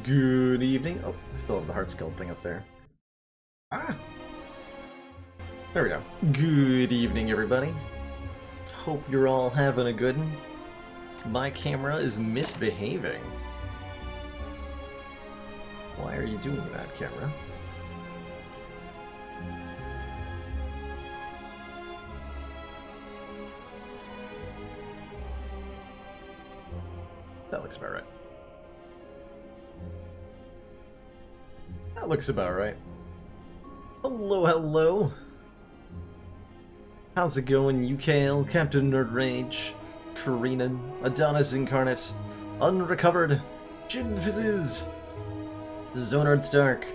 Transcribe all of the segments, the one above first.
Good evening. Oh, I still have the heart skull thing up there. Ah! There we go. Good evening, everybody. Hope you're all having a good one. My camera is misbehaving. Why are you doing that, camera? That looks about right. That looks about right. Hello, hello. How's it going, UKL, Captain Nerd Rage, Karina, Adonis Incarnate, Unrecovered, Jin Fizzes, Zonard Stark,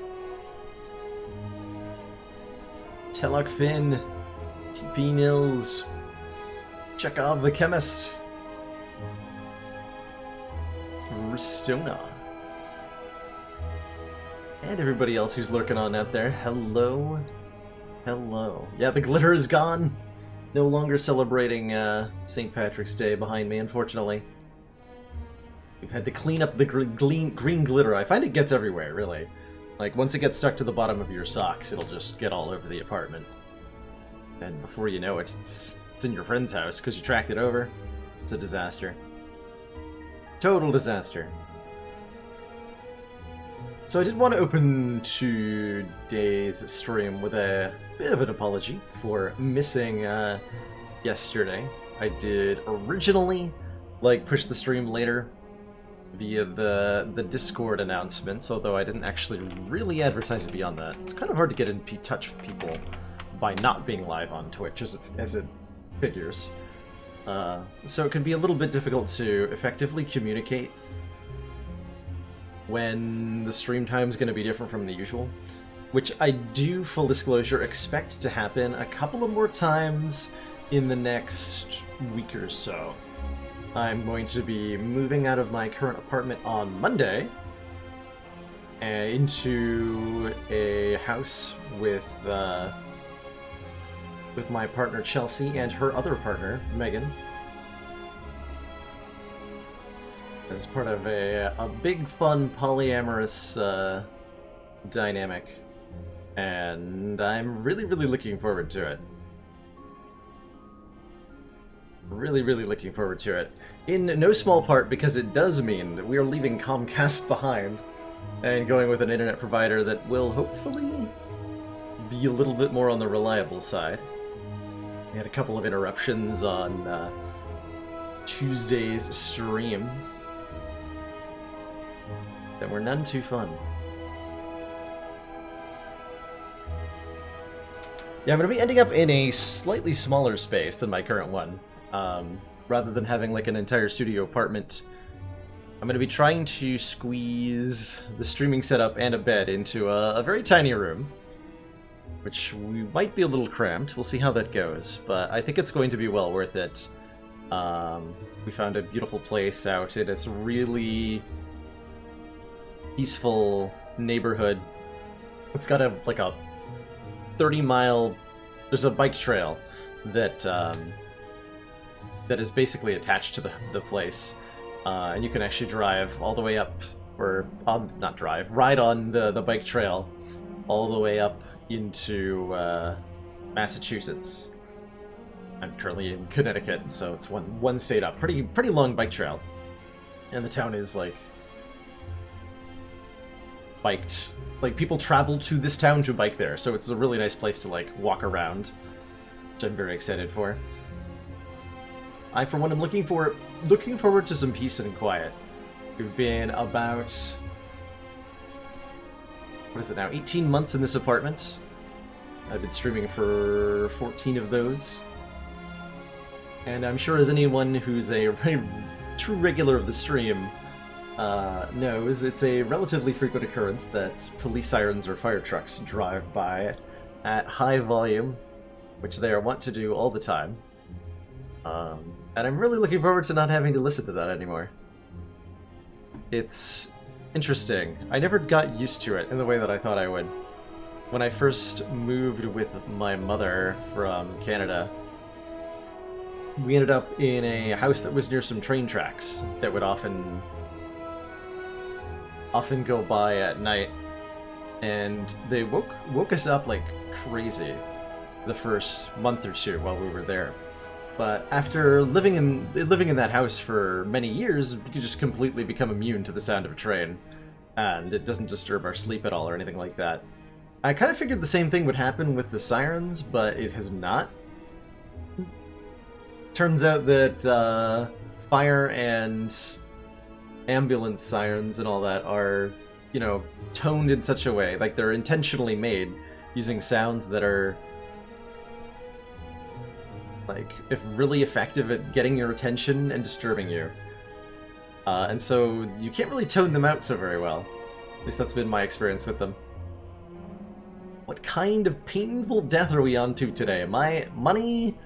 Telok Finn, TP Nils, Chekhov the Chemist, Ristona, and everybody else who's lurking on out there. Hello. Hello. Yeah, the glitter is gone. No longer celebrating St. Patrick's Day behind me, unfortunately. We've had to clean up the green glitter. I find it gets everywhere, really. Like, once it gets stuck to the bottom of your socks, it'll just get all over the apartment. And before you know it, it's in your friend's house because you tracked it over. It's a disaster. Total disaster. So I did want to open today's stream with a bit of an apology for missing yesterday. I did originally push the stream later via the Discord announcements, although I didn't actually really advertise it beyond that. It's kind of hard to get in touch with people by not being live on Twitch as it figures. So it can be a little bit difficult to effectively communicate when the stream time is going to be different from the usual, which I do, full disclosure, expect to happen a couple of more times in the next week or so. I'm going to be moving out of my current apartment on Monday into a house with my partner Chelsea and her other partner Megan, as part of a big, fun, polyamorous dynamic, and I'm really looking forward to it. Really looking forward to it. In no small part because it does mean that we are leaving Comcast behind and going with an internet provider that will hopefully be a little bit more on the reliable side. We had a couple of interruptions on Tuesday's stream that were none too fun. Yeah, I'm going to be ending up in a slightly smaller space than my current one. Rather than having an entire studio apartment, I'm going to be trying to squeeze the streaming setup and a bed into a very tiny room, which we might be a little cramped. We'll see how that goes, but I think it's going to be well worth it. We found a beautiful place out in this really peaceful neighborhood. It's got a 30-mile... There's a bike trail that that is basically attached to the place, and you can actually drive all the way up, or not drive, ride on the bike trail all the way up into Massachusetts. I'm currently in Connecticut, so it's one state up. Pretty long bike trail, and the town is biked. People travel to this town to bike there, so it's a really nice place to walk around, which I'm very excited for. I, for one, am looking forward to some peace and quiet. We've been about, what is it now, 18 months in this apartment. I've been streaming for 14 of those. And I'm sure as anyone who's a true regular of the stream knows, it's a relatively frequent occurrence that police sirens or fire trucks drive by at high volume, which they are wont to do all the time. And I'm really looking forward to not having to listen to that anymore. It's interesting. I never got used to it in the way that I thought I would. When I first moved with my mother from Canada, we ended up in a house that was near some train tracks that would often often go by at night, and they woke us up like crazy the first month or two while we were there. But after living in that house for many years, we could just completely become immune to the sound of a train, and it doesn't disturb our sleep at all or anything like that. I kind of figured the same thing would happen with the sirens, but it has not. Turns out that fire and ambulance sirens and all that are, you know, toned in such a way, like they're intentionally made using sounds that are like if really effective at getting your attention and disturbing you. And so you can't really tone them out so very well. At least that's been my experience with them. What kind of painful death are we on to today? My money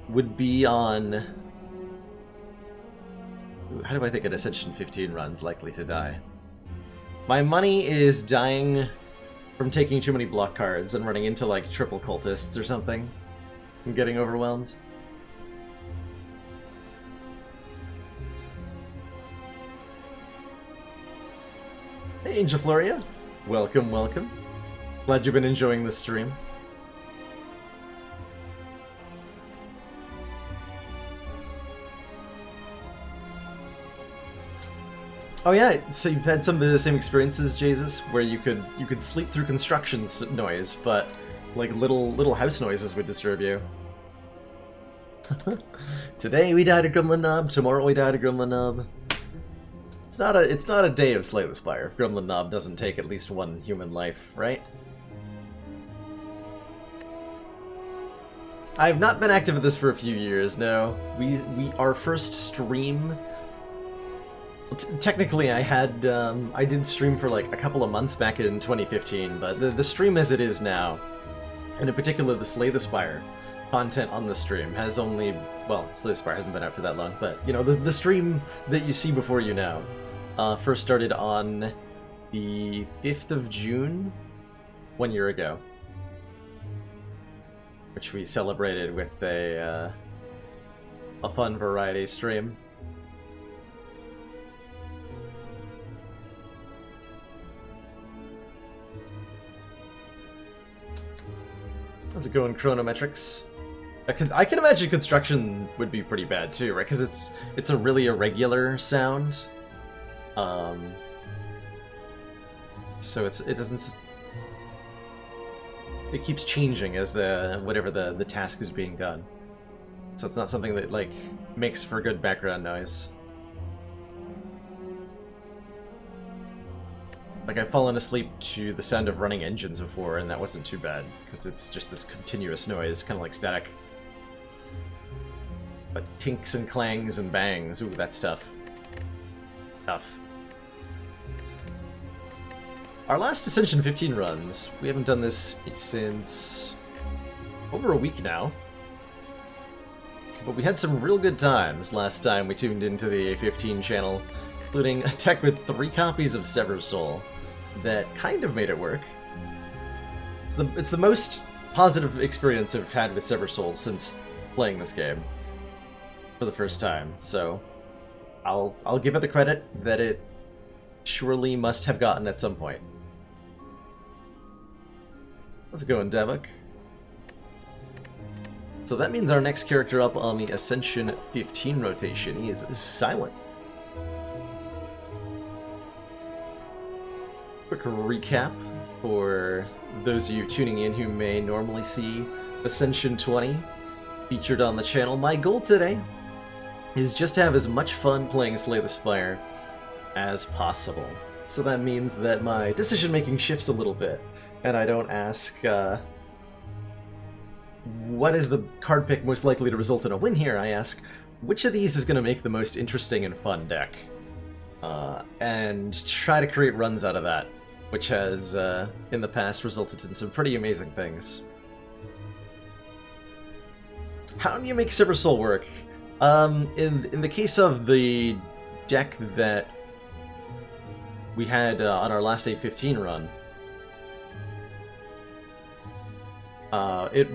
would be on... Ooh, how do I think an Ascension 15 run's likely to die? My money is dying from taking too many block cards and running into like triple cultists or something. I'm getting overwhelmed. Hey, Angel Floria. Welcome, welcome. Glad you've been enjoying the stream. Oh yeah, so you've had some of the same experiences, Jesus, where you could sleep through construction noise, but like little house noises would disturb you. Today we died a Gremlin Knob, tomorrow we died a Gremlin Knob. It's not a day of Slay the Spire if Gremlin Knob doesn't take at least one human life, right? I've not been active at this for a few years, no. Our first stream... Technically, I did stream for like a couple of months back in 2015, but the stream as it is now, and in particular the Slay the Spire content on the stream has only... Well, Slay the Spire hasn't been out for that long, but, you know, the stream that you see before you now first started on the 5th of June, 1 year ago. Which we celebrated with a fun variety stream. How's it going, Chronometrics? I can imagine construction would be pretty bad too, right? Because it's a really irregular sound. So it doesn't. It keeps changing as whatever the task is being done. So it's not something that like makes for good background noise. Like I've fallen asleep to the sound of running engines before, and that wasn't too bad because it's just this continuous noise, kind of like static. But tinks and clangs and bangs, ooh, that's tough. Tough. Our last Ascension 15 runs, we haven't done this since over a week now. But we had some real good times last time we tuned into the A15 channel, including a tech with 3 copies of Sever Soul that kind of made it work. It's the most positive experience I've had with Sever Soul since playing this game for the first time, so I'll give it the credit that it surely must have gotten at some point. How's it going, Devok? So that means our next character up on the Ascension 15 rotation is Silent. Quick recap for those of you tuning in who may normally see Ascension 20 featured on the channel. My goal today is just to have as much fun playing Slay the Spire as possible. So that means that my decision-making shifts a little bit, and I don't ask, what is the card pick most likely to result in a win here? I ask, which of these is going to make the most interesting and fun deck? And try to create runs out of that, which has, in the past, resulted in some pretty amazing things. How do you make Sever Soul work? In the case of the deck that we had on our last A15 run, it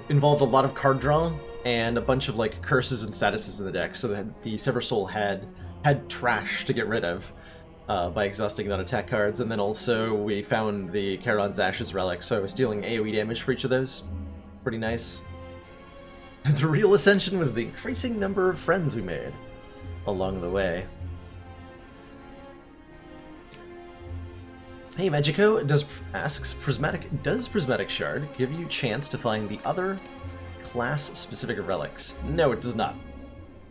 involved a lot of card draw and a bunch of like curses and statuses in the deck, so that the Sever Soul had trash to get rid of. by exhausting non-attack cards, and then also we found the Charon's Ashes relic, so I was dealing AoE damage for each of those. Pretty nice. And the real Ascension was the increasing number of friends we made along the way. Hey Magico asks, does Prismatic Shard give you a chance to find the other class-specific relics? No, it does not.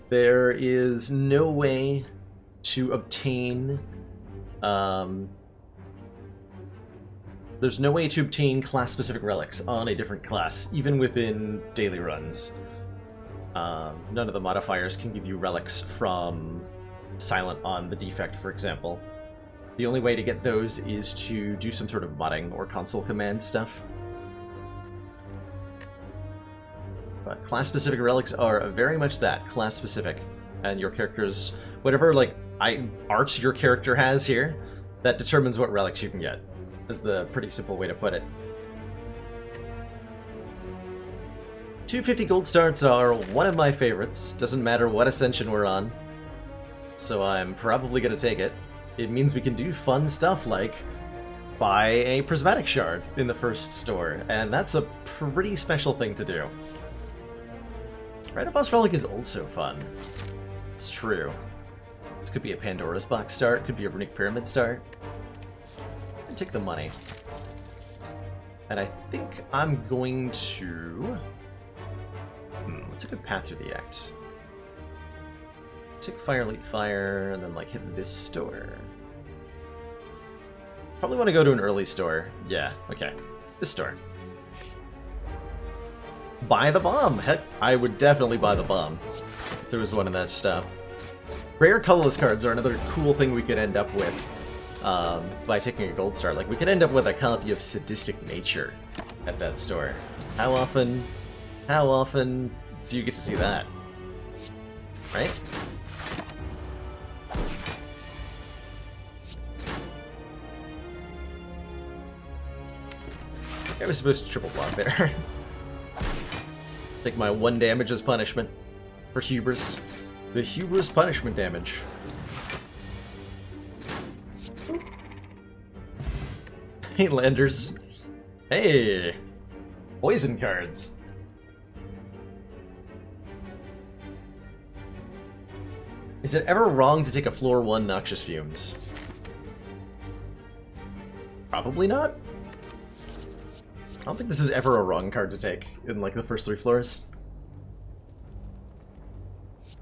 There is no way to obtain... there's no way to obtain class-specific relics on a different class, even within daily runs. None of the modifiers can give you relics from Silent on the Defect, for example. The only way to get those is to do some sort of modding or console command stuff. But class-specific relics are very much that, class-specific. And your character's... whatever, like, art your character has here, that determines what relics you can get. Is the pretty simple way to put it. 250 gold starts are one of my favorites. Doesn't matter what Ascension we're on. So I'm probably gonna take it. It means we can do fun stuff like buy a Prismatic Shard in the first store, and that's a pretty special thing to do. Rite of Boss Relic is also fun. It's true. This could be a Pandora's Box start, could be a Runic Pyramid start. I'll take the money. And I think I'm going to... what's a good path through the Act? Take Fire, Leap Fire, and then like hit this store. Probably want to go to an early store. Yeah, okay. This store. Buy the bomb! Heck, I would definitely buy the bomb if there was one in that stuff. Rare colorless cards are another cool thing we could end up with by taking a gold star. Like, we could end up with a copy of Sadistic Nature at that store. How often do you get to see that? Right? I was supposed to triple block there. Take my 1 damage as punishment for hubris. The hubris punishment damage. Hey, Landers. Hey! Poison cards. Is it ever wrong to take a floor 1 Noxious Fumes? Probably not. I don't think this is ever a wrong card to take in, like, the first 3 floors.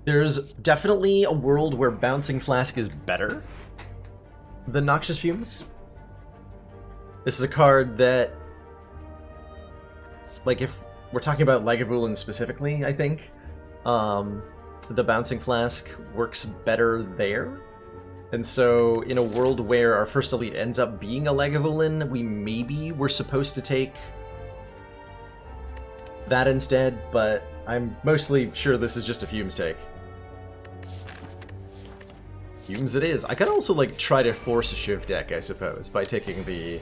There's definitely a world where Bouncing Flask is better than Noxious Fumes. This is a card that, like, if we're talking about Lagavulin specifically, I think, the Bouncing Flask works better there. And so, in a world where our first elite ends up being a Lagavulin, we were supposed to take that instead, but I'm mostly sure this is just a Fumes take. Fumes it is. I could also, like, try to force a Shiv deck, I suppose, by taking the...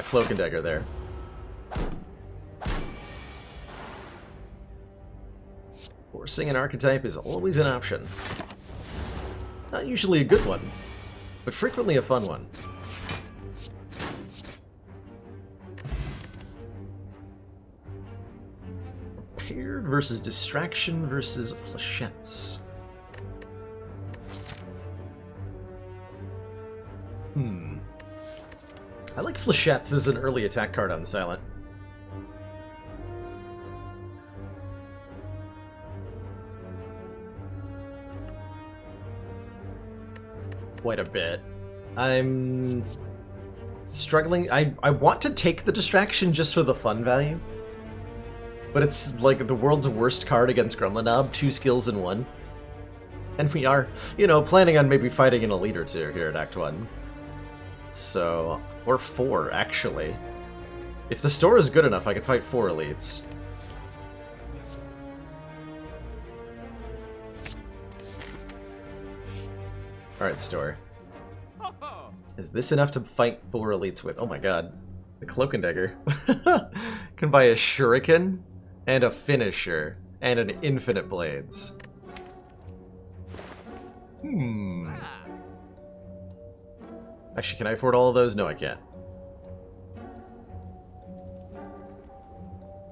Cloak and Dagger there. Forcing an archetype is always an option. Not usually a good one, but frequently a fun one. Prepared versus Distraction versus Flechettes. I like Flechettes as an early attack card on Silent. Quite a bit. I'm struggling. I want to take the Distraction just for the fun value. But it's like the world's worst card against Gremlinob, 2 skills in 1. And we are, you know, planning on maybe fighting an elite or 2 here at Act 1. So, or 4, actually. If the store is good enough, I could fight 4 elites. Alright, store. Is this enough to fight 4 elites with? Oh my god. The Cloak and Dagger. Can buy a Shuriken, and a Finisher, and an Infinite Blades. Actually, can I afford all of those? No, I can't.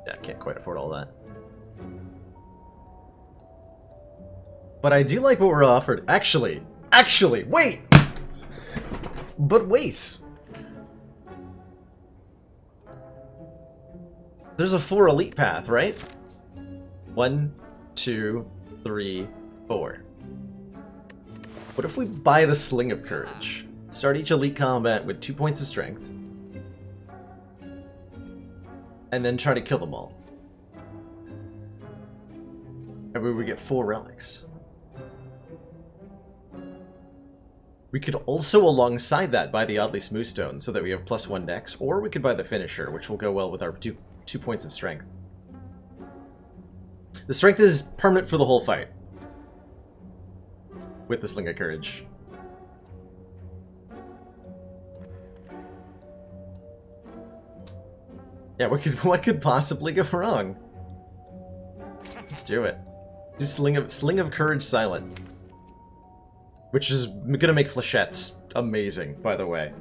Yeah, I can't quite afford all that. But I do like what we're offered. Actually, wait! But wait! There's a 4 elite path, right? 1, 2, 3, 4. What if we buy the Sling of Courage? Start each elite combat with 2 points of strength. And then try to kill them all. And we would get 4 relics. We could also, alongside that, buy the Oddly Smooth Stone so that we have +1 dex, or we could buy the Finisher, which will go well with our 2 points of strength. The strength is permanent for the whole fight. With the Sling of Courage. Yeah, what could possibly go wrong? Let's do it. Do Sling of Courage silent. Which is gonna make Flechettes amazing, by the way.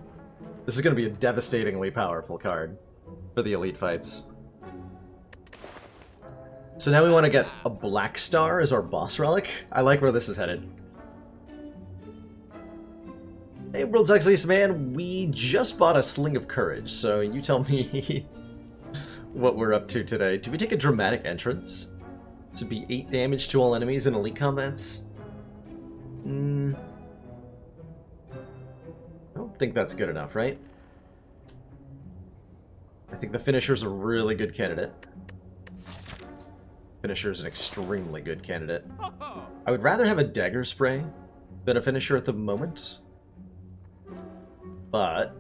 This is gonna be a devastatingly powerful card for the elite fights. So now we want to get a Black Star as our boss relic. I like where this is headed. Hey, World's Sexiest Man, we just bought a Sling of Courage, so you tell me what we're up to today. Do we take a dramatic entrance? To be 8 damage to all enemies in elite combats? I don't think that's good enough, right? I think the Finisher's a really good candidate. Finisher's an extremely good candidate. I would rather have a Dagger Spray than a Finisher at the moment. But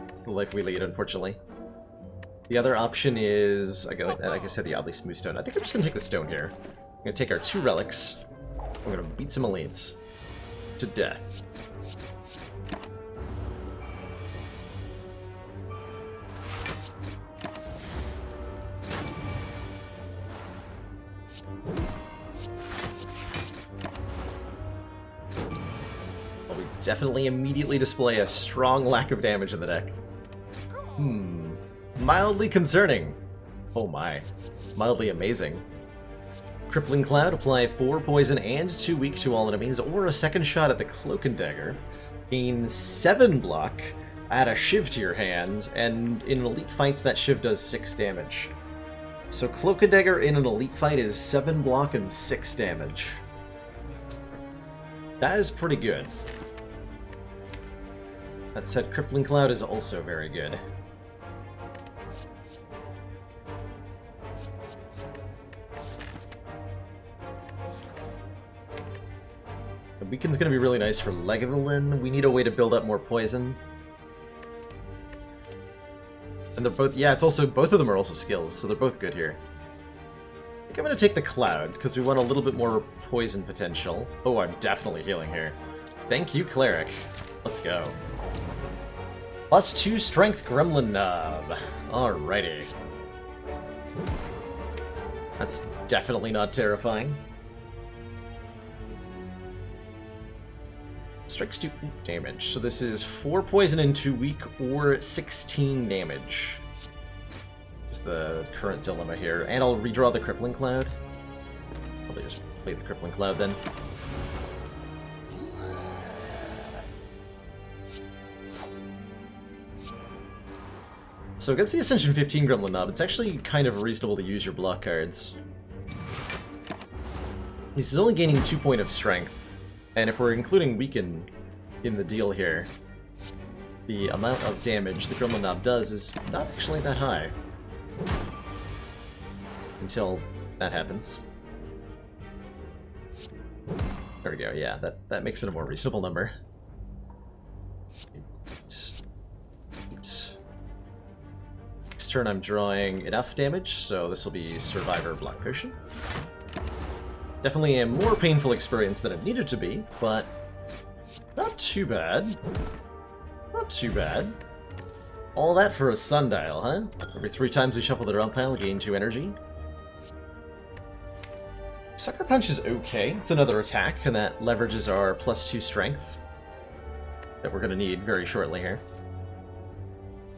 it's the life we lead, unfortunately. The other option is, like I said, the Oddly Smooth Stone. I think I'm just going to take the stone here. I'm going to take our 2 relics. I'm going to beat some elites to death. Well, we definitely immediately display a strong lack of damage in the deck. Mildly concerning. Oh my. Mildly amazing. Crippling Cloud, apply 4 poison and 2 weak to all enemies, or a second shot at the Cloak and Dagger. Gain 7 block, add a Shiv to your hand, and in elite fights that Shiv does 6 damage. So Cloak and Dagger in an elite fight is 7 block and 6 damage. That is pretty good. That said, Crippling Cloud is also very good. The Beacon's gonna be really nice for Legoland. We need a way to build up more poison. And they're both, yeah, it's also, both of them are also skills, so they're both good here. I think I'm gonna take the Cloud, because we want a little bit more poison potential. Oh, I'm definitely healing here. Thank you, Cleric. Let's go. +2 Strength Gremlin Knob. Alrighty. That's definitely not terrifying. Strikes 2 damage. So this is 4 poison and 2 weak, or 16 damage. Is the current dilemma here. And I'll redraw the Crippling Cloud. Probably just play the Crippling Cloud then. So against the Ascension 15 Gremlin Knob, it's actually kind of reasonable to use your block cards. He's only gaining 2 points of strength, and if we're including Weaken in the deal here, the amount of damage the Gremlin Knob does is not actually that high. Until that happens. There we go, yeah, that makes it a more reasonable number. Next turn I'm drawing enough damage, so this will be Survivor Block Potion. Definitely a more painful experience than it needed to be, but not too bad. Not too bad. All that for a Sundial, huh? Every 3 times we shuffle the draw pile, gain 2 energy. Sucker Punch is okay. It's another attack, and that leverages our +2 strength that we're going to need very shortly here.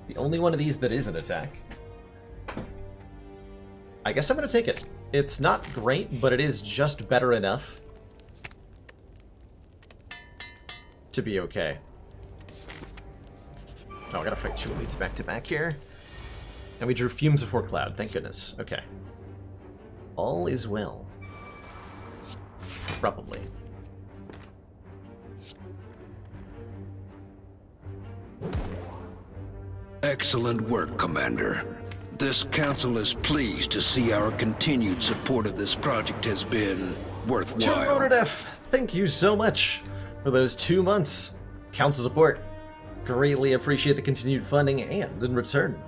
The only one of these that is an attack. I guess I'm going to take it. It's not great, but it is just better enough to be okay. Oh, I gotta fight 2 elites back to back here. And we drew Fumes before Cloud, thank goodness. Okay. All is well. Probably. Excellent work, Commander. This council is pleased to see our continued support of this project has been worthwhile. Rotordef, thank you so much for those 2 months. Council support. Greatly appreciate the continued funding, and in return,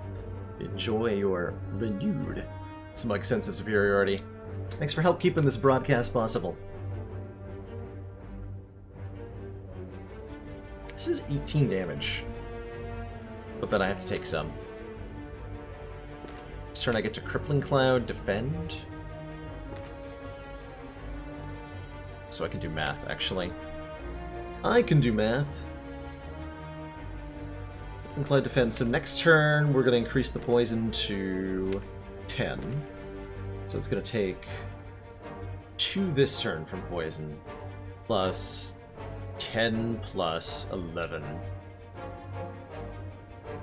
enjoy your renewed smug sense of superiority. Thanks for help keeping this broadcast possible. This is 18 damage, but then I have to take some. This turn I get to Crippling Cloud, defend. So I can do math, actually. I can do math. Cloud defense. So next turn, we're going to increase the poison to 10. So it's going to take 2 this turn from poison, plus 10 plus 11.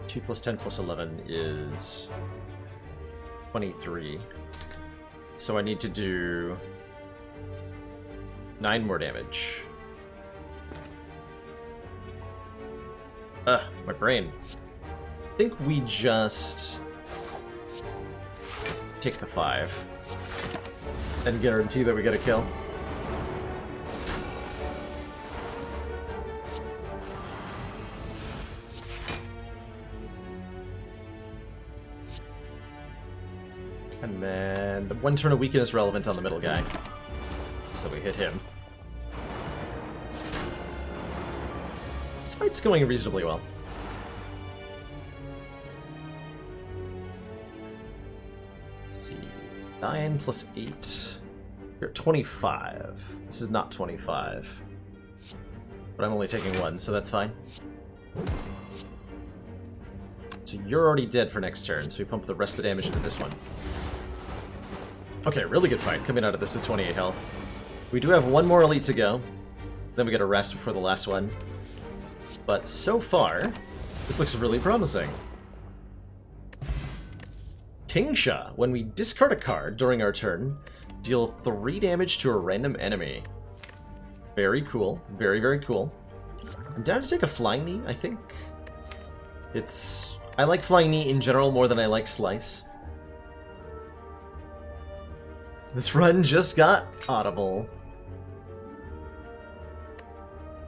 2 plus 10 plus 11 is 23. So I need to do 9 more damage. My brain. I think we just take the 5 and guarantee that we get a kill. And then the 1 turn of weakness relevant on the middle guy. So we hit him. This fight's going reasonably well. Let's see. 9 plus 8. You're at 25. This is not 25. But I'm only taking 1, so that's fine. So you're already dead for next turn, so we pump the rest of the damage into this one. Okay, really good fight, coming out of this with 28 health. We do have 1 more elite to go. Then we get a rest before the last one. But so far, this looks really promising. Tingsha. When we discard a card during our turn, deal 3 damage to a random enemy. Very cool. Very, very cool. I'm down to take a Flying Knee, I think. I like Flying Knee in general more than I like Slice. This run just got audible.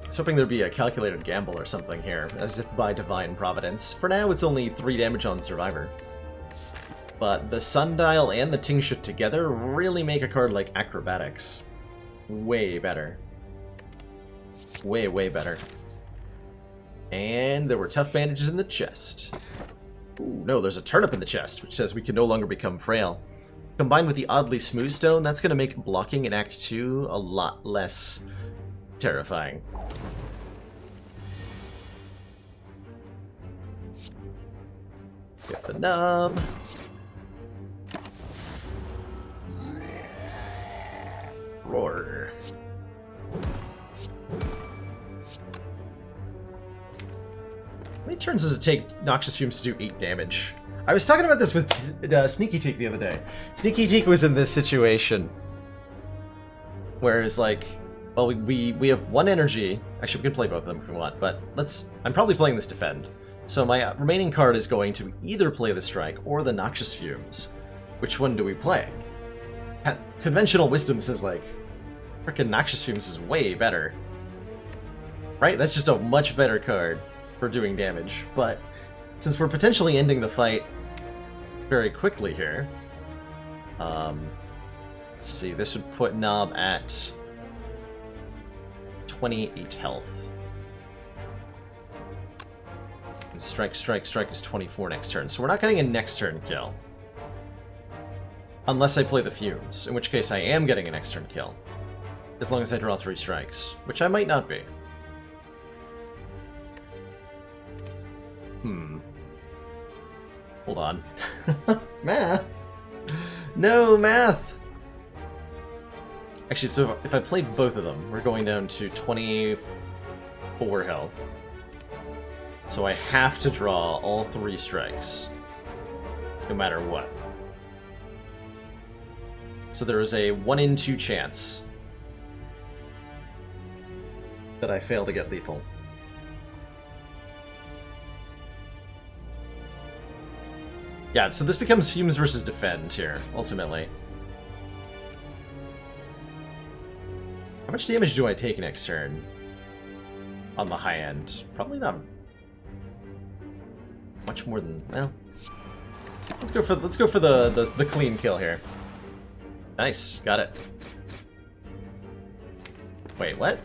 I was hoping there'd be a calculated gamble or something here, as if by divine providence. For now, it's only 3 damage on Survivor. But the Sundial and the Tingsha together really make a card like Acrobatics way better. Way, way better. And there were tough bandages in the chest. Ooh, no, there's a turnip in the chest, which says we can no longer become frail. Combined with the oddly smooth stone, that's going to make blocking in Act 2 a lot less terrifying. Get the nub. Roar. How many turns does it take Noxious Fumes to do 8 damage? I was talking about this with Sneaky Teak the other day. Sneaky Teak was in this situation. Whereas, like, well, we have 1 energy. Actually, we can play both of them if we want, but I'm probably playing this Defend. So my remaining card is going to either play the Strike or the Noxious Fumes. Which one do we play? Conventional wisdom says, like, frickin' Noxious Fumes is way better. Right? That's just a much better card for doing damage, but since we're potentially ending the fight very quickly here, let's see, this would put Nob at 28 health. And Strike is 24 next turn, so we're not getting a next turn kill. Unless I play the Fumes, in which case I am getting a next turn kill. As long as I draw 3 strikes, which I might not be. Hold on. Math! No, math! Actually, so if I played both of them, we're going down to 24 health. So I have to draw all 3 strikes, no matter what. So there is a 1 in 2 chance that I fail to get lethal. Yeah, so this becomes Fumes versus Defend here, ultimately. How much damage do I take next turn? On the high end? Probably not much more than, well, let's go for the clean kill here. Nice, got it. Wait, what?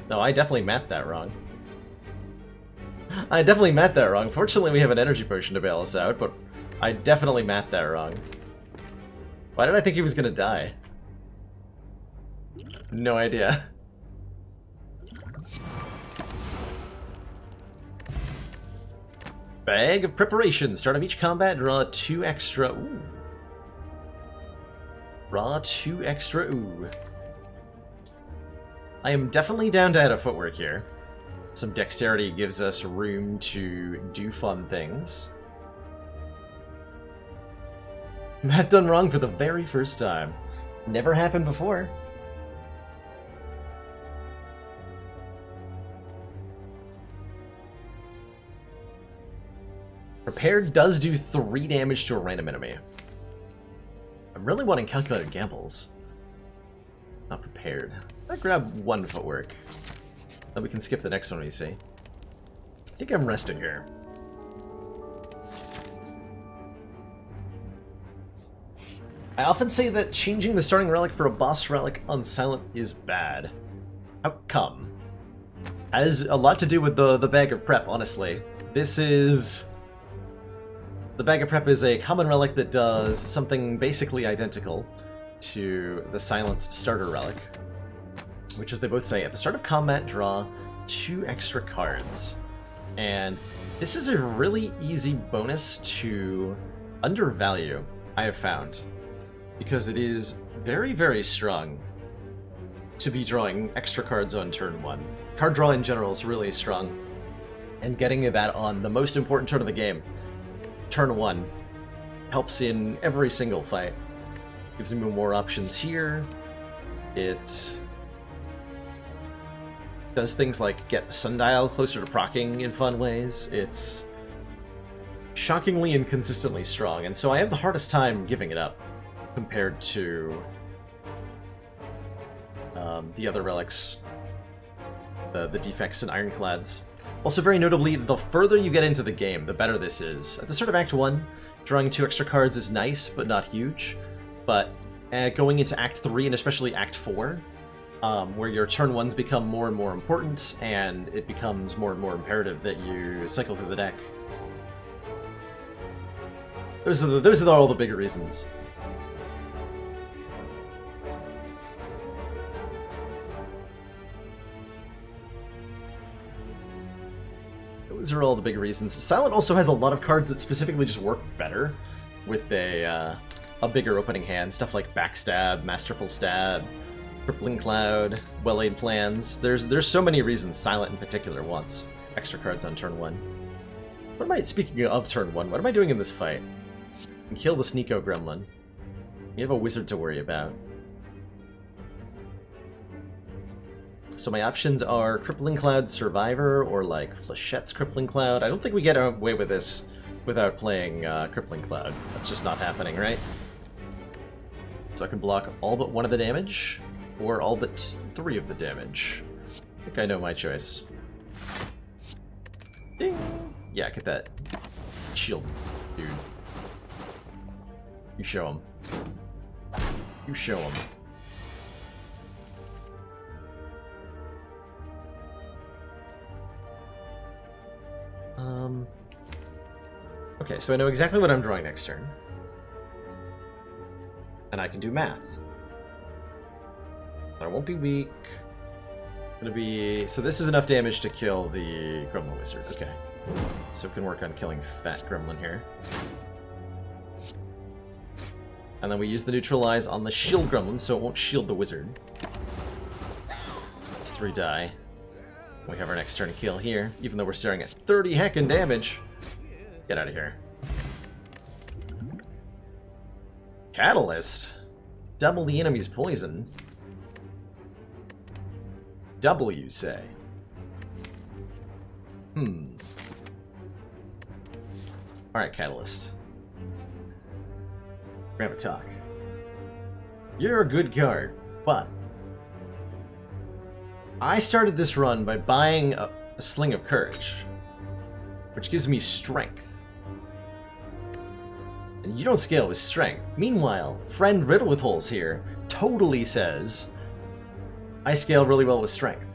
No, I definitely mathed that wrong. I definitely mathed that wrong. Fortunately, we have an energy potion to bail us out, but I definitely mathed that wrong. Why did I think he was gonna die? No idea. Bag of Preparation. Start of each combat, draw 2 extra. Ooh. Draw 2 extra. Ooh. I am definitely down to add a footwork here. Some dexterity gives us room to do fun things. Math done wrong for the very first time. Never happened before. Prepared does do 3 damage to a random enemy. I'm really wanting calculated gambles. Not prepared. I grab 1 footwork. Then we can skip the next one we see. I think I'm resting here. I often say that changing the starting relic for a boss relic on Silent is bad. How come? Has a lot to do with the Bag of Prep, honestly. The Bag of Prep is a common relic that does something basically identical to the Silence starter relic, which is they both say, at the start of combat, draw 2 extra cards. And this is a really easy bonus to undervalue, I have found, because it is very, very strong to be drawing extra cards on turn 1. Card draw in general is really strong, and getting that on the most important turn of the game, turn 1, helps in every single fight. Gives me more options here. It does things like get Sundial closer to proccing in fun ways. It's shockingly and consistently strong, and so I have the hardest time giving it up compared to the other relics, the defects and ironclads. Also, very notably, the further you get into the game, the better this is. At the start of Act 1, drawing 2 extra cards is nice, but not huge. But going into Act 3, and especially Act 4, where your turn 1s become more and more important, and it becomes more and more imperative that you cycle through the deck. Those are all the bigger reasons. Those are all the big reasons. Silent also has a lot of cards that specifically just work better with a bigger opening hand. Stuff like Backstab, Masterful Stab, Crippling Cloud, Well-Laid Plans. There's so many reasons Silent in particular wants extra cards on turn 1. Speaking of turn 1, what am I doing in this fight? I can kill the Sneeko Gremlin. You have a wizard to worry about. So my options are Crippling Cloud Survivor or like Flechette's Crippling Cloud. I don't think we get away with this without playing Crippling Cloud. That's just not happening, right? So I can block all but 1 of the damage, or all but 3 of the damage. I think I know my choice. Ding! Yeah, get that shield, dude. You show him. You show him. Okay, so I know exactly what I'm drawing next turn. And I can do math. I won't be weak. Gonna be... So this is enough damage to kill the Gremlin Wizard. Okay. So we can work on killing Fat Gremlin here. And then we use the Neutralize on the Shield Gremlin, so it won't shield the Wizard. It's 3 die. We have our next turn kill here, even though we're staring at 30 heckin' damage. Get out of here. Catalyst? Double the enemy's poison. Double, you say? Alright, Catalyst. Grab a talk. You're a good card, but I started this run by buying a Sling of Courage, which gives me strength. And you don't scale with strength. Meanwhile, friend Riddle with Holes here totally says I scale really well with strength.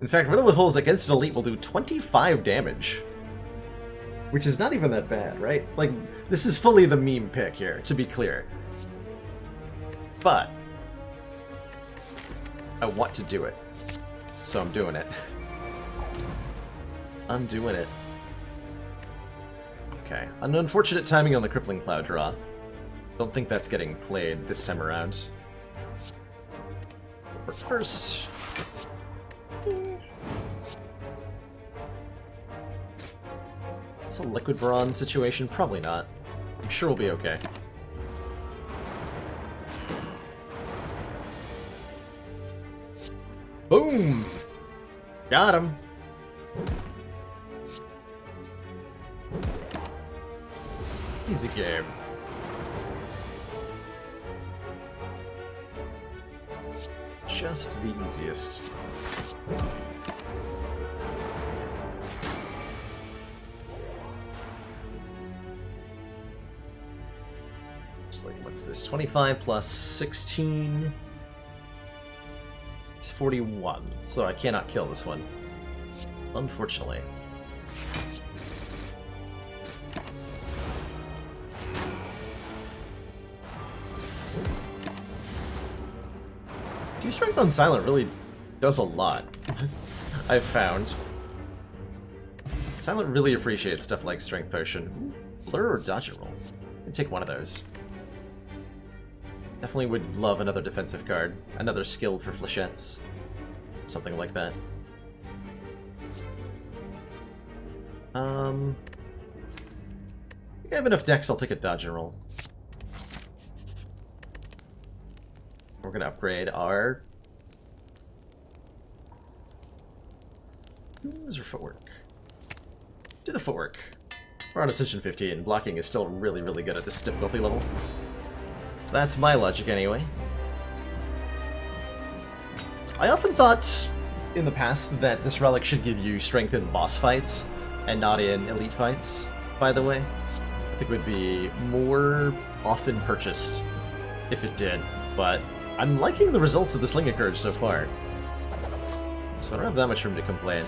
In fact, Riddle with Holes against an elite will do 25 damage. Which is not even that bad, right? Like, this is fully the meme pick here, to be clear. But I want to do it. So I'm doing it. I'm doing it. Okay. An unfortunate timing on the Crippling Cloud draw. Don't think that's getting played this time around. But first... It's a Liquid Bronze situation? Probably not. I'm sure we'll be okay. Boom! Got him! Easy game. Just the easiest. Just like, what's this? 25 plus 16... It's 41, so I cannot kill this one. Unfortunately. Two Strength on Silent really does a lot, I've found. Silent really appreciates stuff like Strength Potion. Lure or Dodge and Roll? I'd take one of those. Definitely would love another defensive card. Another skill for Flechettes. Something like that. I think I have enough decks, I'll take a Dodge and Roll. We're gonna upgrade our... Where's our footwork? Do the footwork. We're on Ascension 15. Blocking is still really, really good at this difficulty level. That's my logic anyway. I often thought in the past that this relic should give you strength in boss fights and not in elite fights, by the way. I think it would be more often purchased if it did, but I'm liking the results of the Sling of Courage so far. So I don't have that much room to complain.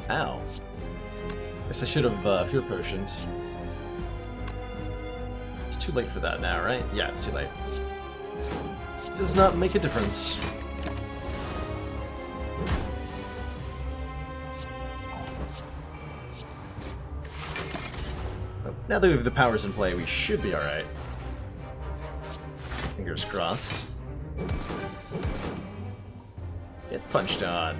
Ow. Guess I should have Fear Potioned. It's too late for that now, right? Yeah, it's too late. Does not make a difference. Oh, now that we have the powers in play, we should be alright. Fingers crossed. Get punched on.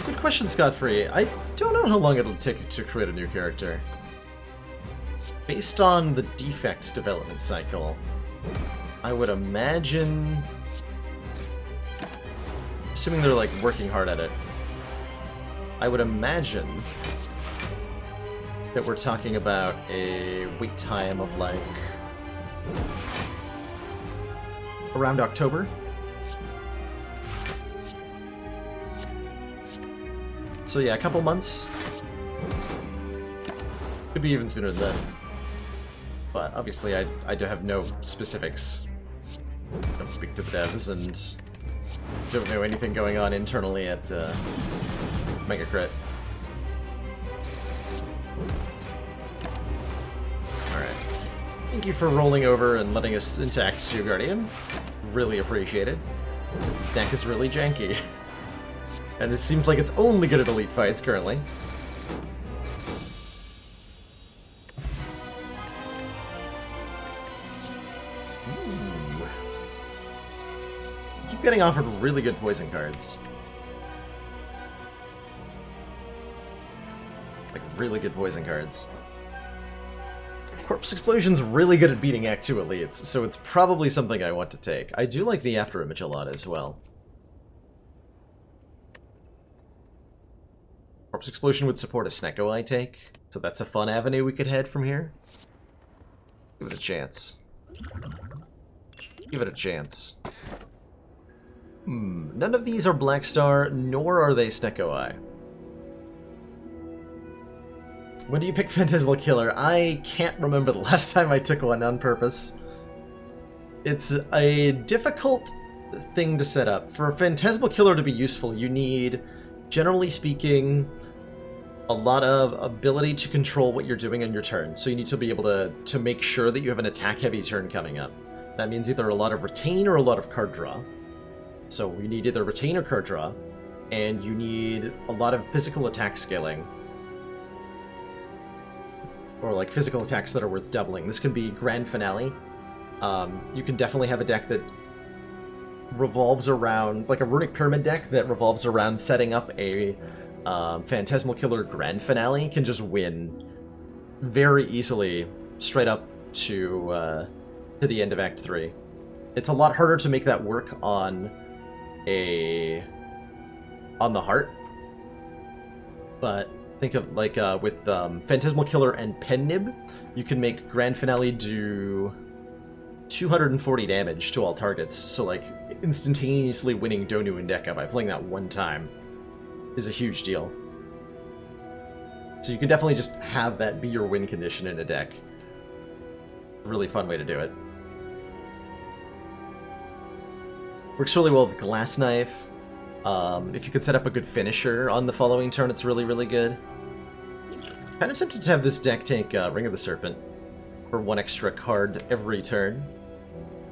Good question, Scott-Free. I don't know how long it'll take to create a new character. Based on the Defects development cycle, I would imagine... Assuming they're, like, working hard at it, I would imagine that we're talking about a wait time of, like, around October. So yeah, a couple months. Could be even sooner than that. But obviously I do have no specifics. I don't speak to the devs and don't know anything going on internally at Megacrit. Alright. Thank you for rolling over and letting us into Act 2, Guardian. Really appreciate it. Because this deck is really janky. And this seems like it's only good at elite fights currently. Ooh. Keep getting offered really good poison cards. Like, really good poison cards. Corpse Explosion's really good at beating Act 2 elites, so it's probably something I want to take. I do like the Afterimage a lot as well. Corpse Explosion would support a Snecko I take, so that's a fun avenue we could head from here. Give it a chance. Give it a chance. None of these are Black Star, nor are they Snecko Eye. When do you pick Phantasmal Killer? I can't remember the last time I took one on purpose. It's a difficult thing to set up. For Phantasmal Killer to be useful, you need, generally speaking, a lot of ability to control what you're doing on your turn. So you need to be able to make sure that you have an attack-heavy turn coming up. That means either a lot of retain or a lot of card draw. So you need either retain or card draw, and you need a lot of physical attack scaling. Or like physical attacks that are worth doubling. This can be Grand Finale. You can definitely have a deck that revolves around, like a Runic Pyramid deck that revolves around setting up a Phantasmal Killer Grand Finale can just win very easily straight up to the end of Act 3. It's a lot harder to make that work on the heart, but think of like with Phantasmal Killer and Pen Nib, you can make Grand Finale do 240 damage to all targets, so like instantaneously winning Donu and Deka by playing that one time is a huge deal. So you can definitely just have that be your win condition in a deck. Really fun way to do it. Works really well with Glass Knife. If you could set up a good finisher on the following turn, it's really, really good. Kind of tempted to have this deck take Ring of the Serpent for one extra card every turn.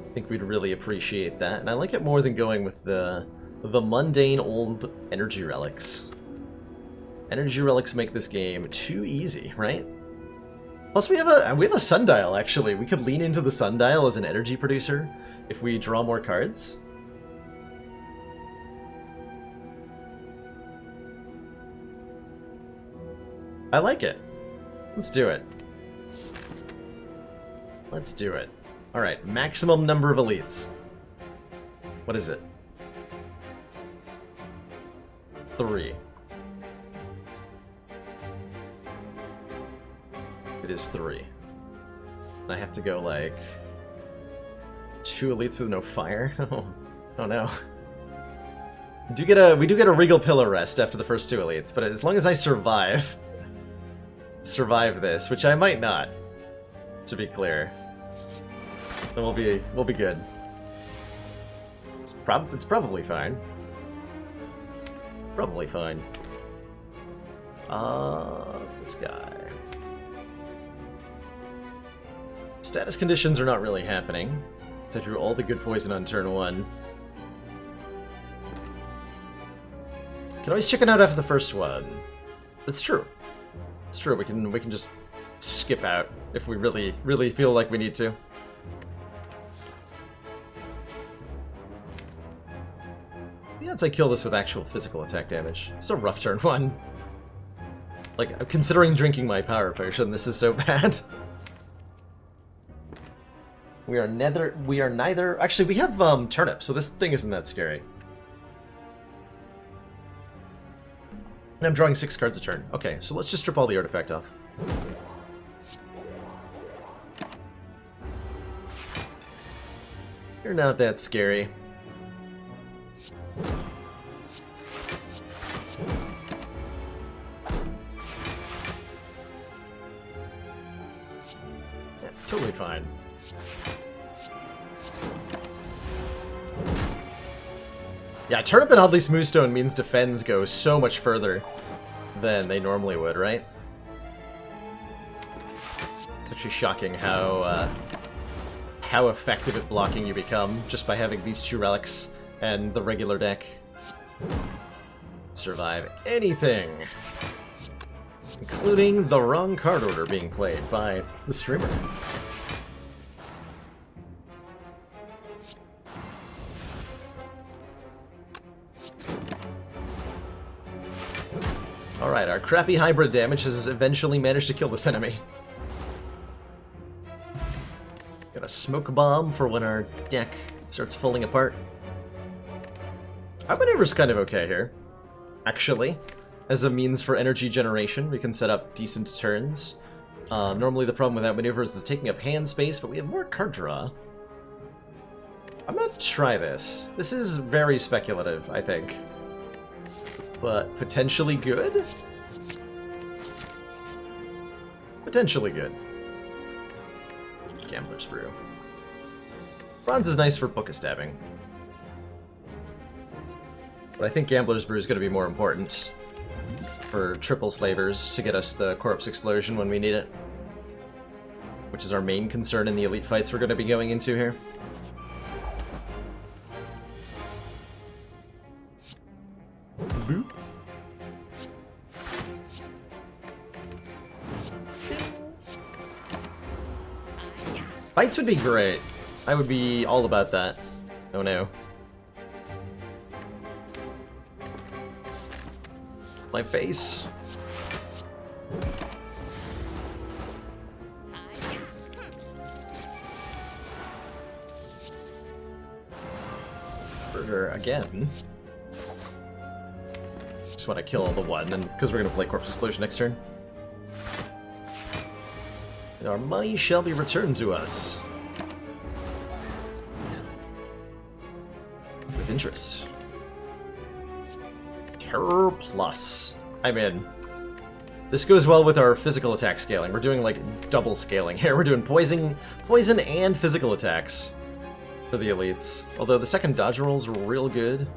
I think we'd really appreciate that, and I like it more than going with the mundane old Energy Relics. Energy Relics make this game too easy, right? Plus we have a Sundial, actually. We could lean into the Sundial as an energy producer if we draw more cards. I like it. Let's do it. Let's do it. Alright, maximum number of elites. What is it? 3. It is 3. And I have to go, like, 2 elites with no fire? Oh no. We do get a Regal Pillar Rest after the first 2 elites, but as long as I survive this, which I might not, to be clear, then we'll be good. It's probably fine. Probably fine. This guy. Status conditions are not really happening. I drew all the good poison on turn 1. Can always chicken out after the first one. That's true. It's true. We can just skip out if we really feel like we need to. Yeah, I'd say kill this with actual physical attack damage. It's a rough turn 1. Like, considering drinking my power potion, this is so bad. We are neither. Actually, we have turnip, so this thing isn't that scary. And I'm drawing 6 cards a turn. Okay, so let's just strip all the artifact off. You're not that scary. Yeah, totally fine. Yeah, Turnip and Oddly Smoothstone means defends go so much further than they normally would, right? It's actually shocking how effective at blocking you become just by having these two relics and the regular deck. Survive anything, including the wrong card order being played by the streamer. Alright, our crappy hybrid damage has eventually managed to kill this enemy. Got a smoke bomb for when our deck starts falling apart. Our maneuver's kind of okay here, actually. As a means for energy generation, we can set up decent turns. Normally the problem with that maneuver is it's taking up hand space, but we have more card draw. I'm gonna try this. This is very speculative, I think. But potentially good? Potentially good. Gambler's Brew. Bronze is nice for book stabbing. But I think Gambler's Brew is going to be more important for triple slavers to get us the corpse explosion when we need it. Which is our main concern in the elite fights we're going to be going into here. Boop. Fights would be great. I would be all about that. Oh no. My face. Burger again. Just want to kill all the one, and because we're going to play Corpse Explosion next turn. And our money shall be returned to us. With interest. Terror Plus. I'm in. This goes well with our physical attack scaling. We're doing like double scaling here. We're doing poison and physical attacks for the elites. Although the second dodge roll is real good.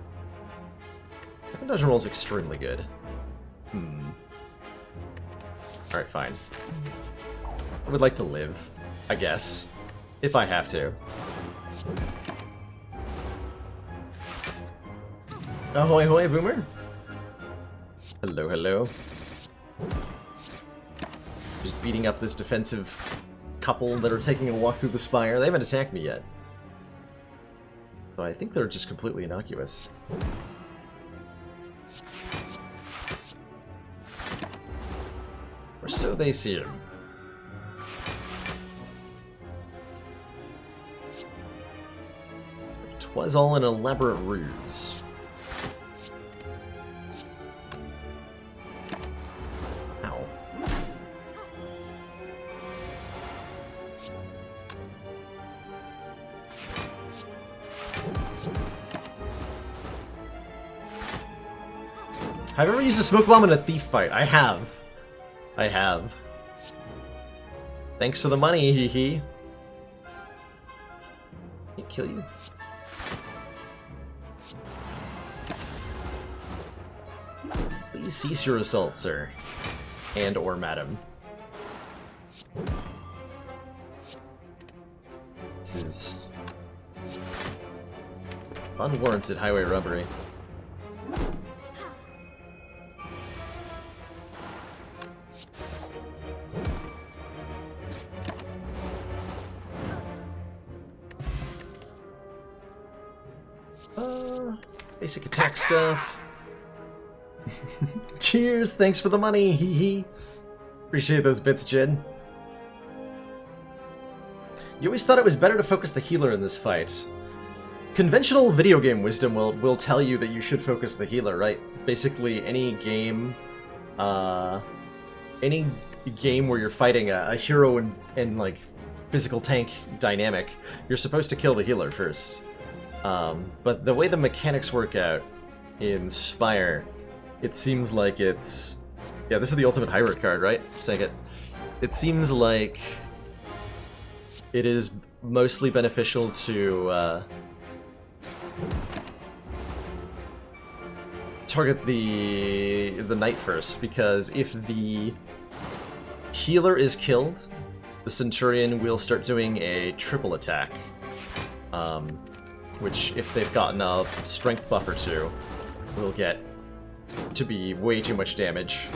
Second dodge roll is extremely good. Alright, fine. I would like to live, I guess. If I have to. Ahoy hoy, Boomer! Hello, hello. Just beating up this defensive couple that are taking a walk through the Spire. They haven't attacked me yet. So I think they're just completely innocuous. Or so they seem. Twas all an elaborate ruse. Ow. Have I ever used a smoke bomb in a thief fight? I have. I have. Thanks for the money, hee hee. Can't kill you. Please cease your assault, sir. And or madam. This is unwarranted highway robbery. Basic attack stuff. Cheers, thanks for the money, hee hee. Appreciate those bits, Jin. You always thought it was better to focus the healer in this fight. Conventional video game wisdom will tell you that you should focus the healer, right? Basically, any game where you're fighting a hero and like physical tank dynamic, you're supposed to kill the healer first. But the way the mechanics work out in Spire, it seems like it's... Yeah, this is the ultimate hybrid card, right? Let's take it. It seems like it is mostly beneficial to target the knight first, because if the healer is killed, the Centurion will start doing a triple attack, which, if they've gotten a strength buff or two, will get to be way too much damage.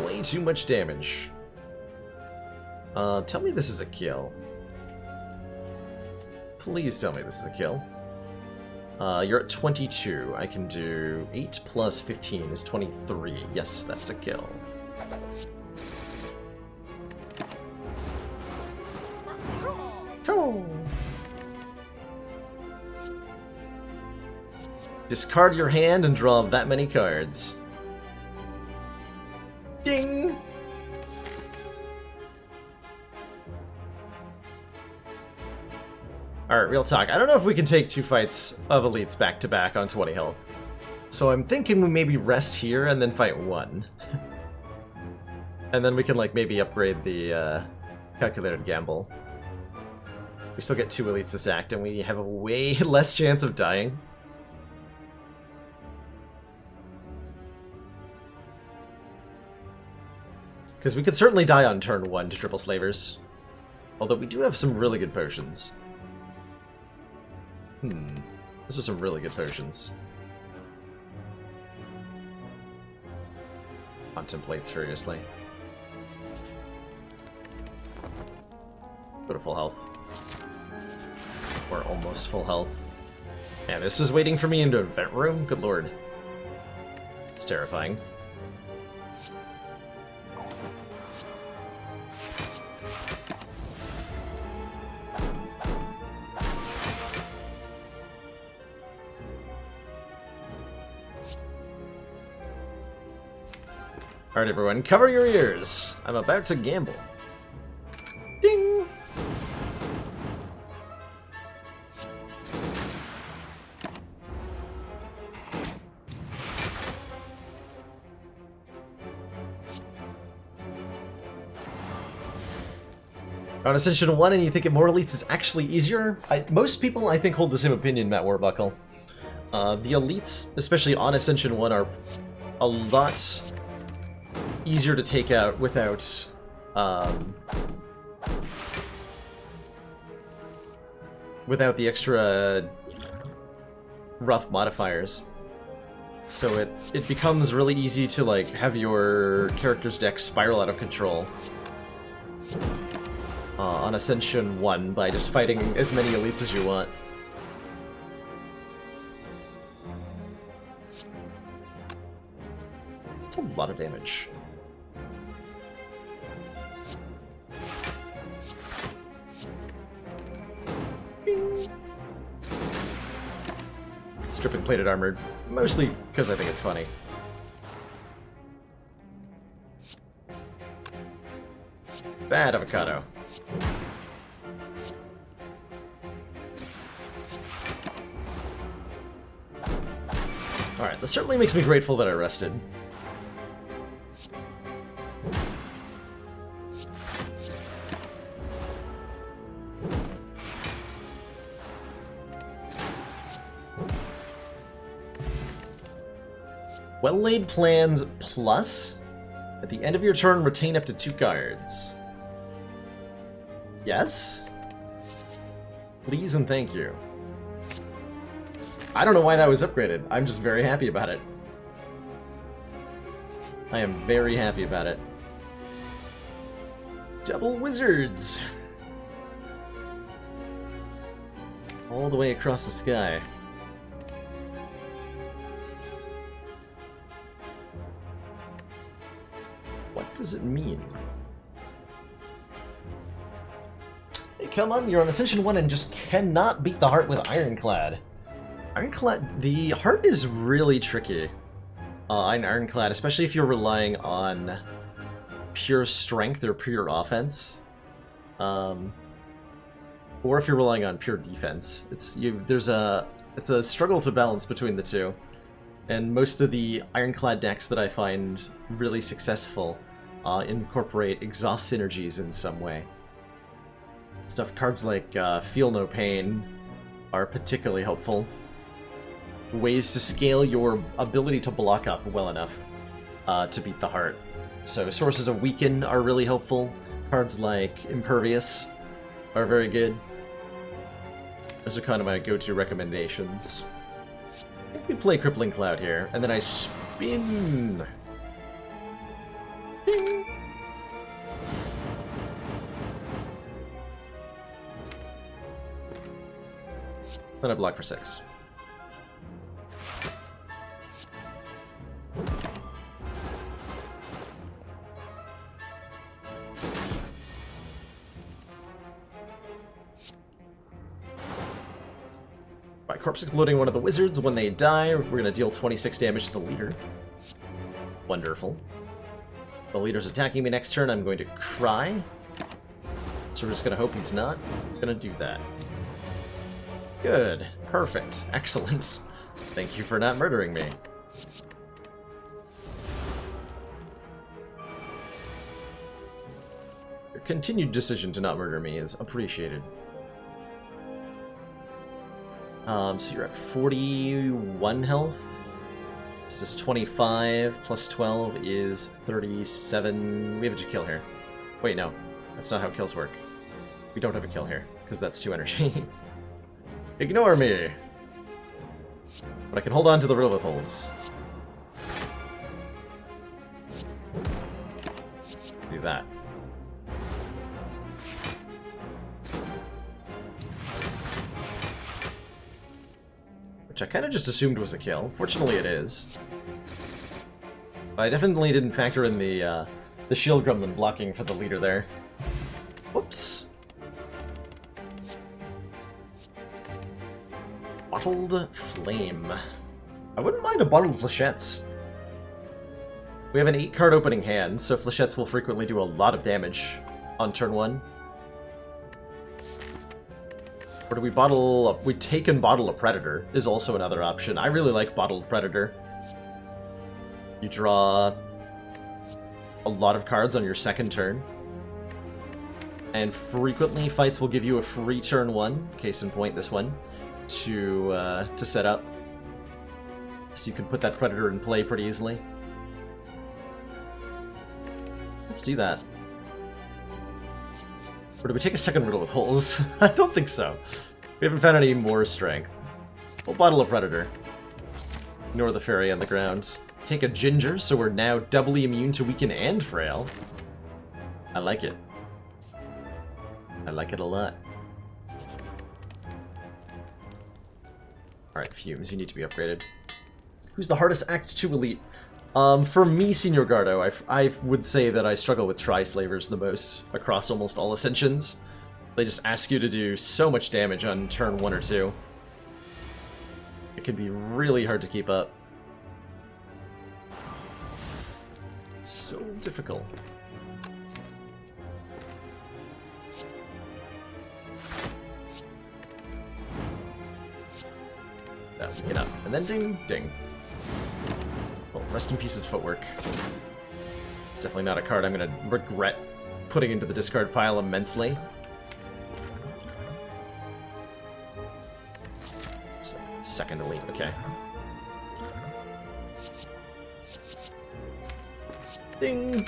Way too much damage. Tell me this is a kill. Please tell me this is a kill. You're at 22. I can do 8 plus 15 is 23. Yes, that's a kill. Cool. Discard your hand and draw that many cards. Ding! Alright, real talk. I don't know if we can take 2 fights of elites back to back on 20 health. So I'm thinking we maybe rest here and then fight 1. And then we can, like, maybe upgrade the calculated gamble. We still get 2 elites to sack, and we have a way less chance of dying. Because we could certainly die on turn 1 to triple slavers. Although we do have some really good potions. Those are some really good potions. Contemplates furiously. Go to full health. Or almost full health. Yeah, this is waiting for me into a vent room? Good lord. It's terrifying. Alright everyone, cover your ears. I'm about to gamble. Ding! On Ascension 1 and you think Immortal Elites is actually easier? Most people, I think, hold the same opinion, Matt Warbuckle. The Elites, especially on Ascension 1, are a lot easier to take out without without the extra rough modifiers. So it becomes really easy to, like, have your character's deck spiral out of control on Ascension 1 by just fighting as many elites as you want. That's a lot of damage. Stripping plated armor, mostly because I think it's funny. Bad avocado. Alright, this certainly makes me grateful that I rested. Well-laid plans plus, at the end of your turn, retain up to 2 cards. Yes? Please and thank you. I don't know why that was upgraded. I'm just very happy about it. I am very happy about it. Double wizards! All the way across the sky. What does it mean? Hey, come on, you're on Ascension 1 and just cannot beat the heart with Ironclad. Ironclad, the heart is really tricky on Ironclad, especially if you're relying on pure strength or pure offense. Or if you're relying on pure defense. It's a struggle to balance between the two. And most of the ironclad decks that I find really successful incorporate exhaust synergies in some way. Cards like Feel No Pain are particularly helpful. Ways to scale your ability to block up well enough to beat the heart. So sources of Weaken are really helpful. Cards like Impervious are very good. Those are kind of my go-to recommendations. I think we play Crippling Cloud here, and then I spin. Ding. Then I block for 6. Right, corpse exploding one of the wizards. When they die, we're going to deal 26 damage to the leader. Wonderful. The leader's attacking me next turn. I'm going to cry. So we're just going to hope he's not going to do that. Good. Perfect. Excellent. Thank you for not murdering me. Your continued decision to not murder me is appreciated. So you're at 41 health. This is 25, plus 12 is 37. We have a kill here. Wait, no. That's not how kills work. We don't have a kill here, because that's 2 energy. Ignore me! But I can hold on to the riddle withholds. Do that. Which I kind of just assumed was a kill. Fortunately it is. But I definitely didn't factor in the shield gremlin blocking for the leader there. Whoops. Bottled Flame. I wouldn't mind a Bottled Flechettes. We have an 8-card opening hand, so Flechettes will frequently do a lot of damage on turn 1. Or do we bottle... We take and bottle a Predator is also another option. I really like Bottled Predator. You draw a lot of cards on your second turn. And frequently fights will give you a free turn 1, case in point this one, to set up. So you can put that Predator in play pretty easily. Let's do that. Or do we take a second riddle with holes? I don't think so. We haven't found any more strength. We'll bottle a Predator. Ignore the fairy on the ground. Take a Ginger, so we're now doubly immune to Weaken and Frail. I like it. I like it a lot. Alright, Fumes, you need to be upgraded. Who's the hardest Act 2 elite? For me, Senior Gardo, I would say that I struggle with Tri-Slavers the most across almost all Ascensions. They just ask you to do so much damage on turn 1 or 2. It can be really hard to keep up. So difficult. That, get up. And then ding, ding. Well, rest in pieces footwork. It's definitely not a card I'm going to regret putting into the discard pile immensely. So, second elite, okay. Ding!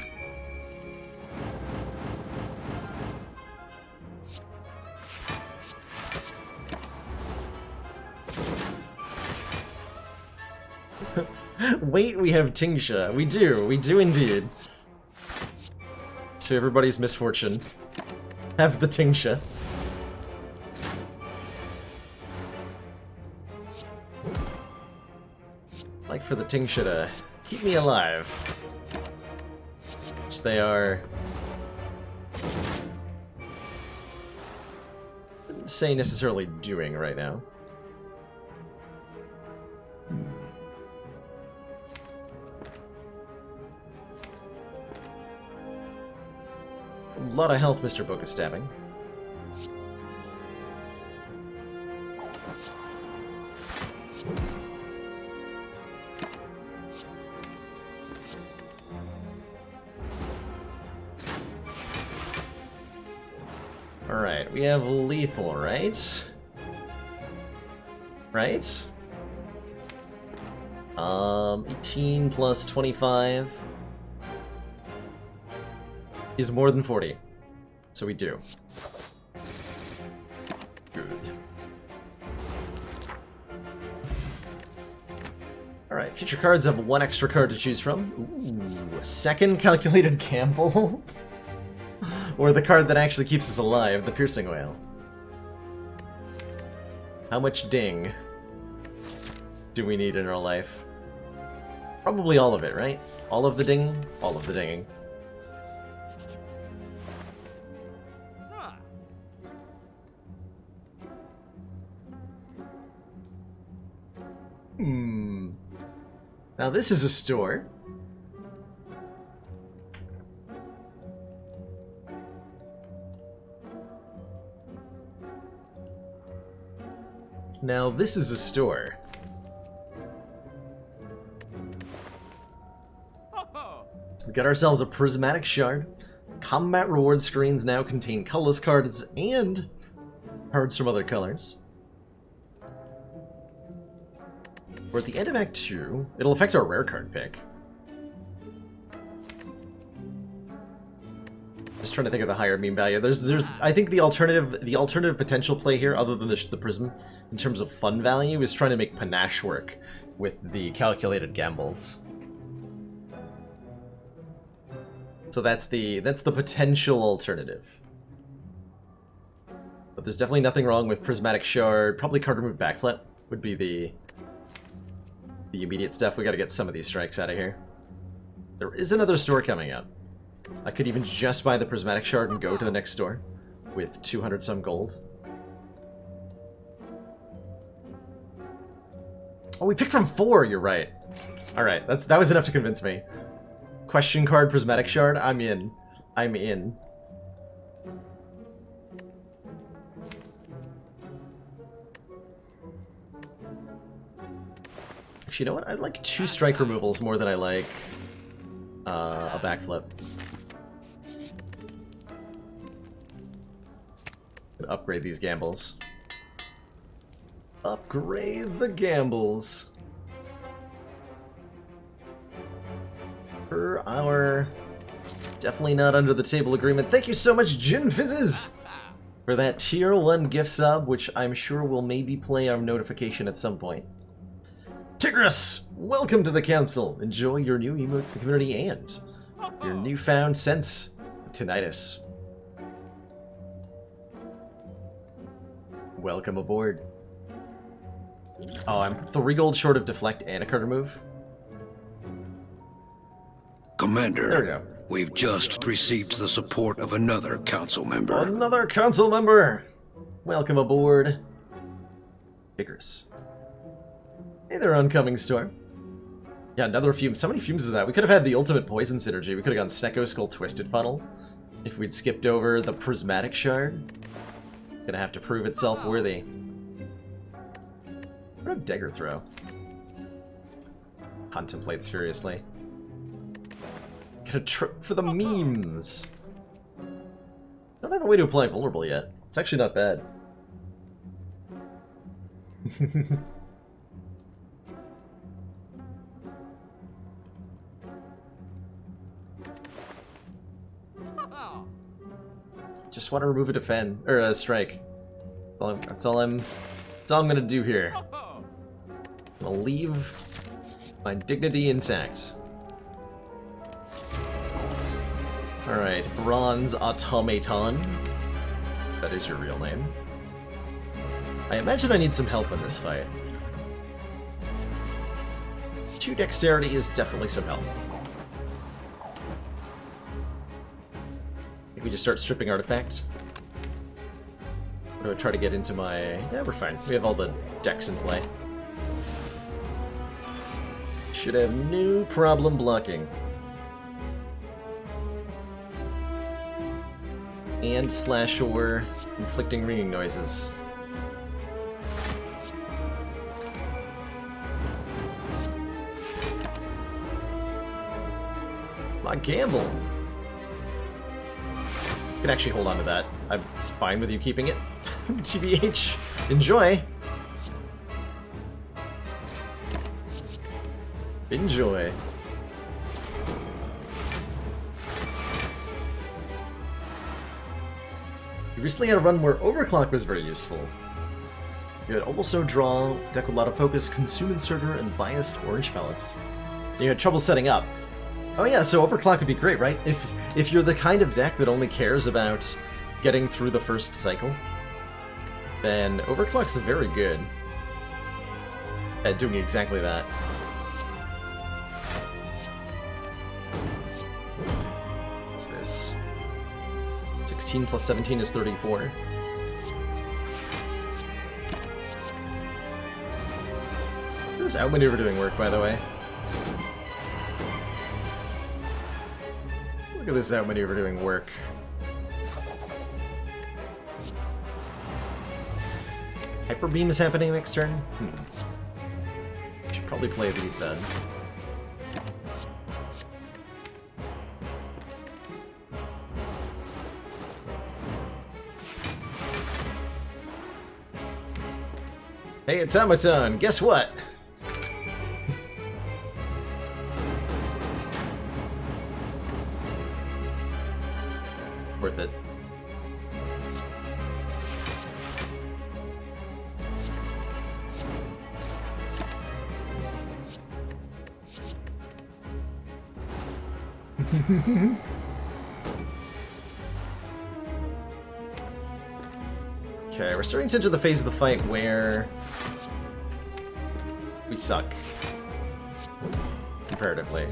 Wait, we have Tingsha. We do indeed. To everybody's misfortune, have the Tingsha. Like for the Tingsha to keep me alive. Which they are... I wouldn't say necessarily doing right now. lot of health, Mr. Book is stabbing. Alright, we have lethal, right? Right? 18 plus 25 is more than 40. So we do. Good. Alright, future cards have one extra card to choose from. Ooh, a second calculated gamble? Or the card that actually keeps us alive, the Piercing Whale. How much ding do we need in our life? Probably all of it, right? All of the dinging? All of the dinging. Now this is a store. Now this is a store. We got ourselves a prismatic shard. Combat reward screens now contain colorless cards and cards from other colors. We're at the end of Act 2. It'll affect our rare card pick. Just trying to think of the higher meme value. There's I think the alternative potential play here, other than the prism, in terms of fun value, is trying to make panache work with the calculated gambles. So that's the potential alternative. But there's definitely nothing wrong with prismatic shard. Probably card remove backflip would be the immediate stuff. We got to get some of these strikes out of here. There is another store coming up. I could even just buy the prismatic shard and go to the next store with 200 some gold. Oh, we picked from 4. You're right. All right, that was enough to convince me. Question card, prismatic shard. I'm in. I'm in. Actually, you know what? I like 2 strike removals more than I like a backflip. Upgrade these gambles. Upgrade the gambles. Per our definitely not under the table agreement. Thank you so much, Gin Fizzes, for that tier 1 gift sub, which I'm sure will maybe play our notification at some point. Tigris, welcome to the council. Enjoy your new emotes to the community and your newfound sense of tinnitus. Welcome aboard. Oh, I'm 3 gold short of deflect and a card remove. Commander, there we go. We've just received the support of another council member. Another council member! Welcome aboard. Tigris. Hey there, oncoming storm. Yeah, another fume. So many fumes is that. We could have had the ultimate poison synergy. We could have gone Stecco Skull Twisted Funnel if we'd skipped over the prismatic shard. Gonna have to prove itself worthy. What a dagger throw. Contemplates furiously. Get a trip for the memes. Don't have a way to apply vulnerable yet. It's actually not bad. Just want to remove a defend or a strike. That's all I'm gonna do here. I'm gonna leave my dignity intact. Alright, Bronze Automaton. That is your real name. I imagine I need some help in this fight. 2 dexterity is definitely some help. We just start stripping artifacts. Or do I try to get into my... Yeah, we're fine. We have all the decks in play. Should have no problem blocking. and slash or inflicting ringing noises. My gamble. You can actually hold on to that. I'm fine with you keeping it. TBH. Enjoy. Enjoy. You recently had a run where overclock was very useful. You had almost no draw, deck with a lot of focus, consume inserter, and biased orange balanced. You had trouble setting up. Oh yeah, so overclock would be great, right? If you're the kind of deck that only cares about getting through the first cycle, then overclock's very good at doing exactly that. What's this? 16 plus 17 is 34. This outmaneuver doing work, by the way. Look at this outmaneuver doing work. Hyper Beam is happening next turn? Should probably play these then. Hey, Automaton, guess what? Worth it. Okay, we're starting to enter the phase of the fight where we suck. Comparatively.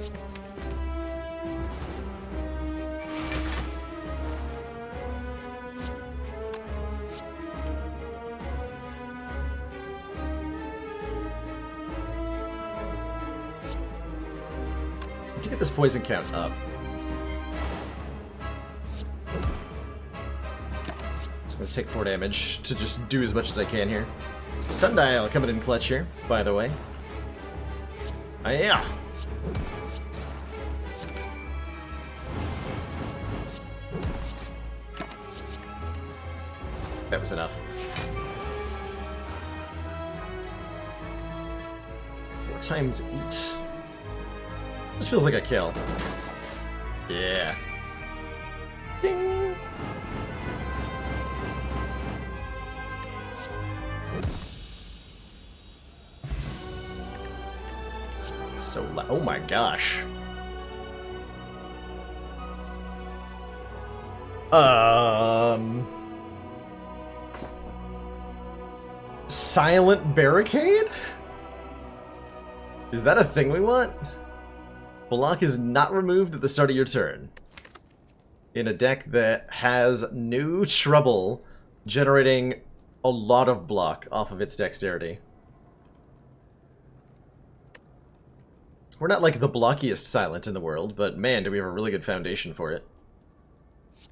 To get this poison count up. So I'm going to take 4 damage to just do as much as I can here. Sundial coming in clutch here, by the way. Ah, yeah. That was enough. 4 times 8. This feels like a kill. Yeah. Ding. So loud. Oh my gosh. Silent Barricade? Is that a thing we want? Block is not removed at the start of your turn. In a deck that has no trouble generating a lot of block off of its dexterity. We're not like the blockiest silent in the world, but man, do we have a really good foundation for it.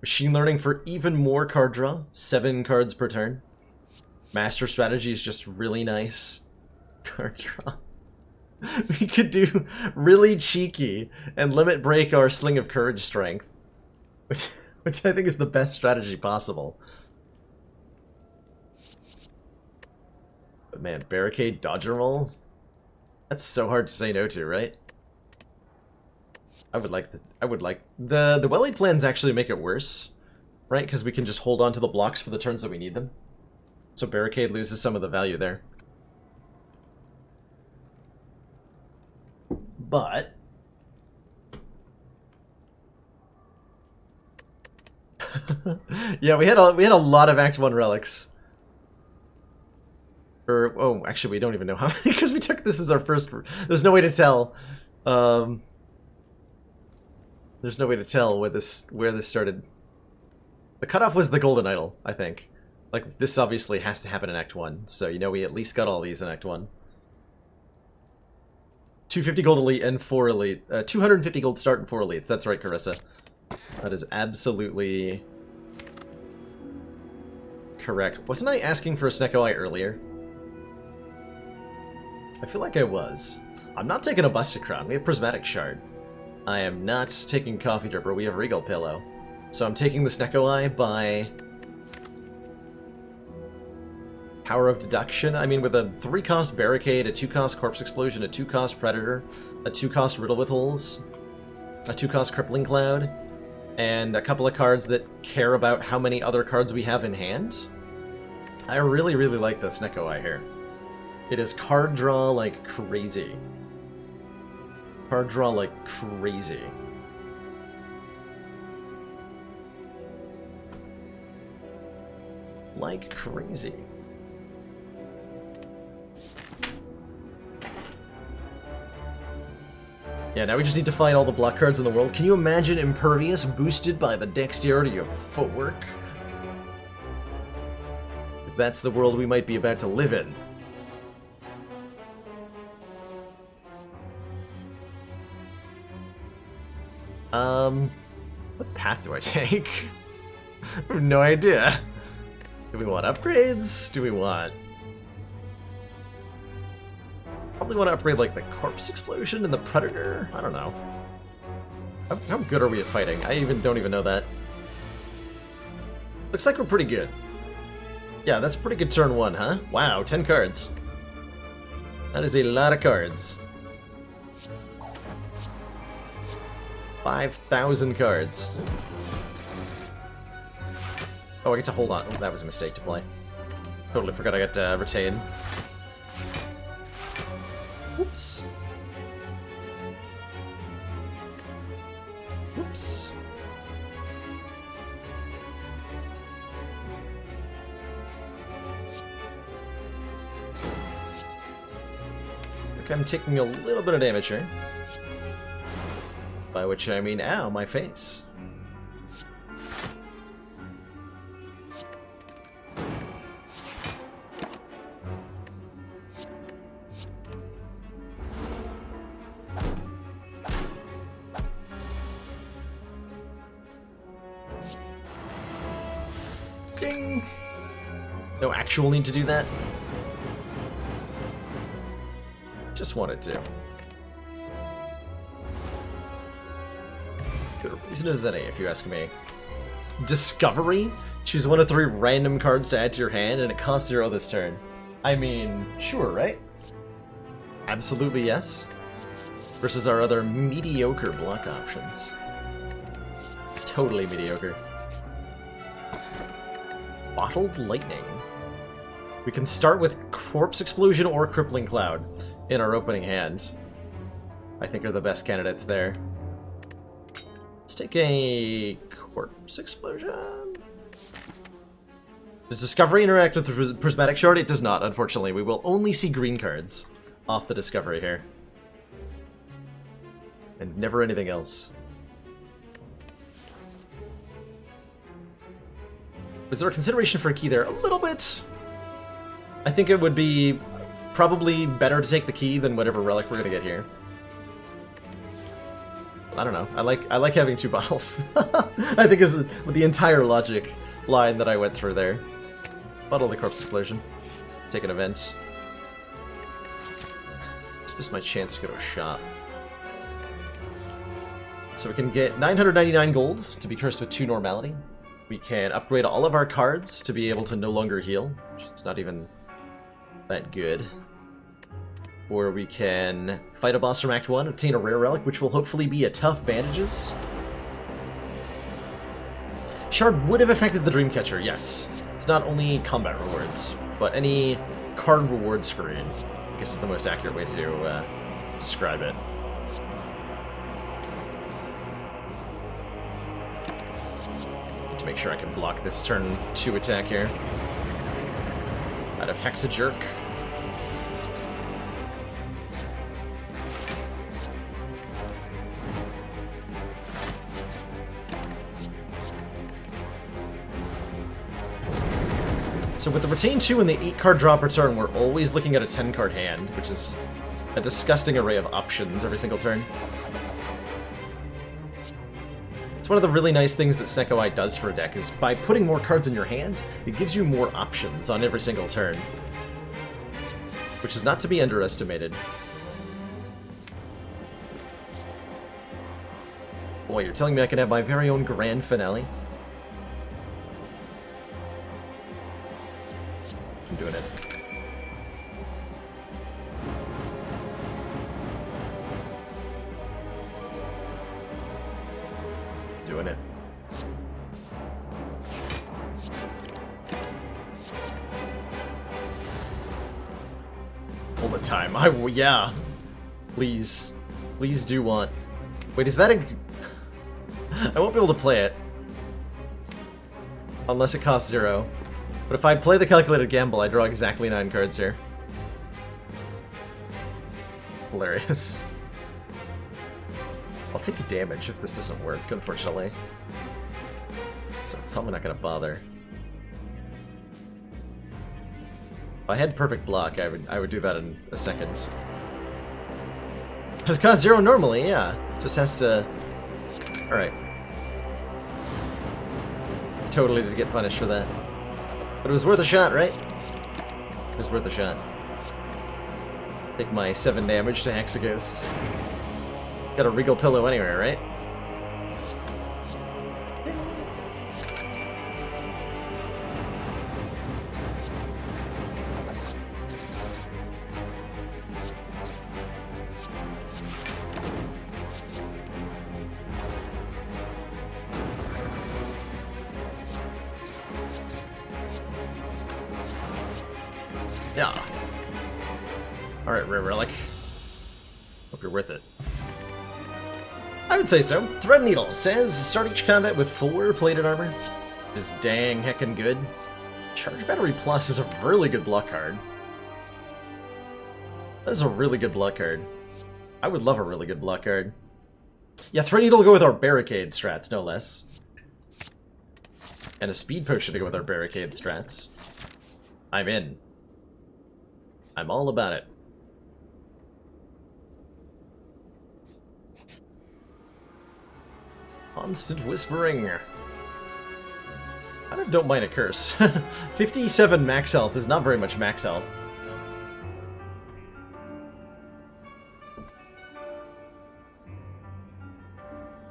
Machine learning for even more card draw, 7 cards per turn. Master strategy is just really nice. Card draw. We could do really cheeky and limit break our Sling of Courage strength, which I think is the best strategy possible. But man, Barricade Dodger Roll? That's so hard to say no to, right? The well-laid plans actually make it worse, right? Because we can just hold on to the blocks for the turns that we need them. So Barricade loses some of the value there. But yeah, we had a lot of Act 1 relics. Or oh, actually, we don't even know how many because we took this as our first. There's no way to tell. There's no way to tell where this started. The cutoff was the Golden Idol, I think. Like this obviously has to happen in Act 1, so you know we at least got all these in Act 1. 250 gold elite and 4 elite. 250 gold start and 4 elites. That's right, Carissa. That is absolutely correct. Wasn't I asking for a Snecko Eye earlier? I feel like I was. I'm not taking a Busted Crown. We have Prismatic Shard. I am not taking Coffee Dripper. We have Regal Pillow. So I'm taking the Snecko Eye by Power of Deduction. I mean, with a 3-cost Barricade, a 2-cost Corpse Explosion, a 2-cost Predator, a 2-cost Riddle with Holes, a 2-cost Crippling Cloud, and a couple of cards that care about how many other cards we have in hand. I really, really like the Snecko Eye here. It is card draw like crazy. Card draw like crazy. Like crazy. Yeah, now we just need to find all the block cards in the world. Can you imagine Impervious boosted by the dexterity of footwork? Because that's the world we might be about to live in. What path do I take? I have no idea. Do we want upgrades? Do we want... Probably want to upgrade, like, the Corpse Explosion and the Predator? I don't know. How good are we at fighting? I don't even know that. Looks like we're pretty good. Yeah, that's a pretty good turn 1, huh? Wow, 10 cards. That is a lot of cards. 5,000 cards. Oh, I get to hold on. Oh, that was a mistake to play. Totally forgot I got to retain. Oops. Oops. Look, I'm taking a little bit of damage here. By which I mean, ow, my face. Ding! No actual need to do that. Just wanted to. Good reason as any, if you ask me. Discovery? Choose 1 of 3 random cards to add to your hand, and it costs 0 this turn. I mean, sure, right? Absolutely yes. Versus our other mediocre block options. Totally mediocre. Bottled Lightning. We can start with Corpse Explosion or Crippling Cloud in our opening hand. I think are the best candidates there. Let's take a Corpse Explosion. Does Discovery interact with the Prismatic Shard? It does not, unfortunately. We will only see green cards off the Discovery here. And never anything else. Was there a consideration for a key there? A little bit. I think it would be probably better to take the key than whatever relic we're gonna get here. I don't know. I like having 2 bottles. I think is the entire logic line that I went through there. Bottle the Corpse Explosion. Take an event. Just missed my chance to go to a shop. So we can get 999 gold to be cursed with 2 normality. We can upgrade all of our cards to be able to no longer heal, which is not even that good. Or we can fight a boss from Act 1, obtain a rare relic, which will hopefully be a tough bandages. Shard would have affected the Dreamcatcher, yes. It's not only combat rewards, but any card reward screen, I guess is the most accurate way to describe it. To make sure I can block this turn 2 attack here. Out of Hexajerk. So with the Retain 2 and the 8-card drop return, we're always looking at a 10-card hand, which is a disgusting array of options every single turn. It's one of the really nice things that Snecko Eye does for a deck, is by putting more cards in your hand, it gives you more options on every single turn. Which is not to be underestimated. Boy, you're telling me I can have my very own grand finale? I'm doing it. Doing it. All the time. Yeah. Please. Please do want. Wait, is that a... I won't be able to play it. Unless it costs 0. But if I play the calculated gamble, I draw exactly 9 cards here. Hilarious. I'll take damage if this doesn't work, unfortunately. So I'm probably not going to bother. If I had perfect block, I would do that in a second. Has cost 0 normally, yeah. Just has to... Alright. Totally did get punished for that. But it was worth a shot, right? It was worth a shot. Take my 7 damage to Hexaghost. Got a Regal Pillow anyway, right? Yeah. Alright, Rare Relic. Hope you're worth it. I would say so. Thread Needle says, start each combat with 4 plated armor. Is dang heckin' good. Charge Battery Plus is a really good block card. That is a really good block card. I would love a really good block card. Yeah, Thread Needle will go with our Barricade strats, no less. And a Speed Potion to go with our Barricade strats. I'm in. I'm all about it. Constant Whispering. I don't mind a curse. 57 max health is not very much max health.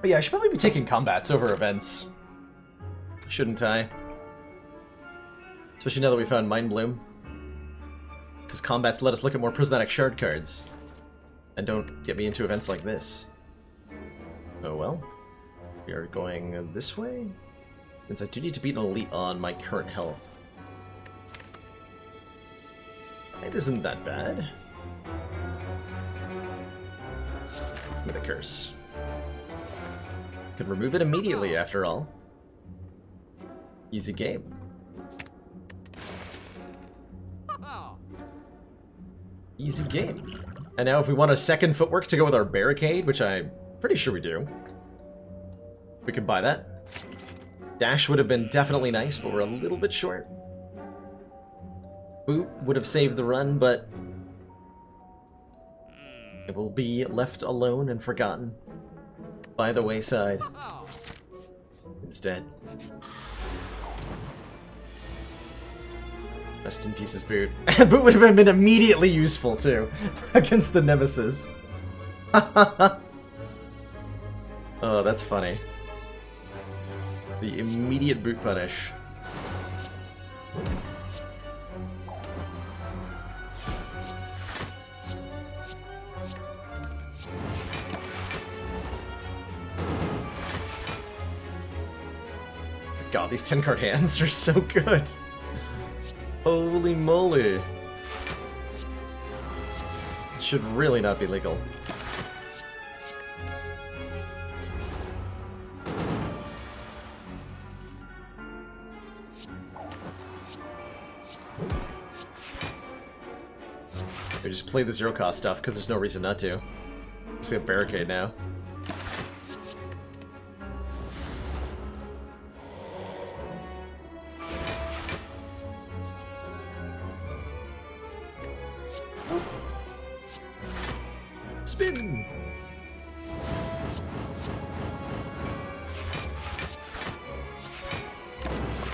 But yeah, I should probably be taking combats over events. Shouldn't I? Especially now that we found Mind Bloom. Because combats let us look at more prismatic shard cards. And don't get me into events like this. Oh well. We are going this way? Since I do need to beat an elite on my current health. It isn't that bad. With a curse. Could remove it immediately after all. Easy game. Easy game. And now if we want a second footwork to go with our Barricade, which I'm pretty sure we do, we can buy that. Dash would have been definitely nice, but we're a little bit short. Boot would have saved the run, but it will be left alone and forgotten by the wayside instead. Rest in pieces, Boot. Boot would have been immediately useful, too, against the Nemesis. Oh, that's funny. The immediate Boot punish. God, these 10-card hands are so good. Holy moly. Should really not be legal. We just play the zero-cost stuff because there's no reason not to. Because we have Barricade now.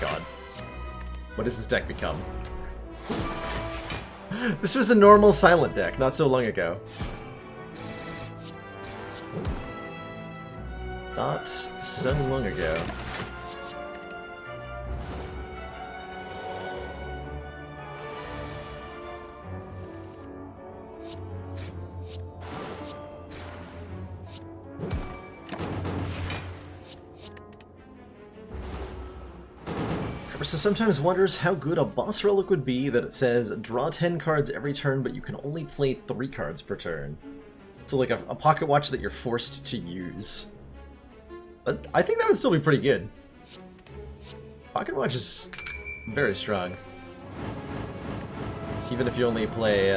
god. What has this deck become? This was a normal silent deck not so long ago. Not so long ago. Carissa sometimes wonders how good a boss relic would be that it says draw 10 cards every turn, but you can only play 3 cards per turn. So like a pocket watch that you're forced to use. But I think that would still be pretty good. Pocket watch is very strong. Even if you only play,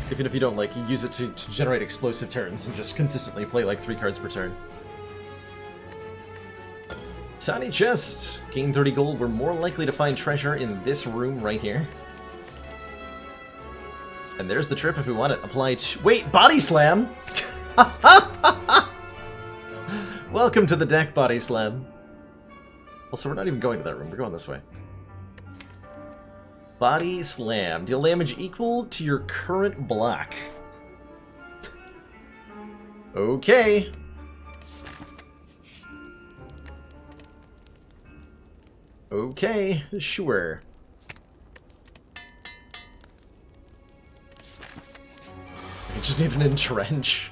even if you don't, like, use it to generate explosive turns and just consistently play, like, 3 cards per turn. Tiny chest! Gain 30 gold. We're more likely to find treasure in this room right here. And there's the trip if we want it. Apply to... Wait! Body slam! Welcome to the deck, body slam. Also, we're not even going to that room. We're going this way. Body slam. Deal damage equal to your current block. Okay. Okay, sure. I just need an entrench.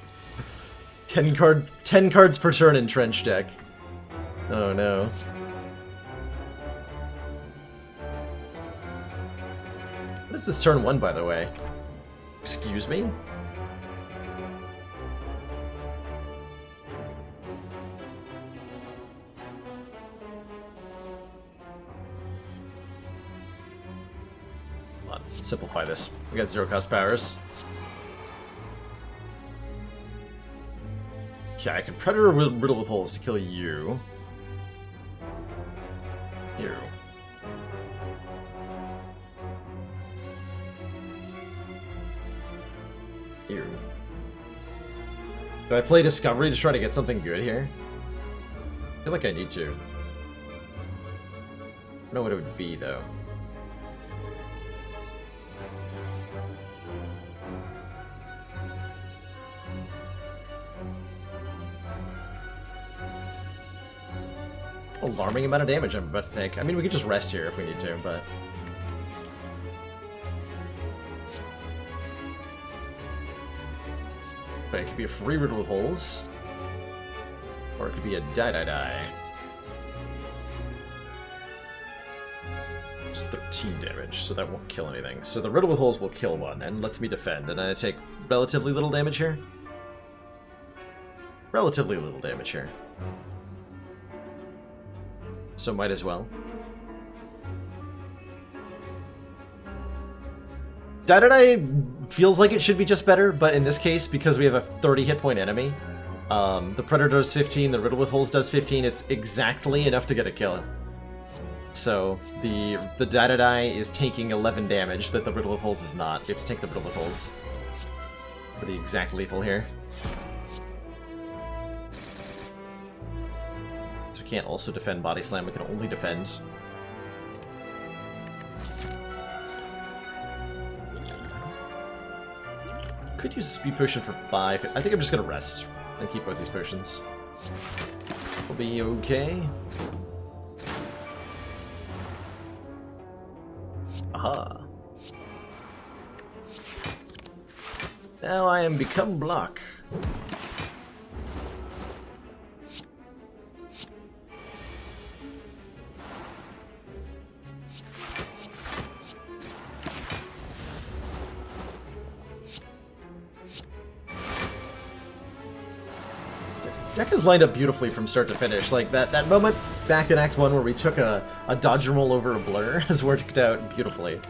10 cards per turn entrench deck. Oh no. What is this turn 1, by the way? Excuse me? Let's simplify this. We got 0 cost powers. Okay, I can Predator Riddle with Holes to kill you. You. You. Do I play Discovery to try to get something good here? I feel like I need to. I don't know what it would be, though. Alarming amount of damage I'm about to take. I mean, we could just rest here if we need to, but... But it could be a free Riddle with Holes. Or it could be a die-die-die. Just 13 damage, so that won't kill anything. So the Riddle with Holes will kill one, and lets me defend. And I take relatively little damage here. Relatively little damage here. So might as well. Die-die-die feels like it should be just better, but in this case, because we have a 30 hit point enemy, the Predator does 15, the Riddle with Holes does 15, it's exactly enough to get a kill. So the die-die-die is taking 11 damage that the Riddle with Holes is not. You have to take the Riddle with Holes for the exact lethal here. Can't also defend Body Slam, we can only defend. Could use a speed potion for 5. I think I'm just gonna rest and keep both these potions. We'll be okay. Aha. Now I am become block. Deck is lined up beautifully from start to finish. Like, that moment back in Act 1 where we took a dodge and roll over a blur has worked out beautifully.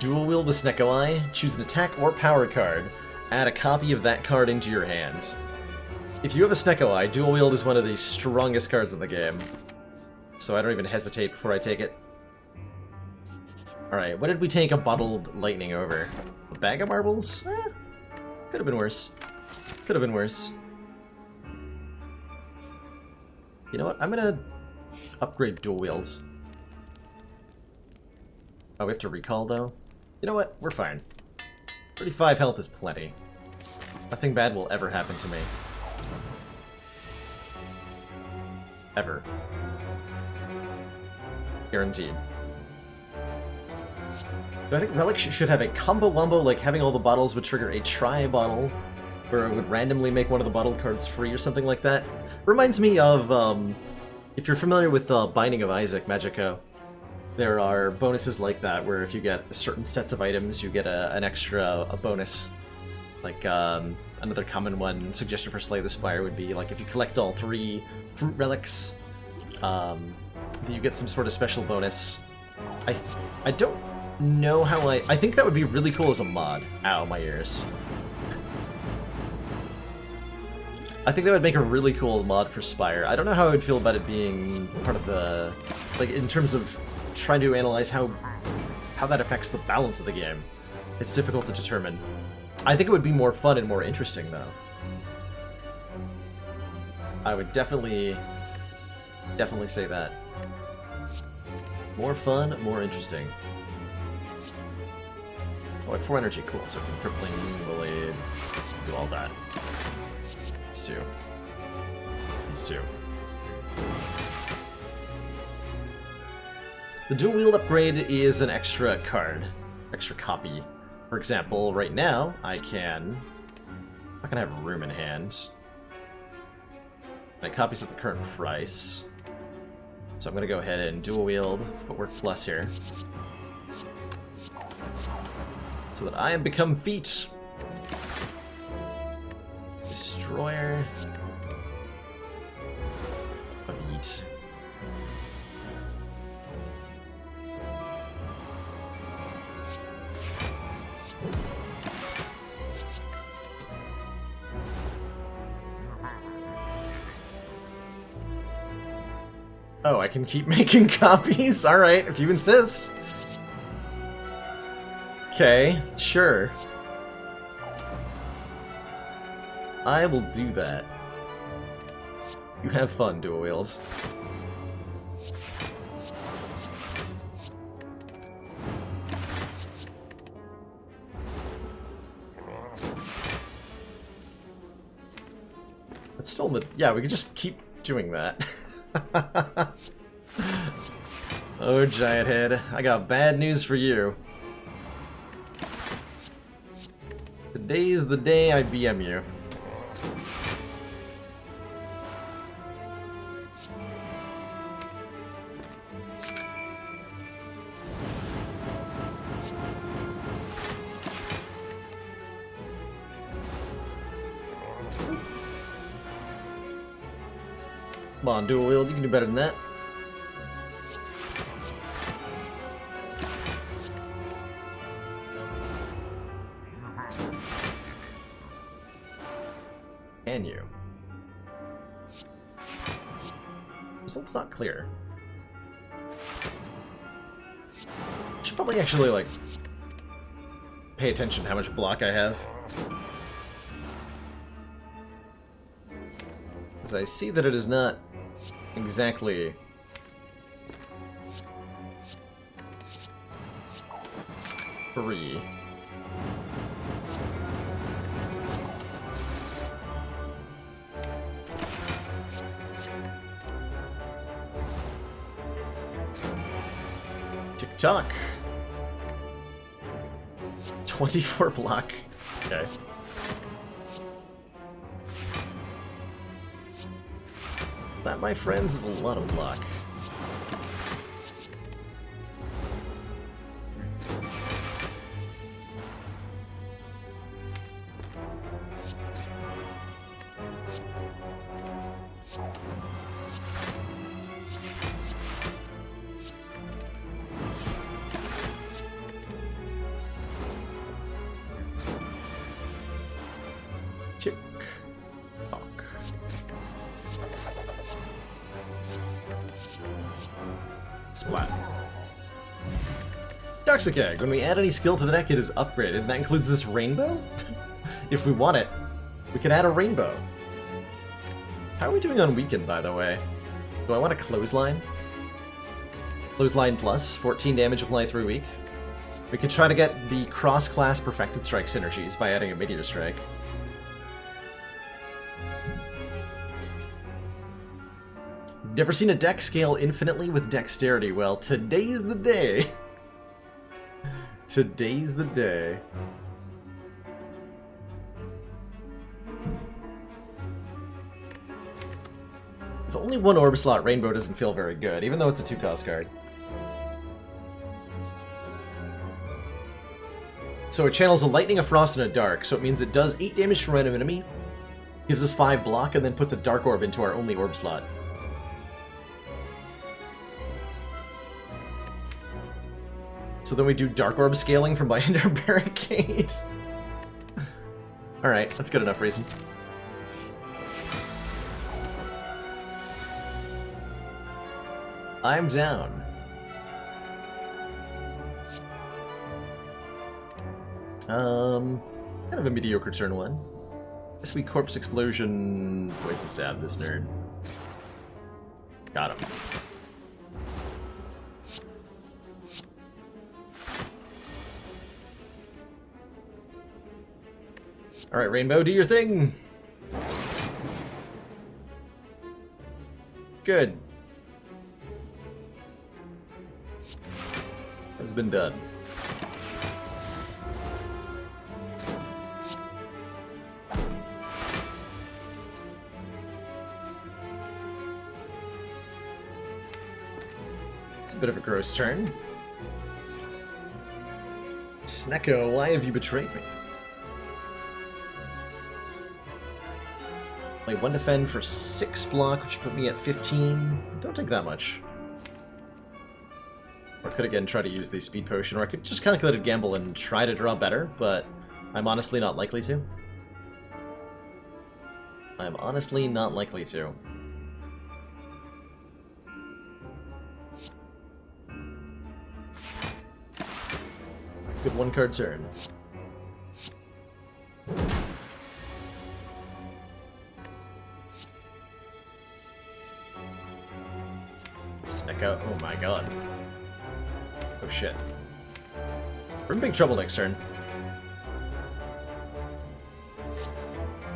Dual wield with Snecko Eye. Choose an attack or power card. Add a copy of that card into your hand. If you have a Snecko Eye, Dual Wield is one of the strongest cards in the game. So I don't even hesitate before I take it. Alright, what did we take a bottled lightning over? A bag of marbles? Could have been worse. Could have been worse. You know what? I'm gonna upgrade dual wheels. Oh, we have to recall, though? You know what? We're fine. 35 health is plenty. Nothing bad will ever happen to me. Ever. Guaranteed. I think Relic should have a combo wombo, like having all the bottles would trigger a tri-bottle, or it would randomly make one of the bottle cards free or something like that. Reminds me of, if you're familiar with Binding of Isaac, Magico, there are bonuses like that, where if you get certain sets of items, you get an extra bonus. Like, another common one, suggestion for Slay the Spire would be, like, if you collect all 3 fruit relics, you get some sort of special bonus. I don't know how I think that would be really cool as a mod. Ow, my ears. I think that would make a really cool mod for Spire. I don't know how I would feel about it being part of the... like, in terms of trying to analyze how that affects the balance of the game. It's difficult to determine. I think it would be more fun and more interesting, though. I would definitely say that. More fun, more interesting. Oh, at 4 energy, cool. So crippling, bullied, do all that. These two. These two. The dual-wield upgrade is an extra card. Extra copy. For example, right now, I'm not gonna have room in hand. My copies at the current price. So I'm gonna go ahead and dual-wield Footwork Plus here. So that I have become feet. Destroyer. Eat. Oh, I can keep making copies? Alright, if you insist. Okay, sure. I will do that. You have fun, dual wheels. It's still the... yeah, we could just keep doing that. Oh, Giant Head, I got bad news for you. Today's the day I BM you. Come on, dual wield, you can do better than that. Can you? Result's not clear. Should probably actually, like, pay attention to how much block I have. Because I see that it is not exactly free. Tick-tock. 24 block. Okay. That, my friends, is a lot of block. Tick-tock. Splat. Darksicag, when we add any skill to the deck, it is upgraded, and that includes this rainbow? If we want it, we can add a rainbow. How are we doing on weakened, by the way? Do I want a clothesline? Clothesline plus, 14 damage applied through weak. We could try to get the cross-class Perfected Strike synergies by adding a Meteor Strike. Never seen a deck scale infinitely with dexterity. Well, today's the day. Today's the day. With only one orb slot, Rainbow doesn't feel very good, even though it's a 2-cost card. So it channels a Lightning, a Frost, and a Dark, so it means it does 8 damage to random enemy, gives us 5 block, and then puts a Dark Orb into our only orb slot. So then we do Dark Orb scaling from Binder Barricade. Alright, that's good enough reason. I'm down. Kind of a mediocre turn one. Guess we Corpse Explosion. Poison Stab this nerd. Got him. Alright, Rainbow, do your thing! Good. Has been done. It's a bit of a gross turn. Snecko, why have you betrayed me? Play 1 defend for 6 block, which put me at 15. Don't take that much. Or I could again try to use the speed potion, or I could just calculate a gamble and try to draw better, but I'm honestly not likely to. I'm honestly not likely to. Good 1-card turn. Snecko, oh my god. Oh shit. We're in big trouble next turn.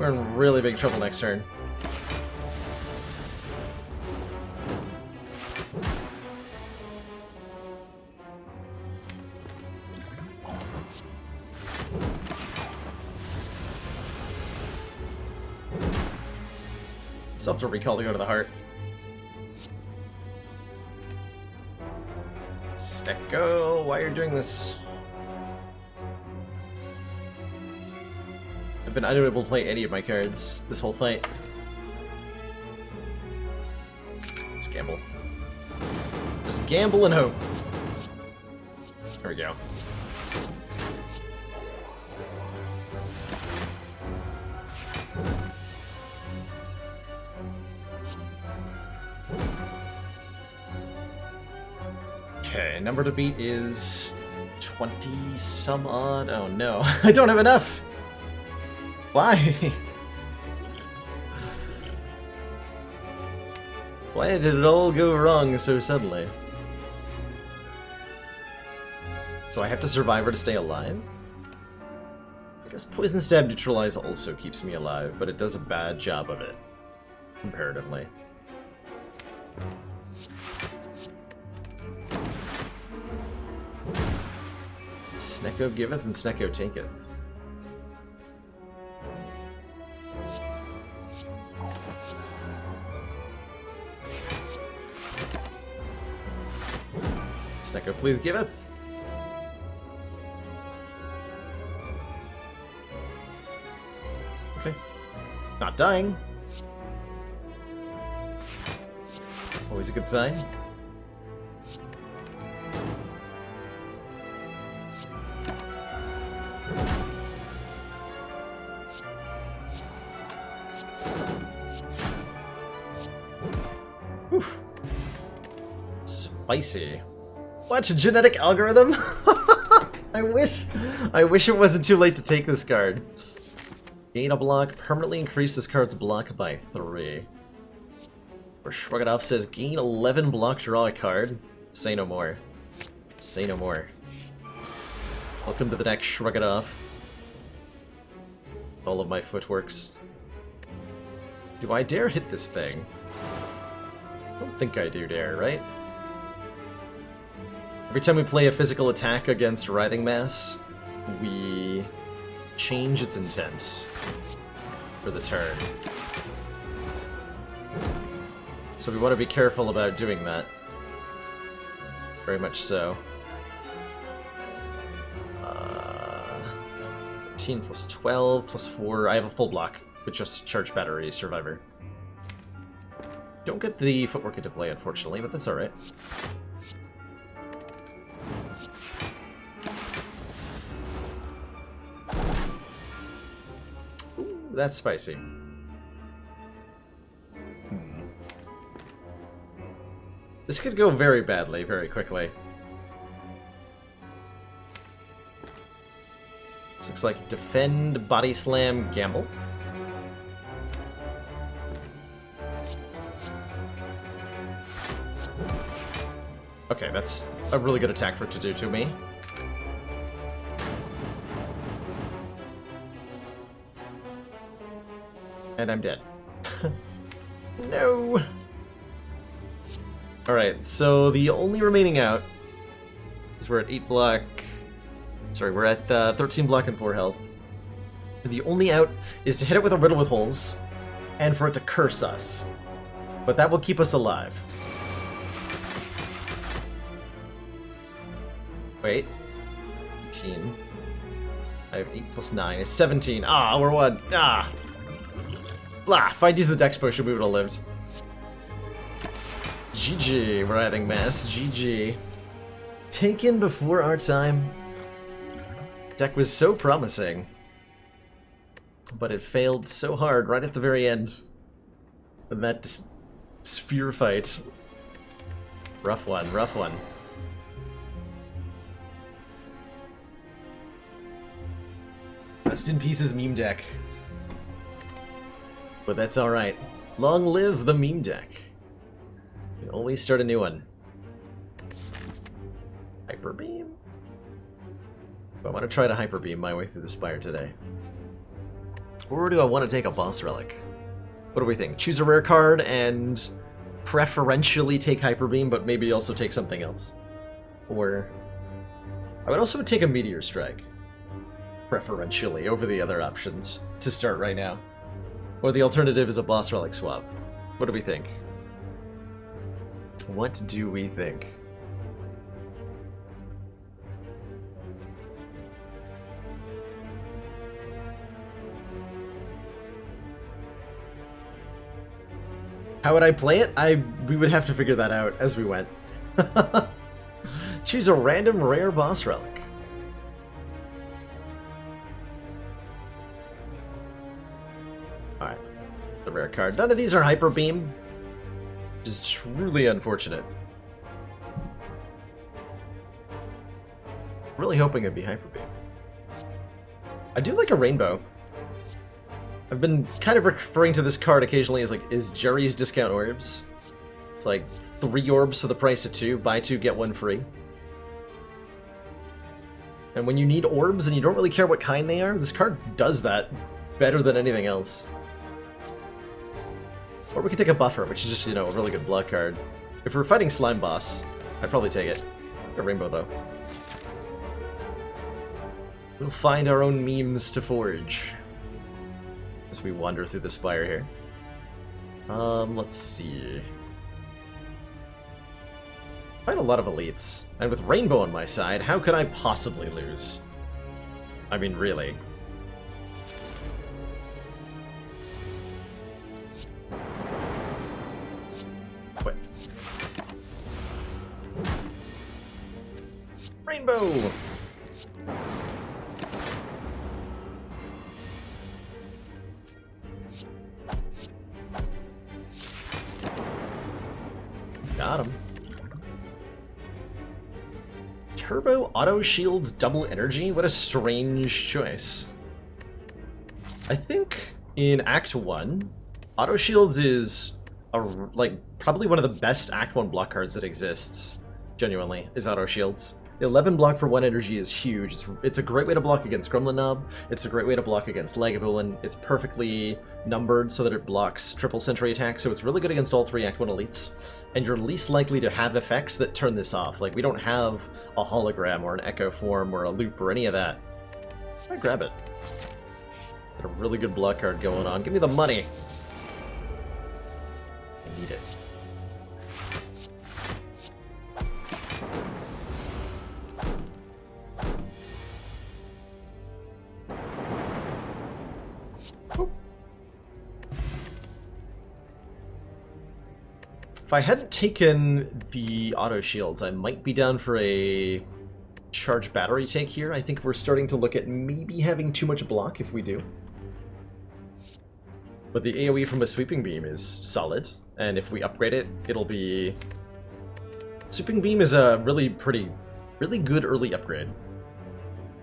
We're in really big trouble next turn. Still have to recall to go to the heart. Snecko, why are you doing this? I've been unable to play any of my cards this whole fight. Just gamble. Just gamble and hope. There we go. Okay, number to beat is 20 some odd. Oh no, I don't have enough! Why? Why did it all go wrong so suddenly? So I have to survive her to stay alive? I guess Poison Stab Neutralize also keeps me alive, but it does a bad job of it, comparatively. Snecko giveth and Snecko taketh. Snecko, please giveth. Okay. Not dying. Always a good sign. Oof. Spicy. What? Genetic algorithm? I wish it wasn't too late to take this card. Gain a block, permanently increase this card's block by 3. Or Shrug It Off says gain 11 block, draw a card. Say no more. Say no more. Welcome to the deck, Shrug It Off. All of my footworks. Do I dare hit this thing? I don't think I do dare, right? Every time we play a physical attack against Writhing Mass, we change its intent for the turn. So we want to be careful about doing that. Very much so. 13 plus 12 plus 4. I have a full block with just charged battery survivor. Don't get the footwork into play, unfortunately, but that's alright. Ooh, that's spicy. This could go very badly, very quickly. This looks like defend, body slam, gamble. Okay, that's a really good attack for it to do to me. And I'm dead. No! Alright, so the only remaining out is we're at 8 block. Sorry, we're at 13 block and 4 health. And the only out is to hit it with a riddle with holes, and for it to curse us. But that will keep us alive. Wait. 18. I have 8 plus 9 is 17. Ah, we're 1. Ah! Blah! If I'd used the Dex potion, we would have lived. GG, Writhing Mass. GG. Taken before our time. Deck was so promising. But it failed so hard right at the very end. And that sphere fight. Rough one, rough one. Rest in pieces, meme deck. But that's alright. Long live the meme deck. We always start a new one. Hyper Beam? I want to try to Hyper Beam my way through the Spire today. Or do I want to take a boss relic? What do we think? Choose a rare card and preferentially take Hyper Beam, but maybe also take something else. Or I would also take a Meteor Strike. Preferentially over the other options to start right now. Or the alternative is a boss relic swap. What do we think? What do we think? How would I play it? We would have to figure that out as we went. Choose a random rare boss relic. Alright. The rare card. None of these are Hyper Beam. Which is truly unfortunate. Really hoping it'd be Hyper Beam. I do like a rainbow. I've been kind of referring to this card occasionally as like, is Jerry's Discount Orbs? It's like 3 orbs for the price of 2. Buy 2, get 1 free. And when you need orbs and you don't really care what kind they are, this card does that better than anything else. Or we could take a buffer, which is just, you know, a really good block card. If we're fighting Slime Boss, I'd probably take it. A rainbow, though. We'll find our own memes to forge as we wander through the Spire here. Let's see. Quite a lot of elites. And with Rainbow on my side, how could I possibly lose? I mean, really. Quit. Rainbow! Got him. Turbo Auto Shields Double Energy? What a strange choice. I think in Act 1, Auto Shields is probably one of the best Act 1 block cards that exists. Genuinely, is Auto Shields. 11 block for 1 energy is huge. It's a great way to block against Gremlin Knob. It's a great way to block against Lagavulin. It's perfectly numbered so that it blocks triple sentry attack, so it's really good against all 3 Act 1 elites. And you're least likely to have effects that turn this off. Like, we don't have a hologram or an echo form or a loop or any of that. I grab it. Got a really good block card going on. Give me the money. I need it. If I hadn't taken the auto shields, I might be down for a charge battery take here. I think we're starting to look at maybe having too much block if we do. But the AoE from a sweeping beam is solid, and if we upgrade it, it'll be... Sweeping beam is a really good early upgrade.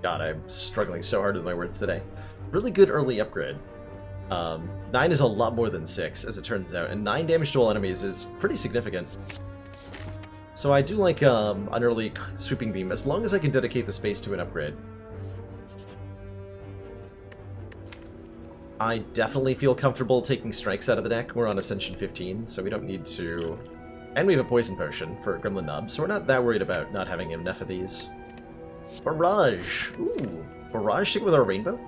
God, I'm struggling so hard with my words today. Really good early upgrade. 9 is a lot more than 6, as it turns out, and 9 damage to all enemies is pretty significant. So I do like an early sweeping beam, as long as I can dedicate the space to an upgrade. I definitely feel comfortable taking strikes out of the deck. We're on Ascension 15, so we don't need to... And we have a poison potion for Gremlin Knob, so we're not that worried about not having enough of these. Barrage! Ooh, Barrage stick with our rainbow.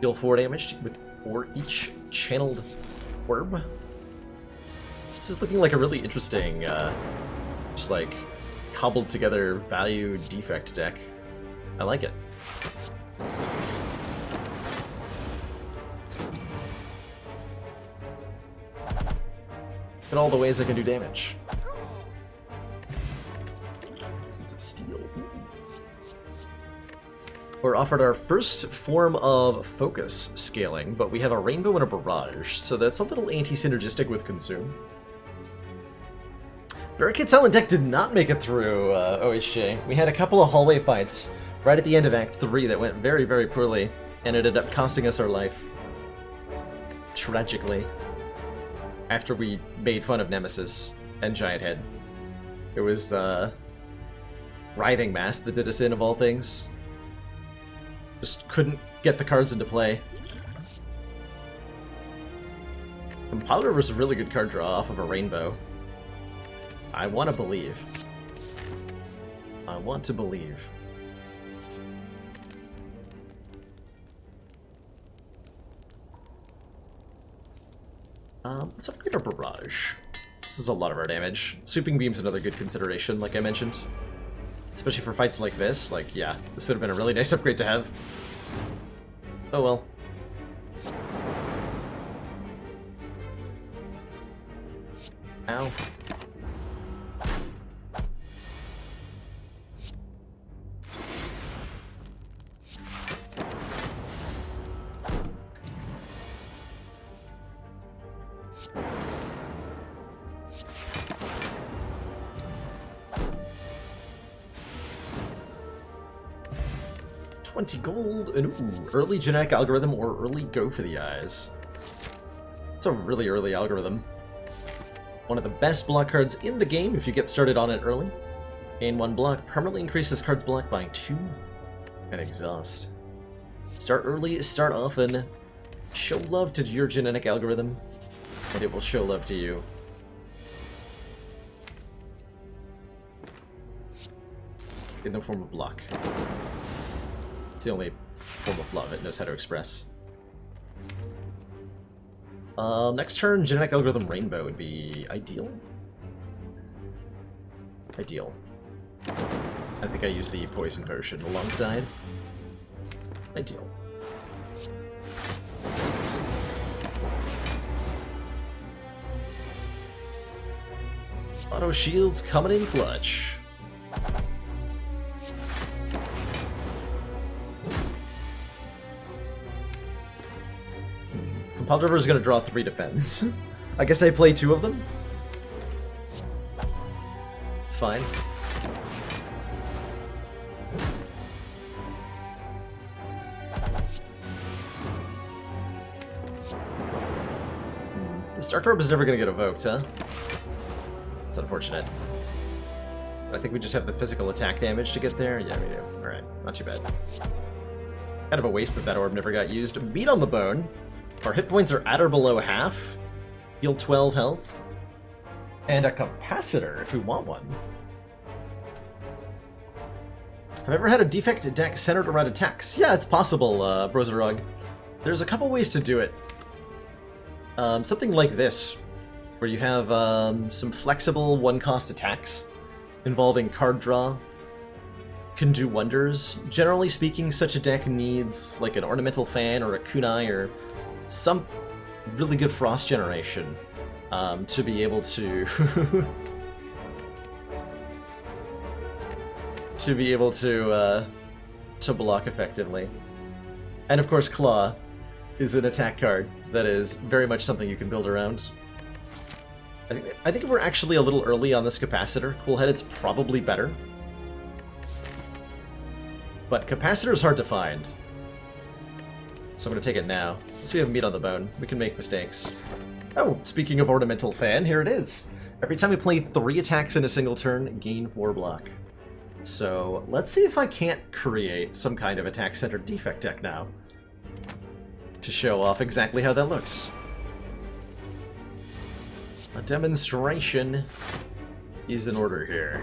Deal 4 damage for each channeled orb. This is looking like a really interesting, just like, cobbled together value defect deck. I like it. Look at all the ways I can do damage. Sense of steel. Ooh. We're offered our first form of focus scaling, but we have a rainbow and a barrage, so that's a little anti-synergistic with consume. Barricade Silent Deck did not make it through OHJ. We had a couple of hallway fights right at the end of Act 3 that went very, very poorly, and ended up costing us our life. Tragically. After we made fun of Nemesis and Giant Head. It was the Writhing Mass that did us in, of all things. Just couldn't get the cards into play. Compiler was a really good card draw off of a rainbow. I want to believe. I want to believe. Let's upgrade our barrage. This is a lot of our damage. Sweeping Beam's another good consideration, like I mentioned. Especially for fights like this. Like, yeah, this would have been a really nice upgrade to have. Oh well. Ow. Gold, and ooh, early genetic algorithm or early go for the eyes. It's a really early algorithm. One of the best block cards in the game if you get started on it early. Gain 1 block, permanently increase this card's block by 2, and exhaust. Start early, start often. Show love to your genetic algorithm, and it will show love to you. In the form of block. It's the only form of love it knows how to express. Next turn, Genetic Algorithm Rainbow would be ideal. Ideal. I think I use the Poison Potion alongside. Ideal. Auto Shields coming in clutch. Compiled River is going to draw 3 defense. I guess I play 2 of them. It's fine. This Dark Orb is never going to get evoked, huh? It's unfortunate. I think we just have the physical attack damage to get there. Yeah, we do. Alright, not too bad. Kind of a waste that that orb never got used. Meat on the bone. Our hit points are at or below half. Heal 12 health. And a capacitor, if we want one. Have I ever had a defect deck centered around attacks? Yeah, it's possible, Brozarug. There's a couple ways to do it. Something like this, where you have some flexible one-cost attacks involving card draw, can do wonders. Generally speaking, such a deck needs like an Ornamental Fan or a Kunai or some really good Frost generation to be able to to block effectively. And of course, Claw is an attack card that is very much something you can build around. I think we're actually a little early on this capacitor. Cool-headed's probably better. But capacitor is hard to find. So I'm going to take it now. Since we have meat on the bone, we can make mistakes. Oh, speaking of Ornamental Fan, here it is. Every time we play 3 attacks in a single turn, gain 4 block. So let's see if I can't create some kind of attack-centered defect deck now to show off exactly how that looks. A demonstration is in order here.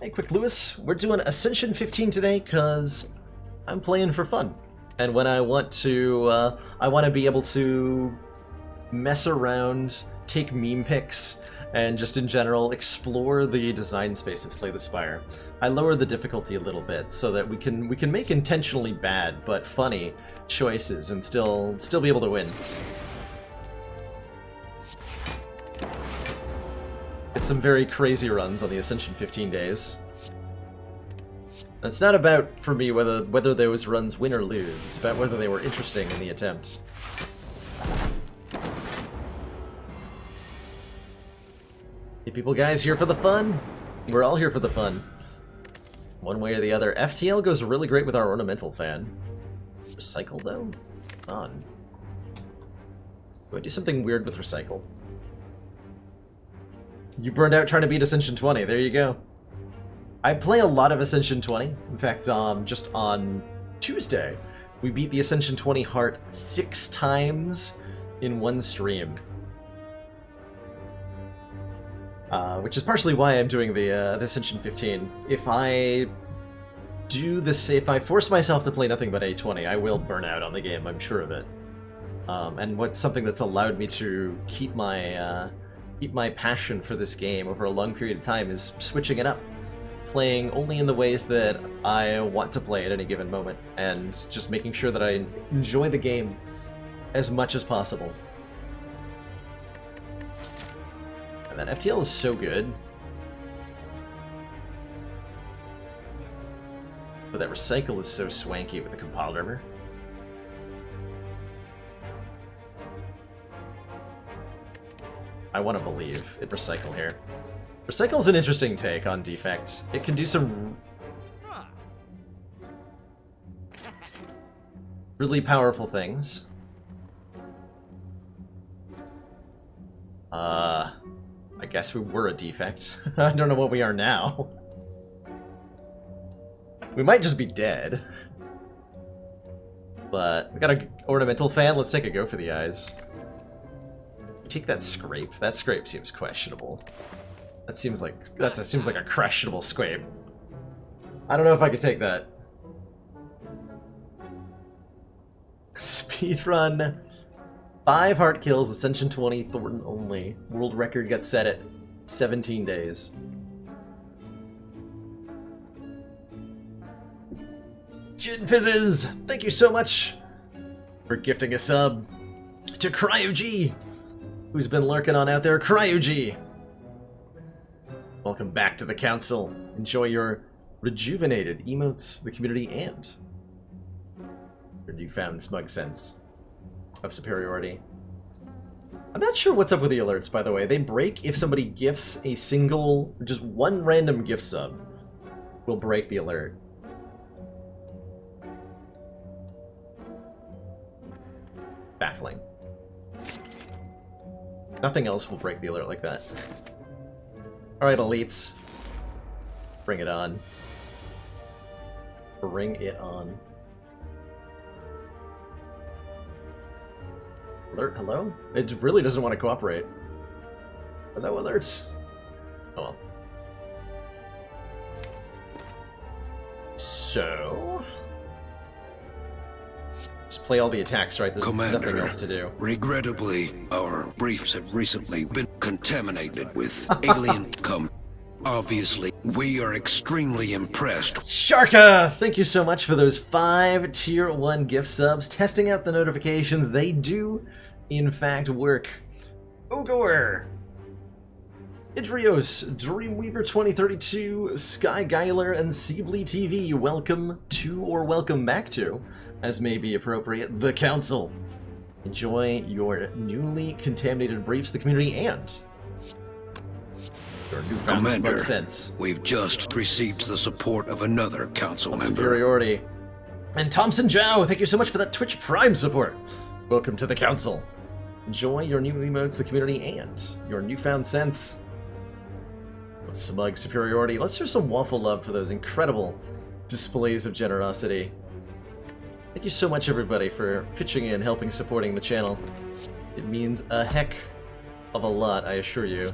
Hey, Quick Lewis, we're doing Ascension 15 today because I'm playing for fun. And when I want to be able to mess around, take meme pics, and just in general explore the design space of Slay the Spire. I lower the difficulty a little bit so that we can make intentionally bad but funny choices and still be able to win. It's some very crazy runs on the Ascension 15 days. It's not about, for me, whether those runs win or lose. It's about whether they were interesting in the attempt. Hey people, guys, here for the fun? We're all here for the fun. One way or the other. FTL goes really great with our Ornamental Fan. Recycle, though? On. Do I do something weird with Recycle? You burned out trying to beat Ascension 20. There you go. I play a lot of Ascension 20. In fact, just on Tuesday, we beat the Ascension 20 heart 6 times in one stream. Which is partially why I'm doing the Ascension 15. If I do this, if I force myself to play nothing but A20, I will burn out on the game, I'm sure of it. And what's something that's allowed me to keep my passion for this game over a long period of time is switching it up. Playing only in the ways that I want to play at any given moment, and just making sure that I enjoy the game as much as possible. And that FTL is so good. But that Recycle is so swanky with the compiled armor. I want to believe in Recycle here. Recycle's an interesting take on defect. It can do some really powerful things. I guess we were a defect. I don't know what we are now. We might just be dead. But we got an Ornamental Fan. Let's take a go for the eyes. Take that scrape. That scrape seems questionable. That seems like a questionable scrape. I don't know if I could take that. Speedrun. 5 heart kills, Ascension 20, Thornton only. World record gets set at 17 days. Gin Fizzes, thank you so much for gifting a sub to CryoG, who's been lurking on out there. CryoG, welcome back to the council. Enjoy your rejuvenated emotes, the community, and your newfound smug sense of superiority. I'm not sure what's up with the alerts, by the way. They break if somebody gifts a single, just one random gift sub. will break the alert. Baffling. Nothing else will break the alert like that. Alright, elites. Bring it on. Bring it on. Alert, hello? It really doesn't want to cooperate. Hello, alerts. Oh well. So... just play all the attacks, right? There's Commander, nothing else to do. Regrettably, our briefs have recently been contaminated with alien Obviously, we are extremely impressed. Sharka! Thank you so much for those 5 Tier 1 gift subs. Testing out the notifications. They do, in fact, work. Ogor! Idrios, Dreamweaver 2032, Sky Geiler, and Seebly TV. Welcome to, or welcome back to, as may be appropriate, the Council. Enjoy your newly contaminated briefs, the community, and your newfound Commander, sense. We've just received the support of another council member. Superiority. And Thompson Zhao, thank you so much for that Twitch Prime support. Welcome to the Council. Enjoy your new emotes, the community, and your newfound sense. Smug superiority. Let's show some waffle love for those incredible displays of generosity. Thank you so much, everybody, for pitching in, helping, supporting the channel. It means a heck of a lot, I assure you.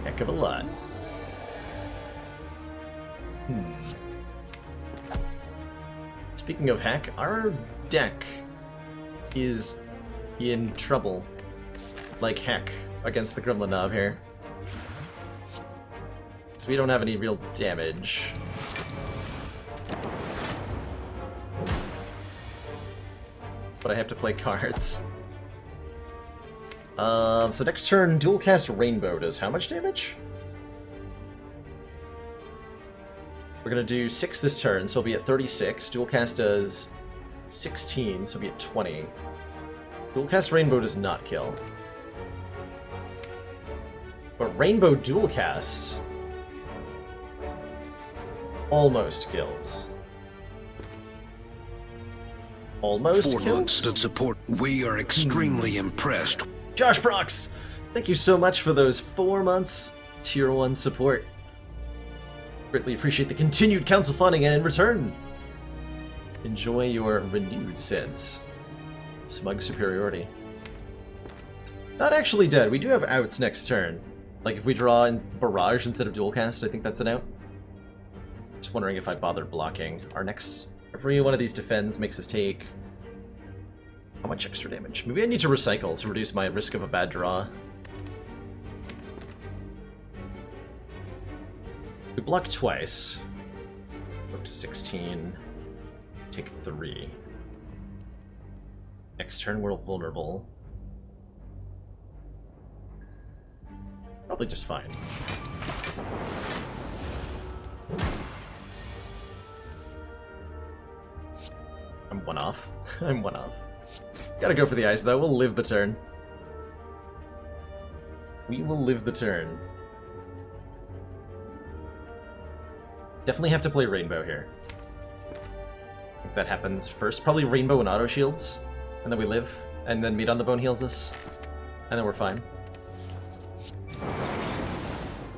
Heck of a lot. Speaking of heck, our deck is in trouble. Like heck, against the Gremlin Knob here. So we don't have any real damage. But I have to play cards. So next turn, dual cast Rainbow does how much damage? We're gonna do 6 this turn, so we'll be at 36. Dual cast does 16, so we'll be at 20. Dual cast Rainbow does not kill. But Rainbow dual cast almost kills. Almost 4 kills? months of support. We are extremely impressed. Josh Prox, thank you so much for those 4 months Tier 1 support. Greatly appreciate the continued council funding, and in return, enjoy your renewed sense. Smug superiority. Not actually dead. We do have outs next turn. Like if we draw in Barrage instead of dual cast, I think that's an out. Just wondering if I bothered blocking. Our next... every one of these defends makes us take... how much extra damage? Maybe I need to recycle to reduce my risk of a bad draw. We block twice. Up to 16. Take 3. Next turn we're vulnerable. Probably just fine. I'm 1 off. I'm 1 off. Gotta go for the eyes, though. We'll live the turn. We will live the turn. Definitely have to play Rainbow here. I think that happens first. Probably Rainbow and auto shields. And then we live. And then Meat on the Bone heals us. And then we're fine.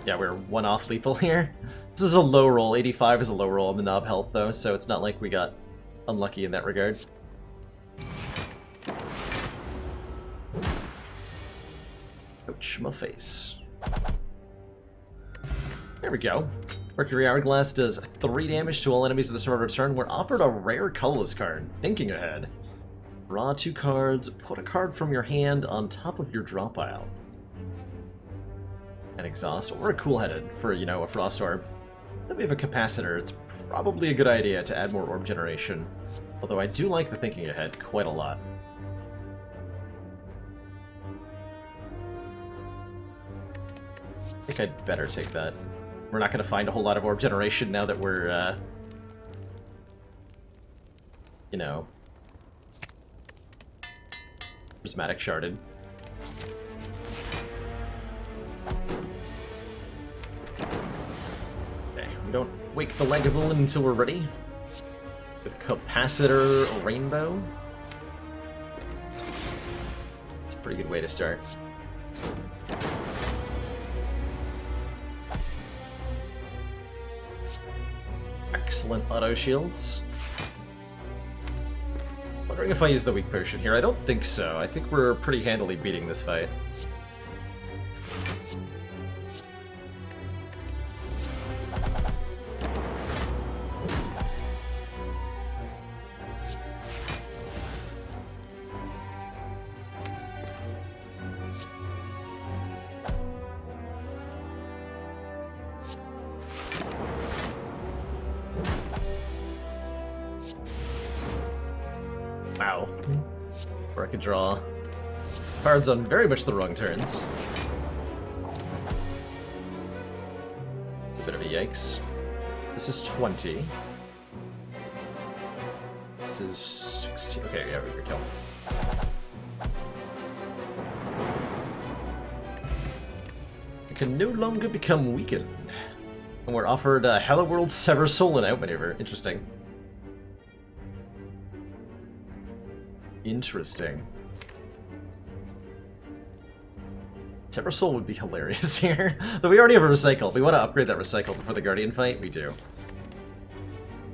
Yeah, we're 1 off lethal here. This is a low roll. 85 is a low roll on the knob health, though, so it's not like we got unlucky in that regard. Ouch, my face. There we go. Mercury Hourglass does 3 damage to all enemies of the start of turn. We're offered a rare colorless card. Thinking ahead. Draw 2 cards, put a card from your hand on top of your draw pile. An exhaust, or a cool-headed for, you know, a frost orb. Then we have a capacitor. It's probably a good idea to add more orb generation. Although I do like the thinking ahead quite a lot. I think I'd better take that. We're not going to find a whole lot of orb generation now that we're, you know, prismatic sharded. Don't wake the Lagavulin until we're ready. With Capacitor Rainbow. It's a pretty good way to start. Excellent auto shields. Wondering if I use the weak potion here. I don't think so. I think we're pretty handily beating this fight. Wow. Or I could draw cards on very much the wrong turns. It's a bit of a yikes. This is 20. This is 16. Okay, yeah, we can kill. We can no longer become weakened. And we're offered a Hello World Sever Soul and Outmaneuver. Interesting. Interesting. Sever Soul would be hilarious here. Though we already have a recycle. We want to upgrade that recycle before the Guardian fight? We do.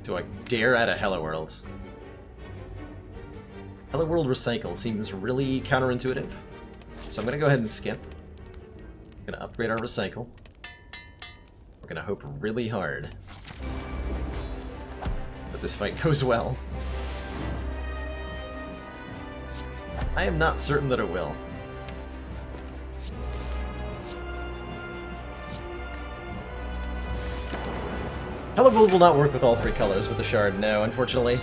Do I dare add a Hello World? Hello World Recycle seems really counterintuitive. So I'm going to go ahead and skip. I'm going to upgrade our recycle. We're going to hope really hard that this fight goes well. I am not certain that it will. Hello World will not work with all three colors with the shard, no, unfortunately.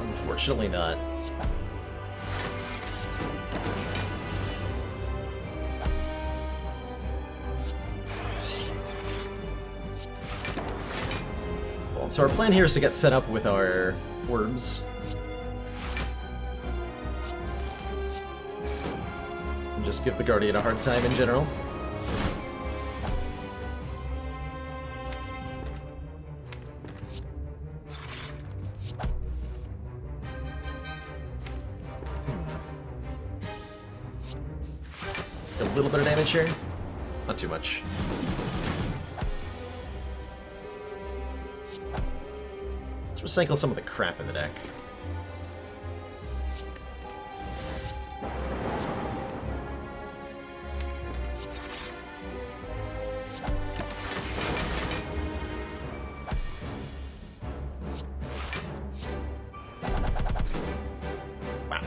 Unfortunately not. Well, so our plan here is to get set up with our orbs. And just give the Guardian a hard time in general. A little bit of damage here. Not too much. Let's recycle some of the crap in the deck. Wow.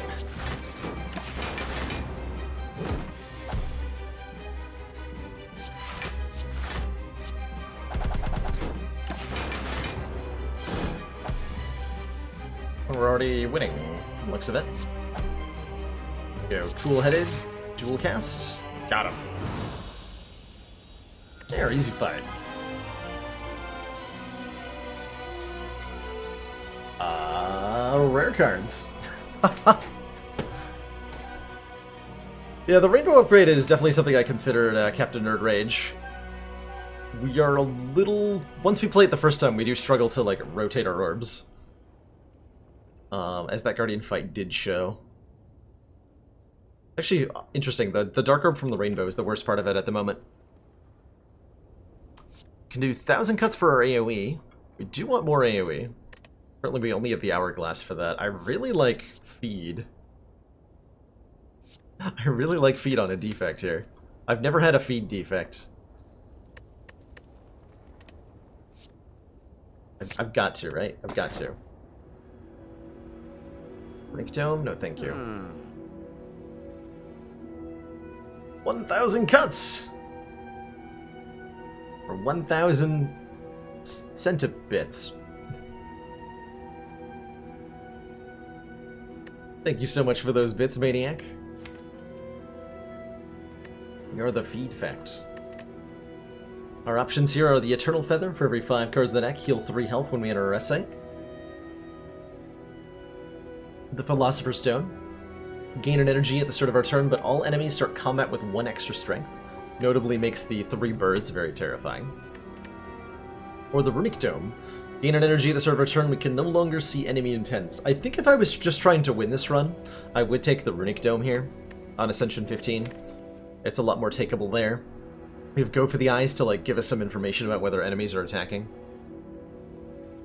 We're already winning, from the looks of it. Go cool-headed, dual cast. Got him. There, easy fight. Rare cards. Yeah, the rainbow upgrade is definitely something I considered Captain Nerd Rage. We are a little... Once we play it the first time, we do struggle to, like, rotate our orbs. As that Guardian fight did show. Actually, interesting. The Dark Orb from the Rainbow is the worst part of it at the moment. Can do 1,000 cuts for our AoE. We do want more AoE. Currently, we only have the Hourglass for that. I really like Feed. I really like Feed on a defect here. I've never had a Feed defect. I've got to, right? I've got to. Break Dome? No, thank you. 1,000 cuts! Or 1,000 centibits. Thank you so much for those bits, Maniac. You're the feed fact. Our options here are the Eternal Feather. For every 5 cards in the deck, heal 3 health when we enter a rest site. The Philosopher's Stone. Gain an energy at the start of our turn, but all enemies start combat with 1 extra strength. Notably makes the 3 birds very terrifying. Or the Runic Dome. Gain an energy at the start of our turn, we can no longer see enemy intents. I think if I was just trying to win this run, I would take the Runic Dome here on Ascension 15. It's a lot more takeable there. We have Go for the Eyes to like give us some information about whether enemies are attacking.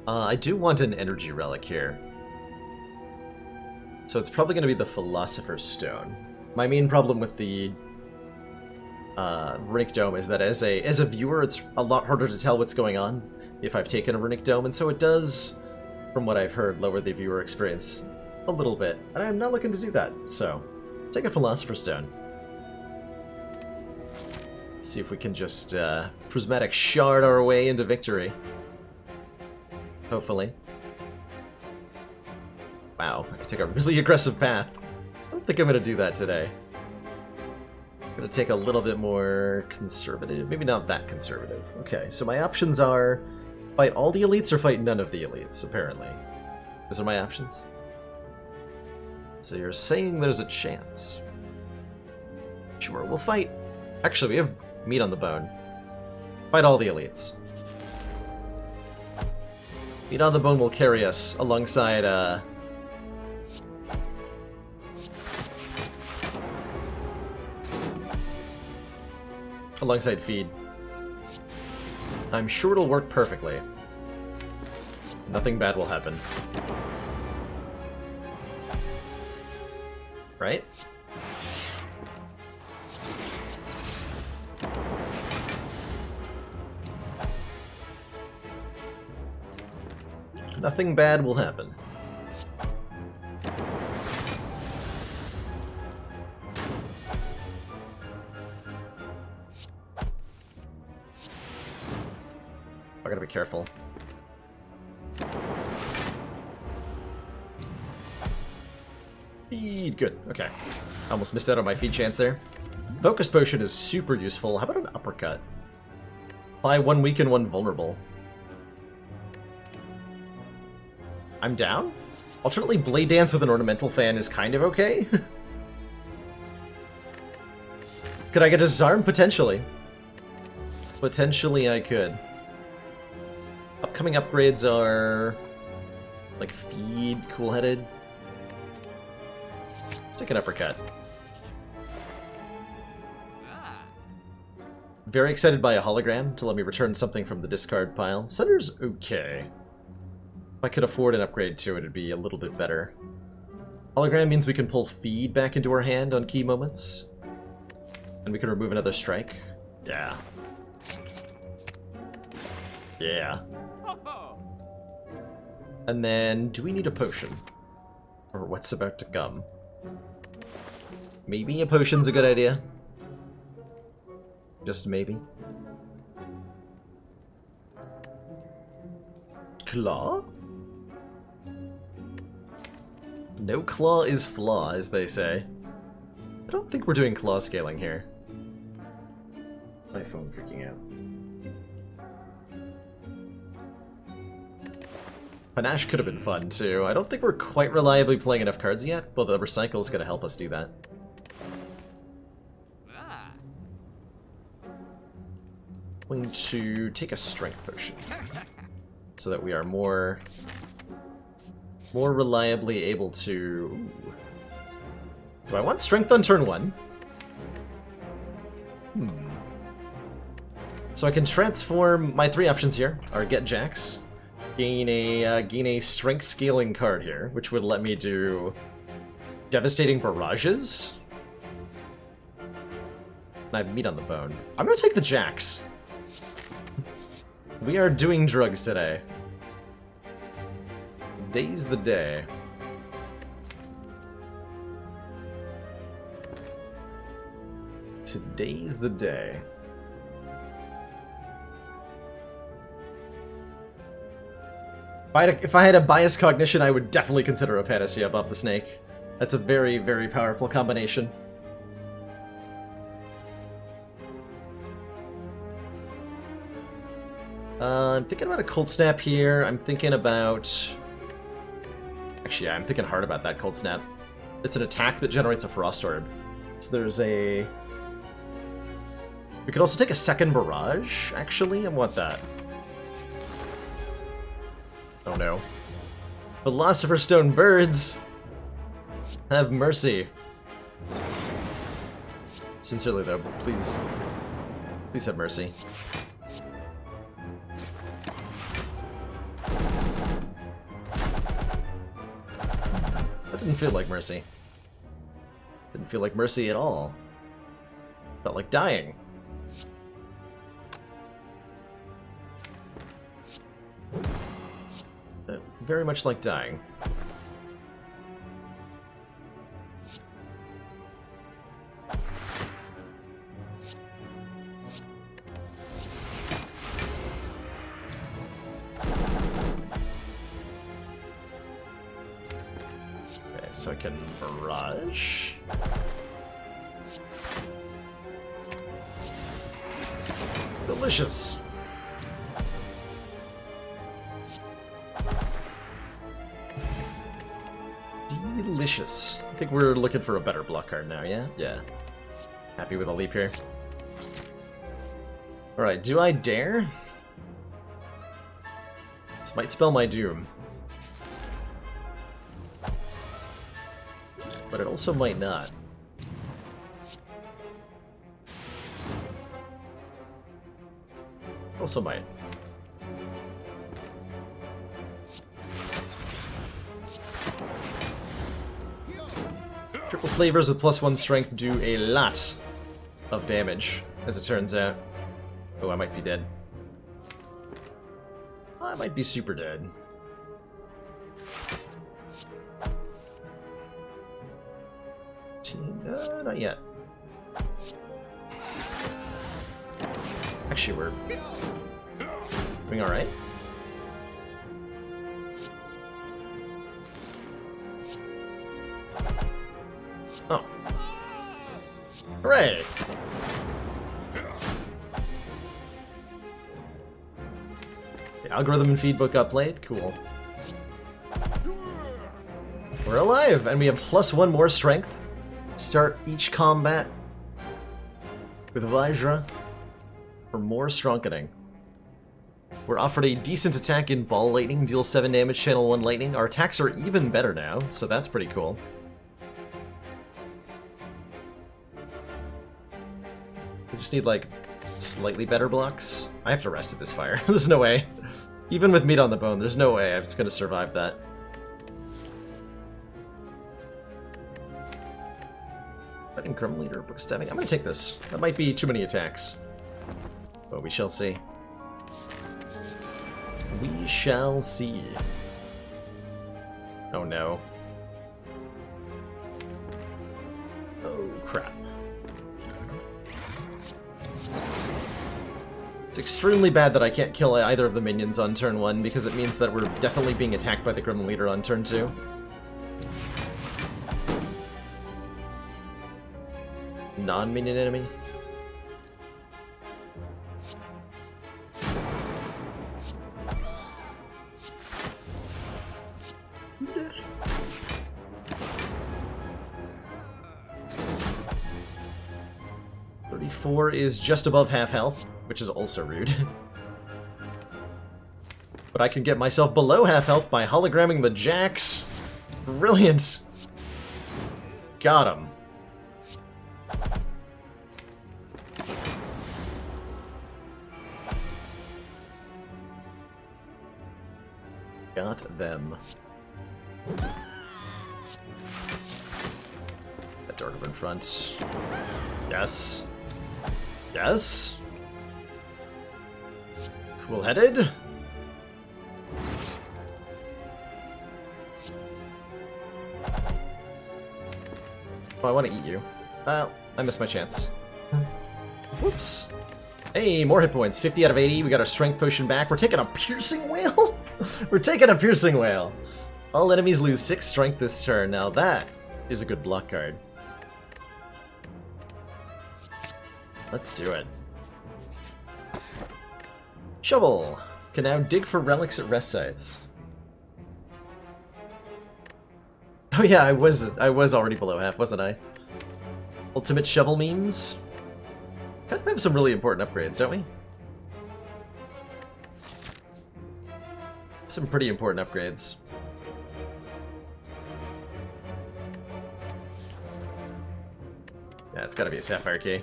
I do want an energy relic here. So it's probably going to be the Philosopher's Stone. My main problem with the Runic Dome is that as a viewer, it's a lot harder to tell what's going on if I've taken a Runic Dome, and so it does, from what I've heard, lower the viewer experience a little bit. And I'm not looking to do that, so take a Philosopher's Stone. Let's see if we can just Prismatic Shard our way into victory. Hopefully. Wow, I could take a really aggressive path. I don't think I'm going to do that today. I'm going to take a little bit more conservative. Maybe not that conservative. Okay, so my options are fight all the elites or fight none of the elites, apparently. Those are my options. So you're saying there's a chance. Sure, we'll fight. Actually, we have meat on the bone. Fight all the elites. Meat on the bone will carry us alongside, alongside feed. I'm sure it'll work perfectly. Nothing bad will happen. Right? Nothing bad will happen. I gotta be careful. Feed, good, okay. Almost missed out on my feed chance there. Focus Potion is super useful. How about an uppercut? Apply 1 weak and 1 vulnerable. I'm down? Alternately, Blade Dance with an Ornamental Fan is kind of okay. Could I get a Disarm? Potentially. Potentially I could. Upcoming upgrades are... like Feed, Cool-Headed. Let's take an Uppercut. Very excited by a hologram to let me return something from the discard pile. Center's okay. If I could afford an upgrade to it, it'd be a little bit better. Hologram means we can pull Feed back into our hand on key moments. And we can remove another strike. Yeah. Yeah. And then, do we need a potion? Or what's about to come? Maybe a potion's a good idea. Just maybe. Claw? No claw is flaw, as they say. I don't think we're doing claw scaling here. My phone freaking out. Panache could have been fun, too. I don't think we're quite reliably playing enough cards yet, but the recycle is going to help us do that. I'm going to take a strength potion, so that we are more reliably able to... Ooh. Do I want strength on turn 1? So I can transform... My 3 options here are get Jax, gain a strength scaling card here, which would let me do devastating barrages. And I have meat on the bone. I'm gonna take the Jax. We are doing drugs today. Today's the day. Today's the day. If I had a bias cognition, I would definitely consider a Panacea above the Snake. That's a very, very powerful combination. I'm thinking about a Cold Snap here. I'm thinking about... Actually, yeah, I'm thinking hard about that Cold Snap. It's an attack that generates a Frost Orb. So there's a... We could also take a second barrage, actually. I want that. Oh no. Philosopher's Stone birds! Have mercy. Sincerely though, please. Please have mercy. That didn't feel like mercy. Didn't feel like mercy at all. Felt like dying. Very much like dying. Okay, so I can barrage. Delicious. Delicious. I think we're looking for a better block card now, yeah? Yeah. Happy with a leap here. Alright, do I dare? This might spell my doom. But it also might not. Also might. Triple slavers with +1 strength do a lot of damage, as it turns out. Oh, I might be dead. I might be super dead. Not yet. Actually, we're doing alright. Oh. Hooray! The algorithm and feedbook got played? Cool. We're alive, and we have +1 more strength. Start each combat with Vajra for more strengthening. We're offered a decent attack in Ball Lightning, deals 7 damage, channel 1 lightning. Our attacks are even better now, so that's pretty cool. We just need, like, slightly better blocks. I have to rest at this fire. There's no way. Even with meat on the bone, there's no way I'm gonna survive that. Fighting Grim Leader, Book Stabbing. I'm gonna take this. That might be too many attacks. But we shall see. We shall see. Oh no. Oh crap. It's extremely bad that I can't kill either of the minions on turn 1, because it means that we're definitely being attacked by the Grim Leader on turn 2. Non-minion enemy? .34 is just above half health, which is also rude. But I can get myself below half health by hologramming the jacks. Brilliant! Got him. Got them. That dark up in front. Yes. Yes. Cool-headed. Oh, I want to eat you. Well, I missed my chance. Whoops. Hey, more hit points. 50 out of 80. We got our strength potion back. We're taking a piercing whale? We're taking a piercing whale. All enemies lose 6 strength this turn. Now that is a good block card. Let's do it. Shovel. Can now dig for relics at rest sites. Oh yeah, I was already below half, wasn't I? Ultimate shovel memes. Kind of have some really important upgrades, don't we? Some pretty important upgrades. Yeah, it's gotta be a Sapphire Key.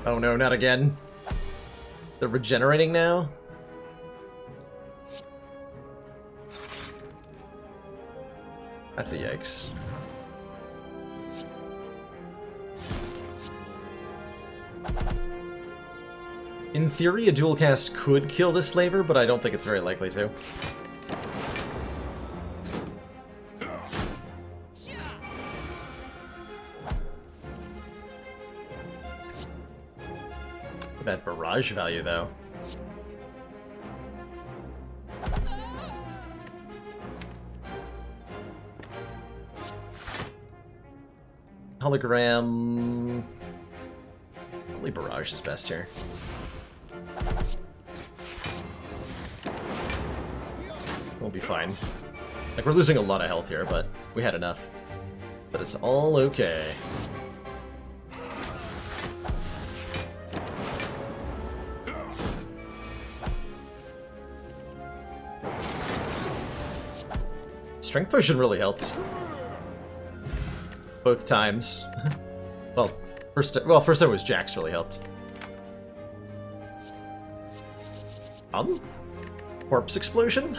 Oh no, not again. They're regenerating now? That's a yikes. In theory, a dual cast could kill this slaver, but I don't think it's very likely to. That barrage value, though. Hologram... Probably barrage is best here. We'll be fine. Like, we're losing a lot of health here, but we had enough. But it's all okay. Strength potion really helped. Both times. Well, first time was Jax really helped. Corpse explosion?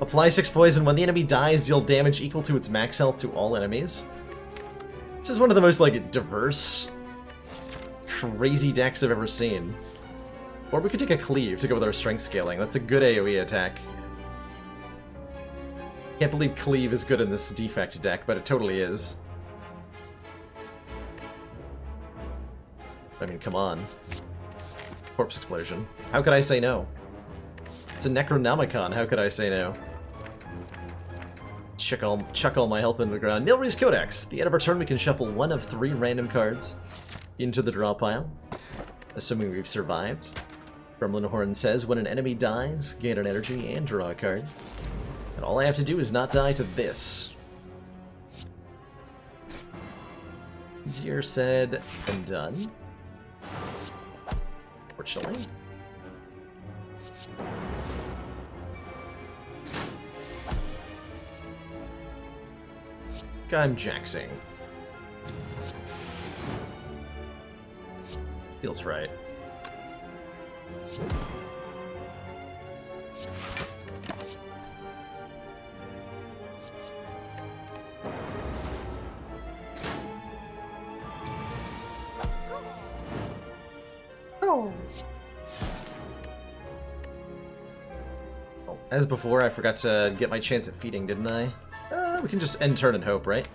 Apply 6 poison. When the enemy dies, deal damage equal to its max health to all enemies. This is one of the most, like, diverse, crazy decks I've ever seen. Or we could take a cleave to go with our strength scaling. That's a good AoE attack. Can't believe cleave is good in this defect deck, but it totally is. I mean, come on. Corpse explosion. How could I say no? It's a Necronomicon, how could I say no? Chuck all my health into the ground. Nilry's Codex. At the end of our turn, we can shuffle 1 of 3 random cards into the draw pile, assuming we've survived. Gremlin Horn says, when an enemy dies, gain an energy and draw a card. And all I have to do is not die to this. Easier said than done. Fortunately. I'm jaxing. Feels right. Oh. As before, I forgot to get my chance at feeding, didn't I? We can just end turn and hope, right?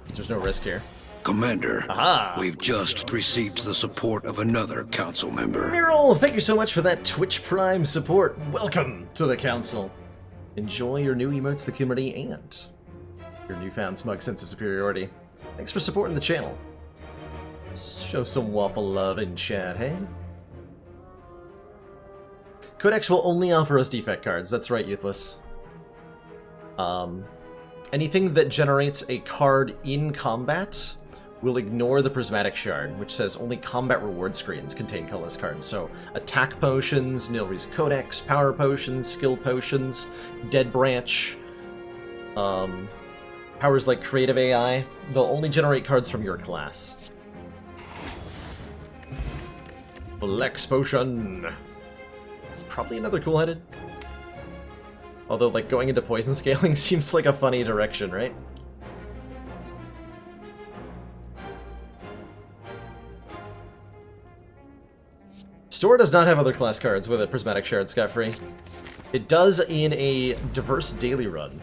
There's no risk here. Commander, Aha! We've just received the support of another council member. Myrrel, thank you so much for that Twitch Prime support. Welcome to the council. Enjoy your new emotes, the community, and your newfound smug sense of superiority. Thanks for supporting the channel. Show some waffle love in chat, hey? Codex will only offer us defect cards. That's right, Youthless. Anything that generates a card in combat will ignore the Prismatic Shard, which says only combat reward screens contain colorless cards. So attack potions, Nilry's Codex, power potions, skill potions, Dead Branch, powers like Creative AI, they'll only generate cards from your class. Flex Potion. Probably another cool-headed. Although, like, going into poison scaling seems like a funny direction, right? Store does not have other class cards with a Prismatic Shard scot-free. It does in a diverse daily run.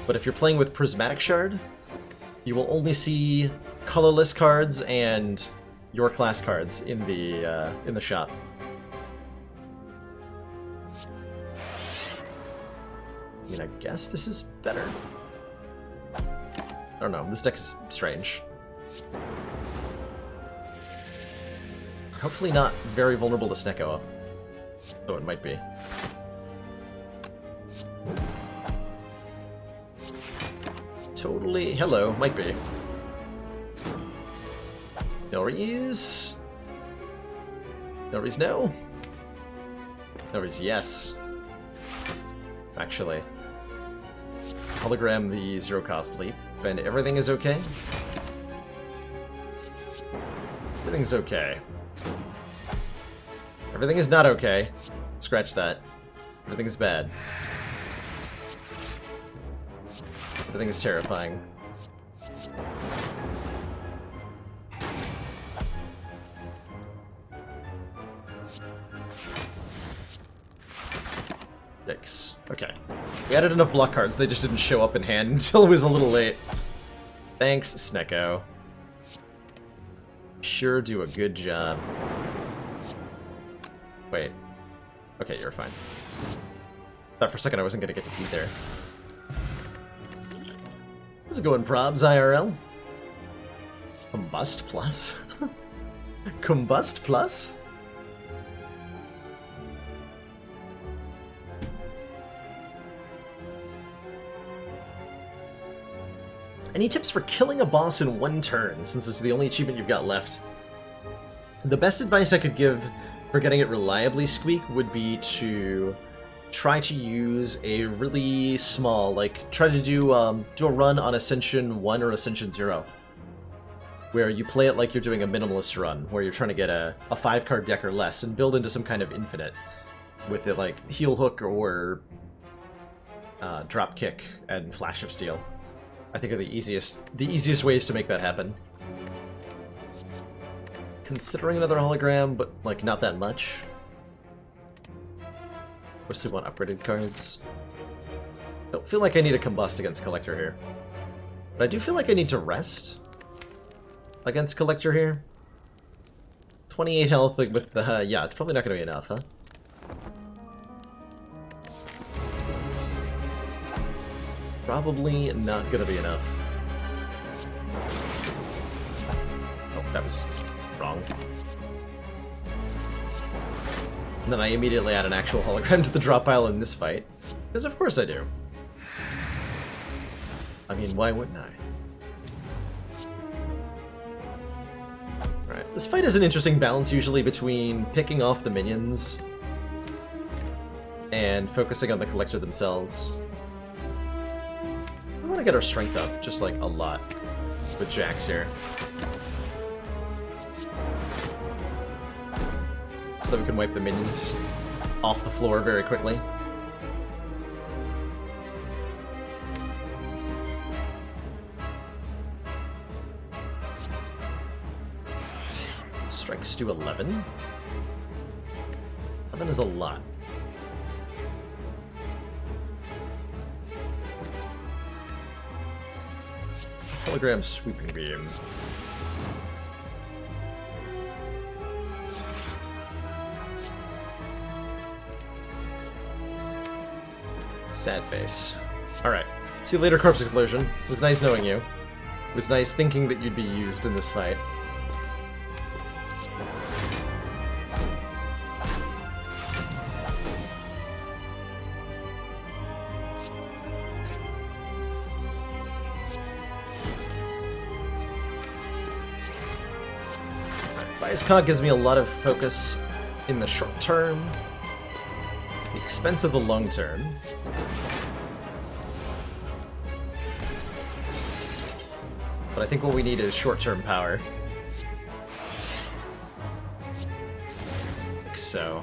But if you're playing with Prismatic Shard, you will only see colorless cards and your class cards in the shop. I mean, I guess this is better. I don't know, this deck is strange. Hopefully not very vulnerable to Snecko, though it might be. totally... Hello, might be. Nories? Nories no? Nories yes. Actually. Hologram the zero-cost leap, and everything is okay? Everything's okay. Everything is not okay. Scratch that. Everything is bad. Everything is terrifying. Yikes. Okay. We added enough block cards, they just didn't show up in hand until it was a little late. Thanks, Snecko. Sure do a good job. Wait. Okay, you're fine. Thought for a second I wasn't gonna get to feed there. How's it going, Probs IRL? Combust Plus? Combust Plus? Any tips for killing a boss in one turn, since it's the only achievement you've got left? The best advice I could give for getting it reliably, Squeak, would be to try to use a really small, like, try to do a run on Ascension 1 or Ascension 0. Where you play it like you're doing a minimalist run, where you're trying to get a 5-card deck or less, and build into some kind of infinite. With it like Heel Hook or Drop Kick and Flash of Steel. I think are the easiest ways to make that happen. Considering another hologram, but like not that much. Mostly want upgraded cards. Don't feel like I need a combust against Collector here. But I do feel like I need to rest against Collector here. 28 health with the... yeah, it's probably not going to be enough, huh? Probably not going to be enough. Oh, that was wrong. And then I immediately add an actual hologram to the drop pile in this fight. Because of course I do. I mean, why wouldn't I? Alright, this fight is an interesting balance usually between picking off the minions and focusing on the collector themselves. I want to get our strength up, just like a lot, with Jax here. So that we can wipe the minions off the floor very quickly. Strikes do 11. 11 is a lot. Hologram Sweeping Beam. Sad face. Alright. See you later, Corpse Explosion. It was nice knowing you. It was nice thinking that you'd be used in this fight. Bias Cog gives me a lot of focus in the short term, at the expense of the long term. But I think what we need is short-term power. Like so.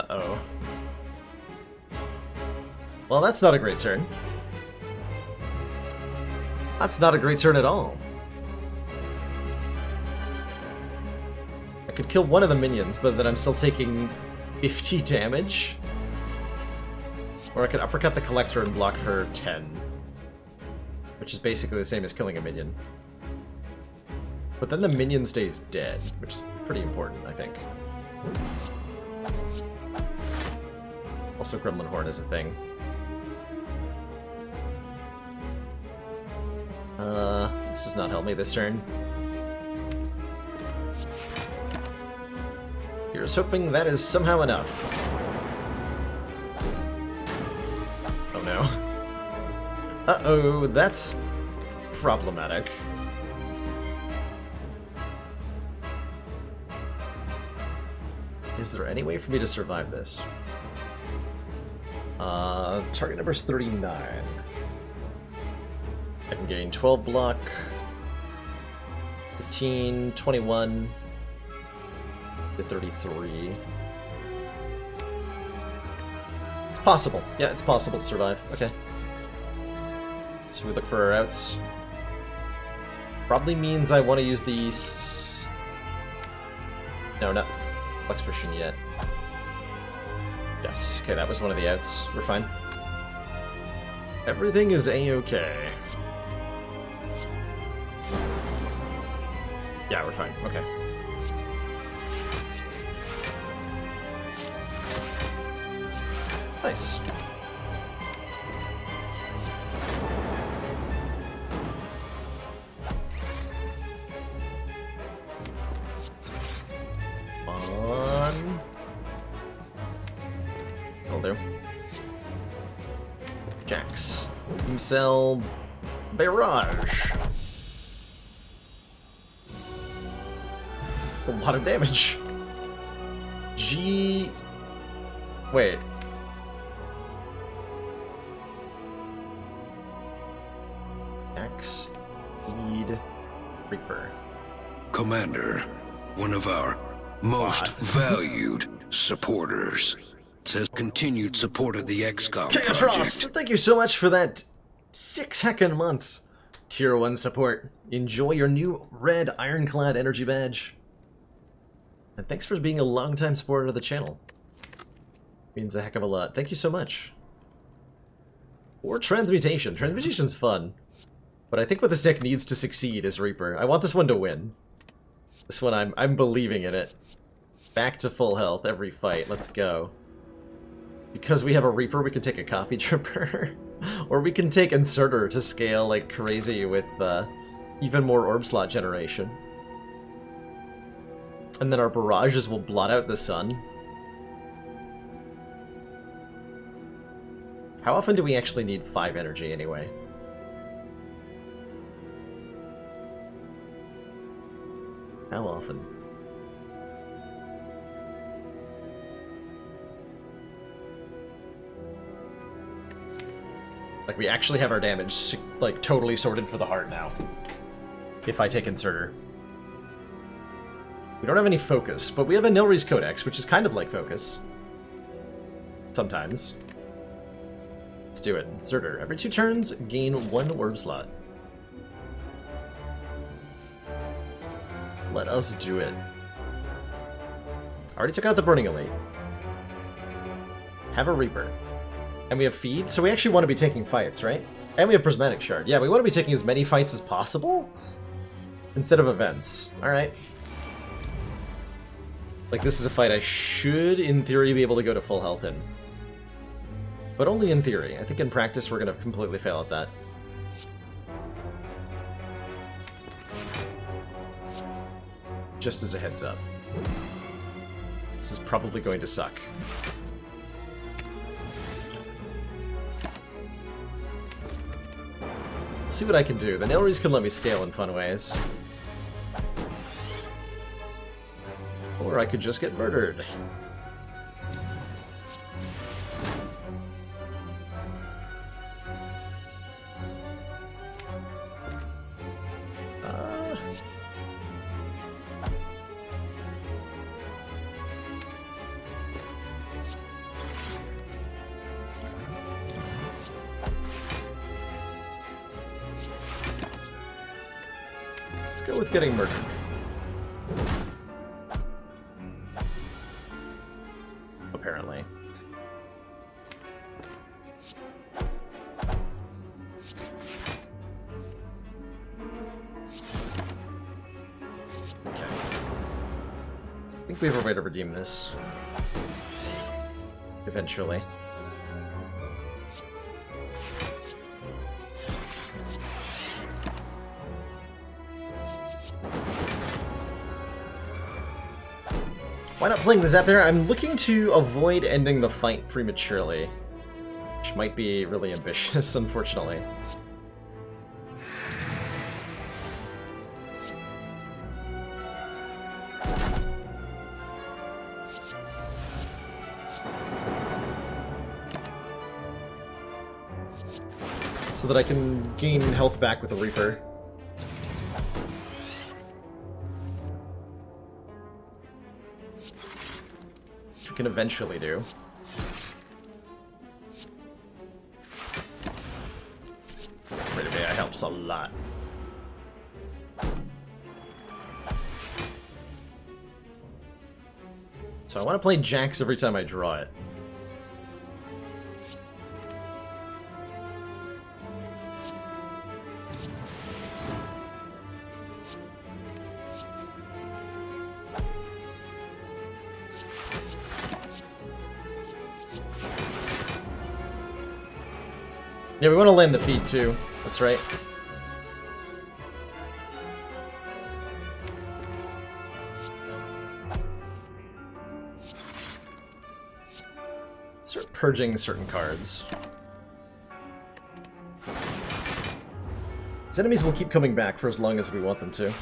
Uh-oh. Well, that's not a great turn. That's not a great turn at all. I could kill one of the minions, but then I'm still taking 50 damage. Or I could uppercut the collector and block for 10. Which is basically the same as killing a minion. But then the minion stays dead, which is pretty important, I think. Also, Gremlin Horn is a thing. This does not help me this turn. Here's hoping that is somehow enough. Oh no. Uh-oh, that's problematic. Is there any way for me to survive this? Target number's 39. I can gain 12 block, 15, 21, to 33. It's possible. Yeah, it's possible to survive. Okay. So we look for our outs. Probably means I want to use these... No, not Flex Pushing yet. Yes, okay, that was one of the outs. We're fine. Everything is A-okay. Yeah, we're fine. Okay. Nice. On. Will do. Jax. Sell Barrage. That's a lot of damage. G. Wait. X. Need Reaper. Commander, one of our most valued supporters. It says continued support of the XCOM Chaos project. Frost, thank you so much for that 6 heckin' months. Tier 1 support. Enjoy your new red ironclad energy badge. And thanks for being a long-time supporter of the channel. Means a heck of a lot. Thank you so much. Or Transmutation. Transmutation's fun. But I think what this deck needs to succeed is Reaper. I want this one to win. This one, I'm believing in it. Back to full health every fight. Let's go. Because we have a Reaper, we can take a Coffee Dripper. Or we can take Inserter to scale like crazy with even more orb slot generation. And then our barrages will blot out the sun. How often do we actually need 5 energy anyway? How often? Like, we actually have our damage, like, totally sorted for the heart now. If I take Inserter. We don't have any Focus, but we have a Nilri's Codex, which is kind of like Focus. Sometimes. Let's do it. Inserter. Every 2 turns, gain 1 orb slot. Let us do it. Already took out the Burning Elite. Have a Reaper. And we have Feed, so we actually want to be taking fights, right? And we have Prismatic Shard. Yeah, we want to be taking as many fights as possible instead of events. Alright. Like, this is a fight I should, in theory, be able to go to full health in. But only in theory. I think in practice we're going to completely fail at that. Just as a heads up. This is probably going to suck. Let's see what I can do. The Nilries can let me scale in fun ways. Or I could just get murdered. Let's go with getting murdered. Apparently. Okay. I think we have a way to redeem this. Eventually. Why not playing the Zap there? I'm looking to avoid ending the fight prematurely, which might be really ambitious, unfortunately. So that I can gain health back with the Reaper. Which we can eventually do. Rate of AI helps a lot. So I want to play Jax every time I draw it. Yeah, we want to land the feed too. That's right. Start purging certain cards. These enemies will keep coming back for as long as we want them to.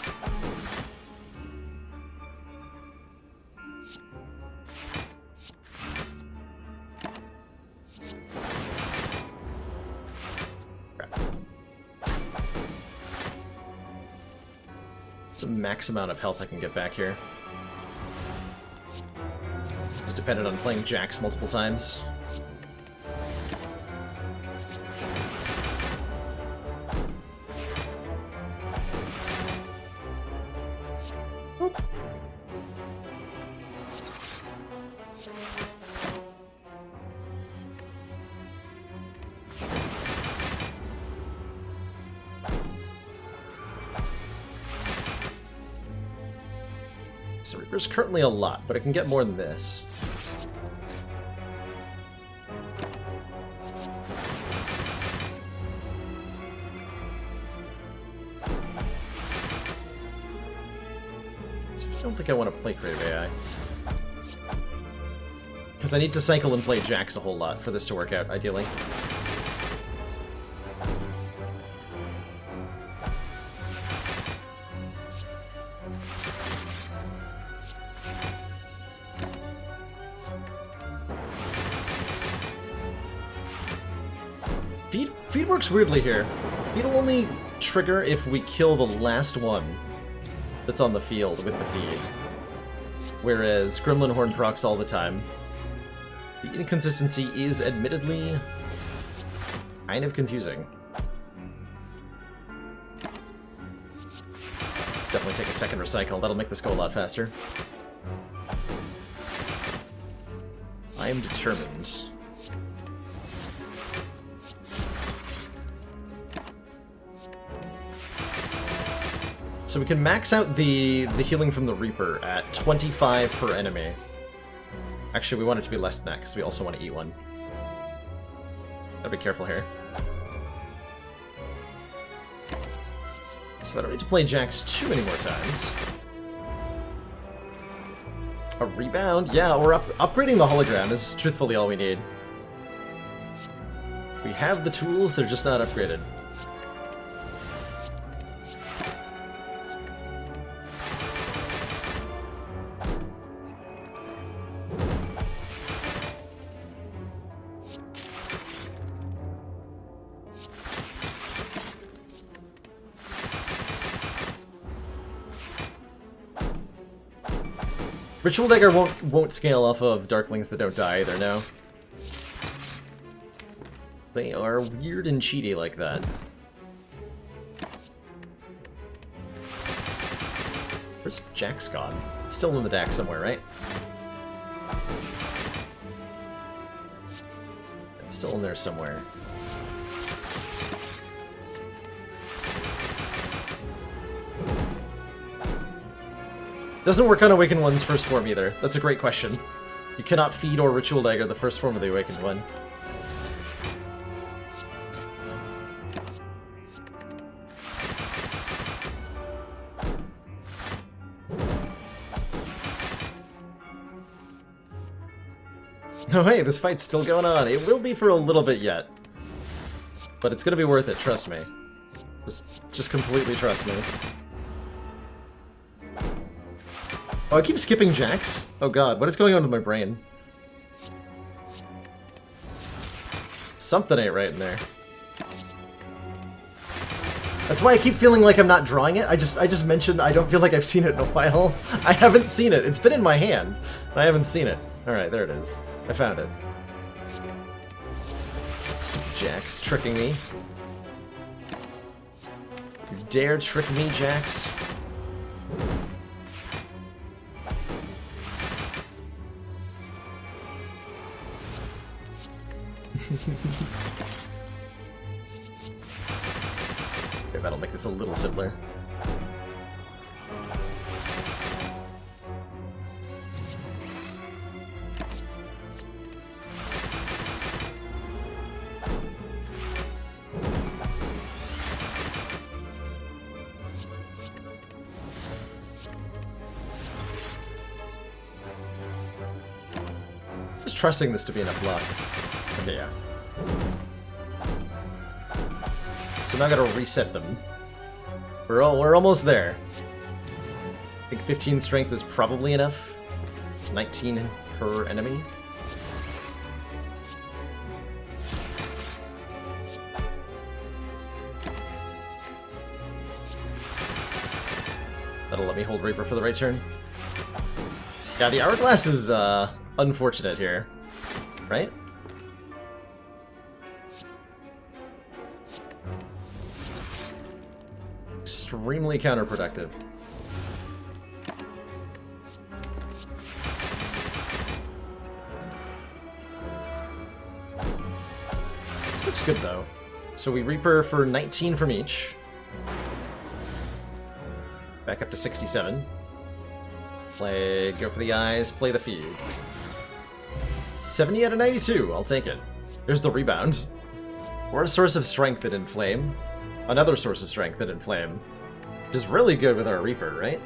It's a max amount of health I can get back here. It's dependent on playing Jax multiple times. Whoop. So Reaper's currently a lot, but I can get more than this. So I don't think I want to play Creative AI. Because I need to cycle and play Jax a whole lot for this to work out, ideally. Feed works weirdly here. Feed will only trigger if we kill the last one that's on the field with the feed. Whereas Gremlin Horn procs all the time. The inconsistency is admittedly kind of confusing. Definitely take a second recycle, that'll make this go a lot faster. I am determined. So we can max out the healing from the Reaper at 25 per enemy. Actually, we want it to be less than that, because we also want to eat one. Gotta be careful here. So I don't need to play Jax too many more times. A rebound? Yeah, we're upgrading the hologram is truthfully all we need. We have the tools, they're just not upgraded. Ritual Dagger won't scale off of Darklings that don't die either, no. They are weird and cheaty like that. Where's Jax gone? It's still in the deck somewhere, right? It's still in there somewhere. Doesn't work on Awakened One's first form either. That's a great question. You cannot feed or Ritual Dagger the first form of the Awakened One. Oh hey, this fight's still going on. It will be for a little bit yet. But it's gonna be worth it, trust me. Just completely trust me. Oh, I keep skipping Jax? Oh god, what is going on with my brain? Something ain't right in there. That's why I keep feeling like I'm not drawing it. I just mentioned I don't feel like I've seen it in a while. I haven't seen it. It's been in my hand. I haven't seen it. Alright, there it is. I found it. Jax tricking me. You dare trick me, Jax? Okay, that'll make this a little simpler. Just trusting this to be enough luck. Okay, yeah. So now I gotta reset them. We're almost there. I think 15 strength is probably enough. It's 19 per enemy. That'll let me hold Reaper for the right turn. Yeah, the hourglass is unfortunate here, right? Extremely counterproductive. This looks good though. So we Reaper for 19 from each. Back up to 67. Play, go for the eyes, play the feed. 70 out of 92, I'll take it. There's the rebound. Or a source of strength that inflame. Another source of strength that inflame. Which is really good with our Reaper, right?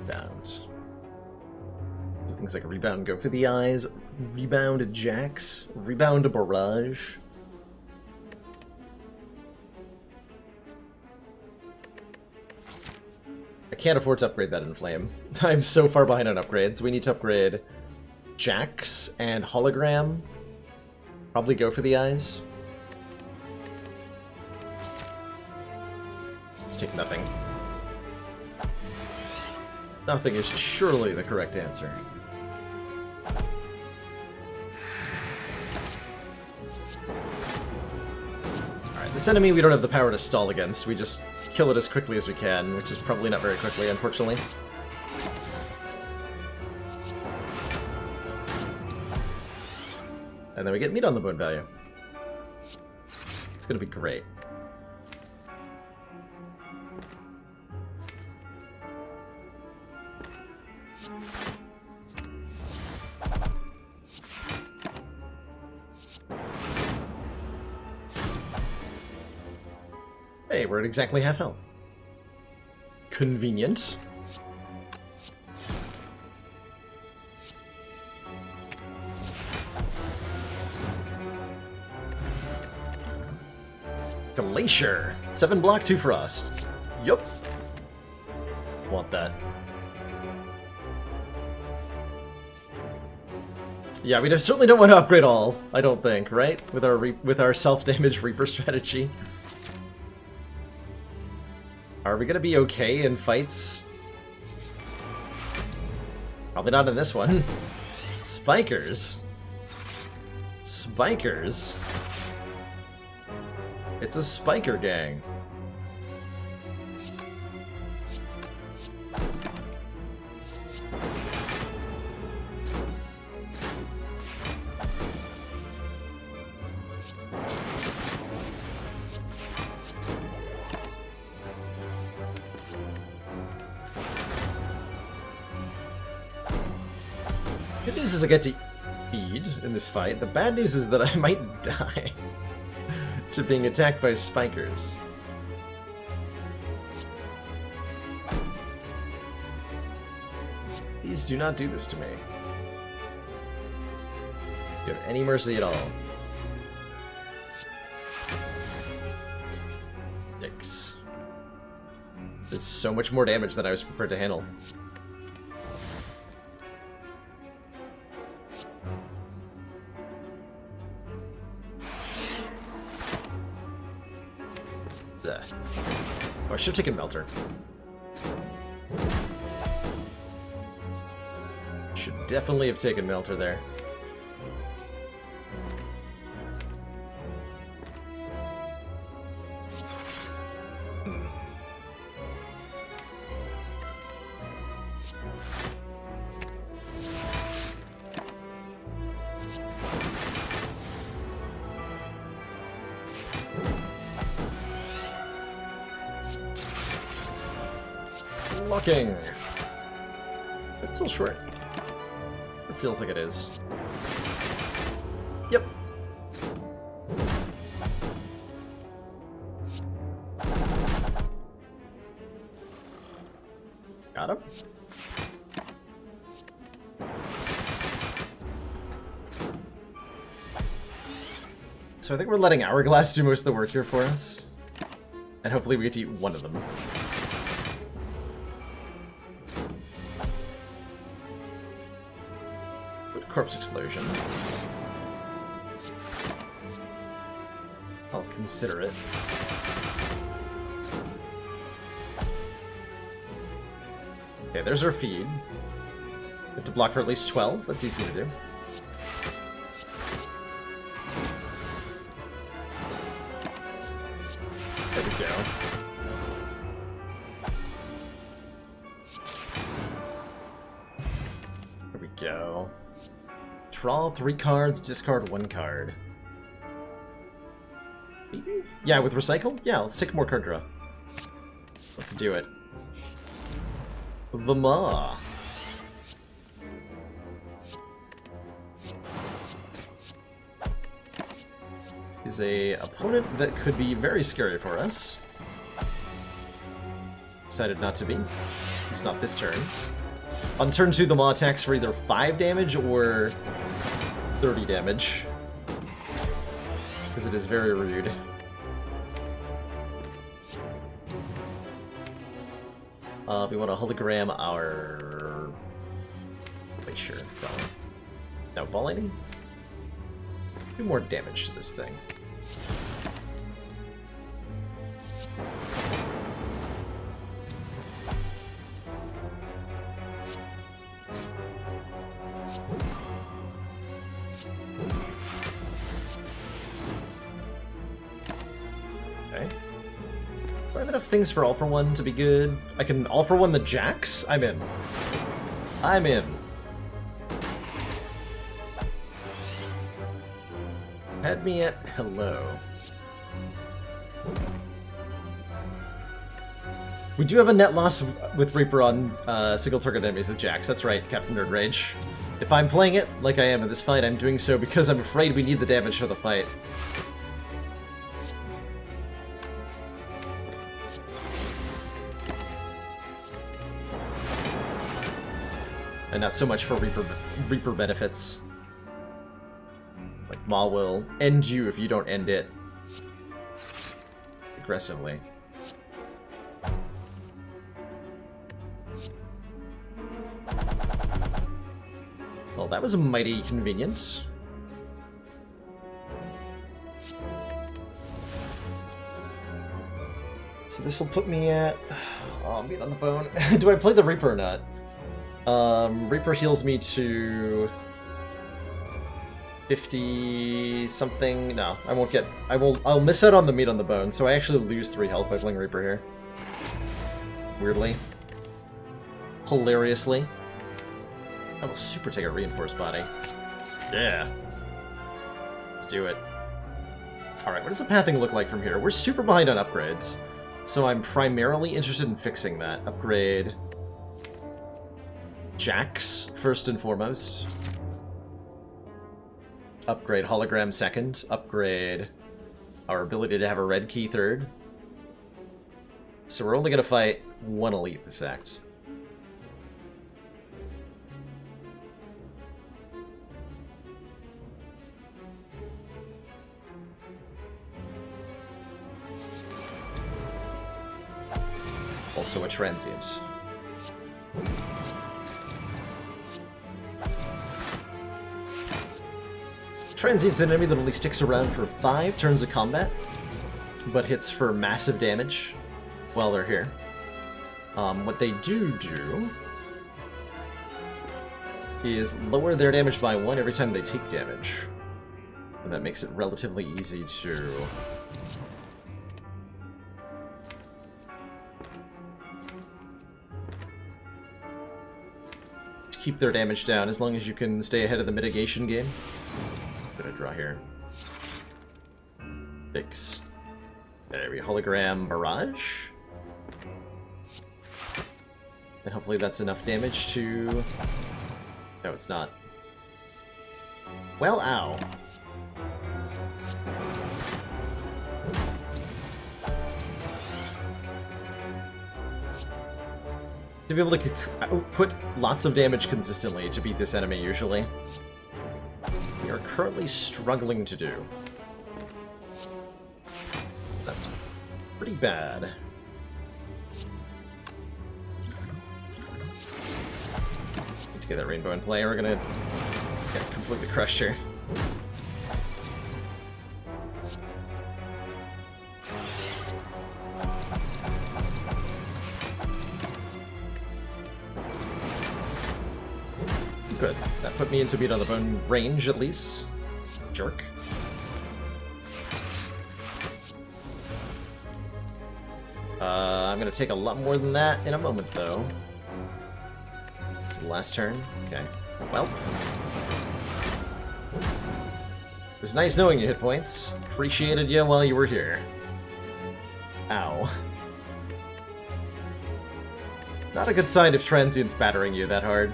Rebound. Things like a rebound, go for the eyes. Rebound Jax. Rebound Barrage. I can't afford to upgrade that Inflame. I'm so far behind on upgrades. We need to upgrade Jax and Hologram. Probably go for the eyes. Let's take nothing. Nothing is surely the correct answer. Alright, this enemy we don't have the power to stall against. We just kill it as quickly as we can, which is probably not very quickly, unfortunately. And then we get meat on the bone value. It's gonna be great. Hey, we're at exactly half health. Convenient. Glacier. 7 block, 2 frost. Yup. Want that. Yeah, we certainly don't want to upgrade all, I don't think, right? With our self-damage Reaper strategy. Are we gonna be okay in fights? Probably not in this one. Spikers. Spikers. It's a spiker gang. Good news is I get to eat. feed in this fight. The bad news is that I might die to being attacked by spikers. Please do not do this to me. You have any mercy at all. Yikes. This is so much more damage than I was prepared to handle. Oh, I should have taken Melter. Should definitely have taken Melter there. Locking. It's still short. It feels like it is. Yep. Got him. So I think we're letting Hourglass do most of the work here for us. And hopefully we get to eat one of them. Corpse explosion. I'll consider it. Okay, there's our feed. We have to block for at least 12. That's easy to do. There we go. There we go. Draw 3 cards, discard 1 card. Maybe? Yeah, with recycle? Yeah, let's take more card draw. Let's do it. The Maw. Is a opponent that could be very scary for us. Decided not to be. At least not this turn. On turn 2, the Maw attacks for either 5 damage or 30 damage. Because it is very rude. We want to hologram our... Wait, sure. No, ball lightning? Do more damage to this thing. Okay. Do I have enough things for All for One to be good? I can All for One the Jacks? I'm in. I'm in. Had me at hello. We do have a net loss with Reaper on single target enemies with Jax. That's right, Captain Nerd Rage. If I'm playing it like I am in this fight, I'm doing so because I'm afraid we need the damage for the fight. And not so much for Reaper benefits. Like, Maw will end you if you don't end it aggressively. Well, that was a mighty convenience. So this will put me at... Oh, meat on the bone. Do I play the Reaper or not? Reaper heals me to... 50 something. No, I won't get. I'll miss out on the meat on the bone, so I actually lose 3 health by playing Reaper here. Weirdly. Hilariously. I will super take a reinforced body. Yeah. Let's do it. Alright, what does the pathing look like from here? We're super behind on upgrades, so I'm primarily interested in fixing that. Upgrade Jax, first and foremost. upgrade hologram second, upgrade our ability to have a red key third. So we're only going to fight one elite this act. Also a transient. Transient's an enemy that only sticks around for 5 turns of combat, but hits for massive damage while they're here. What they do is lower their damage by 1 every time they take damage. And that makes it relatively easy to keep their damage down, as long as you can stay ahead of the mitigation game. I'm gonna draw here. Fix. There we go. Hologram Barrage. And hopefully that's enough damage to... No, it's not. Well, ow. To be able to put lots of damage consistently to beat this enemy, usually, we are currently struggling to do. That's pretty bad. Need to get that rainbow in play, or we're gonna get completely crushed here. Good. That put me into beat on the bone range, at least. Jerk. I'm gonna take a lot more than that in a moment, though. It's the last turn. Okay. Well. It was nice knowing you, hit points. Appreciated you while you were here. Ow. Not a good sign if Transient's battering you that hard.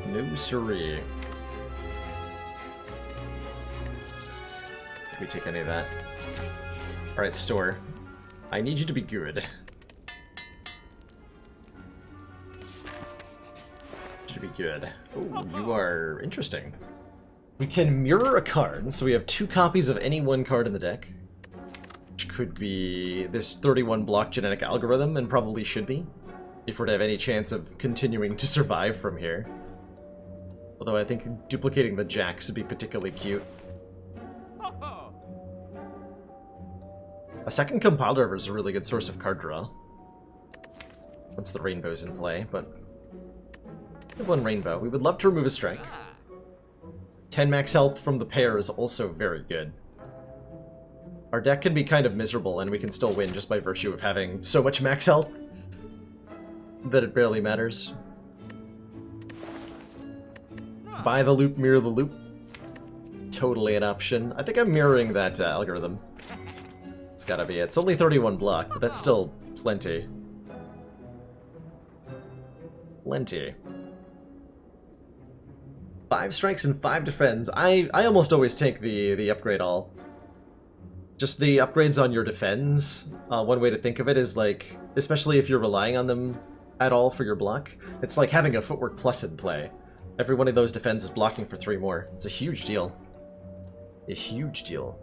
No siree. Did we take any of that? Alright, store. I need you to be good. Need you to be good. Oh, you are interesting. We can mirror a card, so we have 2 copies of any one card in the deck. Which could be this 31 block genetic algorithm, and probably should be, if we're to have any chance of continuing to survive from here. Although I think duplicating the jacks would be particularly cute. A second Compile Driver is a really good source of card draw. Once the rainbow's in play, but... we have 1 rainbow. We would love to remove a strike. 10 max health from the pair is also very good. Our deck can be kind of miserable, and we can still win just by virtue of having so much max health that it barely matters. Buy the loop, mirror the loop. Totally an option. I think I'm mirroring that algorithm. It's gotta be it. It's only 31 block, but that's still plenty. Plenty. 5 strikes and 5 defends. I almost always take the upgrade all. Just the upgrades on your defends. One way to think of it is like, especially if you're relying on them at all for your block, it's like having a footwork plus in play. Every one of those defends is blocking for 3 more. It's a huge deal. A huge deal.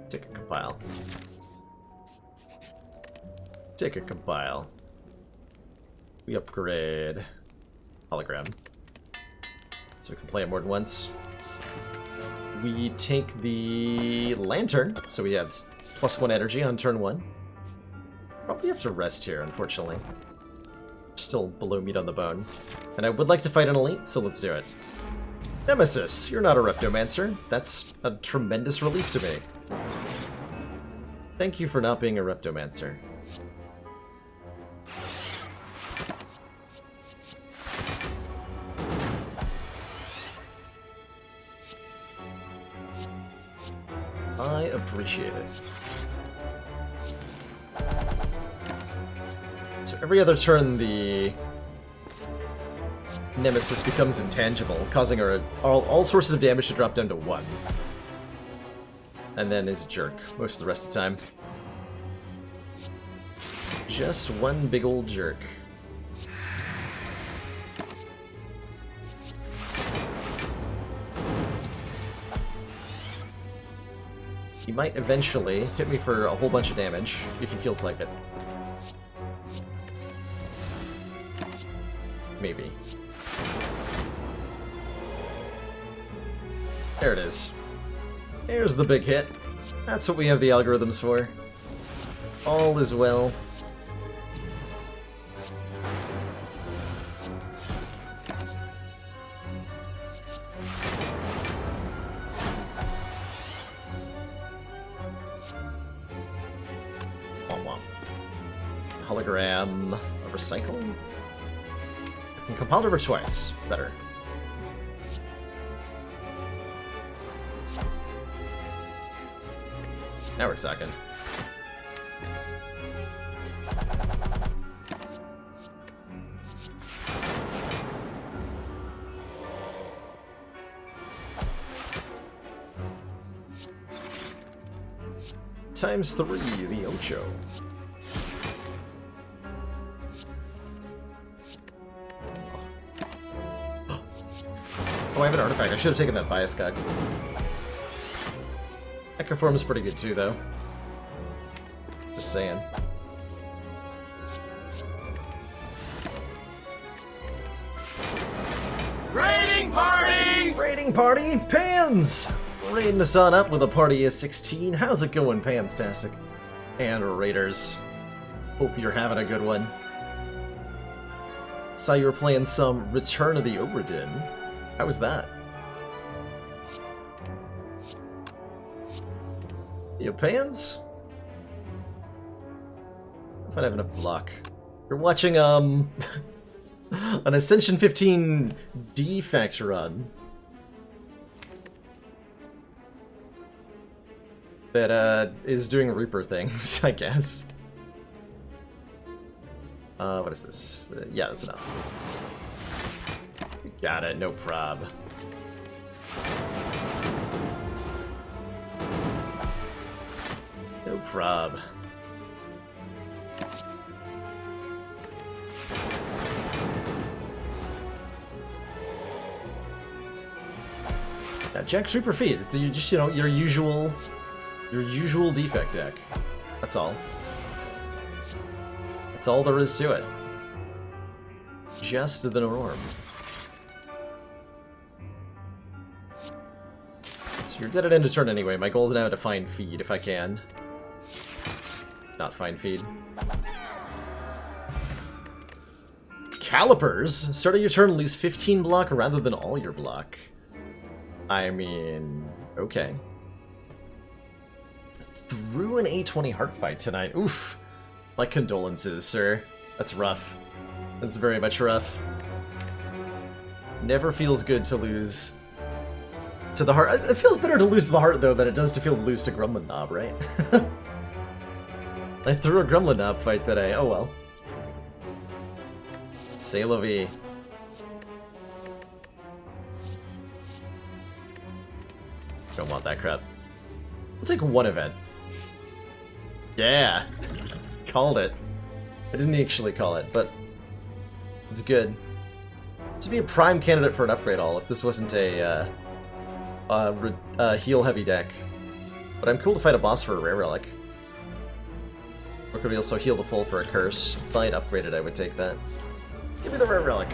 Take a compile. Take a compile. We upgrade hologram. So we can play it more than once. We take the lantern, so we have +1 energy on turn 1. Probably have to rest here, unfortunately. Still below meat on the bone. And I would like to fight an elite, so let's do it. Nemesis, you're not a Reptomancer. That's a tremendous relief to me. Thank you for not being a Reptomancer. I appreciate it. So Every other turn, the Nemesis becomes intangible, causing all sources of damage to drop down to 1. And then is a jerk most of the rest of the time. Just one big old jerk. He might eventually hit me for a whole bunch of damage, if he feels like it. Maybe. There it is. There's the big hit. That's what we have the algorithms for. All is well. Hologram, a recycle? I can compile over twice. Better. Now we're talking. Times 3, the Ocho. Oh, I have an artifact. I should have taken that bias cog. Echoform is pretty good too, though. Just saying. Raiding party! Raiding party! Pans! Raiding us on up with a party of 16. How's it going, Panstastic? And Raiders. Hope you're having a good one. Saw you were playing some Return of the Obra Dinn. How was that? You Pans? If I have enough block. You're watching, an Ascension 15 defect run. That, is doing Reaper things, I guess. What is this? Yeah, that's enough. Got it, no prob. No prob. Yeah, Jack Super Feed. It's just, you know, your usual defect deck. That's all. That's all there is to it. Just the norm. So you're dead at end of turn anyway. My goal is now to find feed if I can. Not find feed. Calipers! Starting your turn, lose 15 block rather than all your block. I mean, okay. Through an A20 heart fight tonight. Oof. My condolences, sir. That's rough. That's very much rough. Never feels good to lose to the heart. It feels better to lose to the heart, though, than it does to feel to lose to Gremlin Knob, right? I threw a Gremlin Knob fight today. Oh well. C'est la vie. Don't want that crap. We'll take one event. Yeah! Called it. I didn't actually call it, but it's good. To be a prime candidate for an upgrade all if this wasn't a heal-heavy deck. But I'm cool to fight a boss for a rare relic. Or could we also heal the full for a curse? If I'd upgraded, I would take that. Give me the rare relic.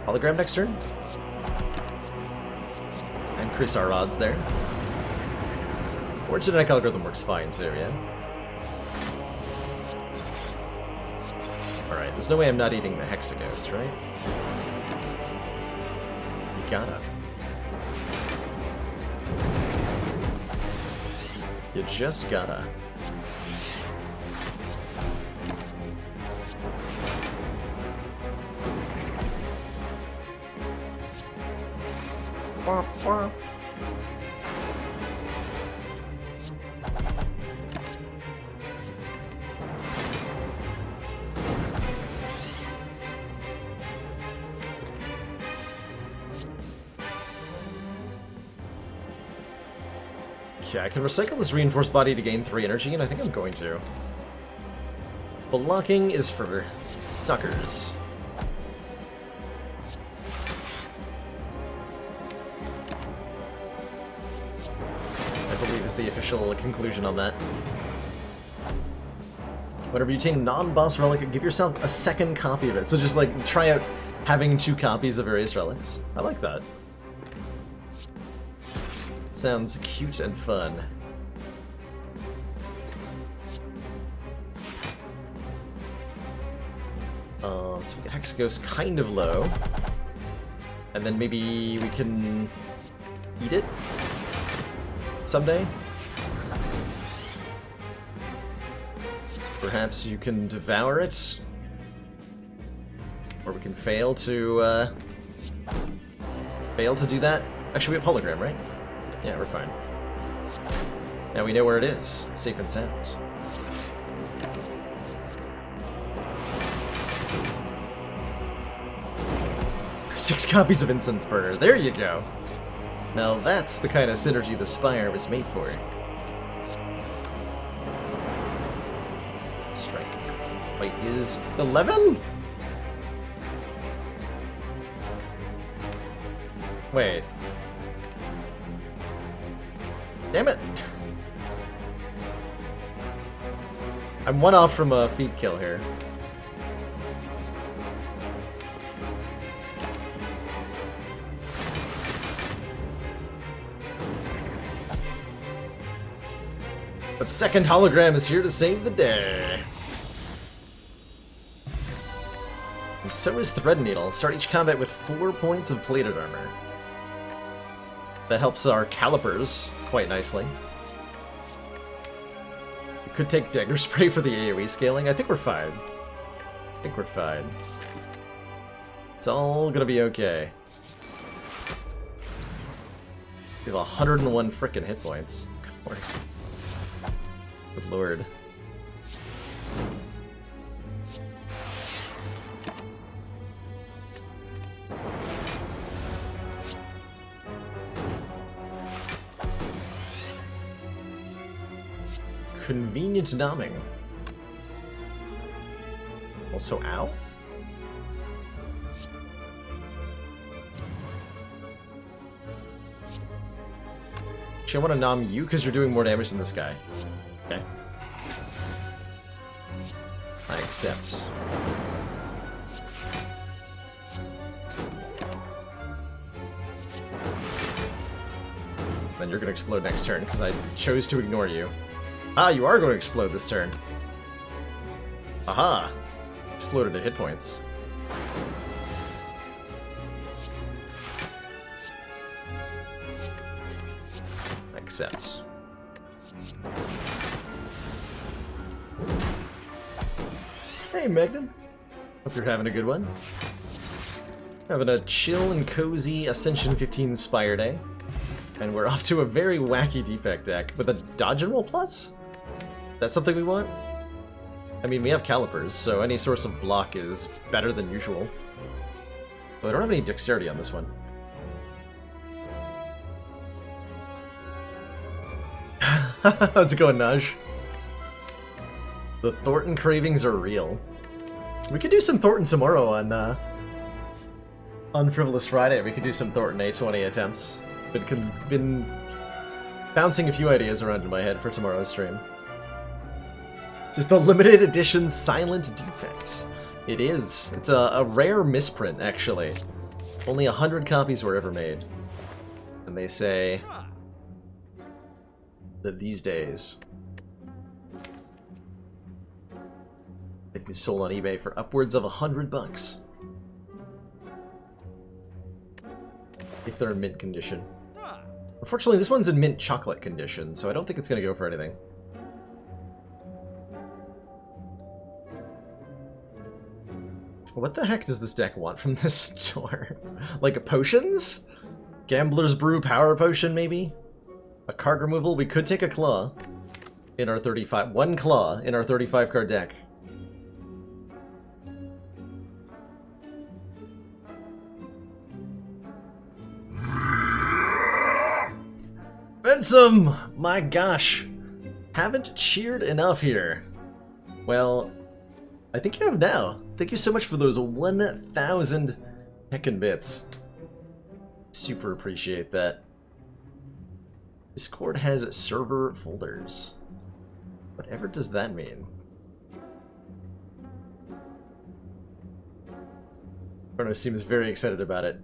Hologram next turn? Increase our odds there. Or genetic algorithm works fine too, yeah? Alright, there's no way I'm not eating the Hexaghost, right? You gotta. You just gotta. Okay, I can recycle this reinforced body to gain 3 energy, and I think I'm going to. Blocking is for suckers. I believe is the official conclusion on that. Whenever you obtain a non-boss relic, give yourself a second copy of it. So just like try out having 2 copies of various relics. I like that. Sounds cute and fun. So we get Hexaghost kind of low. And then maybe we can eat it someday. Perhaps you can devour it. Or we can fail to do that. Actually, we have hologram, right? Yeah, we're fine. Now we know where it is. Safe and sound. Six copies of Incense Burner. There you go. Now that's the kind of synergy the Spire was made for. Strike. Wait, is 11? Wait. Damn it! I'm 1 off from a feat kill here. But second hologram is here to save the day. And so is Threadneedle. Start each combat with 4 points of plated armor. That helps our calipers quite nicely. We could take Dagger Spray for the AoE scaling. I think we're fine. I think we're fine. It's all gonna be okay. We have 101 frickin' hit points. Of course. Good lord. Convenient nomming. Also, ow? Actually, I want to nom you because you're doing more damage than this guy. Okay. I accept. Then you're going to explode next turn because I chose to ignore you. Ah, you are going to explode this turn. Aha! Exploded at hit points. Accepts. Hey, Megden. Hope you're having a good one. Having a chill and cozy Ascension 15 Spire day. And we're off to a very wacky defect deck with a dodge and roll plus? That's something we want? I mean, we have calipers, so any source of block is better than usual. But I don't have any dexterity on this one. How's it going, Naj? The Thornton cravings are real. We could do some Thornton tomorrow on Frivolous Friday. We could do some Thornton A20 attempts. Been bouncing a few ideas around in my head for tomorrow's stream. This is the limited edition Silent Defect. It is. It's a rare misprint, actually. Only 100 copies were ever made. And they say that these days they can be sold on eBay for upwards of $100. If they're in mint condition. Unfortunately, this one's in mint chocolate condition, so I don't think it's going to go for anything. What the heck does this deck want from this store? Like potions? Gambler's Brew Power Potion, maybe? A card removal? We could take a claw in our 35... One claw in our 35 card deck. Ransom! My gosh. Haven't cheered enough here. Well, I think you have now. Thank you so much for those 1,000 heckin' bits. Super appreciate that. Discord has server folders. Whatever does that mean? Chrono seems very excited about it.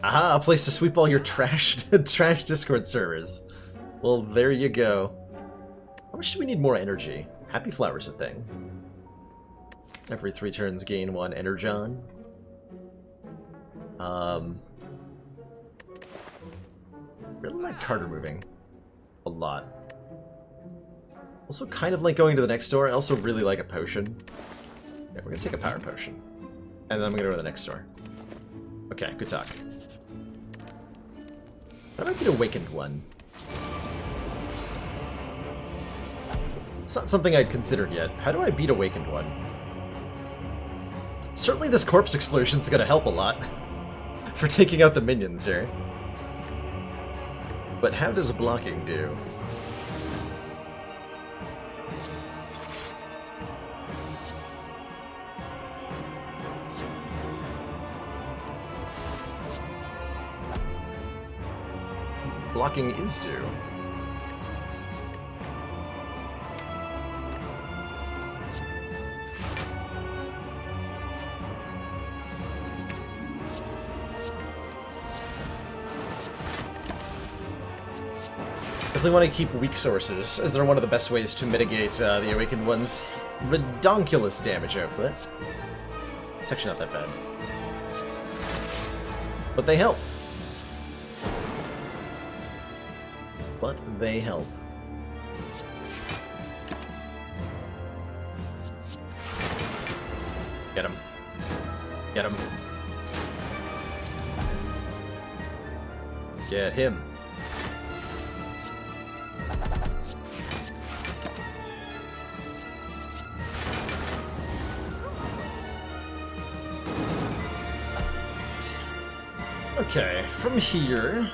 Aha, a place to sweep all your trash Discord servers. Well, there you go. How much do we need more energy? Happy Flower's a thing. Every 3 turns gain 1 energon. Really like Carter moving. A lot. Also kind of like going to the next door. I also really like a potion. Yeah, we're gonna take a power potion. And then I'm gonna go to the next store. Okay, good talk. That might be an awakened one. It's not something I'd considered yet. How do I beat awakened one? Certainly this corpse explosion's gonna help a lot for taking out the minions here. But how does blocking do? Blocking is due. Definitely want to keep weak sources, as they're one of the best ways to mitigate the Awakened One's redonkulous damage output. It's actually not that bad. But they help. But they help. Get him. Get him. Get him. Okay, from here...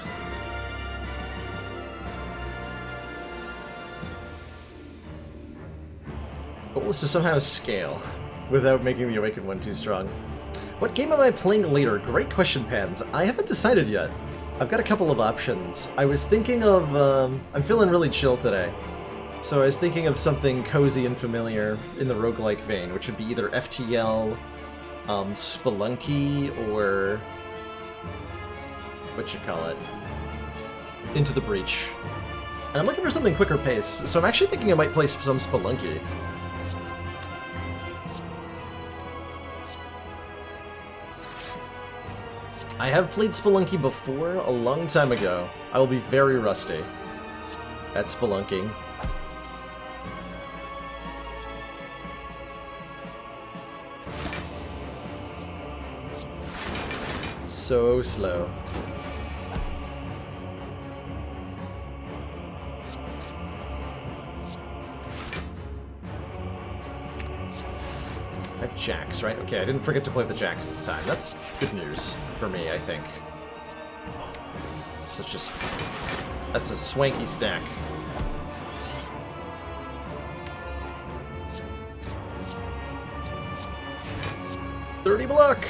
goal is to somehow scale, without making the Awakened one too strong. What game am I playing later? Great question, Pans. I haven't decided yet. I've got a couple of options. I was thinking of... I'm feeling really chill today. So I was thinking of something cozy and familiar in the roguelike vein, which would be either FTL, Spelunky, or... whatchamacallit? Into the Breach. And I'm looking for something quicker paced, so I'm actually thinking I might play some Spelunky. I have played Spelunky before, a long time ago. I will be very rusty at spelunking. So slow. Jacks, right? Okay, I didn't forget to play the Jacks this time. That's good news for me, I think. It's such a... that's a swanky stack. $30 block!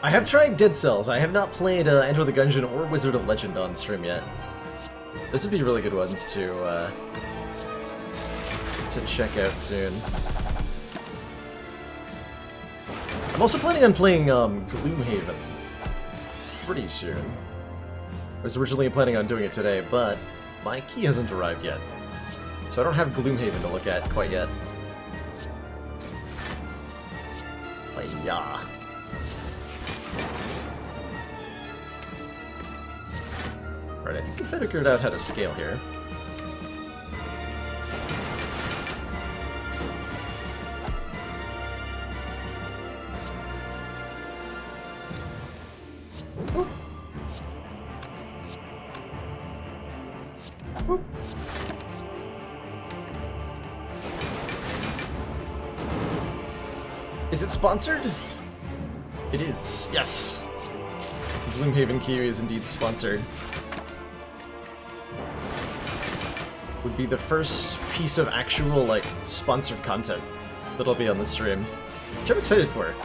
I have tried Dead Cells. I have not played Enter the Gungeon or Wizard of Legend on stream yet. This would be really good ones to check out soon. I'm also planning on playing Gloomhaven pretty soon. I was originally planning on doing it today, but my key hasn't arrived yet. So I don't have Gloomhaven to look at quite yet. But yeah. Alright, I think we figured out how to scale here. Is it sponsored? It is, yes. Gloomhaven Kiwi is indeed sponsored. Would be the first piece of actual, like, sponsored content that'll be on the stream, which I'm excited for.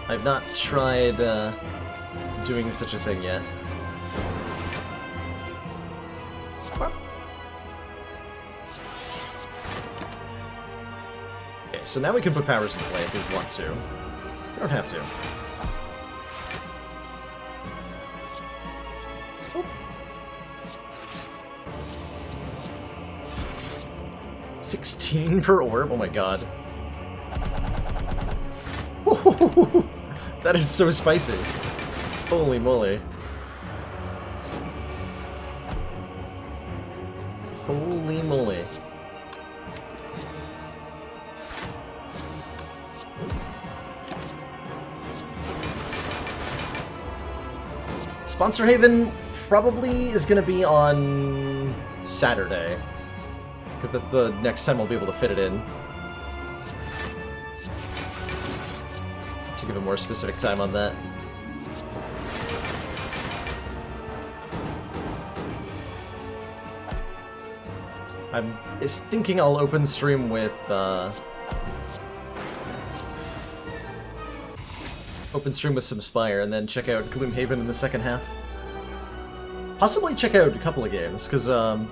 I've not tried doing such a thing yet. Okay, so now we can put powers in play if we want to. We don't have to. 16 per orb? Oh my god. That is so spicy. Holy moly. Holy moly. Sponsor Haven probably is going to be on Saturday, because that's the next time I'll be able to fit it in. To give a more specific time on that. I'm thinking I'll open stream with some Spire, and then check out Gloomhaven in the second half. Possibly check out a couple of games, because I'm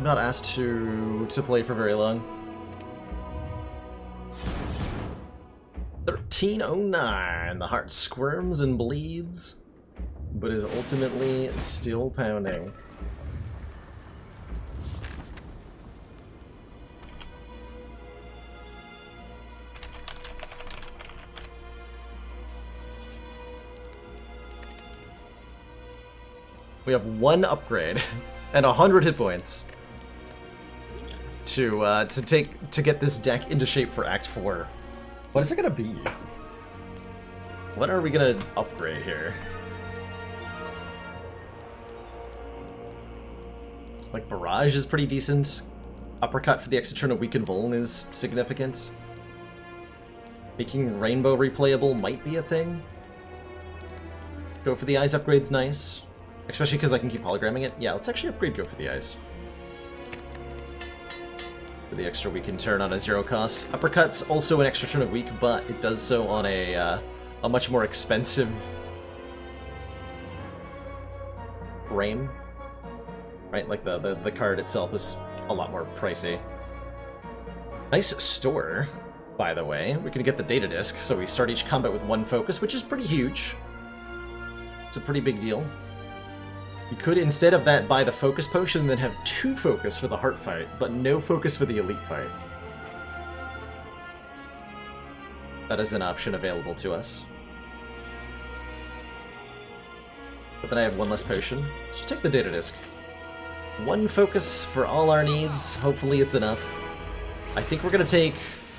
not asked to play for very long. 1309. The heart squirms and bleeds, but is ultimately still pounding. We have one upgrade and 100 hit points to get this deck into shape for Act 4. What is it gonna be? What are we gonna upgrade here? Like, Barrage is pretty decent. Uppercut for the extra turn of Weaken Vuln is significant. Making Rainbow replayable might be a thing. Go for the Eyes upgrade's nice. Especially because I can keep hologramming it. Yeah, let's actually upgrade Go for the Eyes. For the extra weaken turn on a 0 cost. Uppercut's also an extra turn of weak, but it does so on a much more expensive frame. Right, like the card itself is a lot more pricey. Nice store, by the way. We can get the data disc, so we start each combat with 1 focus, which is pretty huge. It's a pretty big deal. You could, instead of that, buy the focus potion and then have 2 focus for the heart fight, but no focus for the elite fight. That is an option available to us. But then I have 1 less potion. So take the data disc. 1 focus for all our needs. Hopefully it's enough. I think we're going to take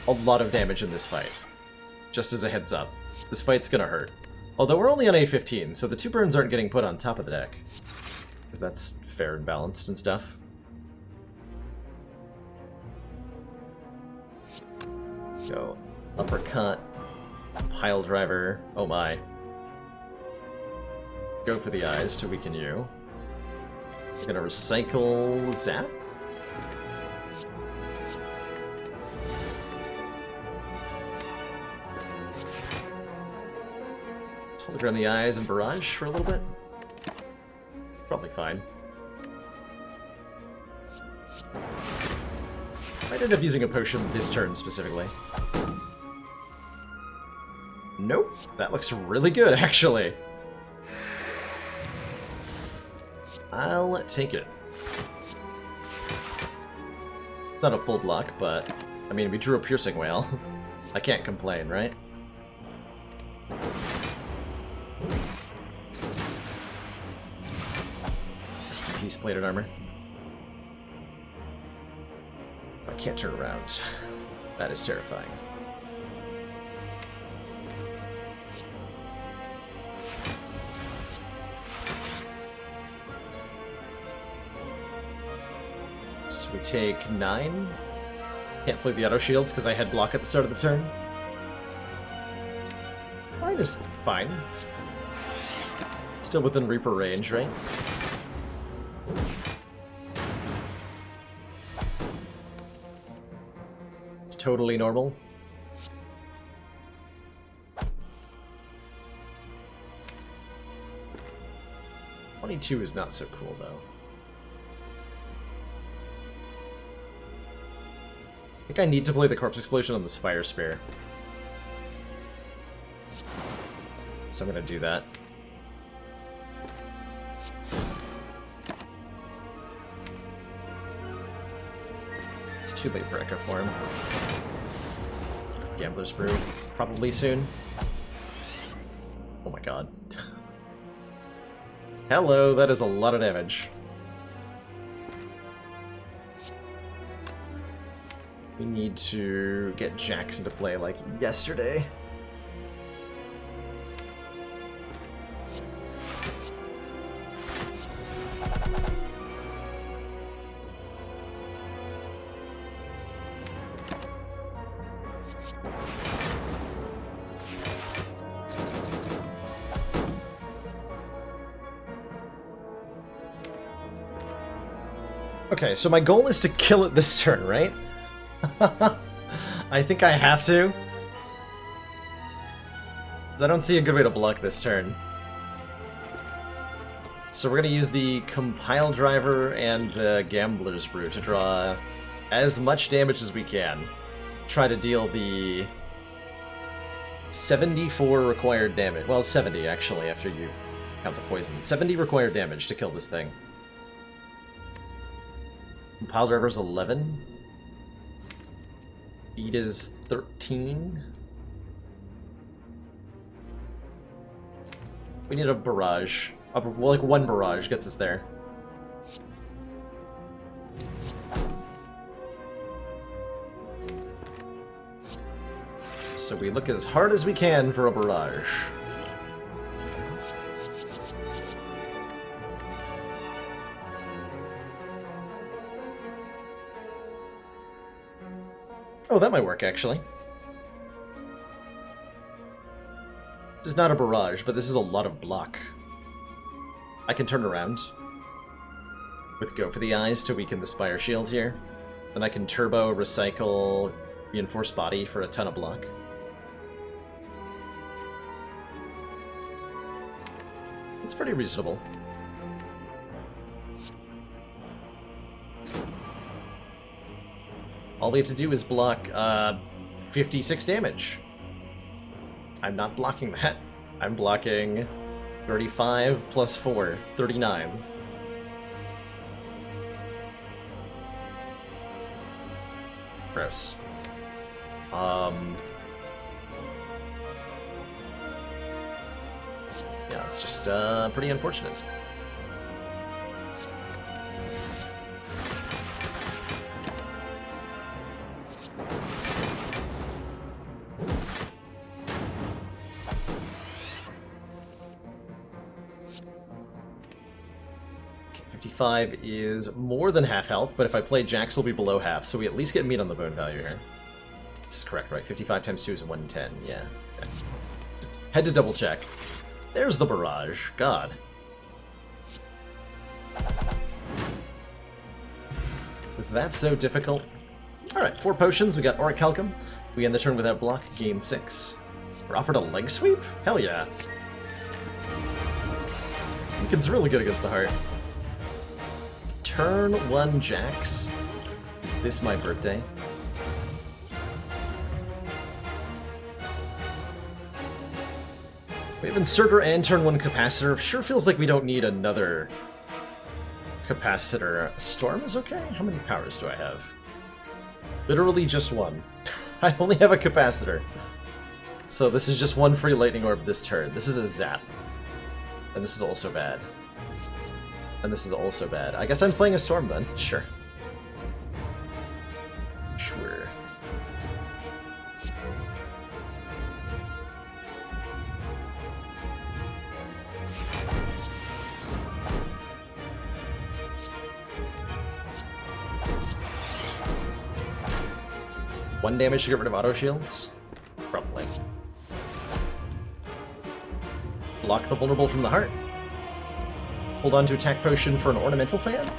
a lot of damage in this fight. Just as a heads up. This fight's going to hurt. Although we're only on A15, so the 2 burns aren't getting put on top of the deck. Because that's fair and balanced and stuff. Go uppercut, pile driver, oh my. Go for the eyes to weaken you. Gonna recycle zap. Hologram the eyes and barrage for a little bit. Probably fine. Might end up using a potion this turn specifically. Nope, that looks really good actually. I'll take it. Not a full block, but I mean, we drew a piercing whale. I can't complain, right? Rest in peace, plated armor. I can't turn around. That is terrifying. So we take 9. Can't play the auto shields because I had block at the start of the turn. 9 is fine. Still within Reaper range, right? It's totally normal. "22 is not so cool, though. I think I need to play the Corpse Explosion on the Spire Spare. So I'm gonna do that. It's too late for Echo Form. Gambler's Brew, probably soon. Oh my god. Hello, that is a lot of damage. We need to get Jax into play like yesterday. Okay, so my goal is to kill it this turn, right? I think I have to. 'Cause I don't see a good way to block this turn. So we're going to use the Compile Driver and the Gambler's Brew to draw as much damage as we can. Try to deal the 74 required damage. Well, 70 actually, after you count the poison. 70 required damage to kill this thing. Compile Driver's 11. Speed is 13. We need a barrage. Well, like one barrage gets us there. So we look as hard as we can for a barrage. Oh, that might work, actually. This is not a barrage, but this is a lot of block. I can turn around with Go for the Eyes to weaken the Spire Shield here. Then I can turbo, recycle, reinforce body for a ton of block. It's pretty reasonable. All we have to do is block 56 damage. I'm not blocking that. I'm blocking 35 plus 4, 39. Gross. Yeah, it's just pretty unfortunate. Okay, 55 is more than half health, but if I play Jax, will be below half, so we at least get meat on the bone value here. This is correct, right? 55 times 2 is 110, yeah. Okay. Had to double check. There's the barrage. God. Was that so difficult? Alright, 4 potions. We got Orichalcum. We end the turn without block, gain 6. We're offered a leg sweep? Hell yeah. Lincoln's really good against the heart. Turn 1 Jax. Is this my birthday? We have Inserter and turn 1 Capacitor. Sure feels like we don't need another Capacitor. Storm is okay? How many powers do I have? Literally just one. I only have a Capacitor. So this is just one free Lightning Orb this turn. This is a Zap. And this is also bad. And this is also bad. I guess I'm playing a Storm then. Sure. Sure. 1 damage to get rid of auto shields? Probably. Block the vulnerable from the heart. Hold on to attack potion for an ornamental fan?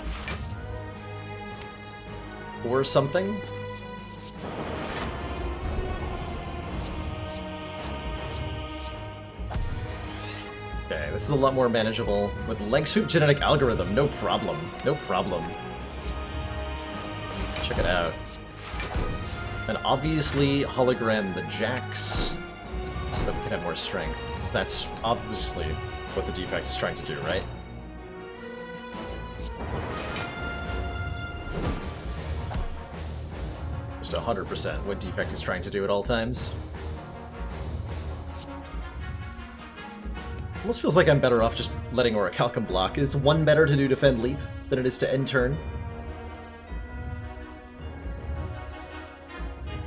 Or something? Okay, this is a lot more manageable. With leg sweep genetic algorithm, no problem. No problem. Check it out. And obviously hologram the jacks so that we can have more strength. Because that's obviously what the defect is trying to do, right? Just 100% what defect is trying to do at all times. Almost feels like I'm better off just letting Orichalcum block. Is 1 better to do defend leap than it is to end turn?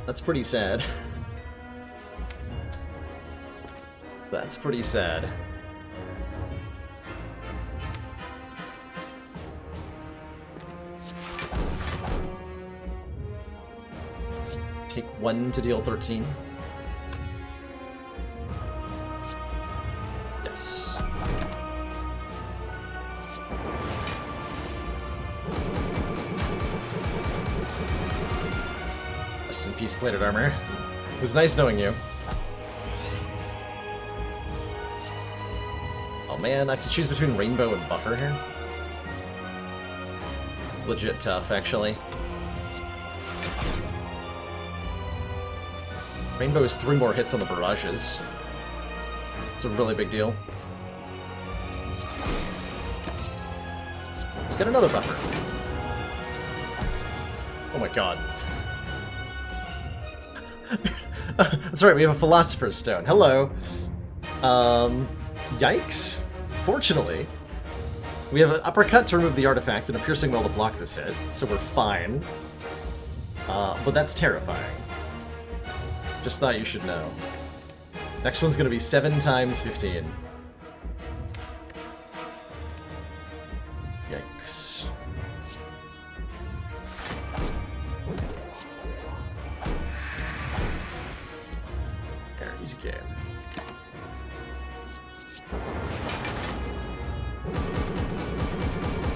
That's pretty sad. That's pretty sad. Take 1 to deal 13. Yes. Rest in peace, plated armor. It was nice knowing you. Oh man, I have to choose between Rainbow and Buffer here. It's legit tough, actually. Rainbow is 3 more hits on the barrages. It's a really big deal. Let's get another buffer. Oh my god. That's right, we have a Philosopher's Stone. Hello. Yikes. Fortunately, we have an uppercut to remove the artifact and a piercing well to block this hit, so we're fine. But that's terrifying. Just thought you should know. Next one's gonna be 7 times 15. Yikes. There, easy game.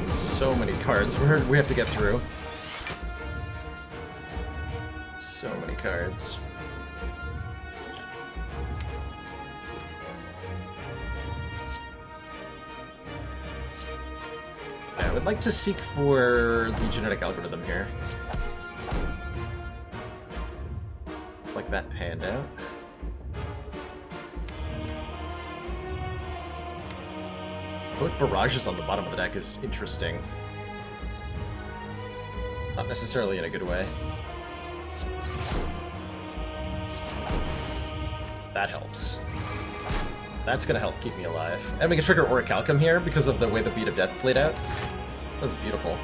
So many cards we have to get through. So many cards. I would like to seek for the genetic algorithm here. Like that panned out. Both barrages on the bottom of the deck is interesting. Not necessarily in a good way. That helps. That's gonna help keep me alive. And we can trigger Orichalcum here because of the way the Beat of Death played out. That was beautiful.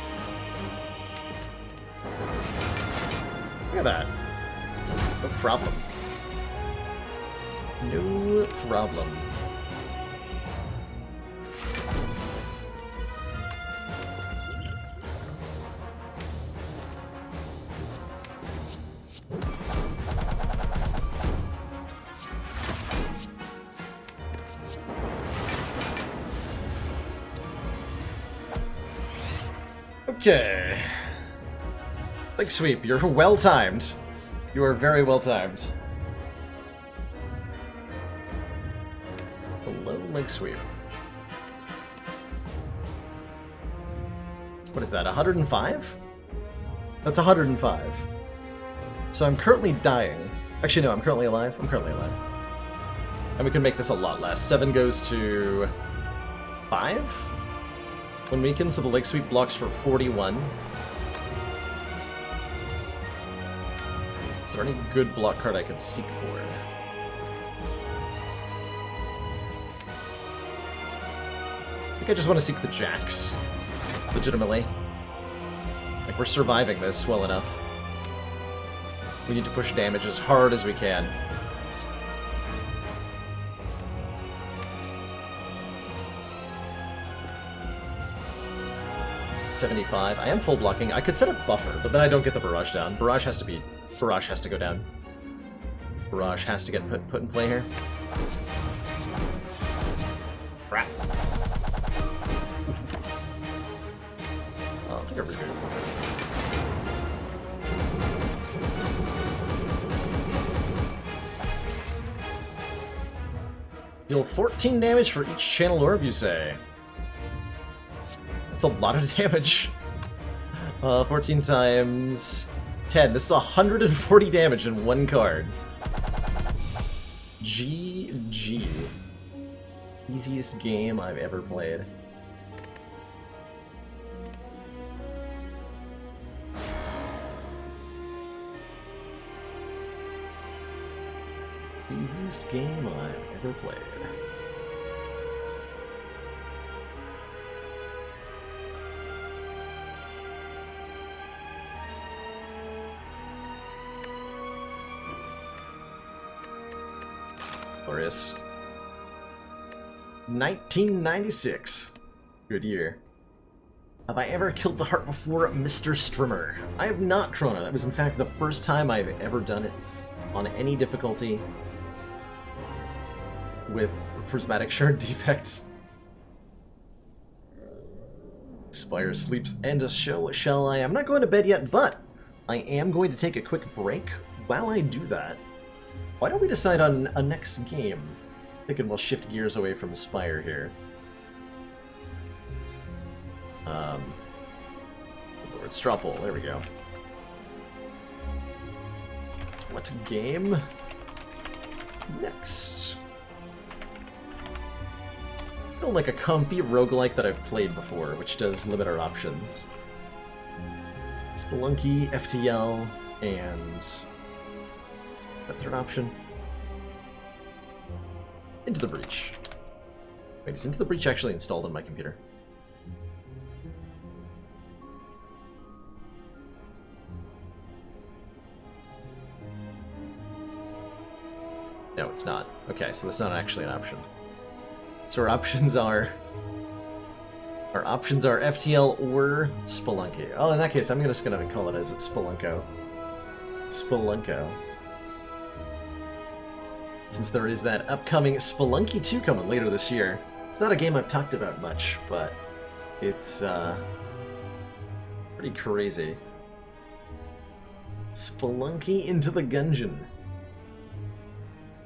Look at that. No problem. No problem. Okay. Leg sweep, you're well-timed. You are very well-timed. Hello, leg sweep. What is that, 105? That's 105. So I'm currently dying. Actually, no, I'm currently alive. I'm currently alive. And we can make this a lot less. 7 goes to 5? When weakened, so the leg sweep blocks for 41. Is there any good block card I can seek for? I think I just want to seek the jacks. Legitimately. Like, we're surviving this well enough. We need to push damage as hard as we can. 75. I am full blocking. I could set up buffer, but then I don't get the barrage down. Barrage has to go down. Barrage has to get put in play here. Crap. Oh, took a reboot. Deal 14 damage for each channel orb, you say? That's a lot of damage. 14 times 10. This is 140 damage in one card. GG. Easiest game I've ever played. Easiest game I've ever played. Glorious. 1996. Good year. Have I ever killed the heart before, Mr. Strimmer? I have not, Chrono. That was in fact the first time I've ever done it on any difficulty with prismatic shard defects. Spire sleeps end a show, shall I? I'm not going to bed yet, but I am going to take a quick break. While I do that, why don't we decide on a next game? Thinking we'll shift gears away from Spire here. Lord Stropple, there we go. What game next? I feel like a comfy roguelike that I've played before, which does limit our options. Spelunky, FTL, and the third option. Into the Breach. Wait, is Into the Breach actually installed on my computer? No, it's not. Okay, so that's not actually an option. So our options are FTL or Spelunky. Oh, in that case, I'm just gonna call it as Spelunko. Spelunko. Since there is that upcoming Spelunky 2 coming later this year. It's not a game I've talked about much, but it's pretty crazy. Spelunky into the Gungeon.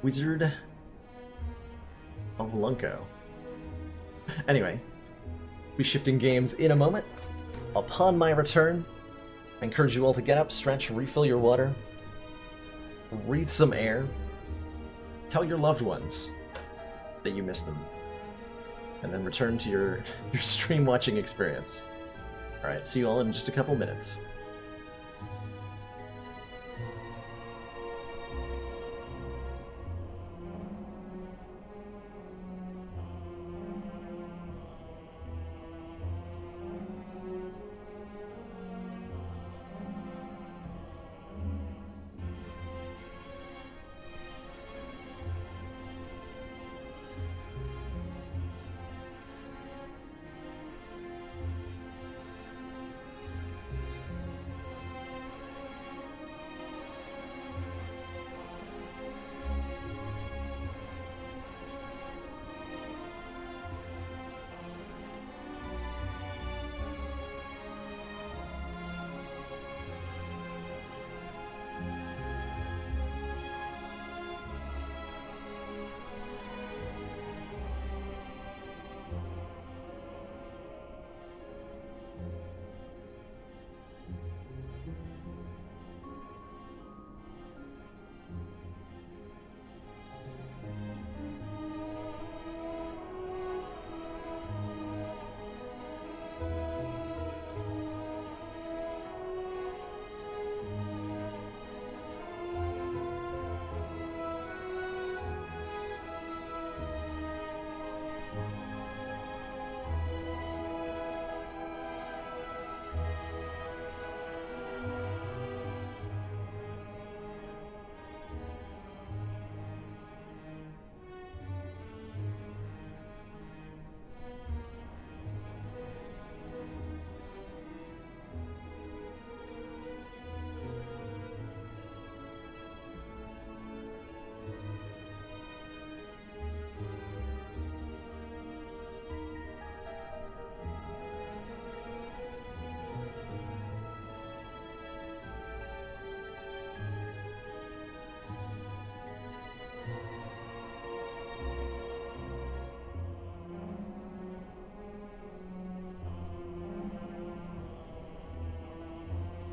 Wizard of Lunko. Anyway, be shifting games in a moment. Upon my return, I encourage you all to get up, stretch, refill your water, breathe some air, tell your loved ones that you miss them, and then return to your stream watching experience. Alright, see you all in just a couple minutes.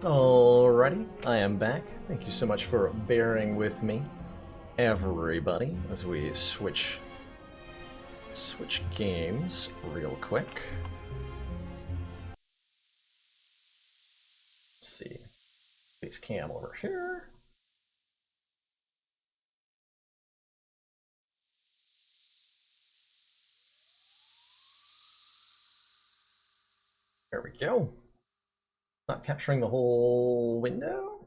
Alrighty, I am back. Thank you so much for bearing with me, everybody, as we switch games real quick. Let's see. Face cam over here. There we go. Not capturing the whole window?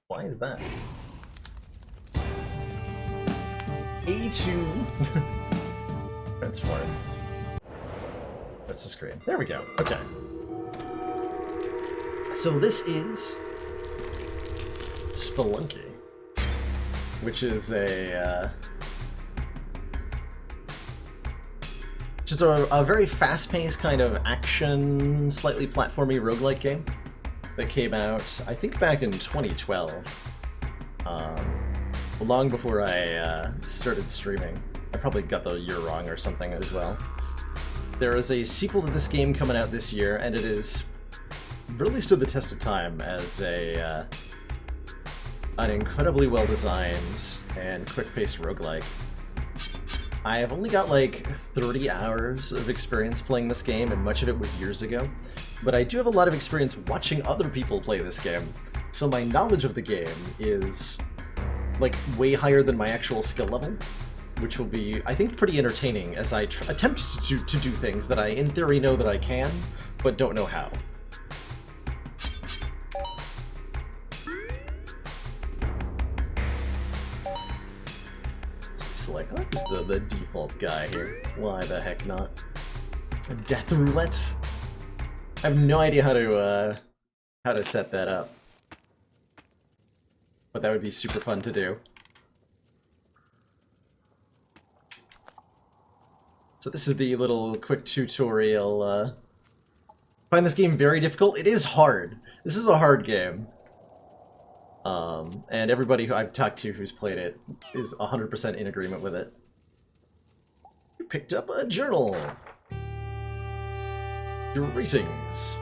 Why is that? A2 transform. That's the screen. There we go. Okay. So this is Spelunky, which is a very fast-paced kind of action, slightly platformy roguelike game that came out, I think, back in 2012. Long before I started streaming. I probably got the year wrong or something as well. There is a sequel to this game coming out this year, and it is really stood the test of time as an incredibly well-designed and quick-paced roguelike. I have only got like 30 hours of experience playing this game, and much of it was years ago, but I do have a lot of experience watching other people play this game, so my knowledge of the game is like way higher than my actual skill level, which will be, I think, pretty entertaining as I attempt to do things that I, in theory, know that I can, but don't know how. Like, I'll use the default guy here. Why the heck not? A death roulette? I have no idea how to set that up. But that would be super fun to do. So this is the little quick tutorial. I find this game very difficult. It is hard. This is a hard game. And everybody who I've talked to who's played it is 100% in agreement with it. You picked up a journal! Greetings!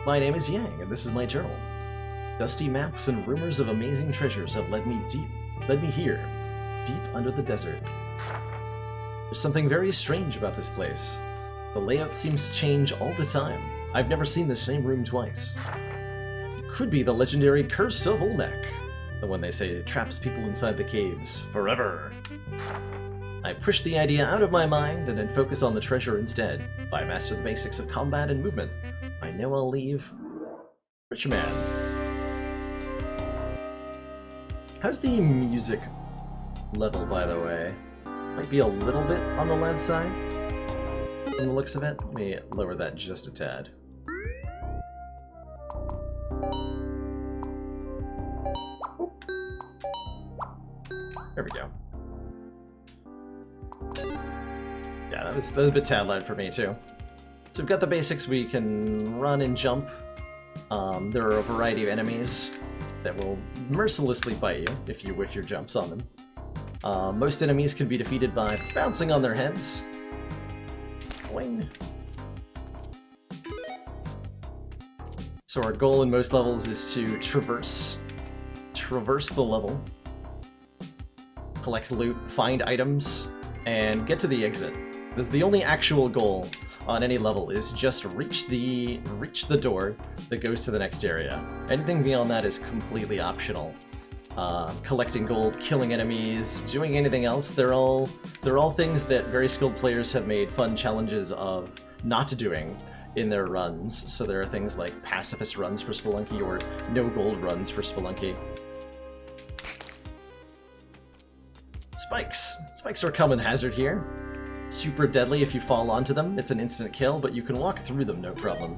My name is Yang, and this is my journal. Dusty maps and rumors of amazing treasures have led me here, deep under the desert. There's something very strange about this place. The layout seems to change all the time. I've never seen the same room twice. Could be the legendary Curse of Olmec, the one they say traps people inside the caves forever. I push the idea out of my mind and then focus on the treasure instead. If I master the basics of combat and movement, I know I'll leave richer man. How's the music level, by the way? Might be a little bit on the loud side from the looks of it. Let me lower that just a tad. There we go. Yeah, that was a bit tad loud for me too. So we've got the basics. We can run and jump. There are a variety of enemies that will mercilessly bite you if you whiff your jumps on them. Most enemies can be defeated by bouncing on their heads. Boing. So our goal in most levels is to traverse the level, collect loot, find items, and get to the exit. That's the only actual goal on any level, is just reach the door that goes to the next area. Anything beyond that is completely optional. Collecting gold, killing enemies, doing anything else, they're all things that very skilled players have made fun challenges of not doing in their runs. So there are things like pacifist runs for Spelunky or no gold runs for Spelunky. Spikes! Spikes are a common hazard here. Super deadly if you fall onto them. It's an instant kill, but you can walk through them no problem.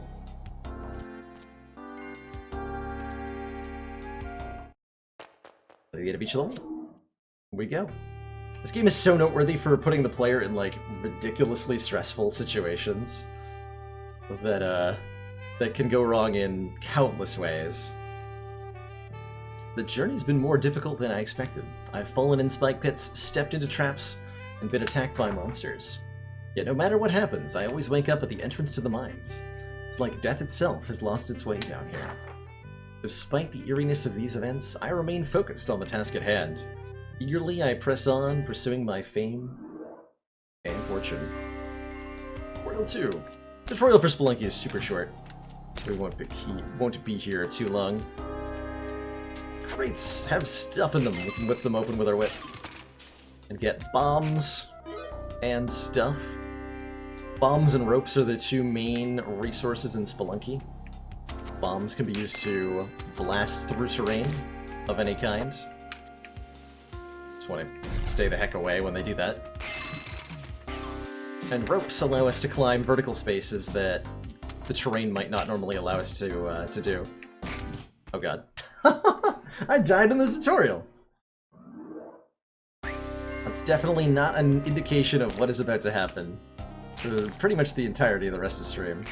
At the end of each level, here we go. This game is so noteworthy for putting the player in like ridiculously stressful situations that can go wrong in countless ways. The journey's been more difficult than I expected. I've fallen in spike pits, stepped into traps, and been attacked by monsters. Yet no matter what happens, I always wake up at the entrance to the mines. It's like death itself has lost its way down here. Despite the eeriness of these events, I remain focused on the task at hand. Eagerly, I press on, pursuing my fame and fortune. Tutorial 2. Tutorial for Spelunky is super short, so we won't be here too long. Crates have stuff in them. We can whip them open with our whip and get bombs and stuff. Bombs and ropes are the two main resources in Spelunky. Bombs can be used to blast through terrain of any kind. Just want to stay the heck away when they do that. And ropes allow us to climb vertical spaces that the terrain might not normally allow us to do. Oh god. I died in the tutorial! That's definitely not an indication of what is about to happen for pretty much the entirety of the rest of the stream.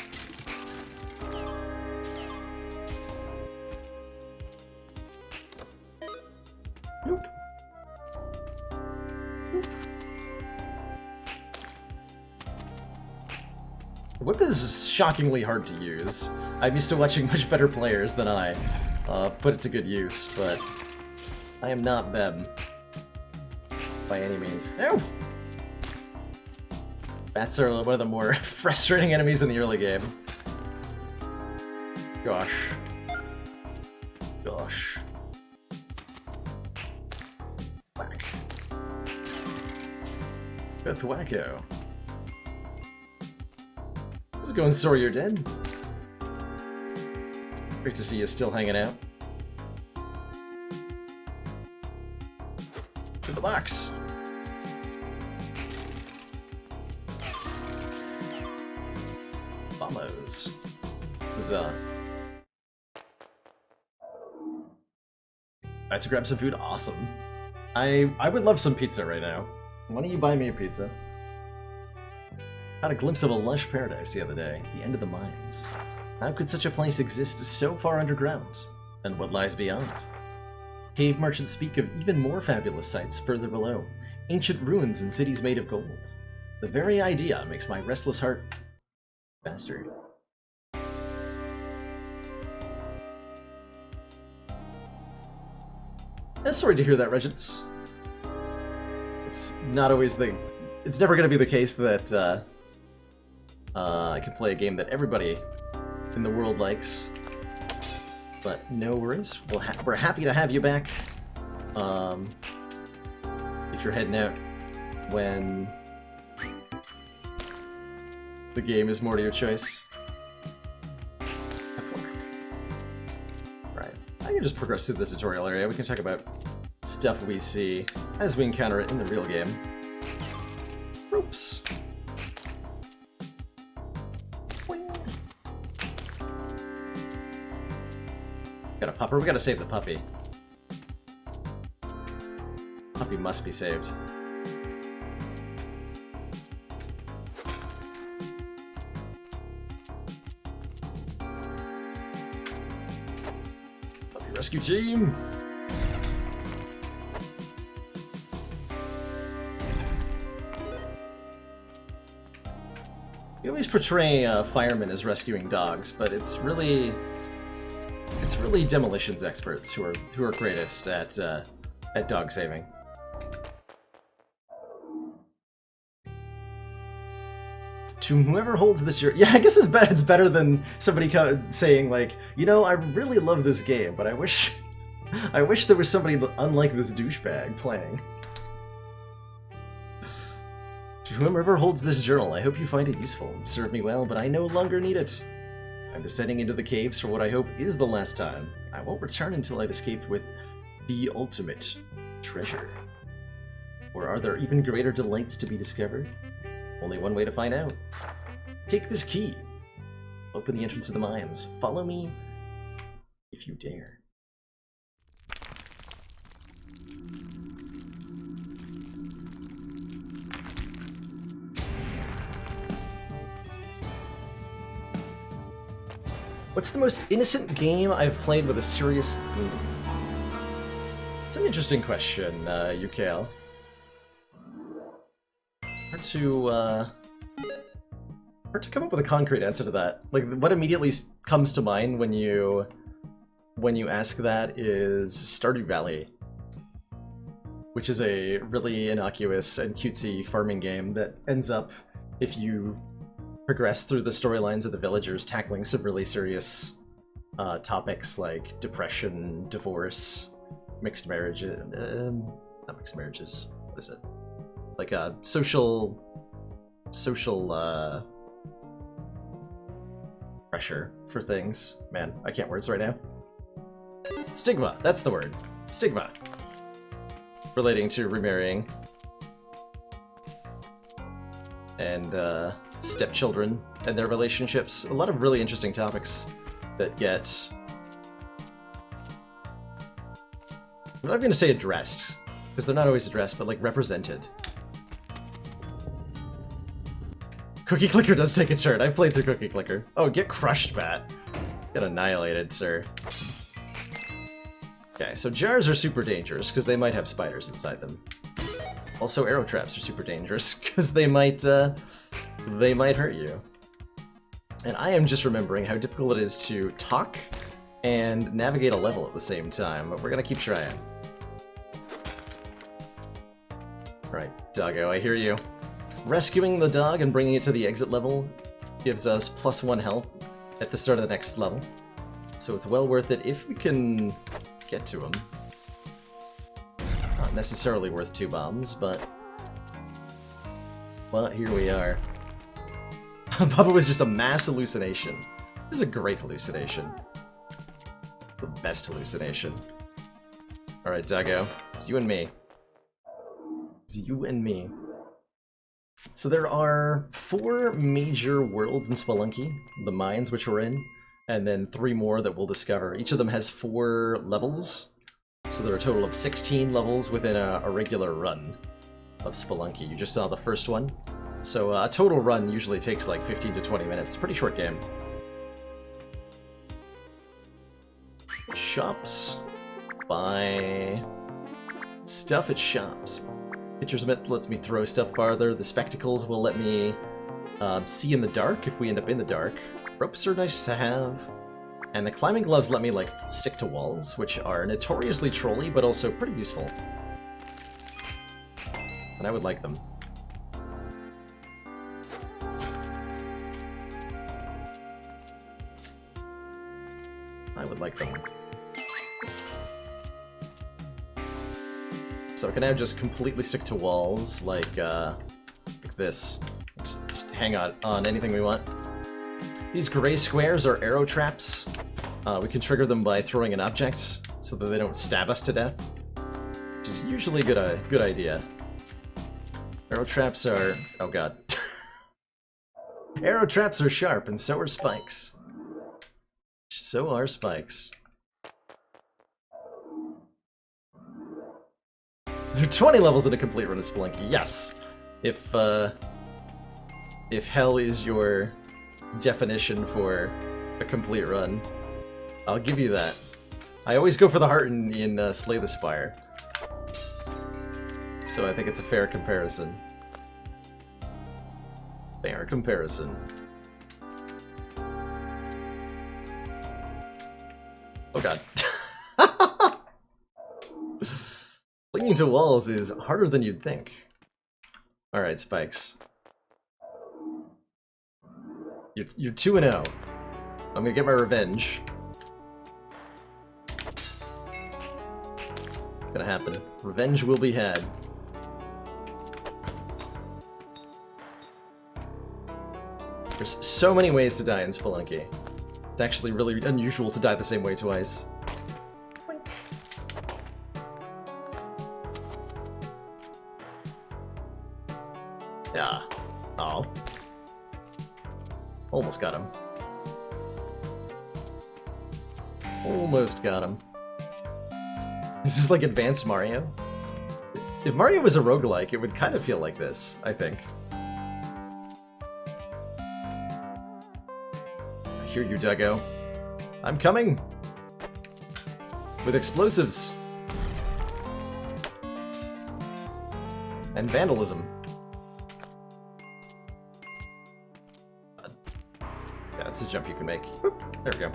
Nope. Nope. The whip is shockingly hard to use. I'm used to watching much better players than I put it to good use, but I am not them by any means. Ew! Bats are one of the more frustrating enemies in the early game. Gosh. Gosh. Whack. Good wacko. How's it going, Sorry You're Dead? Great to see you still hanging out. To the box! Vamos. Huzzah. I had to grab some food? Awesome. I would love some pizza right now. Why don't you buy me a pizza? Had a glimpse of a lush paradise the other day, the end of the mines. How could such a place exist so far underground? And what lies beyond? Cave merchants speak of even more fabulous sights further below, ancient ruins and cities made of gold. The very idea makes my restless heart bastard. Sorry to hear that, Reginus. It's not always it's never going to be the case that I can play a game that everybody in the world likes. But no worries. We're happy to have you back. If you're heading out when the game is more to your choice. Right. I can just progress through the tutorial area. We can talk about stuff we see as we encounter it in the real game. Ropes. Got a pupper. We gotta save the puppy. Puppy must be saved. Puppy rescue team! We always portray firemen as rescuing dogs, but it's really demolitions experts who are greatest at dog saving. To whoever holds this year, yeah, I guess it's better than somebody saying like, you know, I really love this game, but I wish there was somebody unlike this douchebag playing. To whoever holds this journal, I hope you find it useful and serve me well, but I no longer need it. I'm descending into the caves for what I hope is the last time. I won't return until I've escaped with the ultimate treasure. Or are there even greater delights to be discovered? Only one way to find out. Take this key. Open the entrance to the mines. Follow me if you dare. What's the most innocent game I've played with a serious theme? It's an interesting question, Yukale. Hard Hard to come up with a concrete answer to that. Like, what immediately comes to mind when you ask that is Stardew Valley, which is a really innocuous and cutesy farming game that ends up, if you progress through the storylines of the villagers, tackling some really serious topics like depression, divorce, mixed marriages, not mixed marriages, what is it? Like social pressure for things. Man, I can't words right now. Stigma, that's the word. Stigma. Relating to remarrying. And stepchildren and their relationships. A lot of really interesting topics that get... I'm not going to say addressed, because they're not always addressed, but like represented. Cookie Clicker does take a turn. I've played through Cookie Clicker. Oh, get crushed, Bat. Get annihilated, sir. Okay, so jars are super dangerous, because they might have spiders inside them. Also, arrow traps are super dangerous, because they might hurt you. And I am just remembering how difficult it is to talk and navigate a level at the same time, but we're gonna keep trying. Alright, doggo, I hear you. Rescuing the dog and bringing it to the exit level gives us +1 health at the start of the next level. So it's well worth it if we can get to him. Not necessarily worth 2 bombs, but here we are. Bubba was just a mass hallucination. It was a great hallucination. The best hallucination. Alright, doggo. It's you and me. It's you and me. So there are 4 major worlds in Spelunky, the mines which we're in, and then 3 more that we'll discover. Each of them has 4 levels, so there are a total of 16 levels within a regular run of Spelunky. You just saw the first one. So a total run usually takes like 15 to 20 minutes. Pretty short game. Shops. Buy stuff at shops. Pitcher's Mitt lets me throw stuff farther. The spectacles will let me see in the dark if we end up in the dark. Ropes are nice to have. And the climbing gloves let me like stick to walls, which are notoriously trolly, but also pretty useful. And I would like them. I would like them. So I can now just completely stick to walls, like this. Just hang on anything we want. These gray squares are arrow traps. We can trigger them by throwing an object, so that they don't stab us to death. Which is usually a good idea. Arrow traps are... oh god. Arrow traps are sharp, and so are spikes. So are spikes. There are 20 levels in a complete run of Spelunky. Yes! If hell is your definition for a complete run, I'll give you that. I always go for the heart in Slay the Spire. So I think it's a fair comparison. Fair comparison. Oh god. Clinging to walls is harder than you'd think. Alright, spikes. You're 2-0. I'm gonna get my revenge. It's gonna happen. Revenge will be had. There's so many ways to die in Spelunky. It's actually really unusual to die the same way twice. Yeah. Oh. Almost got him. Almost got him. This is like advanced Mario. If Mario was a roguelike, it would kind of feel like this, I think. I hear you, Duggo. I'm coming! With explosives! And vandalism. that's the jump you can make. Boop, there we go.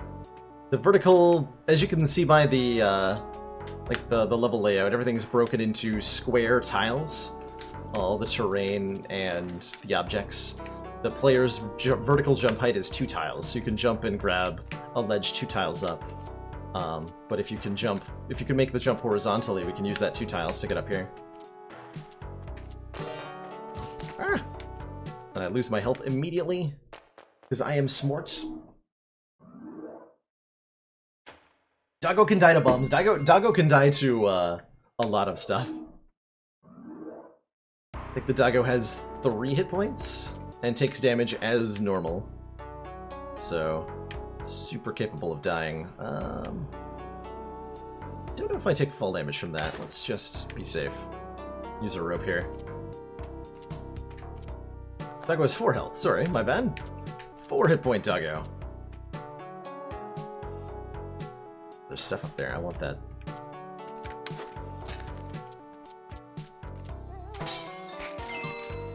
The vertical, as you can see by the like the level layout, everything's broken into square tiles. All the terrain and the objects. The player's vertical jump height is 2 tiles, so you can jump and grab a ledge 2 tiles up. But if you can make the jump horizontally, we can use that 2 tiles to get up here. Ah! And I lose my health immediately, because I am smart. Doggo can die to bombs. Doggo can die to a lot of stuff. I think the Doggo has 3 hit points and takes damage as normal. So, super capable of dying. Don't know if I take fall damage from that. Let's just be safe. Use a rope here. Doggo has 4 health. Sorry, my bad. 4 hit point Doggo. There's stuff up there. I want that.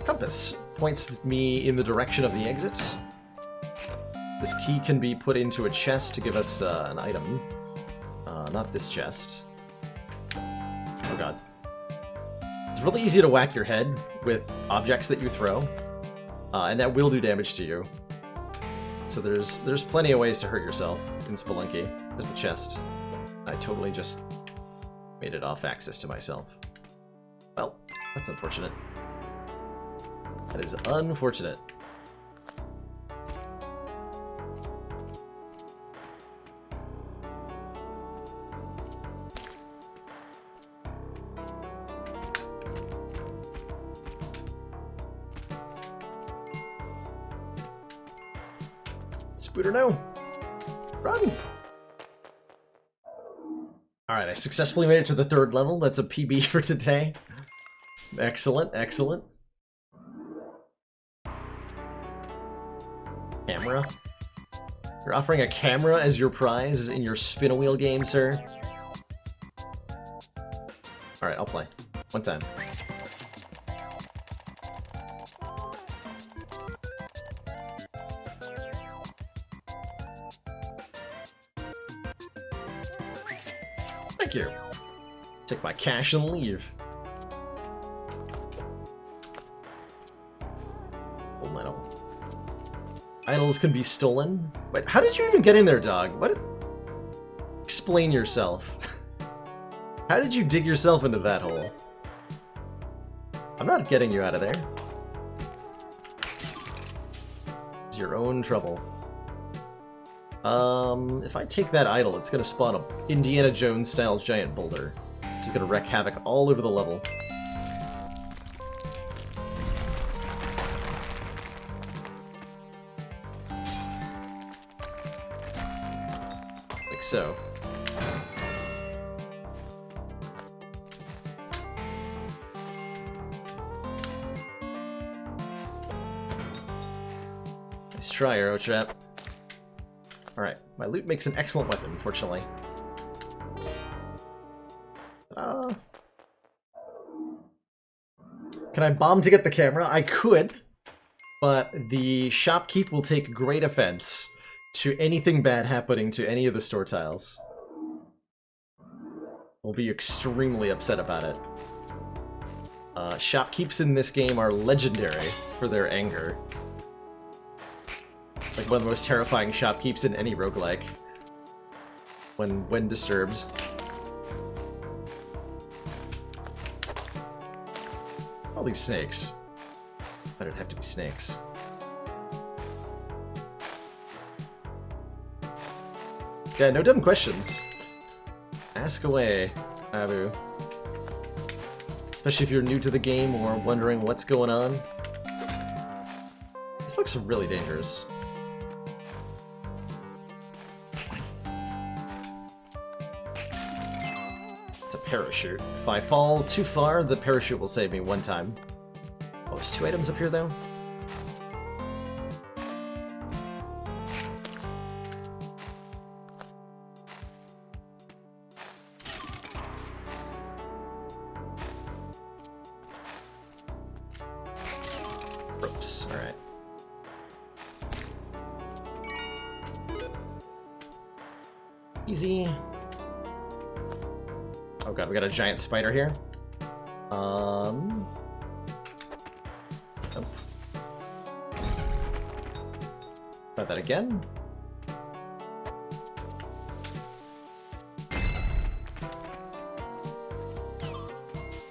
Compass points me in the direction of the exit. This key can be put into a chest to give us an item. Not this chest. Oh god. It's really easy to whack your head with objects that you throw, and that will do damage to you. So there's plenty of ways to hurt yourself in Spelunky. There's the chest. I totally just made it off axis to myself. Well, that's unfortunate. That is unfortunate. Spooter, no! Run! Alright, I successfully made it to the 3rd level. That's a PB for today. Excellent, excellent. Camera? You're offering a camera as your prize in your spin-a-wheel game, sir? Alright, I'll play. One time. Thank you. Take my cash and leave. Gold medal. Idols can be stolen. Wait, how did you even get in there, dog? What? Explain yourself. How did you dig yourself into that hole? I'm not getting you out of there. It's your own trouble. If I take that idol, it's gonna spawn a Indiana Jones-style giant boulder. Which is gonna wreak havoc all over the level. Like so. Nice try, Arrow Trap. Alright, my loot makes an excellent weapon, fortunately. Can I bomb to get the camera? I could, but the shopkeep will take great offense to anything bad happening to any of the store tiles. We'll be extremely upset about it. Shopkeeps in this game are legendary for their anger. Like one of the most terrifying shopkeeps in any roguelike. When disturbed. All these snakes. But it'd have to be snakes. Yeah, no dumb questions. Ask away, Abu. Especially if you're new to the game or wondering what's going on. This looks really dangerous. It's a parachute. If I fall too far, the parachute will save me one time. Oh, there's 2 items up here, though? Ropes, alright. Easy. Oh god, we got a giant spider here. Oh. Try that again.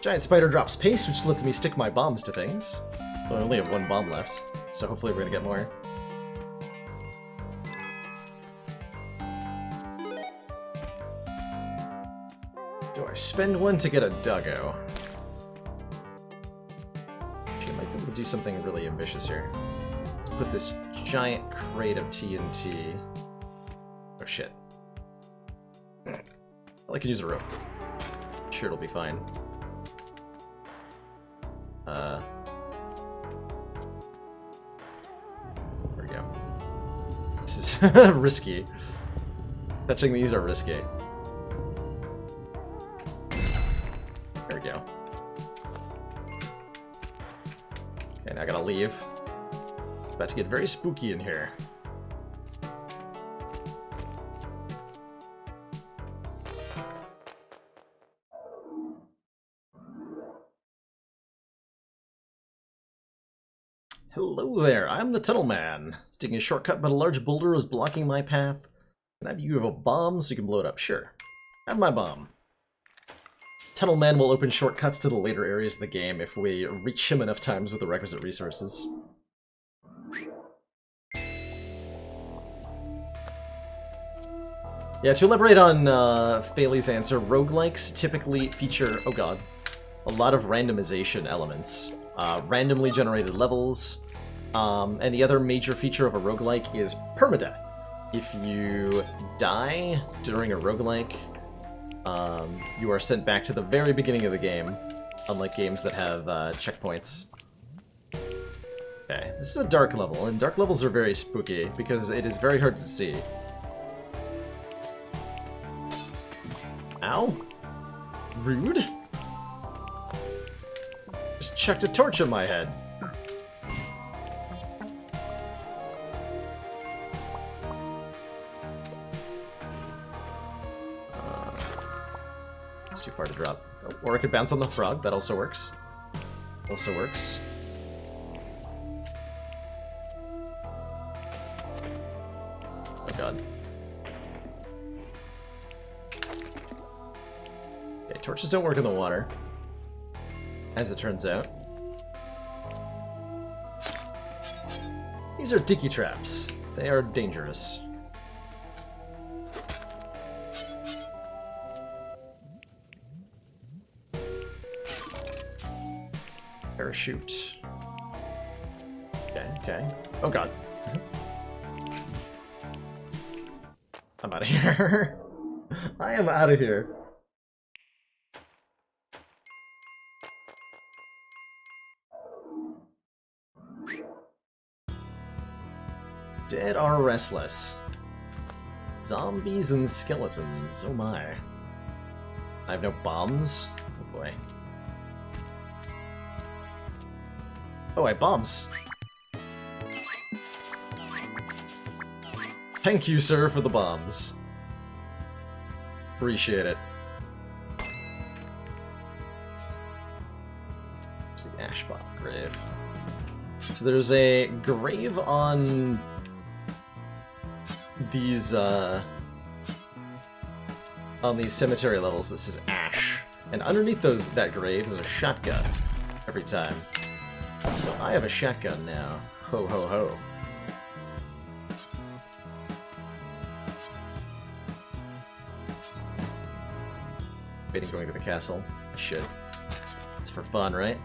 Giant spider drops paste, which lets me stick my bombs to things. But I only have one bomb left, so hopefully we're gonna get more. Do I spend one to get a doggo? Actually, I might be able to do something really ambitious here. Put this giant crate of TNT. Oh shit. I can use a rope. I'm sure it'll be fine. There we go. This is risky. Touching these are risky. There we go. Okay, now I gotta leave. It's about to get very spooky in here. Hello there, I'm the Tunnel Man. It's taking a shortcut, but a large boulder was blocking my path. Can you have a bomb so you can blow it up? Sure. Have my bomb. Tunnel Man will open shortcuts to the later areas of the game if we reach him enough times with the requisite resources. Yeah, to elaborate on Phaley's answer, roguelikes typically feature, oh god, a lot of randomization elements. Randomly generated levels, and the other major feature of a roguelike is permadeath. If you die during a roguelike, you are sent back to the very beginning of the game, unlike games that have checkpoints. Okay, this is a dark level, and dark levels are very spooky because it is very hard to see. Ow! Rude! Just chucked a torch at my head. It's too far to drop. Oh, or I could bounce on the frog, that also works. Also works. Oh god. Okay, torches don't work in the water. As it turns out. These are dicky traps. They are dangerous. Parachute. Okay, okay. Oh god. I'm out of here. I am out of here. Dead are restless. Zombies and skeletons, oh my. I have no bombs? Oh boy. Oh, I have bombs. Thank you, sir, for the bombs. Appreciate it. It's the Ashbot grave. So there's a grave on these cemetery levels that says Ash, and underneath that grave is a shotgun every time. So I have a shotgun now. Ho ho ho. Debating going to the castle. I should. It's for fun, right?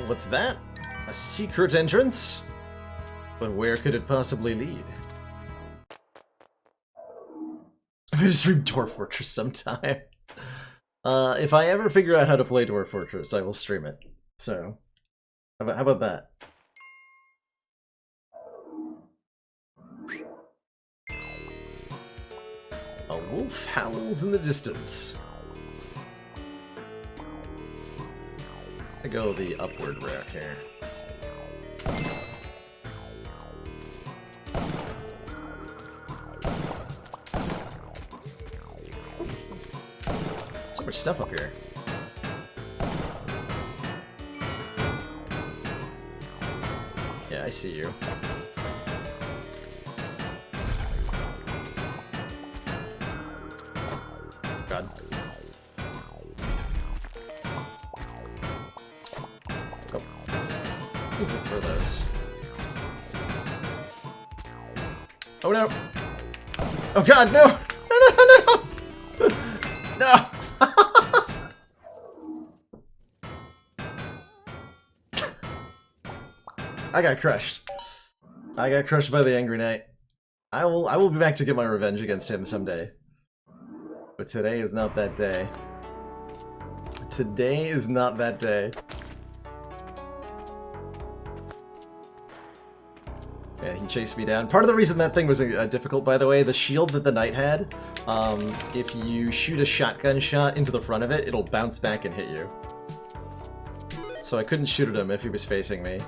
What's that? A secret entrance? But where could it possibly lead? I'm gonna stream Dwarf Fortress sometime. If I ever figure out how to play Dwarf Fortress, I will stream it. So, how about that? A wolf howls in the distance. gonna go the upward route here. So much stuff up here. Yeah, I see you. God. Go. Throw those. Oh no! Oh God, no! No, no, no, no! No! I got crushed. I got crushed by the Angry Knight. I will be back to get my revenge against him someday. But today is not that day. Today is not that day. Yeah, he chased me down. Part of the reason that thing was difficult, by the way, the shield that the knight had, if you shoot a shotgun shot into the front of it, it'll bounce back and hit you. So I couldn't shoot at him if he was facing me.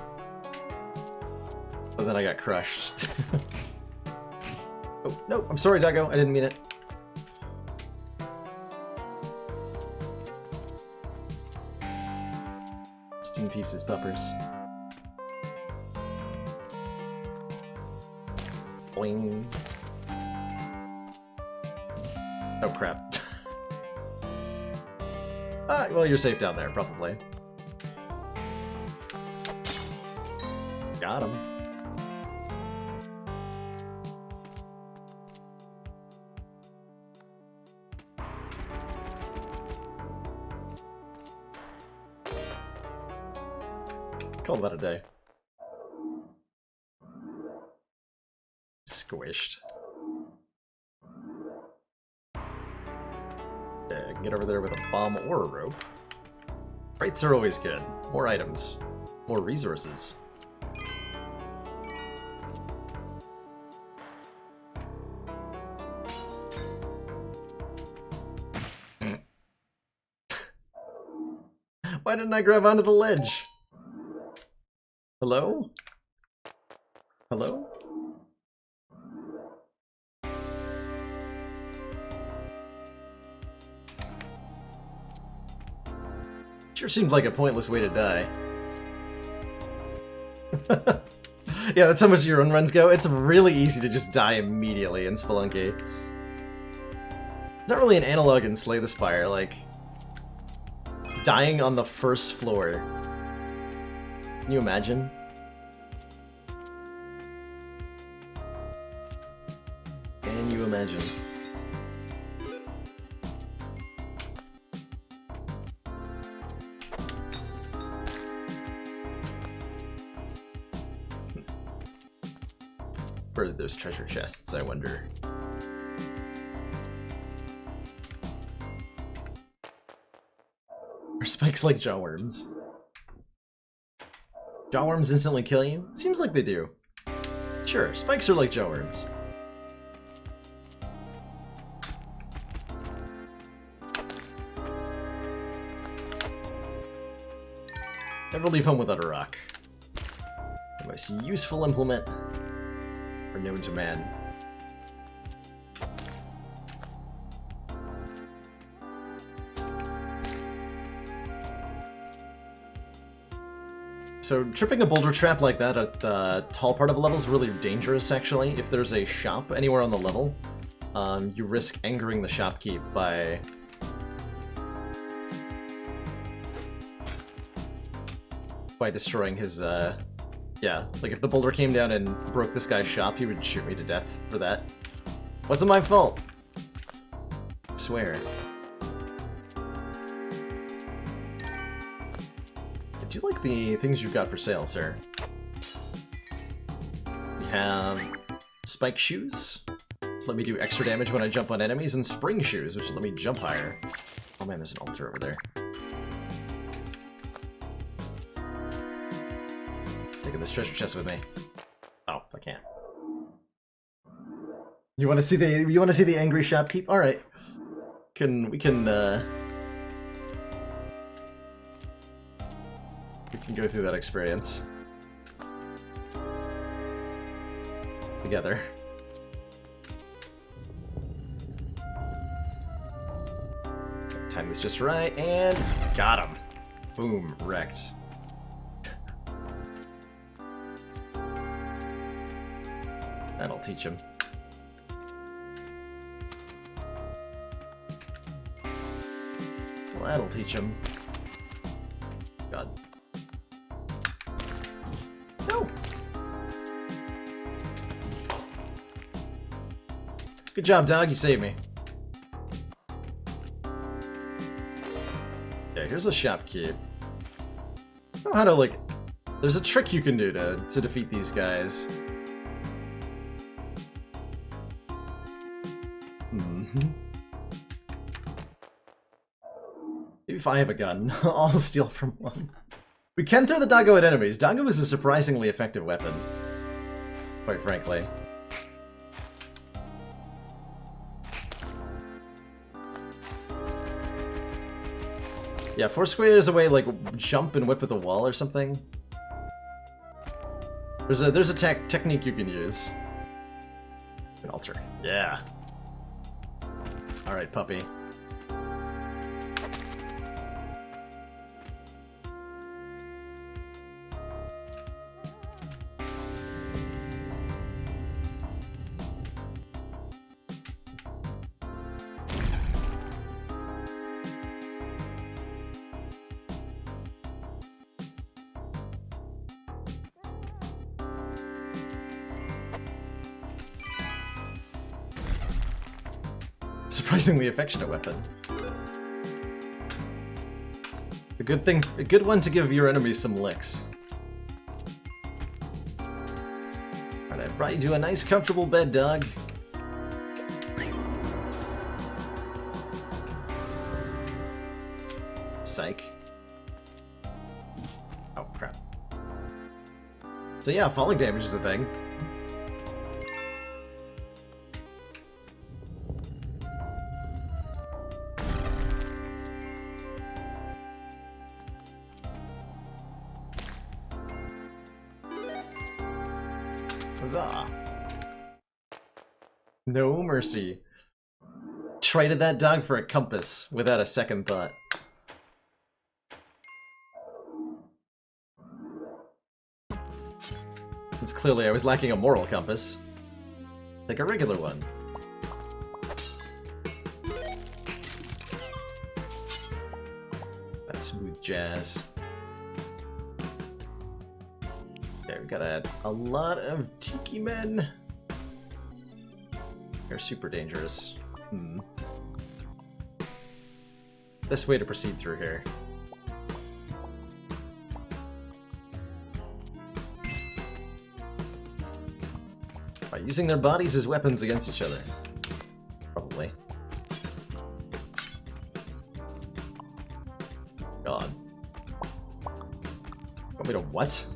But then I got crushed. Oh, no, I'm sorry, Duggo. I didn't mean it. Just in pieces, puppers. Boing. Oh, crap. Ah, well, you're safe down there, probably. Got him. Call that a day. Squished. Yeah, I can get over there with a bomb or a rope. Crates are always good. More items. More resources. Why didn't I grab onto the ledge? Hello? Hello? Sure seems like a pointless way to die. Yeah, that's how much your own runs go. It's really easy to just die immediately in Spelunky. Not really an analog in Slay the Spire, like... dying on the first floor. Can you imagine? Can you imagine? Where are those treasure chests, I wonder? Are spikes like jawworms? Jawworms instantly kill you? Seems like they do. Sure, spikes are like jawworms. Never leave home without a rock. The most useful implement are known to man. So tripping a boulder trap like that at the tall part of a level is really dangerous, actually. If there's a shop anywhere on the level, you risk angering the shopkeep by... destroying his, yeah, like if the boulder came down and broke this guy's shop, he would shoot me to death for that. Wasn't my fault. I swear. I do like the things you've got for sale, sir. We have spike shoes, let me do extra damage when I jump on enemies, and spring shoes, which let me jump higher. Oh man, there's an altar over there. Taking this treasure chest with me. Oh, I can't. You want to see the angry shopkeep? All right. We can can go through that experience together. Time this just right, and got him. Boom, wrecked. That'll teach him. Well, that'll teach him. God. No! Good job, dog. You saved me. Yeah, here's a shopkeep. I don't know how to, like... There's a trick you can do to defeat these guys. Maybe if I have a gun, I'll steal from one. We can throw the doggo at enemies. Doggo is a surprisingly effective weapon, quite frankly. Yeah, Foursquare is a way to, like, jump and whip at the wall or something. There's a technique you can use. An altar. Yeah. Alright, puppy. Surprisingly affectionate weapon. It's a good thing, a good one to give your enemies some licks. Alright, I brought you to a nice comfortable bed, dog. Psych. Oh, crap. So yeah, falling damage is a thing. Huzzah. No mercy. Traded that dog for a compass without a second thought. It's clearly I was lacking a moral compass. Take a regular one. That's smooth jazz. Okay, we got a lot of tiki men. They're super dangerous. Best way to proceed through here. By using their bodies as weapons against each other. Probably. God. Want me to what?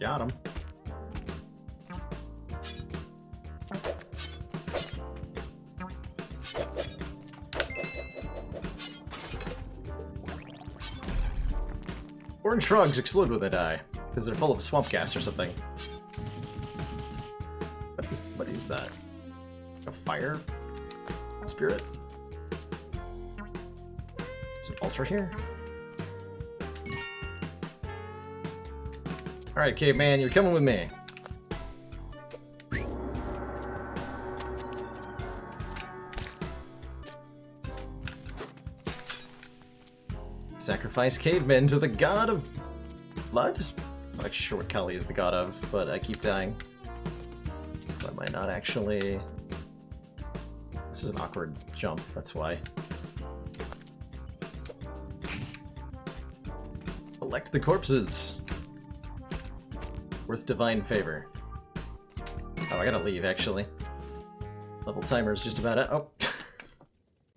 Got him. Orange frogs explode when they die, because they're full of swamp gas or something. What is that? A fire spirit? Is an altar here? Alright, caveman, you're coming with me. Sacrifice cavemen to the god of blood? I'm not actually sure what Kali is the god of, but I keep dying. So I might not actually This is an awkward jump, that's why. Collect the corpses! Worth divine favor. Oh, I gotta leave, actually. Level timer is just about it. Oh.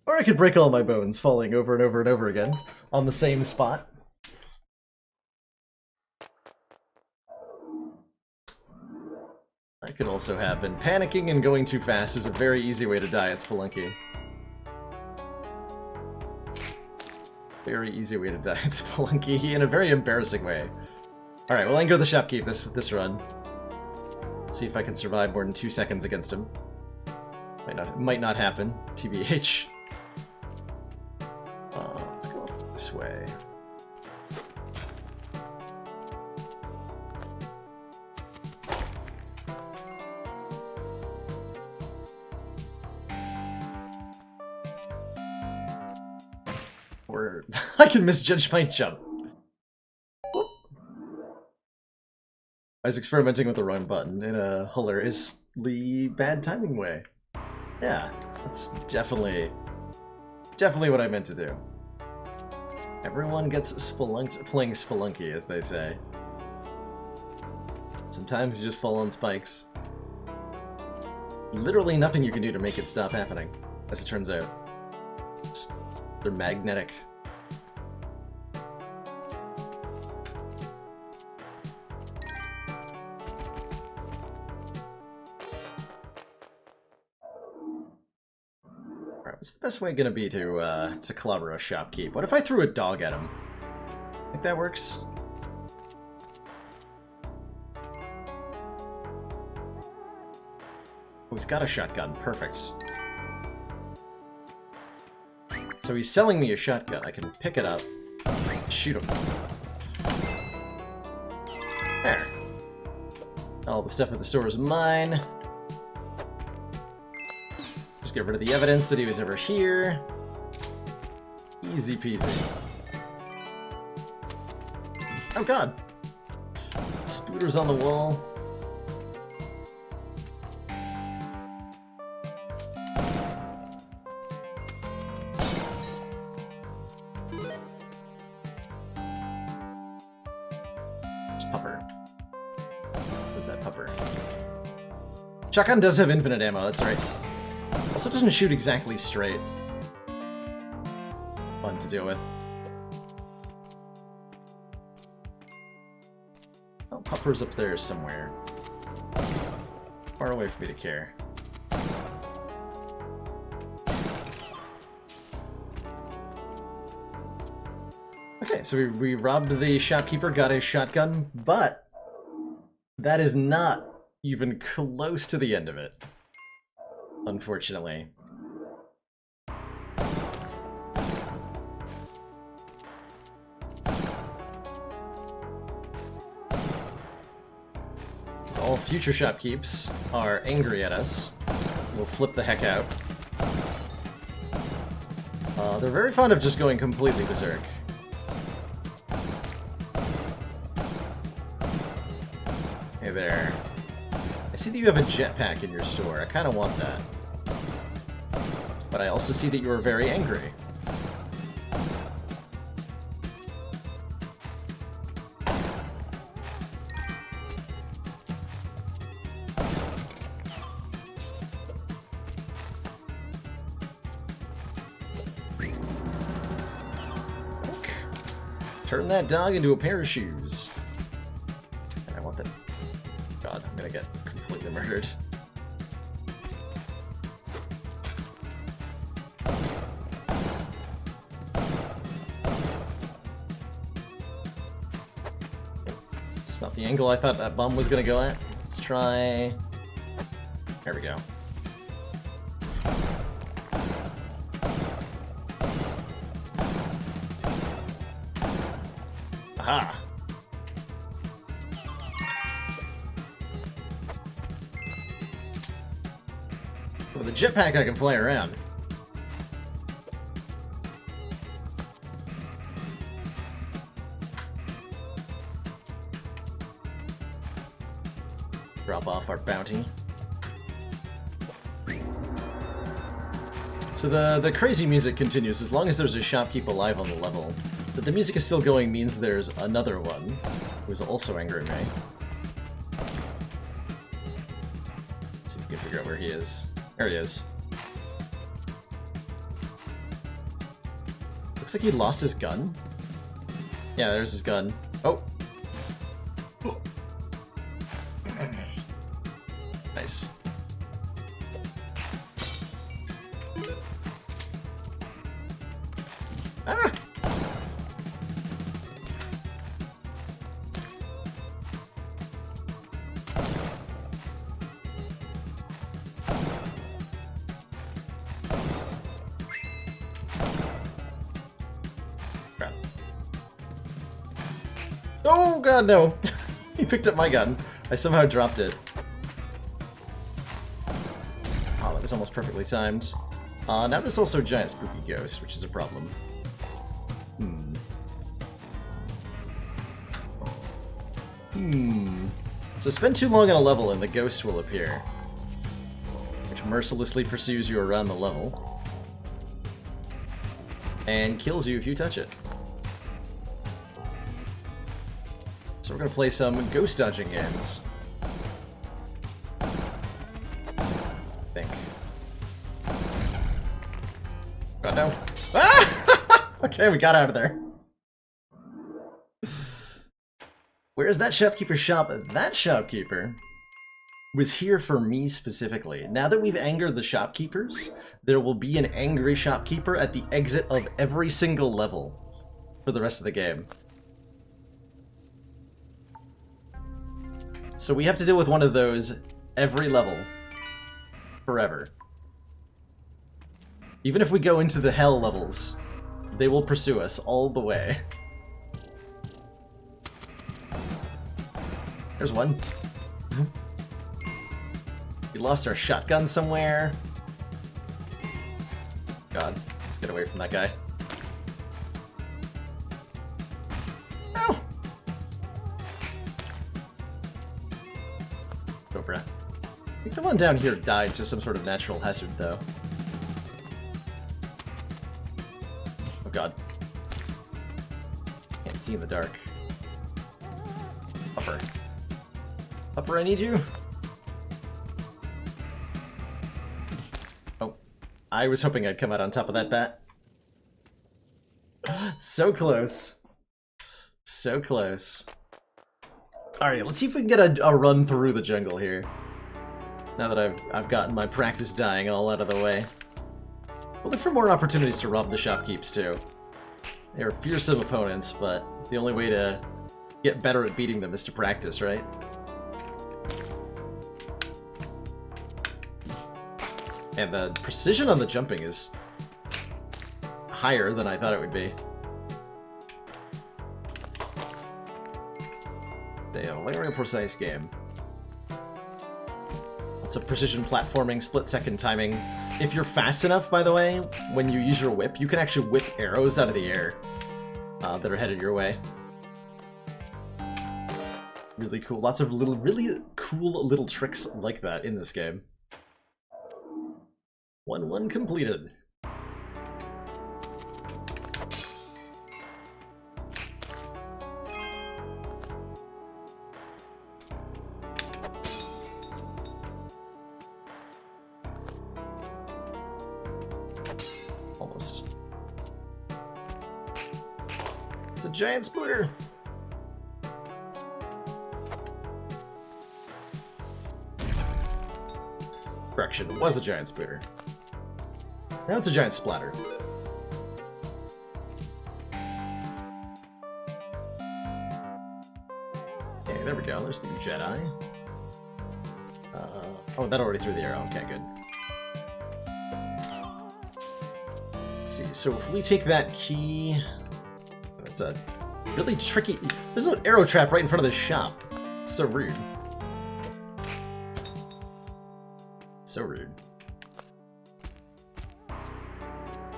Or I could break all my bones falling over and over and over again on the same spot. That could also happen. Panicking and going too fast is a very easy way to die at Spelunky. Very easy way to die at Spelunky in a very embarrassing way. Alright, well I can go to the shopkeep this run. See if I can survive more than 2 seconds against him. Might not happen, TBH. Let's go up this way. Or I can misjudge my jump. I was experimenting with the wrong button in a hilariously bad timing way. Yeah, that's definitely what I meant to do. Everyone gets playing Spelunky, as they say. Sometimes you just fall on spikes. Literally nothing you can do to make it stop happening, as it turns out. They're magnetic. What's the best way gonna be to clobber a shopkeep? What if I threw a dog at him? Think that works? Oh, he's got a shotgun. Perfect. So he's selling me a shotgun. I can pick it up, shoot him. There. All the stuff at the store is mine. Just get rid of the evidence that he was ever here. Easy peasy. Oh god! Spooters on the wall. Shotgun does have infinite ammo, that's right. Also doesn't shoot exactly straight. Fun to deal with. Oh, Pupper's up there somewhere. Far away for me to care. Okay, so we robbed the shopkeeper, got his shotgun, but that is not even close to the end of it, unfortunately. Because all future shopkeeps are angry at us. We'll flip the heck out. They're very fond of just going completely berserk. Hey there. I see that you have a jetpack in your store. I kind of want that. But I also see that you are very angry. Turn that dog into a pair of shoes. And I want that. God, I'm gonna get completely murdered. It's not the angle I thought that bomb was gonna go at. Let's try. There we go. Aha! With a jetpack I can fly around. Drop off our bounty. So the crazy music continues as long as there's a shopkeep alive on the level. But the music is still going means there's another one who's also angering me. Let's see if we can figure out where he is. There he is. Looks like he lost his gun. Yeah, there's his gun. Oh! Nice. Ah! Crap. Oh god, no! He picked up my gun. I somehow dropped it. Oh, that was almost perfectly timed. Now there's also a giant spooky ghost, which is a problem. So spend too long on a level and the ghost will appear, which mercilessly pursues you around the level and kills you if you touch it. So we're gonna play some ghost dodging games. I think. God no. Ah! Okay, we got out of there. Where is that shopkeeper's shop? That shopkeeper was here for me specifically. Now that we've angered the shopkeepers, there will be an angry shopkeeper at the exit of every single level for the rest of the game. So we have to deal with one of those every level. Forever. Even if we go into the hell levels, they will pursue us all the way. There's one. We lost our shotgun somewhere. God, just get away from that guy. No! Cobra. I think the one down here died to some sort of natural hazard, though. Oh god. Can't see in the dark. Upper. Upper, I need you. Oh, I was hoping I'd come out on top of that bat. So close. So close. Alright, let's see if we can get a run through the jungle here. Now that I've gotten my practice dying all out of the way. We'll look for more opportunities to rob the shopkeeps too. They are fearsome opponents, but the only way to get better at beating them is to practice, right? And the precision on the jumping is higher than I thought it would be. They are a very precise game. It's a precision platforming, split-second timing. If you're fast enough, by the way, when you use your whip, you can actually whip arrows out of the air that are headed your way. Really cool. Lots of really cool little tricks like that in this game. 1-1 completed. Almost. It's a giant splitter. Correction, it was a giant splitter. Now it's a giant splatter. Okay, there we go. There's the Jedi. Oh, that already threw the arrow. Okay, good. Let's see. So if we take that key... That's a really tricky... There's an arrow trap right in front of the shop. It's so rude. So rude.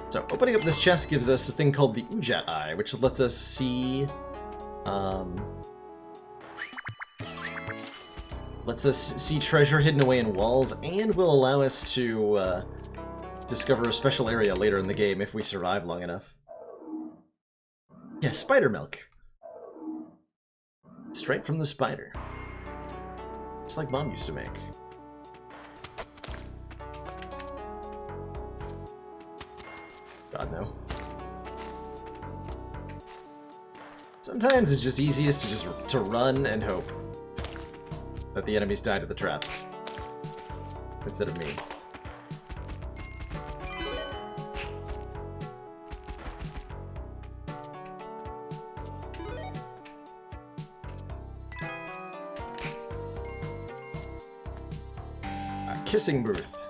So, opening up this chest gives us a thing called the Ujat Eye, which lets us see... lets us see treasure hidden away in walls, and will allow us to discover a special area later in the game if we survive long enough. Yeah, spider milk. Straight from the spider. Just like Mom used to make. God, no. Sometimes it's just easiest to run and hope that the enemies die to the traps instead of me. A kissing booth.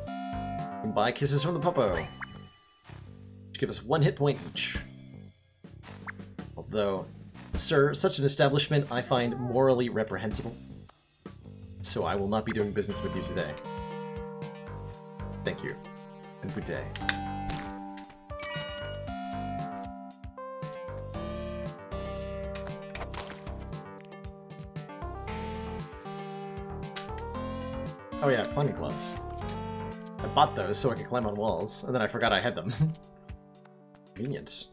You can buy kisses from the puppo, which give us 1 hit point each. Although, sir, such an establishment I find morally reprehensible, so I will not be doing business with you today. Thank you, and good day. Oh yeah, climbing clubs. I bought those so I could climb on walls, and then I forgot I had them. Convenient.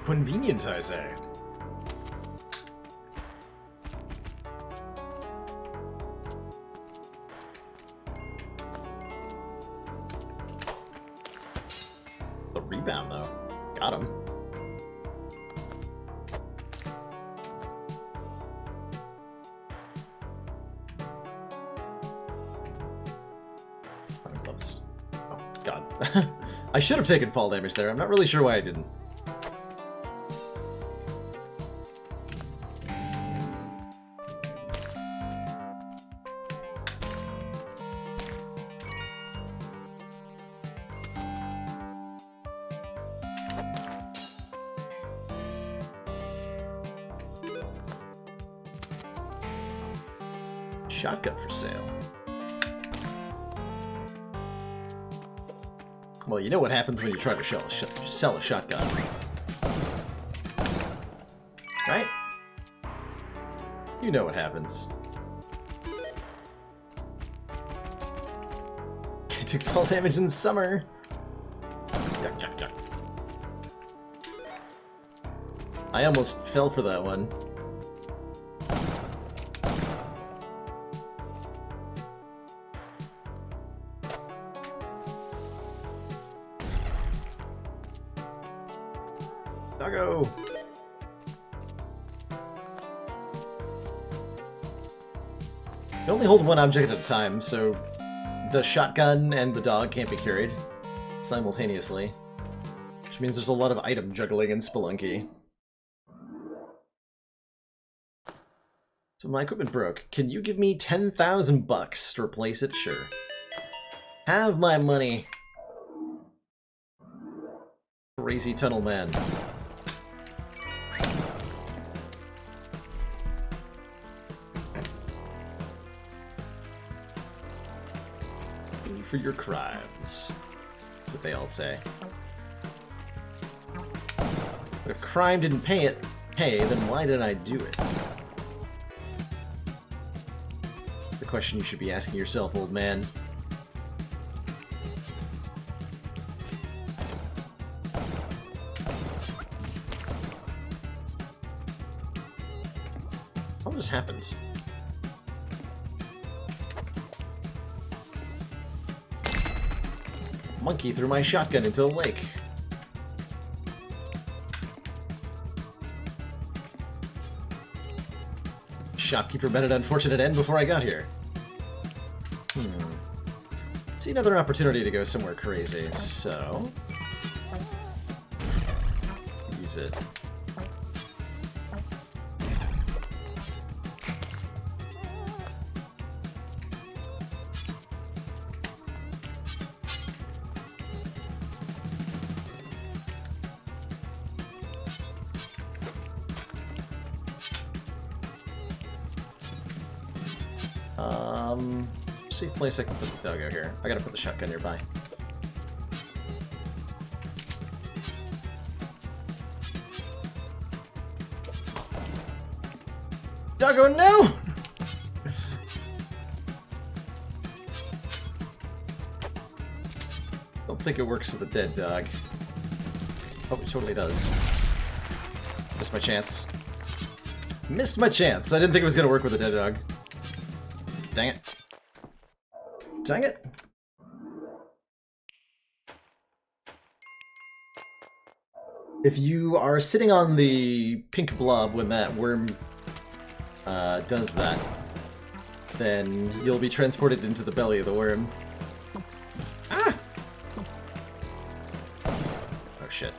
Convenient, I say. The rebound, though. Got him. Close. Oh, God. I should have taken fall damage there. I'm not really sure why I didn't. Shotgun for sale. Well, you know what happens when you try to sell a shotgun. Right? You know what happens. Can't take fall damage in summer. Yuck, yuck, yuck. I almost fell for that one. Doggo! You only hold one object at a time, so the shotgun and the dog can't be carried simultaneously. Which means there's a lot of item juggling in Spelunky. So my equipment broke. Can you give me 10,000 bucks to replace it? Sure. Have my money. Crazy tunnel man. For your crimes. That's what they all say. But if crime didn't pay, then why did I do it? That's the question you should be asking yourself, old man. What just happened? Monkey threw my shotgun into the lake. Shopkeeper met an unfortunate end before I got here. See another opportunity to go somewhere crazy, so... use it. Safe place I can put the doggo here. I gotta put the shotgun nearby. Doggo, no! Don't think it works with a dead dog. Oh, it totally does. Missed my chance. Missed my chance. I didn't think it was gonna work with a dead dog. Dang it. Dang it. If you are sitting on the pink blob when that worm does that, then you'll be transported into the belly of the worm. Ah! Oh shit.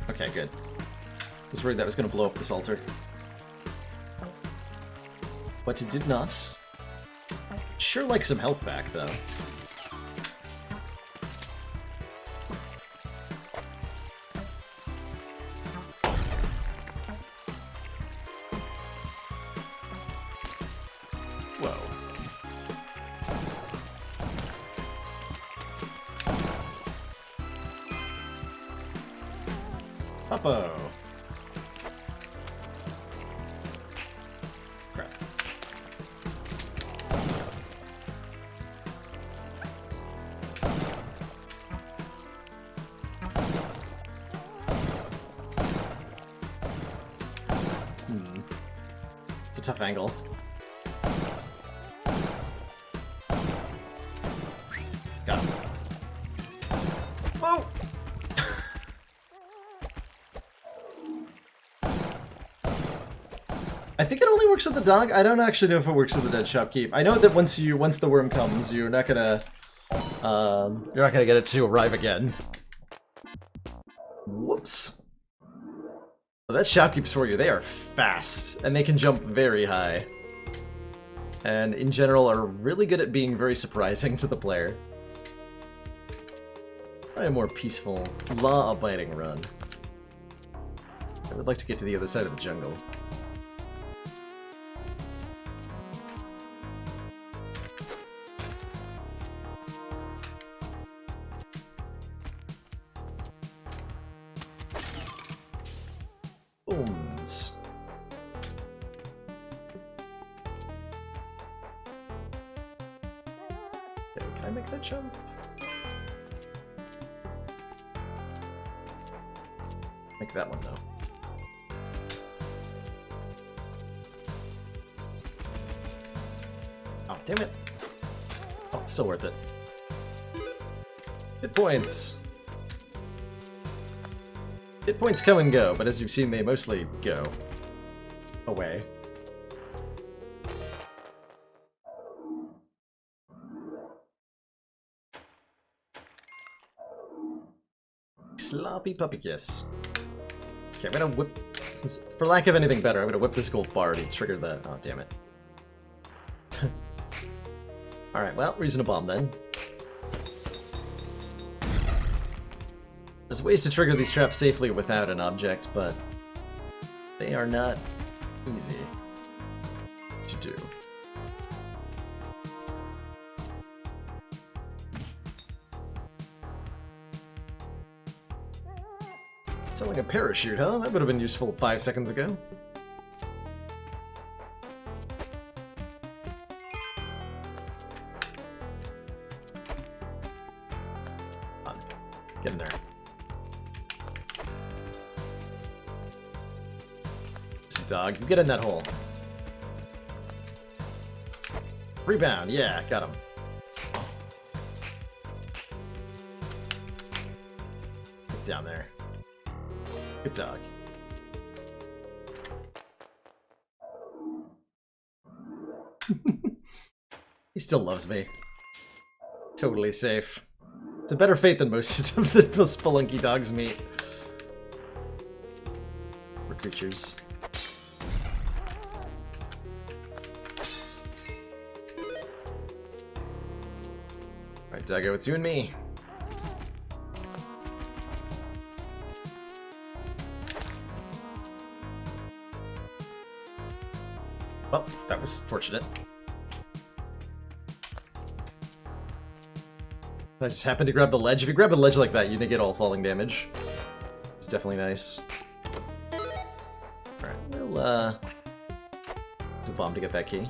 Okay, good. I was worried that was going to blow up this altar. But it did not. Sure like some health back, though. Whoa. Puppo. Crap. It's a tough angle. Got him. Whoa! I think it only works with the dog. I don't actually know if it works with the dead shopkeep. I know that once the worm comes, you're not gonna get it to arrive again. Whoops. Well, that shopkeep's for you. They are fast, and they can jump very high. And in general are really good at being very surprising to the player. Try a more peaceful, law-abiding run. I would like to get to the other side of the jungle. Booms. Okay, can I make that jump? Make that one, though. Oh, damn it. Oh, it's still worth it. Hit points! Hit points come and go, but as you've seen, they mostly go away. Sloppy puppy kiss. Okay, I'm gonna whip... Since, for lack of anything better, I'm gonna whip this gold bar to trigger the... Oh, damn it. Alright, well, we're using a bomb then. There's ways to trigger these traps safely without an object, but they are not easy to do. Sound like a parachute, huh? That would have been useful 5 seconds ago. Come on. Get in there. Dog, you get in that hole. Rebound, yeah, got him. Get down there. Good dog. He still loves me. Totally safe. It's a better fate than most of the Spelunky dogs meet. Poor creatures. Alright, Doggo, it's you and me. Well, that was fortunate. I just happened to grab the ledge. If you grab a ledge like that, you negate all falling damage. It's definitely nice. Alright. We'll bomb to get that key.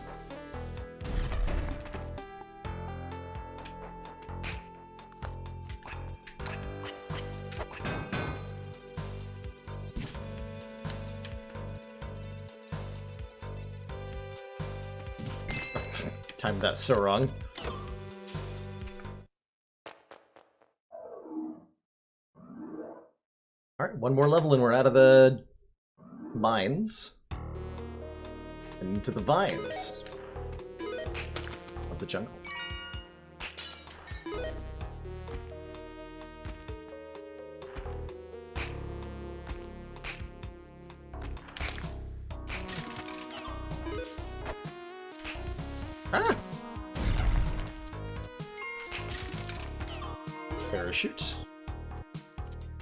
Timed that so wrong. Alright, one more level and we're out of the mines. And into the vines of the jungle. Ah! Parachute.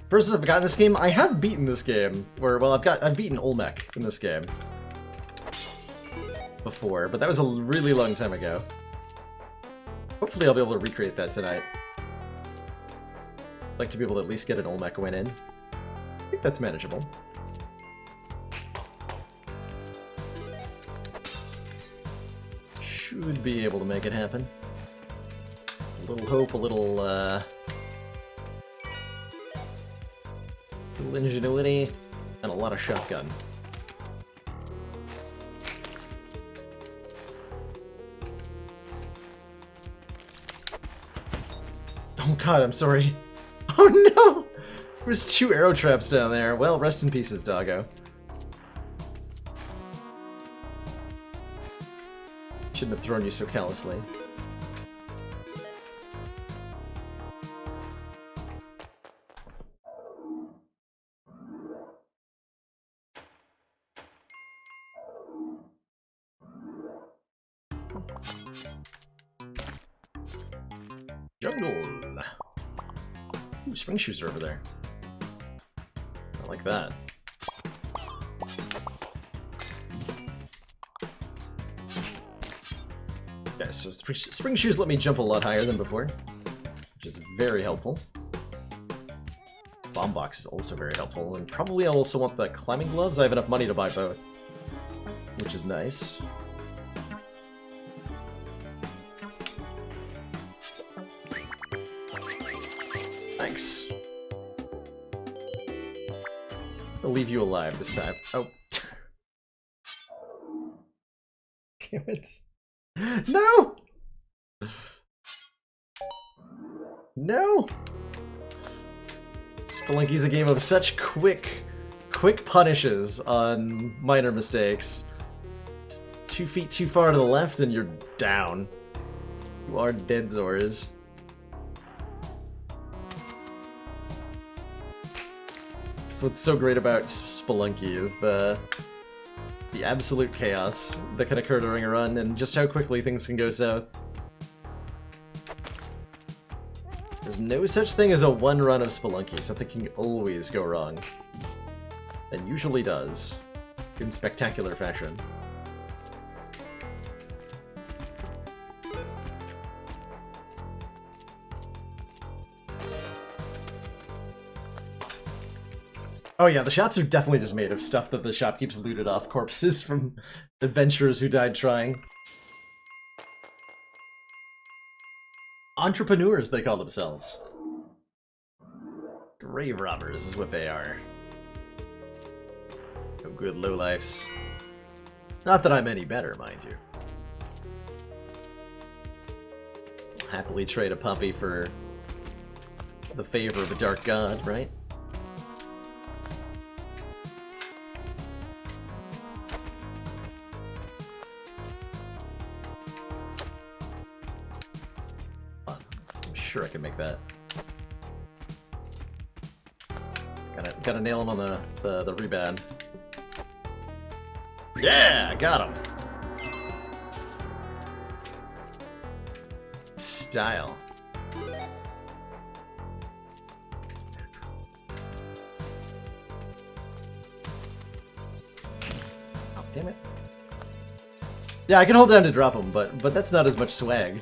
First I've gotten this game, I have beaten this game. Well, I've beaten Olmec in this game before, but that was a really long time ago. Hopefully I'll be able to recreate that tonight. I'd like to be able to at least get an Olmec win in. I think that's manageable. Should be able to make it happen. A little hope, a little ingenuity, and a lot of shotgun. Oh god, I'm sorry. Oh no! There's 2 arrow traps down there. Well, rest in pieces, doggo. Shouldn't have thrown you so callously. Jungle! Ooh, spring shoes are over there. I like that. Okay, so spring shoes let me jump a lot higher than before, which is very helpful. Bomb box is also very helpful, and probably I'll also want the climbing gloves. I have enough money to buy both, which is nice. Thanks. I'll leave you alive this time. Oh. Damn it. No! No! Spelunky's a game of such quick punishes on minor mistakes. 2 feet too far to the left and you're down. You are dead, Zors. That's what's so great about Spelunky is the absolute chaos that can occur during a run and just how quickly things can go south. There's no such thing as a one run of Spelunky. Something can always go wrong. And usually does. In spectacular fashion. Oh yeah, the shots are definitely just made of stuff that the shopkeepers looted off corpses from adventurers who died trying. Entrepreneurs, they call themselves. Grave robbers is what they are. No good lowlifes. Not that I'm any better, mind you. I'll happily trade a puppy for the favor of a dark god, right? Sure I can make that. Gotta nail him on the rebound. Yeah, got him. Style. Oh, damn it. Yeah, I can hold down to drop him, but that's not as much swag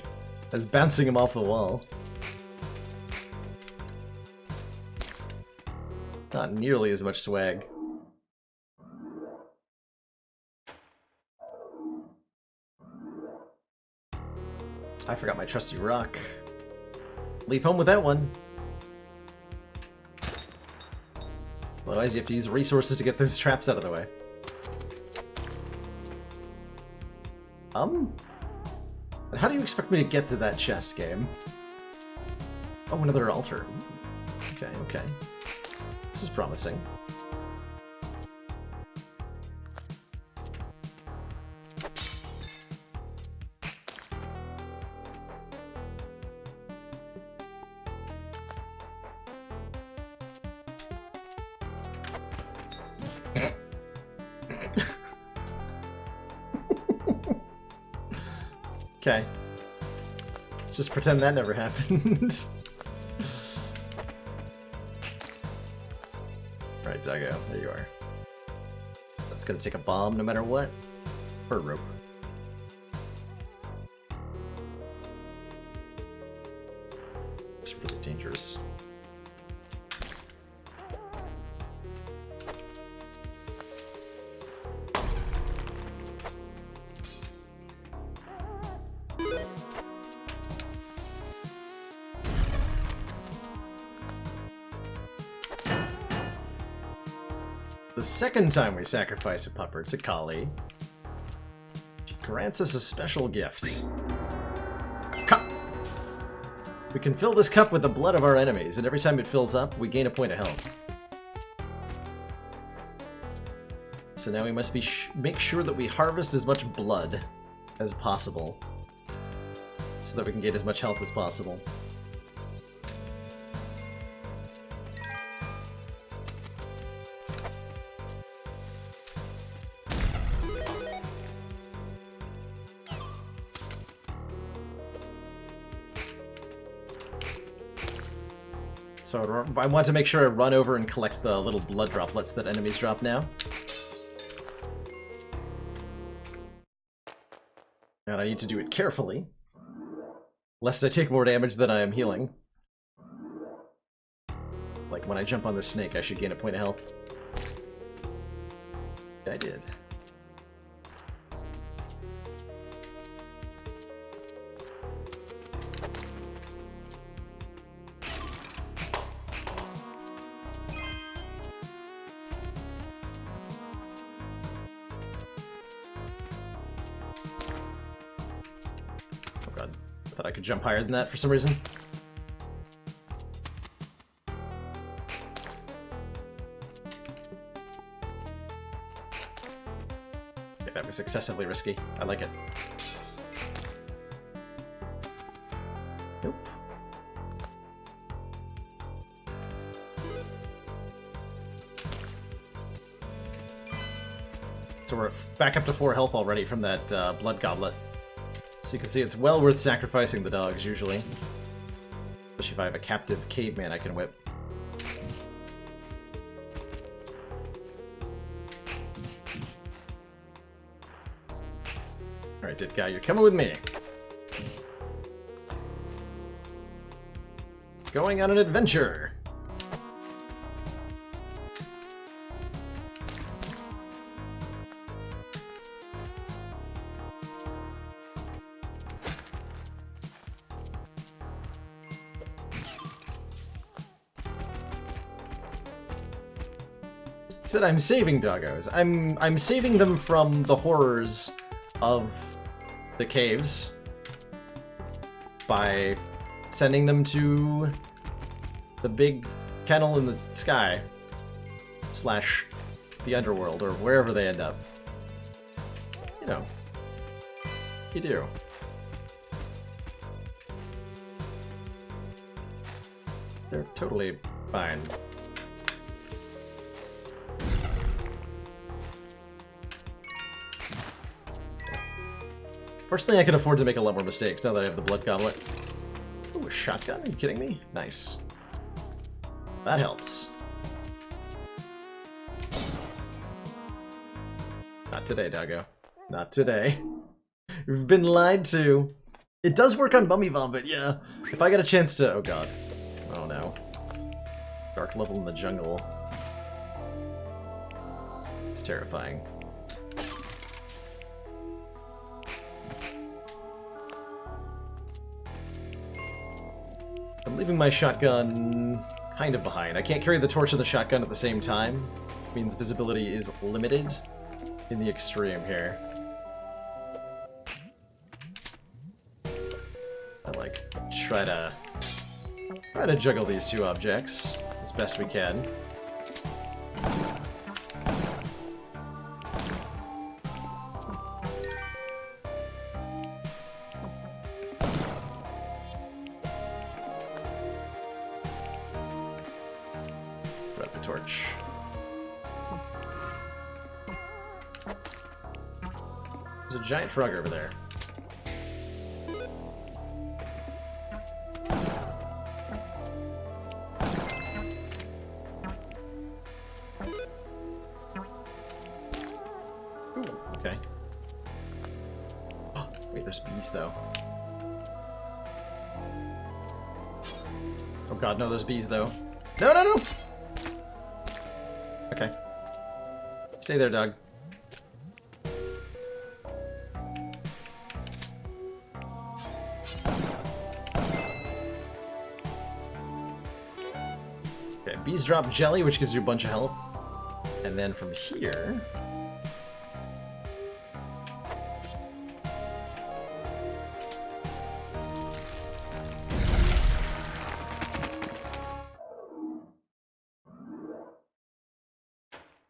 as bouncing him off the wall. Not nearly as much swag. I forgot my trusty rock. Leave home with that one. Otherwise, you have to use resources to get those traps out of the way. And how do you expect me to get to that chest, game? Oh, another altar. Okay, okay. This is promising. Okay. Let's just pretend that never happened. Right, Doggo, there you are. That's gonna take a bomb no matter what. Or a rope. It's really dangerous. The second time we sacrifice a pupper to Kali, she grants us a special gift. Cup! We can fill this cup with the blood of our enemies, and every time it fills up, we gain a point of health. So now we must make sure that we harvest as much blood as possible, so that we can get as much health as possible. So I want to make sure I run over and collect the little blood droplets that enemies drop now. And I need to do it carefully, lest I take more damage than I am healing. Like when I jump on the snake, I should gain a point of health. I did. Thought I could jump higher than that for some reason. Okay, that was excessively risky. I like it. Nope. So we're back up to 4 health already from that blood goblet. So you can see it's well worth sacrificing the dogs, usually. Especially if I have a captive caveman I can whip. Alright, dead guy, you're coming with me. Going on an adventure. Said I'm saving doggos. I'm saving them from the horrors of the caves by sending them to the big kennel in the sky / the underworld or wherever they end up. You know, you do. They're totally fine. First thing I can afford to make a lot more mistakes now that I have the blood goblet. Ooh, a shotgun? Are you kidding me? Nice. That helps. Not today, doggo. Not today. We've been lied to. It does work on Mummy Vomit, yeah. If I get a chance to... Oh god. Oh no. Dark level in the jungle. It's terrifying. I'm leaving my shotgun kind of behind. I can't carry the torch and the shotgun at the same time. It means visibility is limited in the extreme here. I like try to juggle these two objects as best we can. Grab the torch. There's a giant frog over there. There's bees, though. Oh god, no, there's bees, though. No, no, no! Okay. Stay there, dog. Okay, bees drop jelly, which gives you a bunch of health. And then from here...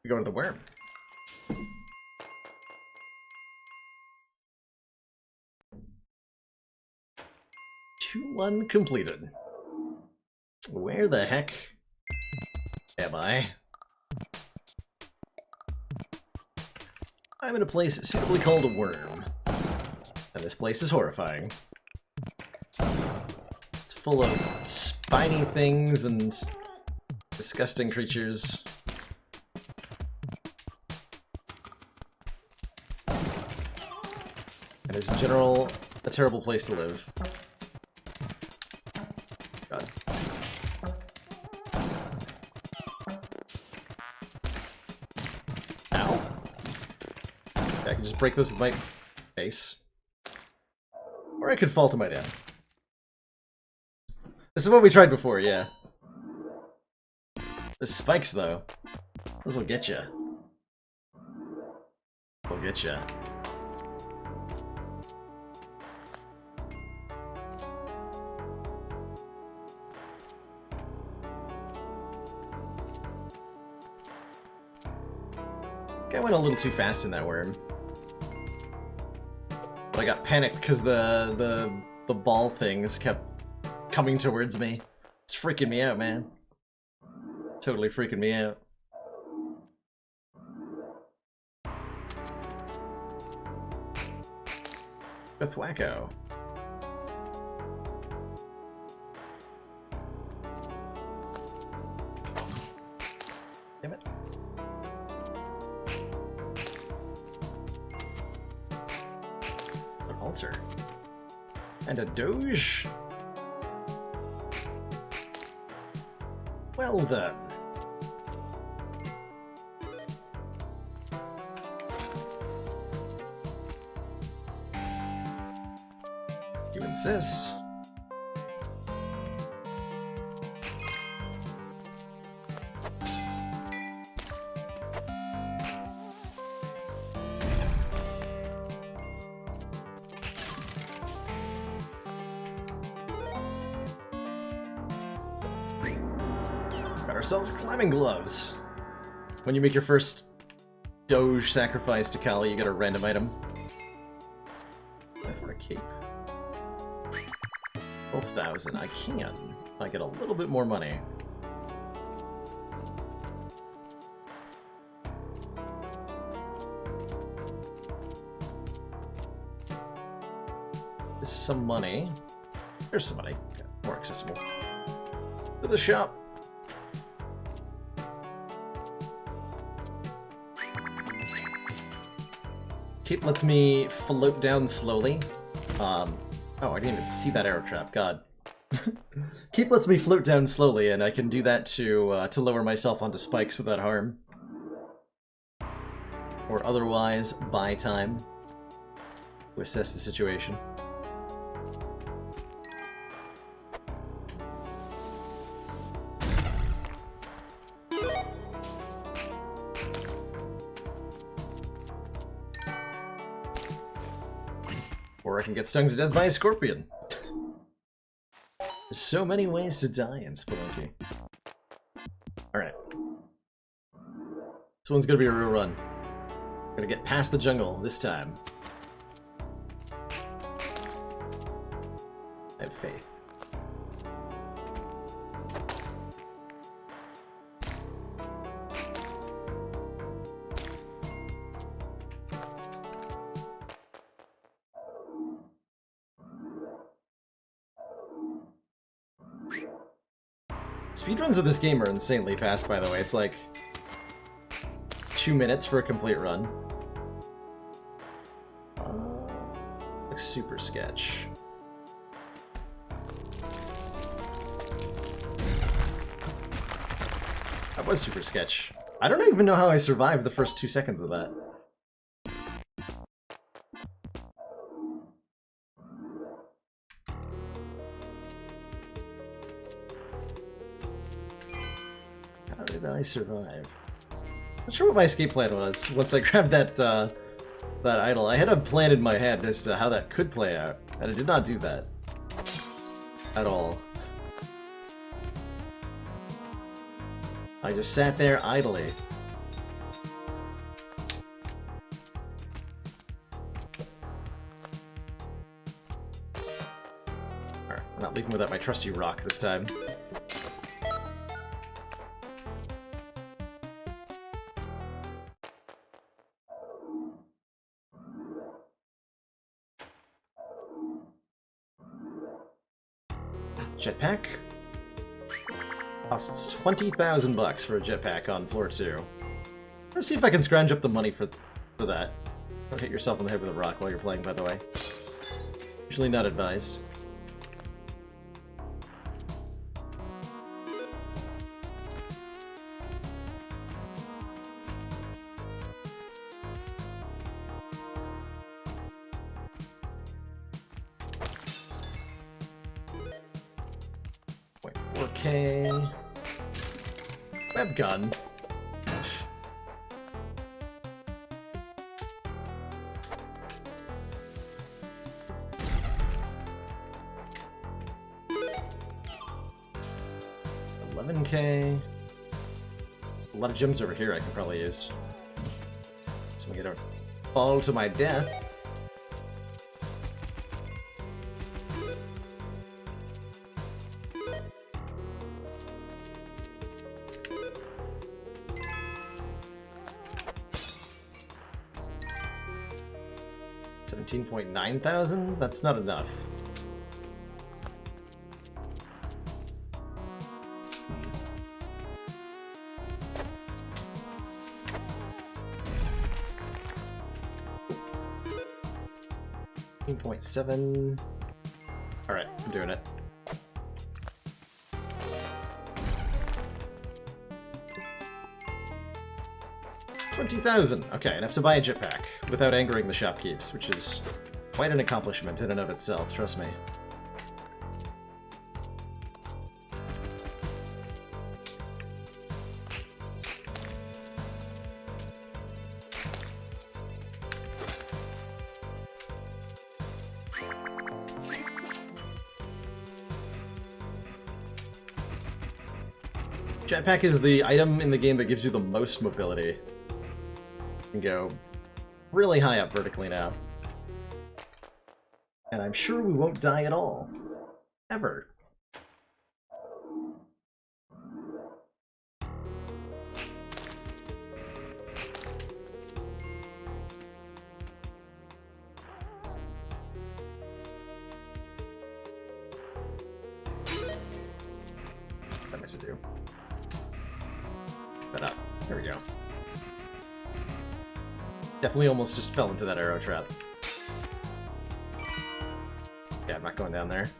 go to the worm. 2-1 completed. Where the heck am I? I'm in a place suitably called a worm. And this place is horrifying. It's full of spiny things and disgusting creatures. And it's in general a terrible place to live. God. Ow. Okay, I can just break this with my face. Or I could fall to my death. This is what we tried before, yeah. The spikes, though. This'll get ya. They'll get ya. I went a little too fast in that worm. But I got panicked because the ball things kept coming towards me. It's freaking me out, man. Totally freaking me out. With Wacko. Damn it. An altar. And a doge. Well then. You insist. Got ourselves climbing gloves. When you make your first doge sacrifice to Kali, you get a random item. For a cape. 12,000. I can. I get a little bit more money. There's some money. There's some money. Okay, more accessible. To the shop. Cape lets me float down slowly. Oh, I didn't even see that arrow trap. God. Cape lets me float down slowly, and I can do that to lower myself onto spikes without harm. Or otherwise, buy time to assess the situation. Or I can get stung to death by a scorpion. There's so many ways to die in Spelunky. Alright. This one's gonna be a real run. Gonna get past the jungle this time. I have faith. Speedruns of this game are insanely fast, by the way. It's like 2 minutes for a complete run. Like super sketch. That was super sketch. I don't even know how I survived the first 2 seconds of that. How did I survive? Not sure what my escape plan was once I grabbed that that idol. I had a plan in my head as to how that could play out, and I did not do that at all. I just sat there idly. Alright, I'm not leaving without my trusty rock this time. Jetpack? Costs 20,000 bucks for a jetpack on floor 2. Let's see if I can scrounge up the money for that. Don't hit yourself on the head with a rock while you're playing, by the way. Usually not advised. .4K. Web gun. $11K. A lot of gems over here I can probably use. So we don't fall to my death. $17,900? That's not enough. $18.7. Alright, I'm doing it. $20,000. Okay, enough to buy a jetpack without angering the shopkeepers, which is quite an accomplishment in and of itself, trust me. Jetpack is the item in the game that gives you the most mobility. You can go really high up vertically now. And I'm sure we won't die at all. Ever. That makes it do. That up. There we go. Definitely almost just fell into that arrow trap. Yeah, I'm not going down there.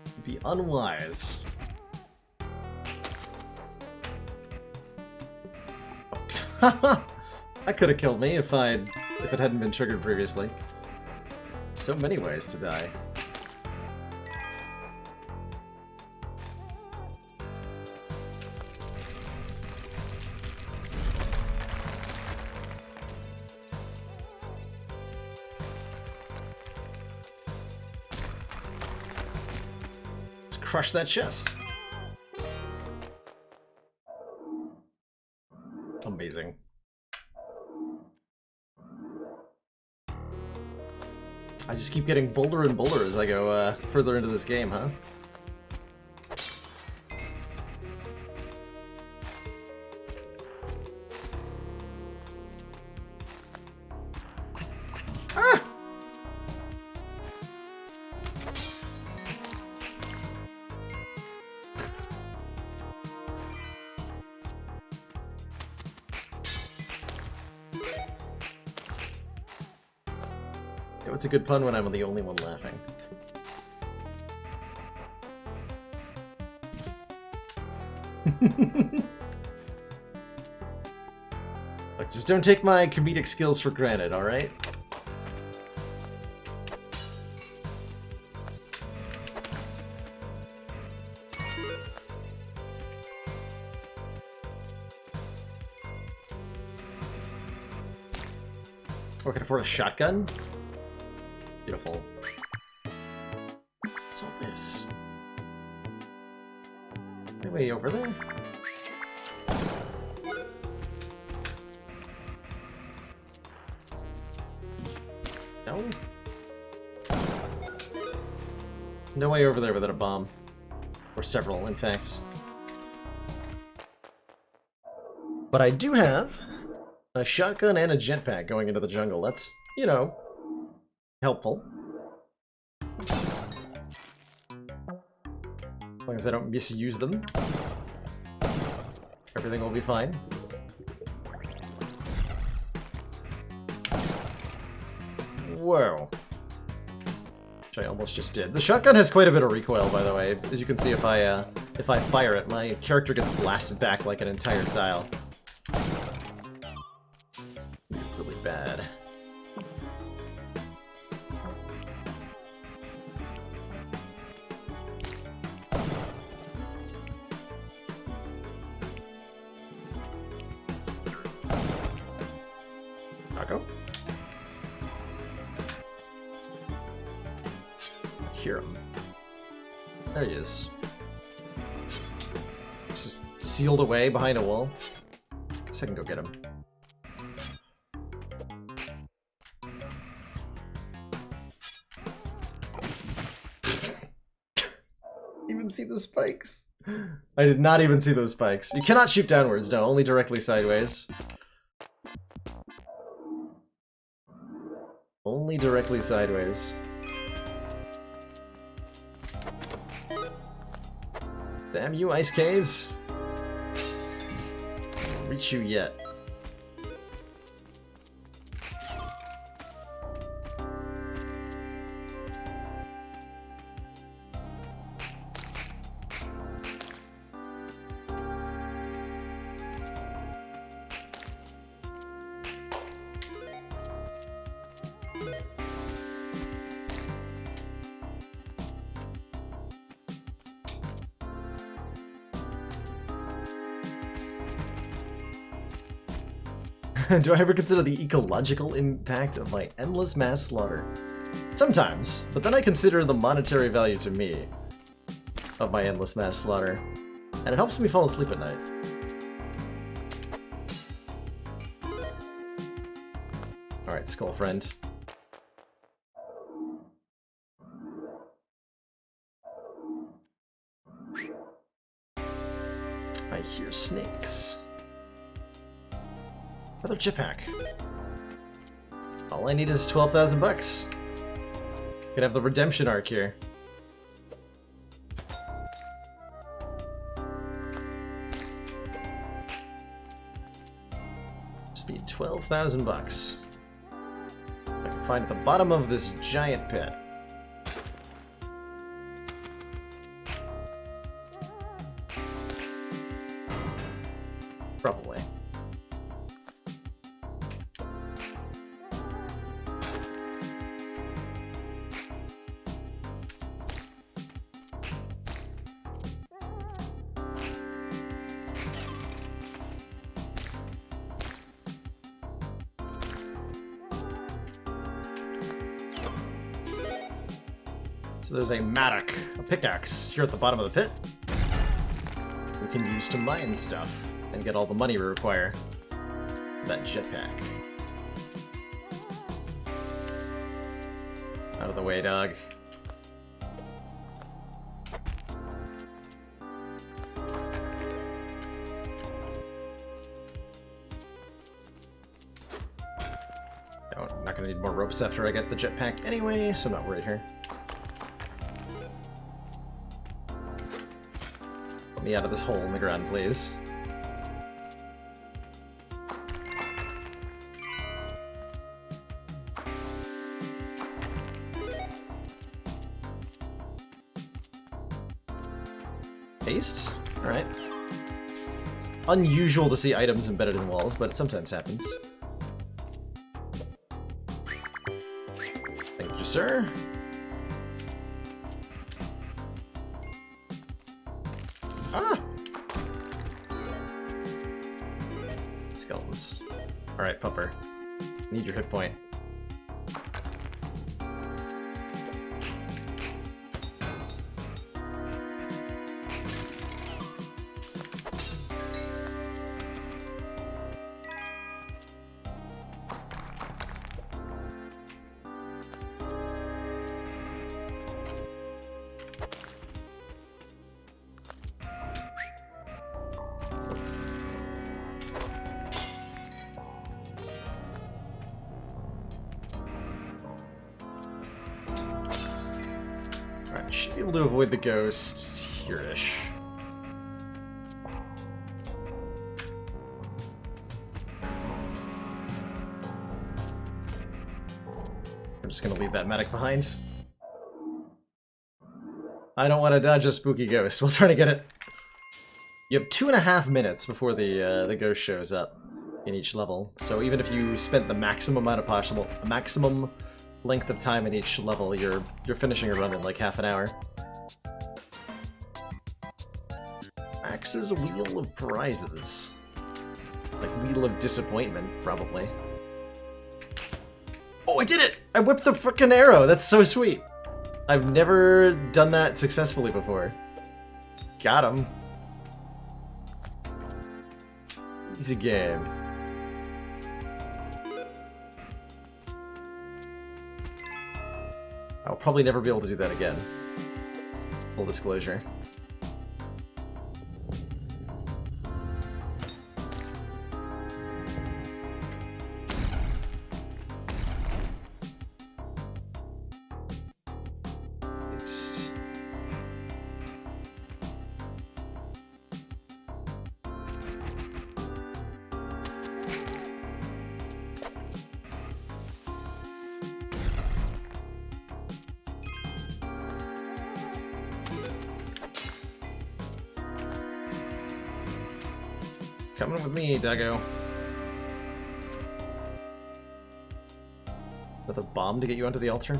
It'd be unwise. That could have killed me if it hadn't been triggered previously. So many ways to die. crush that chest. Amazing. I just keep getting bolder and bolder as I go further into this game, huh? Ah! It's a good pun when I'm the only one laughing. Look, just don't take my comedic skills for granted, alright? Or can afford a shotgun? Beautiful. What's all this? Anyway, over there? No? No way over there without a bomb. Or several, in fact. But I do have a shotgun and a jetpack going into the jungle. That's, you know, helpful. As long as I don't misuse them, everything will be fine. Whoa. Which I almost just did. The shotgun has quite a bit of recoil, by the way. As you can see, if I fire it, my character gets blasted back like an entire tile. Really bad. Taco? Hear him. There he is. It's just sealed away behind a wall. Guess I can go get him. Even see the spikes? I did not even see those spikes. You cannot shoot downwards, no, only directly sideways. Only directly sideways. Damn you, ice caves! I'll reach you yet. Do I ever consider the ecological impact of my endless mass slaughter? Sometimes, but then I consider the monetary value to me of my endless mass slaughter, and it helps me fall asleep at night. Alright, skull friend. I hear snakes. Another jetpack. All I need is 12,000 bucks. Could have the redemption arc here. Just need 12,000 bucks. I can find at the bottom of this giant pit. Probably. So there's a mattock, a pickaxe, here at the bottom of the pit. We can use to mine stuff and get all the money we require for that jetpack. Out of the way, dog. Oh, I'm not gonna need more ropes after I get the jetpack anyway, so I'm not worried here. Let me out of this hole in the ground, please. Paste? Alright. It's unusual to see items embedded in walls, but it sometimes happens. Thank you, sir. Ah! Skeletons. Alright, Pupper. Need your hit point. Should be able to avoid the ghost here-ish. I'm just gonna leave that medic behind. I don't want to dodge a spooky ghost. We'll try to get it. You have 2.5 minutes before the ghost shows up in each level. So even if you spent the maximum amount of possible, maximum length of time in each level, you're finishing a run in like half an hour. Max's Wheel of Prizes. Like Wheel of Disappointment, probably. Oh, I did it! I whipped the frickin' arrow! That's so sweet! I've never done that successfully before. Got him. Easy game. I'll probably never be able to do that again. Full disclosure. Next. Coming with me, Daggo. With a bomb to get you onto the altar?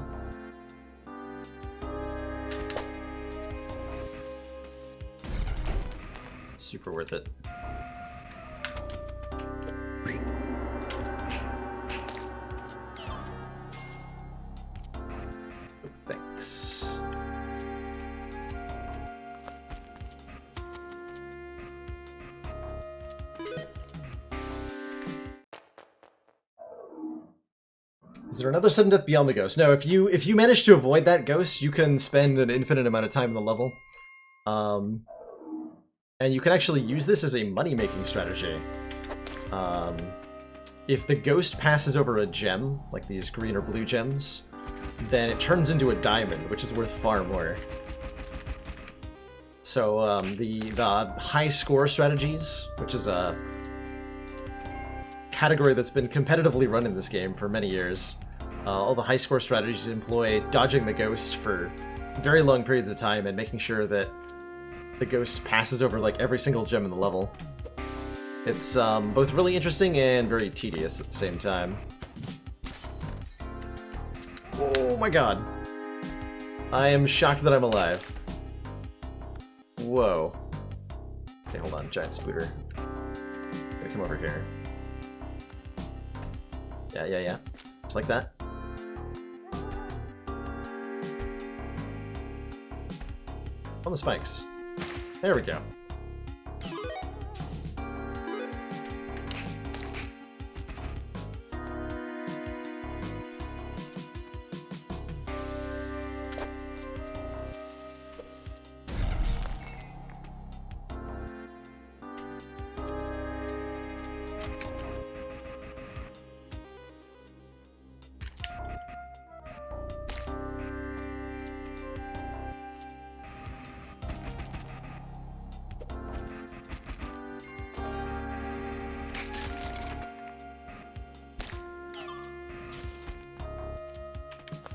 Super worth it. Oh, thanks. Is there another sudden death beyond the ghost? No, if you manage to avoid that ghost, you can spend an infinite amount of time in the level. And you can actually use this as a money-making strategy. If the ghost passes over a gem, like these green or blue gems, then it turns into a diamond, which is worth far more. So the high score strategies, which is a category that's been competitively run in this game for many years, all the high score strategies employ dodging the ghost for very long periods of time and making sure that the ghost passes over like every single gem in the level. It's both really interesting and very tedious at the same time. Oh my god. I am shocked that I'm alive. Whoa. Okay, hold on, giant spooter. I'm gonna come over here. Yeah. Just like that. On the spikes. There we go.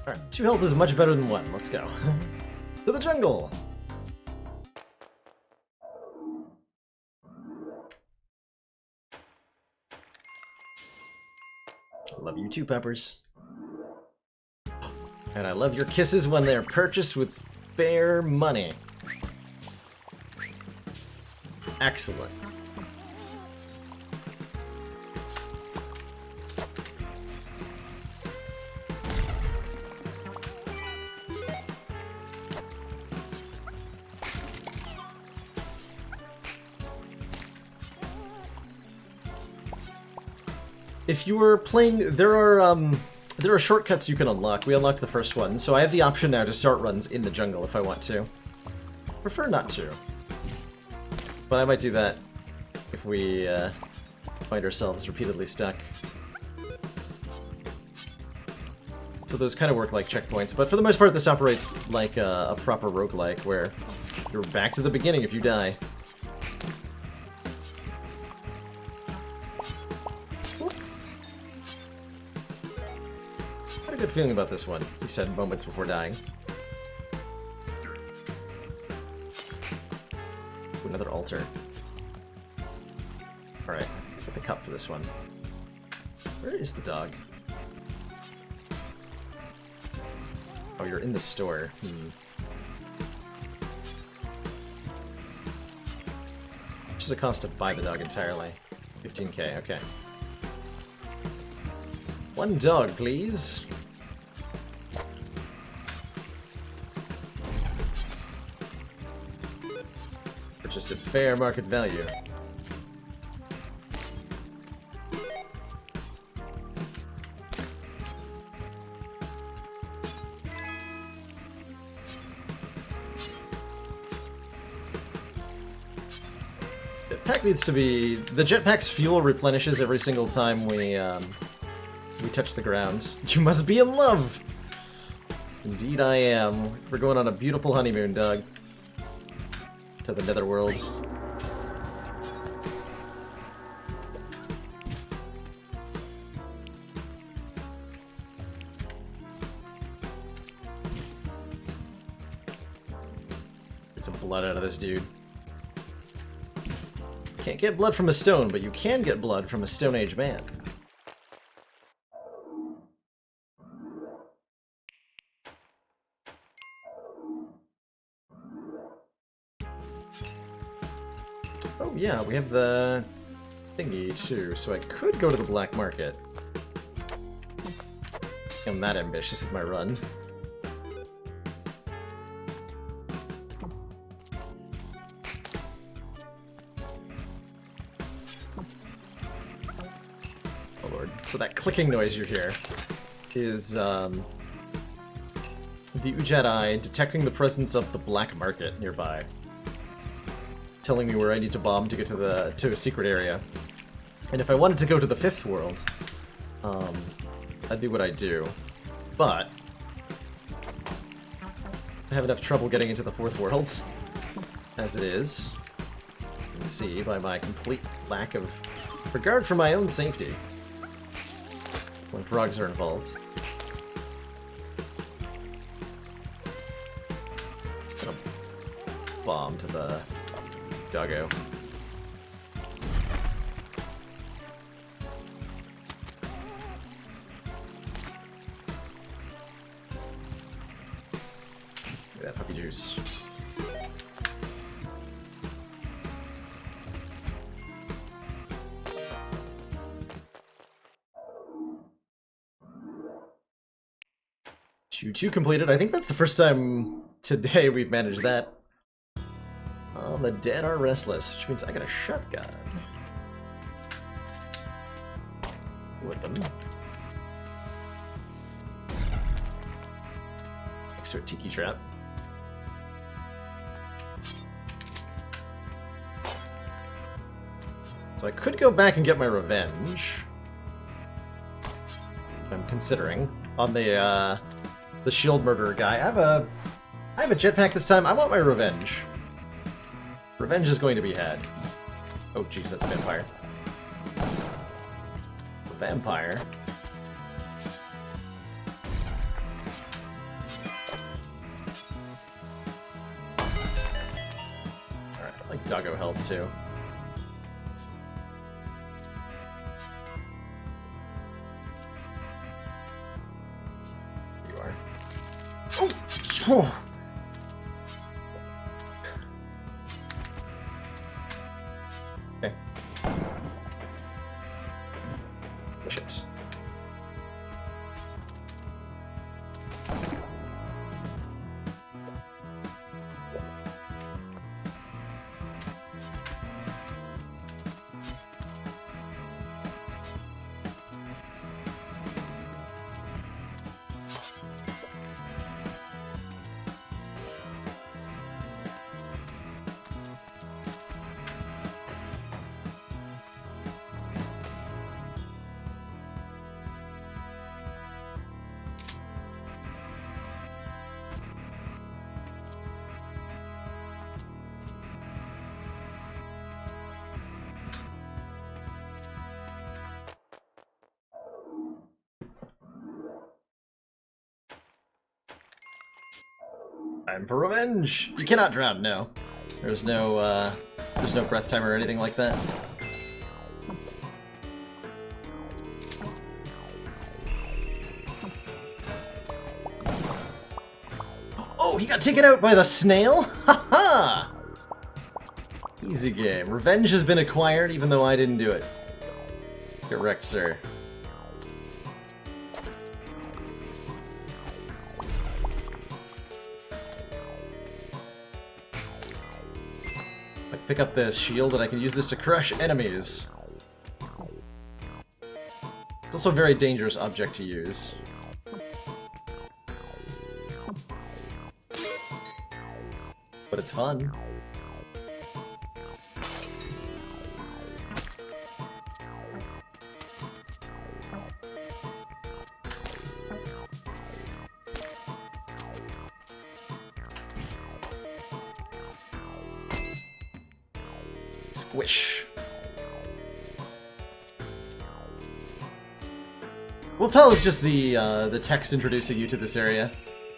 Alright, 2 health is much better than 1. Let's go. To the jungle! I love you too, Peppers. And I love your kisses when they're purchased with fair money. Excellent. If you were playing, there are shortcuts you can unlock. We unlocked the first one, so I have the option now to start runs in the jungle if I want to. Prefer not to, but I might do that if we find ourselves repeatedly stuck. So those kind of work like checkpoints, but for the most part this operates like a proper roguelike where you're back to the beginning if you die. I had a good feeling about this one, he said moments before dying. Ooh, another altar. Alright, get the cup for this one. Where is the dog? Oh, you're in the store. Which is the cost to buy the dog entirely? 15k, okay. 1 dog, please. Purchased at fair market value. Jetpack needs to be... The jetpack's fuel replenishes every single time we touch the ground. You must be in love! Indeed I am. We're going on a beautiful honeymoon, Doug. To the netherworld. Get some blood out of this dude. Can't get blood from a stone, but you can get blood from a Stone Age man. Oh yeah, we have the thingy too, so I could go to the black market. I'm that ambitious with my run. Oh lord. So that clicking noise you hear is the Ujedi detecting the presence of the black market nearby, telling me where I need to bomb to get to a secret area. And if I wanted to go to the 5th world, that'd be what I'd do. But I have enough trouble getting into the 4th world as it is. You can see by my complete lack of regard for my own safety when frogs are involved. Just gonna bomb to the doggo. Look at that puppy juice. Two completed. I think that's the first time today we've managed that. The dead are restless, which means I got a shotgun. Weapon. Next to a tiki trap. So I could go back and get my revenge. I'm considering on the shield murderer guy. I have a jetpack this time. I want my revenge. Revenge is going to be had. Oh jeez, that's a vampire. A vampire. Alright, I like doggo health too. You are. Oh! Okay. Shit. Time for revenge! You cannot drown, no. There's no breath timer or anything like that. Oh, he got taken out by the snail? Ha ha! Easy game. Revenge has been acquired even though I didn't do it. Get wrecked, sir. Pick up this shield and I can use this to crush enemies. It's also a very dangerous object to use. But it's fun. Squish. We'll tell it's just the text introducing you to this area.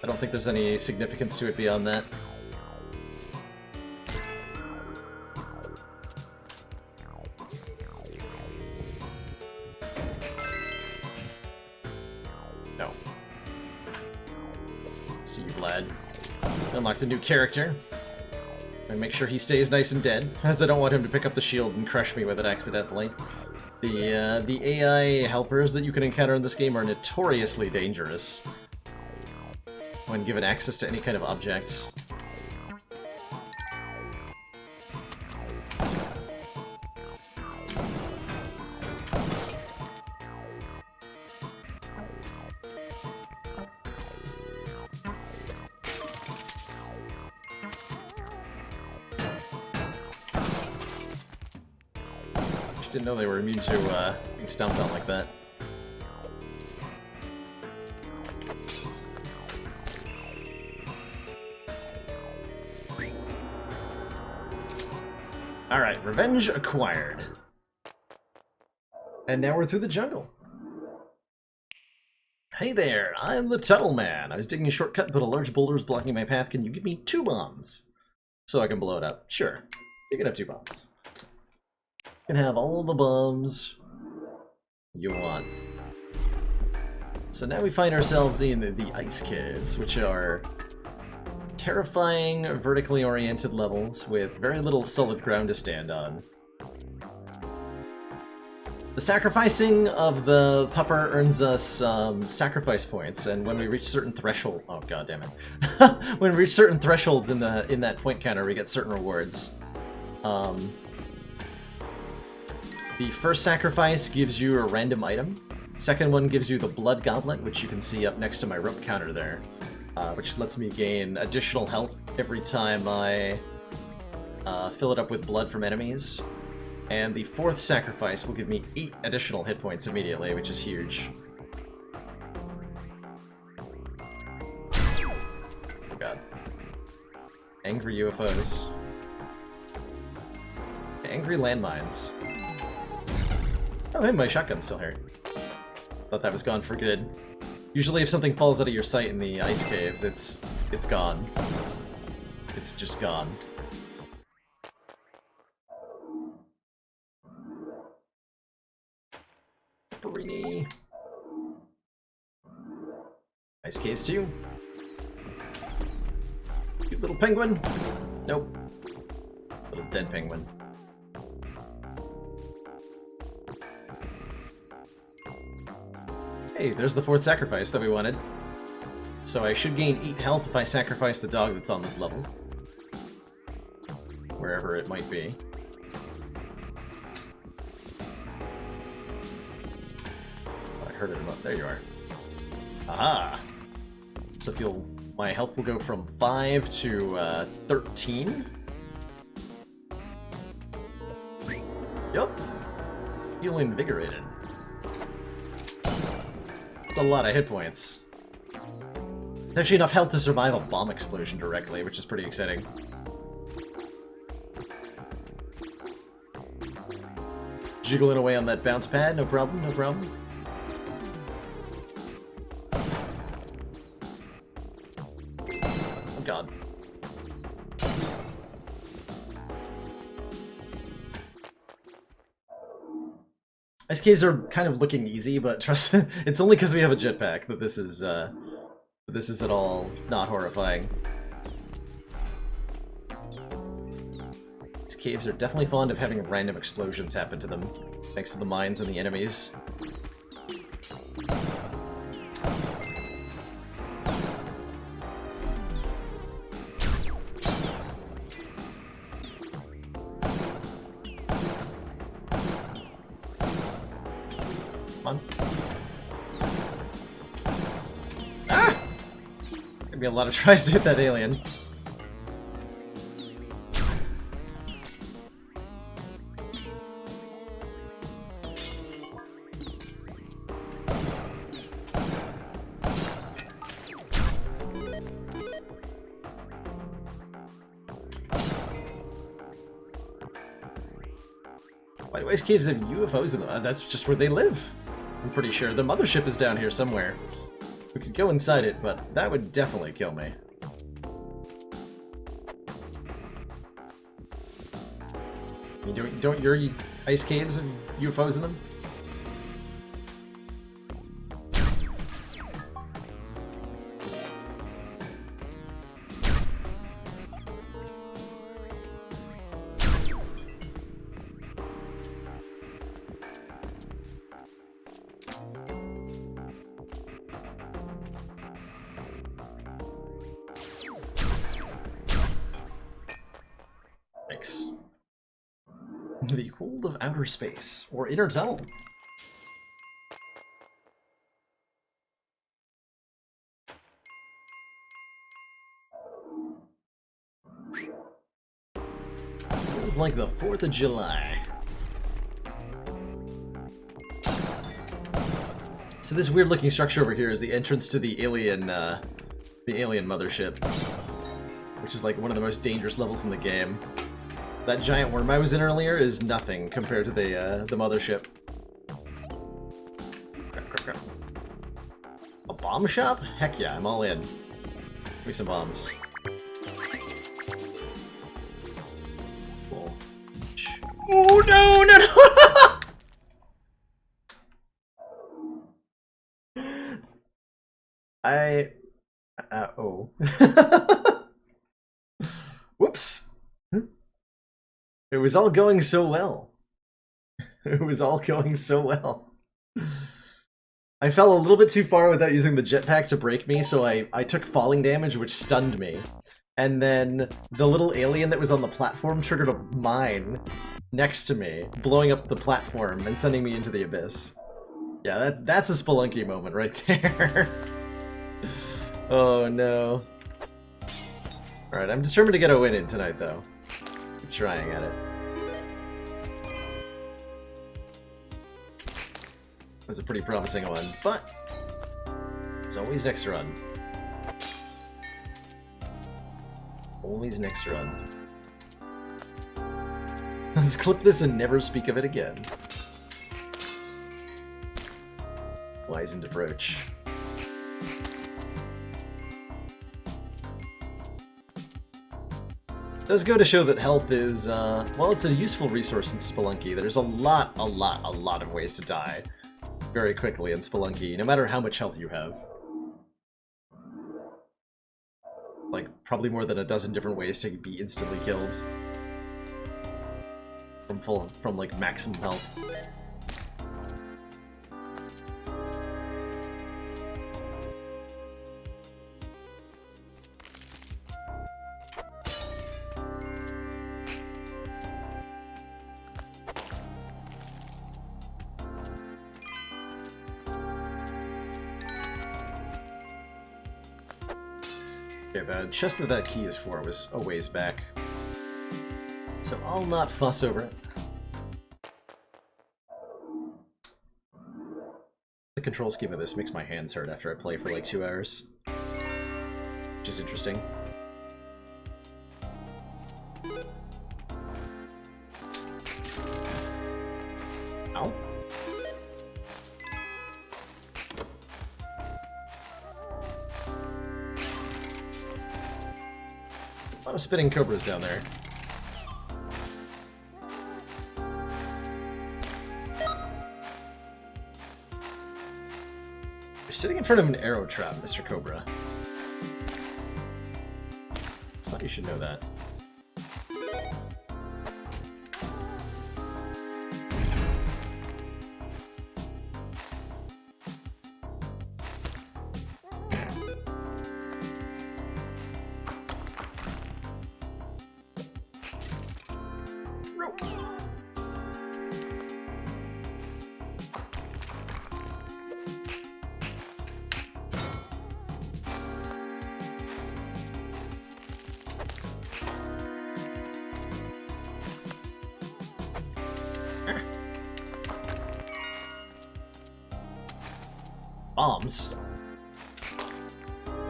I don't think there's any significance to it beyond that. No. See you, lad. Unlocked a new character. And make sure he stays nice and dead, as I don't want him to pick up the shield and crush me with it accidentally. The AI helpers that you can encounter in this game are notoriously dangerous when given access to any kind of object. Didn't know they were immune to being stomped on like that. Alright, revenge acquired. And now we're through the jungle. Hey there, I'm the Tunnel Man. I was digging a shortcut, but a large boulder is blocking my path. Can you give me 2 bombs? So I can blow it up. Sure, you can have 2 bombs. You can have all the bombs you want. So now we find ourselves in the ice caves, which are terrifying, vertically oriented levels with very little solid ground to stand on. The sacrificing of the pupper earns us sacrifice points, and when we reach certain threshold, oh god damn it, when we reach certain thresholds in that point counter, we get certain rewards. The first sacrifice gives you a random item. Second one gives you the blood goblet, which you can see up next to my rope counter there, which lets me gain additional health every time I fill it up with blood from enemies. And the fourth sacrifice will give me 8 additional hit points immediately, which is huge. Oh god. Angry UFOs. Angry landmines. Oh, hey, my shotgun's still here. Thought that was gone for good. Usually if something falls out of your sight in the ice caves, it's gone. It's just gone. Barini. Ice caves too. Cute little penguin. Nope. Little dead penguin. Hey, there's the fourth sacrifice that we wanted. So I should gain 8 health if I sacrifice the dog that's on this level. Wherever it might be. Oh, I heard it up. There you are. Aha! So my health will go from 5 to 13. Yup. Feel invigorated. That's a lot of hit points. There's actually enough health to survive a bomb explosion directly, which is pretty exciting. Jiggling away on that bounce pad, no problem, no problem. Oh god. Ice caves are kind of looking easy, but trust me, it's only because we have a jetpack that this is at all not horrifying. These caves are definitely fond of having random explosions happen to them, thanks to the mines and the enemies. Come on. Ah! Gonna be a lot of tries to hit that alien. Why do ice caves have UFOs in them? That's just where they live. I'm pretty sure the mothership is down here somewhere. We could go inside it, but that would definitely kill me. I mean, don't your ice caves have UFOs in them? Thanks. The Hold of Outer Space, or Inner Tunnel. Feels like the 4th of July. So this weird looking structure over here is the entrance to the alien mothership, which is like one of the most dangerous levels in the game. That giant worm I was in earlier is nothing compared to the mothership. Crap, crap, crap. A bomb shop? Heck yeah, I'm all in. Give me some bombs. Cool. Oh no, no, no! Oh. Whoops. It was all going so well. It was all going so well. I fell a little bit too far without using the jetpack to break me, so I took falling damage, which stunned me. and then the little alien that was on the platform triggered a mine next to me, blowing up the platform and sending me into the abyss. Yeah, that's a Spelunky moment right there. Oh no. Alright, I'm determined to get a win in tonight, though. Keep trying at it. It was a pretty promising one, but there's always next run. Always next run. Let's clip this and never speak of it again. Wizened approach. Does go to show that health is, well, it's a useful resource in Spelunky. There's a lot of ways to die very quickly in Spelunky, no matter how much health you have. Like, probably more than a dozen different ways to be instantly killed. From like, maximum health. Okay, the chest that key is for was a ways back. So I'll not fuss over it. The control scheme of this makes my hands hurt after I play for like 2 hours. Which is interesting. Ow. A lot of spinning cobras down there. You're sitting in front of an arrow trap, Mr. Cobra. I thought you should know that. Bombs?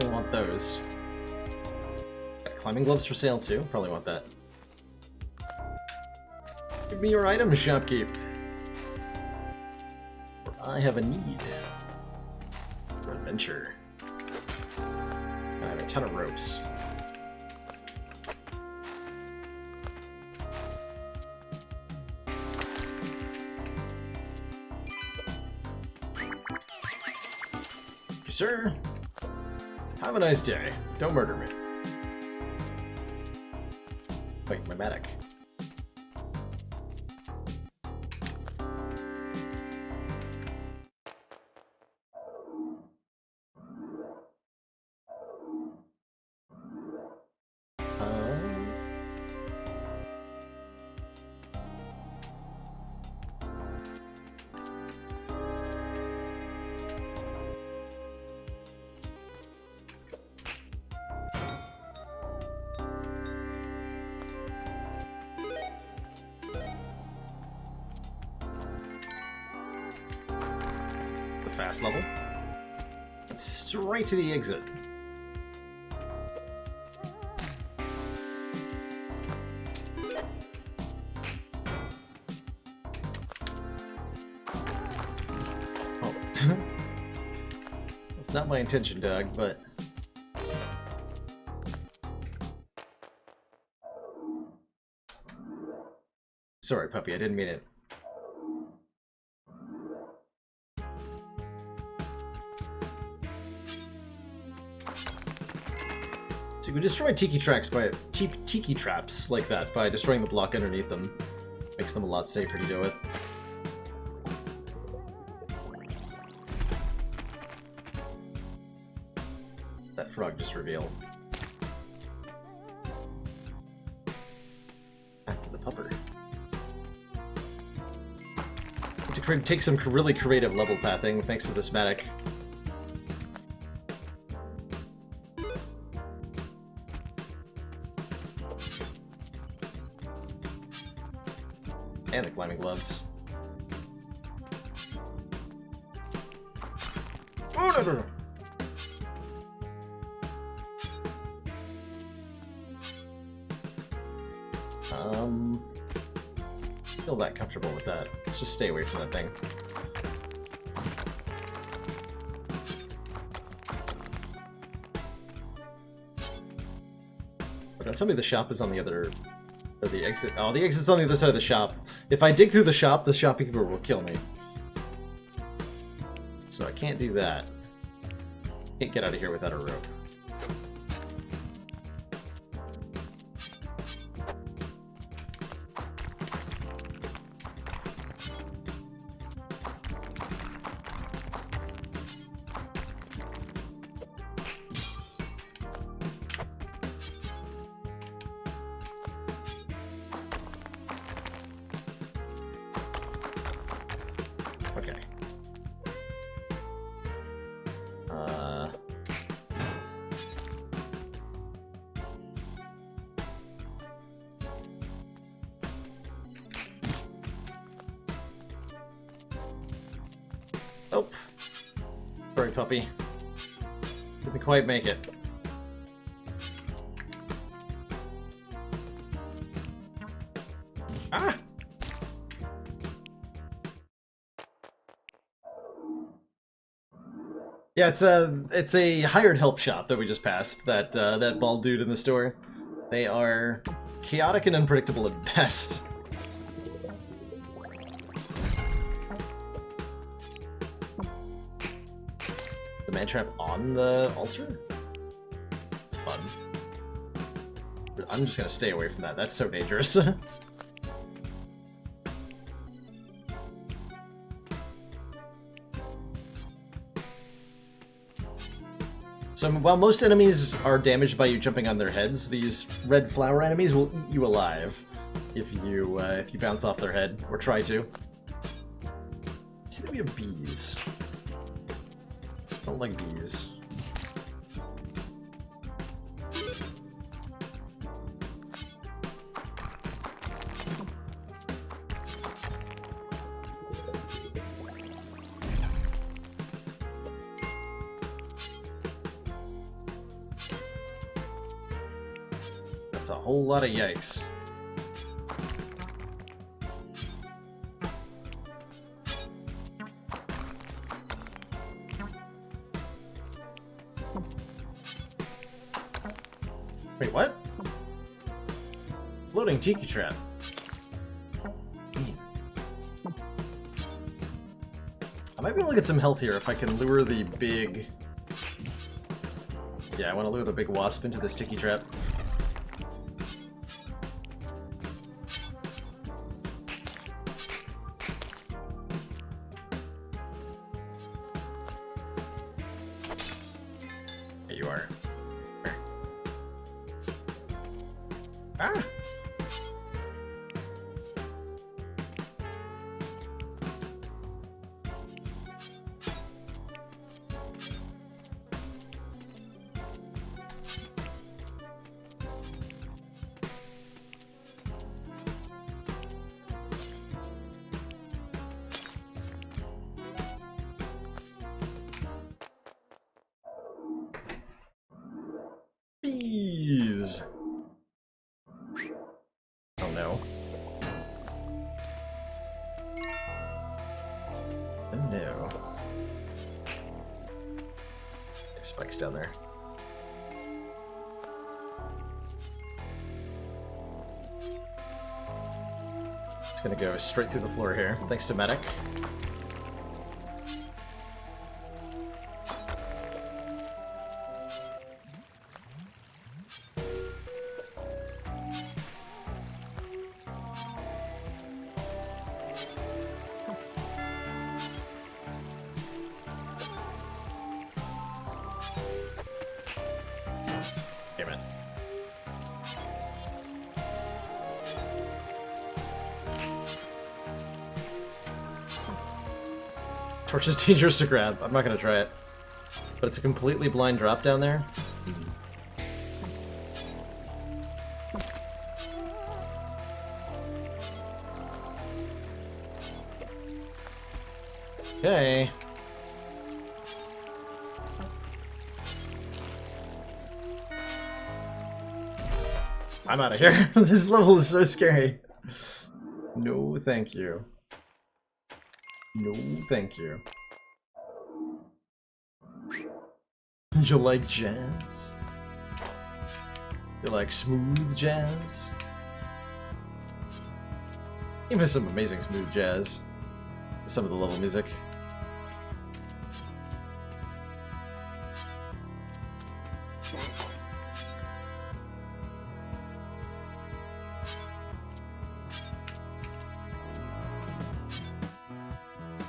Don't want those. Got climbing gloves for sale too. Probably want that. Give me your items, shopkeep. For I have a need. For adventure. I have a ton of ropes. Sir, have a nice day. Don't murder me. Wait, my medic. Fast level. Let's straight to the exit. Oh. That's not my intention, Doug, but... Sorry, puppy, I didn't mean it. So you can destroy tiki traps like that by destroying the block underneath them. Makes them a lot safer to do it. That frog just revealed. take some really creative level pathing thanks to this medic. And the climbing gloves. Oh, no. Feel that comfortable with that. Let's just stay away from that thing. But don't tell me the shop is on the other... Or the exit... Oh, the exit's on the other side of the shop. If I dig through the shopkeeper will kill me. So I can't do that. Can't get out of here without a rope. Okay. Nope. Sorry, puppy. Didn't quite make it. Ah! Yeah, it's a hired help shop that we just passed. That that bald dude in the store. They are chaotic and unpredictable at best. The man trap on the altar? It's fun. I'm just gonna stay away from that. That's so dangerous. So while most enemies are damaged by you jumping on their heads, these red flower enemies will eat you alive if you bounce off their head or try to. I see that we have bees. Don't like bees. That's a whole lot of yikes. Wait, what? Floating tiki trap. I might be able to get some health here if I can lure the big... Yeah, I want to lure the big wasp into this tiki trap. There you are. Ah! Bees! Oh no. Oh no. There's spikes down there. It's gonna go straight through the floor here, thanks to medic. Damn it. Torch is dangerous to grab. I'm not gonna try it. But it's a completely blind drop down there. Okay. I'm out of here. This level is so scary. No, thank you. No, thank you. You like jazz? You like smooth jazz? Even some amazing smooth jazz. Some of the level music.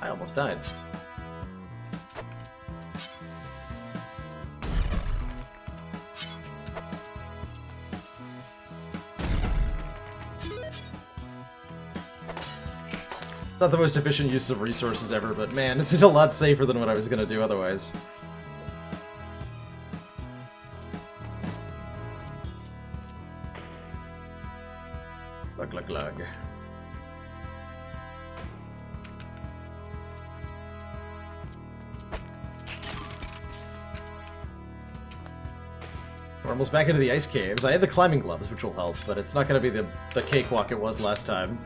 I almost died. Not the most efficient use of resources ever, but man, this is a lot safer than what I was gonna do otherwise. Glug glug glug. We're almost back into the ice caves. I have the climbing gloves, which will help, but it's not gonna be the cakewalk it was last time.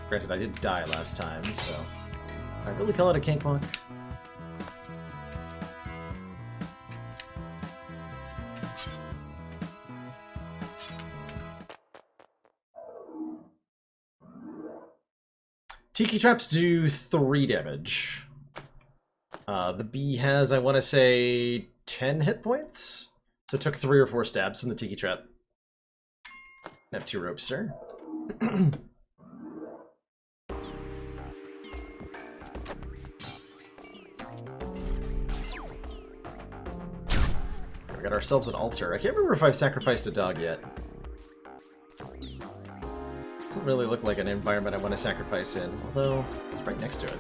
Granted, I did die last time, so... I really call it a cakewalk? Tiki traps do 3 damage. The bee has, I want to say, 10 hit points? So it took 3 or 4 stabs from the tiki trap. I have 2 ropes, sir. We got ourselves an altar. I can't remember if I've sacrificed a dog yet. Doesn't really look like an environment I want to sacrifice in, although it's right next to it.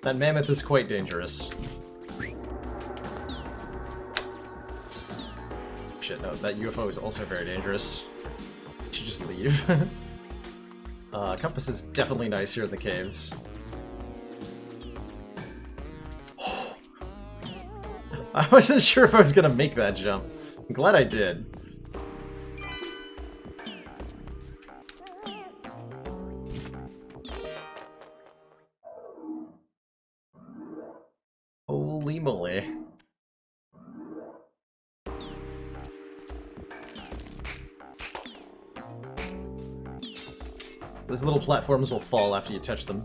That mammoth is quite dangerous. Shit, no, that UFO is also very dangerous. I should just leave. Compass is definitely nice here in the caves. I wasn't sure if I was gonna make that jump. I'm glad I did. Holy moly. So these little platforms will fall after you touch them.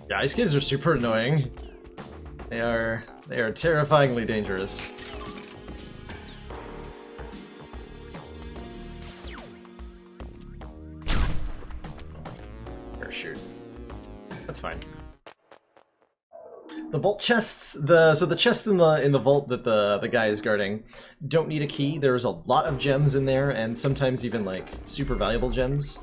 Yeah, ice caves are super annoying. They are terrifyingly dangerous. Or shoot. That's fine. The vault chests, so the chests in the vault that the guy is guarding don't need a key. There's a lot of gems in there, and sometimes even like super valuable gems.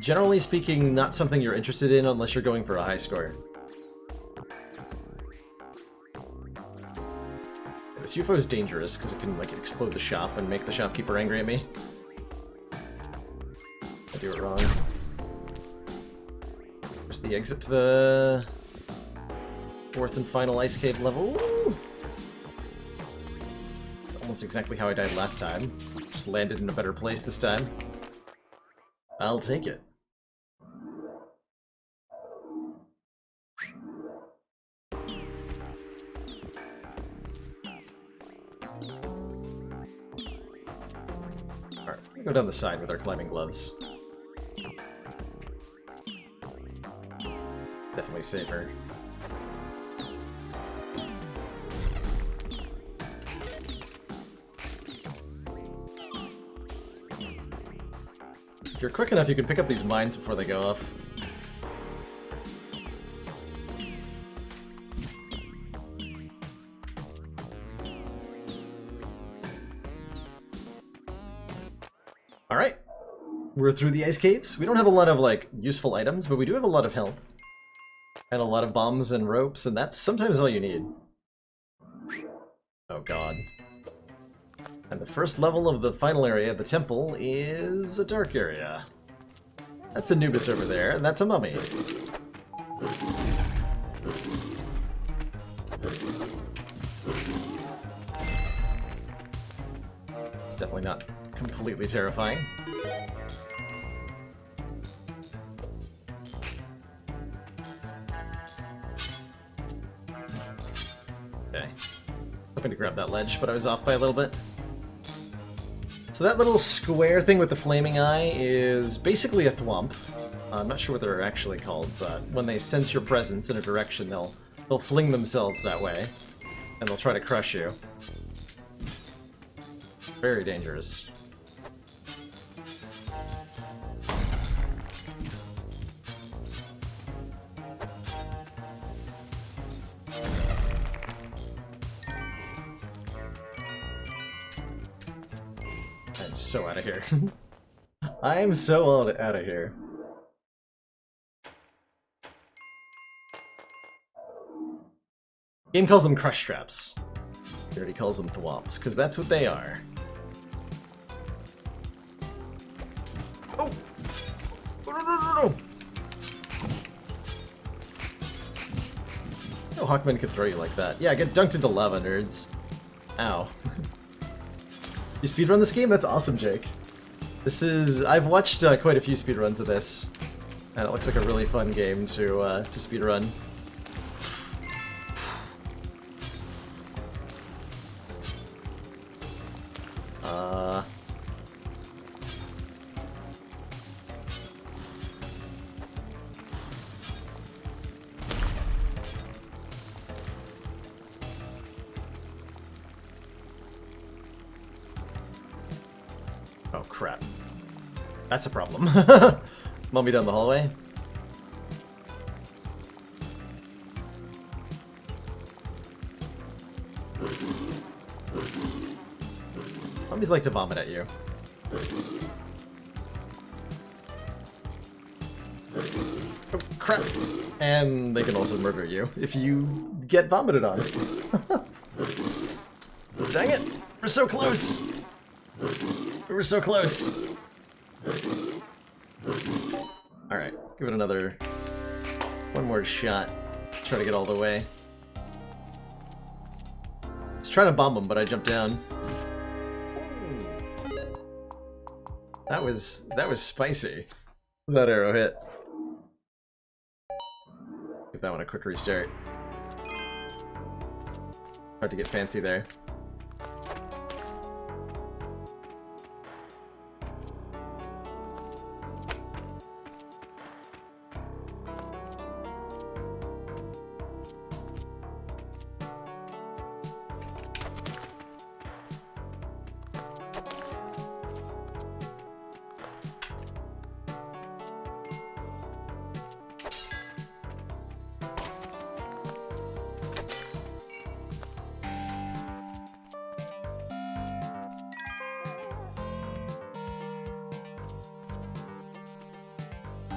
Generally speaking, not something you're interested in unless you're going for a high score. This UFO is dangerous because it can like explode the shop and make the shopkeeper angry at me. I do it wrong. Where's the exit to the 4th and final ice cave level? It's almost exactly how I died last time. Just landed in a better place this time. I'll take it. Alright, we go down the side with our climbing gloves. Definitely safer. If you're quick enough, you can pick up these mines before they go off. Alright. We're through the ice caves. We don't have a lot of, like, useful items, but we do have a lot of health. And a lot of bombs and ropes, and that's sometimes all you need. Oh god. And the first level of the final area of the temple is a dark area. That's Anubis over there, and that's a mummy. It's definitely not completely terrifying. Okay. Hoping to grab that ledge, but I was off by a little bit. So that little square thing with the flaming eye is basically a thwomp. I'm not sure what they're actually called, but when they sense your presence in a direction, they'll fling themselves that way, and they'll try to crush you. Very dangerous. I'm so out of here. I'm so out of here. Game calls them crush traps. He already calls them thwomps, because that's what they are. Oh! No, no, no, no, no! No Hawkman could throw you like that. Yeah, get dunked into lava, nerds. Ow. You speedrun this game? That's awesome, Jake. This is... I've watched quite a few speedruns of this, and it looks like a really fun game to speedrun. Oh, crap. That's a problem. Mummy down the hallway. Mummies like to vomit at you. Oh, crap. And they can also murder you if you get vomited on. Dang it! We're so close! We were so close! Alright, give it another... one more shot. Try to get all the way. I was trying to bomb him, but I jumped down. Ooh. That was spicy. That arrow hit. Give that one a quick restart. Hard to get fancy there.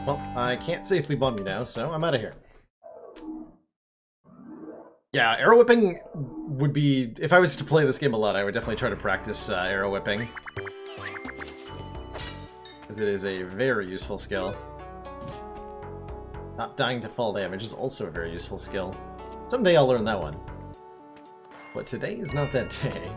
Well, I can't safely bomb you now, so I'm out of here. Yeah, arrow whipping would be... if I was to play this game a lot, I would definitely try to practice arrow whipping. Because it is a very useful skill. Not dying to fall damage is also a very useful skill. Someday I'll learn that one. But today is not that day.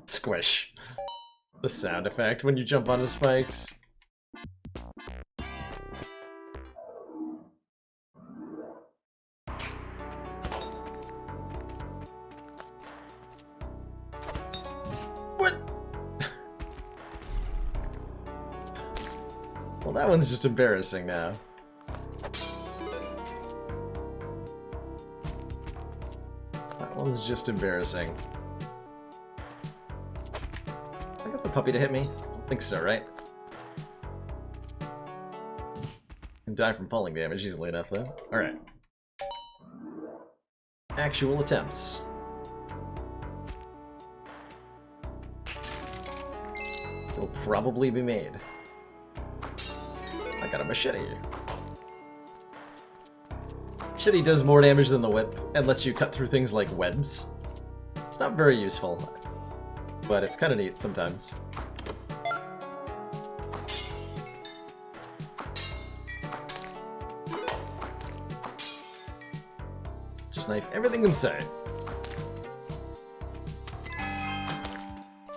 Squish. The sound effect when you jump onto spikes. What? Well, that one's just embarrassing now. That one's just embarrassing. I got the puppy to hit me? I don't think so, right? Can die from falling damage easily enough, though. Alright. Actual attempts. Will probably be made. I got a machete. Machete does more damage than the whip and lets you cut through things like webs. It's not very useful, but it's kind of neat sometimes. Just knife everything in sight.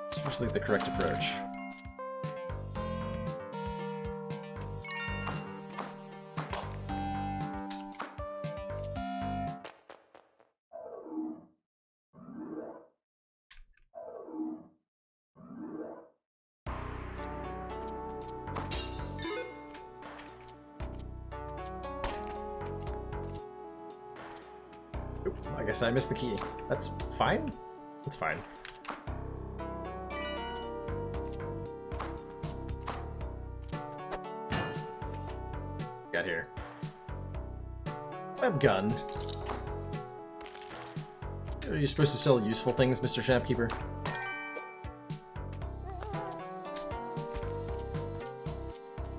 It's usually the correct approach. I guess I missed the key. That's fine? That's fine. Got here. Web gun. Are you supposed to sell useful things, Mr. Shopkeeper?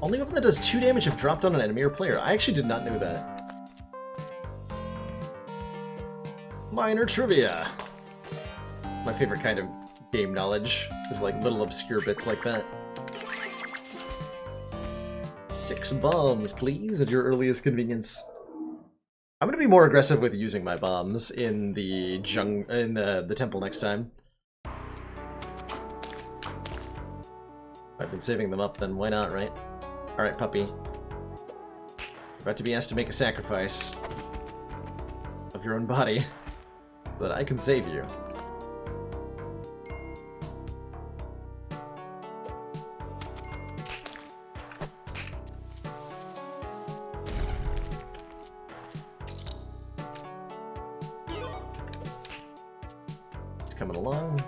Only weapon that does 2 damage if dropped on an enemy or player. I actually did not know that. Minor trivia. My favorite kind of game knowledge is like little obscure bits like that. 6 bombs, please, at your earliest convenience. I'm gonna be more aggressive with using my bombs in the the temple next time. I've been saving them up, then why not, right? Alright, puppy. About to be asked to make a sacrifice of your own body so that I can save you. It's coming along.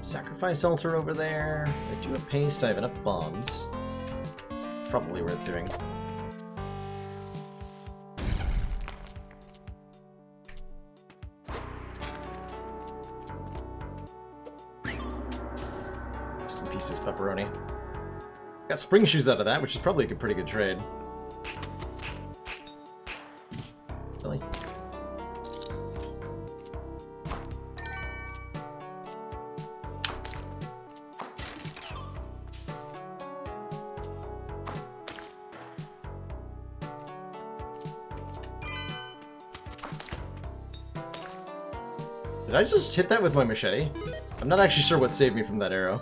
Sacrifice altar over there. I do have paste, I have enough bombs. This is probably worth doing. Rest in pieces, pepperoni. Got spring shoes out of that, which is probably a pretty good trade. Really? Did I just hit that with my machete? I'm not actually sure what saved me from that arrow.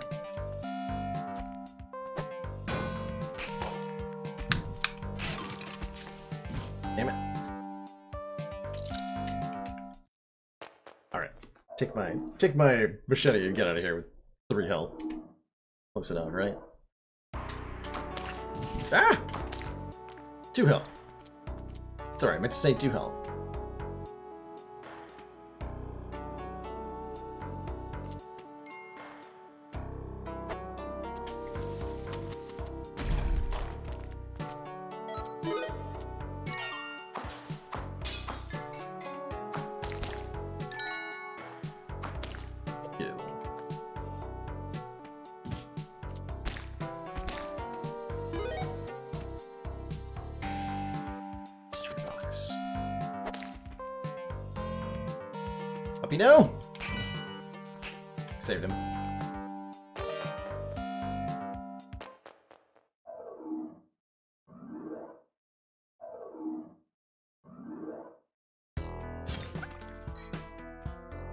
Damn it. Alright. Take my machete and get out of here with 3 health. Close enough, right? Ah! 2 health. Sorry, I meant to say 2 health. Puppy, no! Saved him.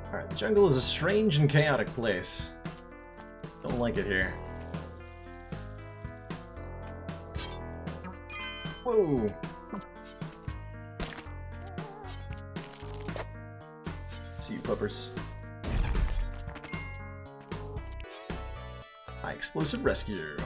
Alright, the jungle is a strange and chaotic place. Don't like it here. Whoa! See you, puppers. High explosive rescue.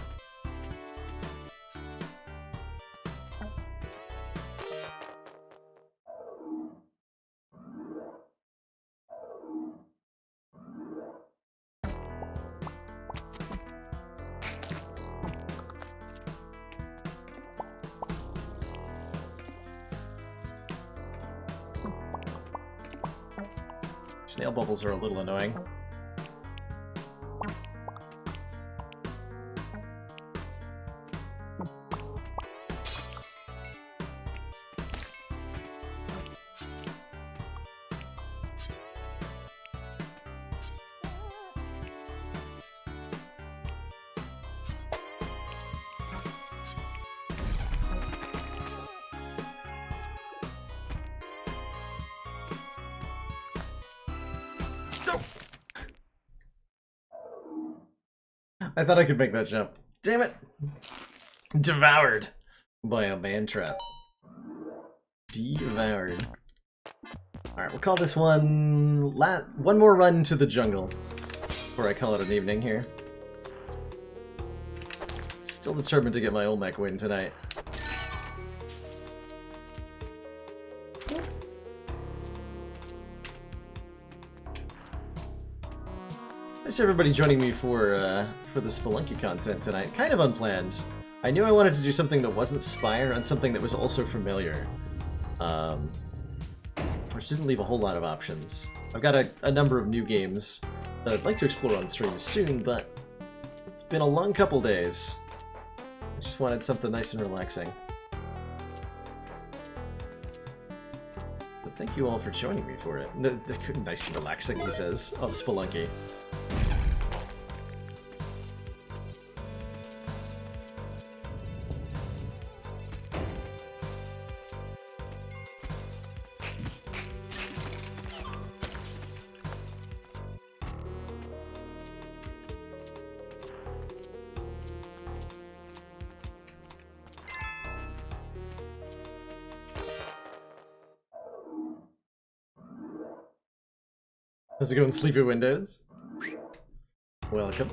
Snail bubbles are a little annoying. I thought I could make that jump. Damn it! Devoured by a man trap. Devoured. Alright, we'll call this one more run to the jungle before I call it an evening here. Still determined to get my Olmec win tonight. Thanks everybody joining me for the Spelunky content tonight. Kind of unplanned. I knew I wanted to do something that wasn't Spire and something that was also familiar. Which didn't leave a whole lot of options. I've got a number of new games that I'd like to explore on stream soon, but it's been a long couple days. I just wanted something nice and relaxing. So thank you all for joining me for it. Nice and relaxing, he says, of Spelunky. How's it going, Sleepy Windows? Welcome.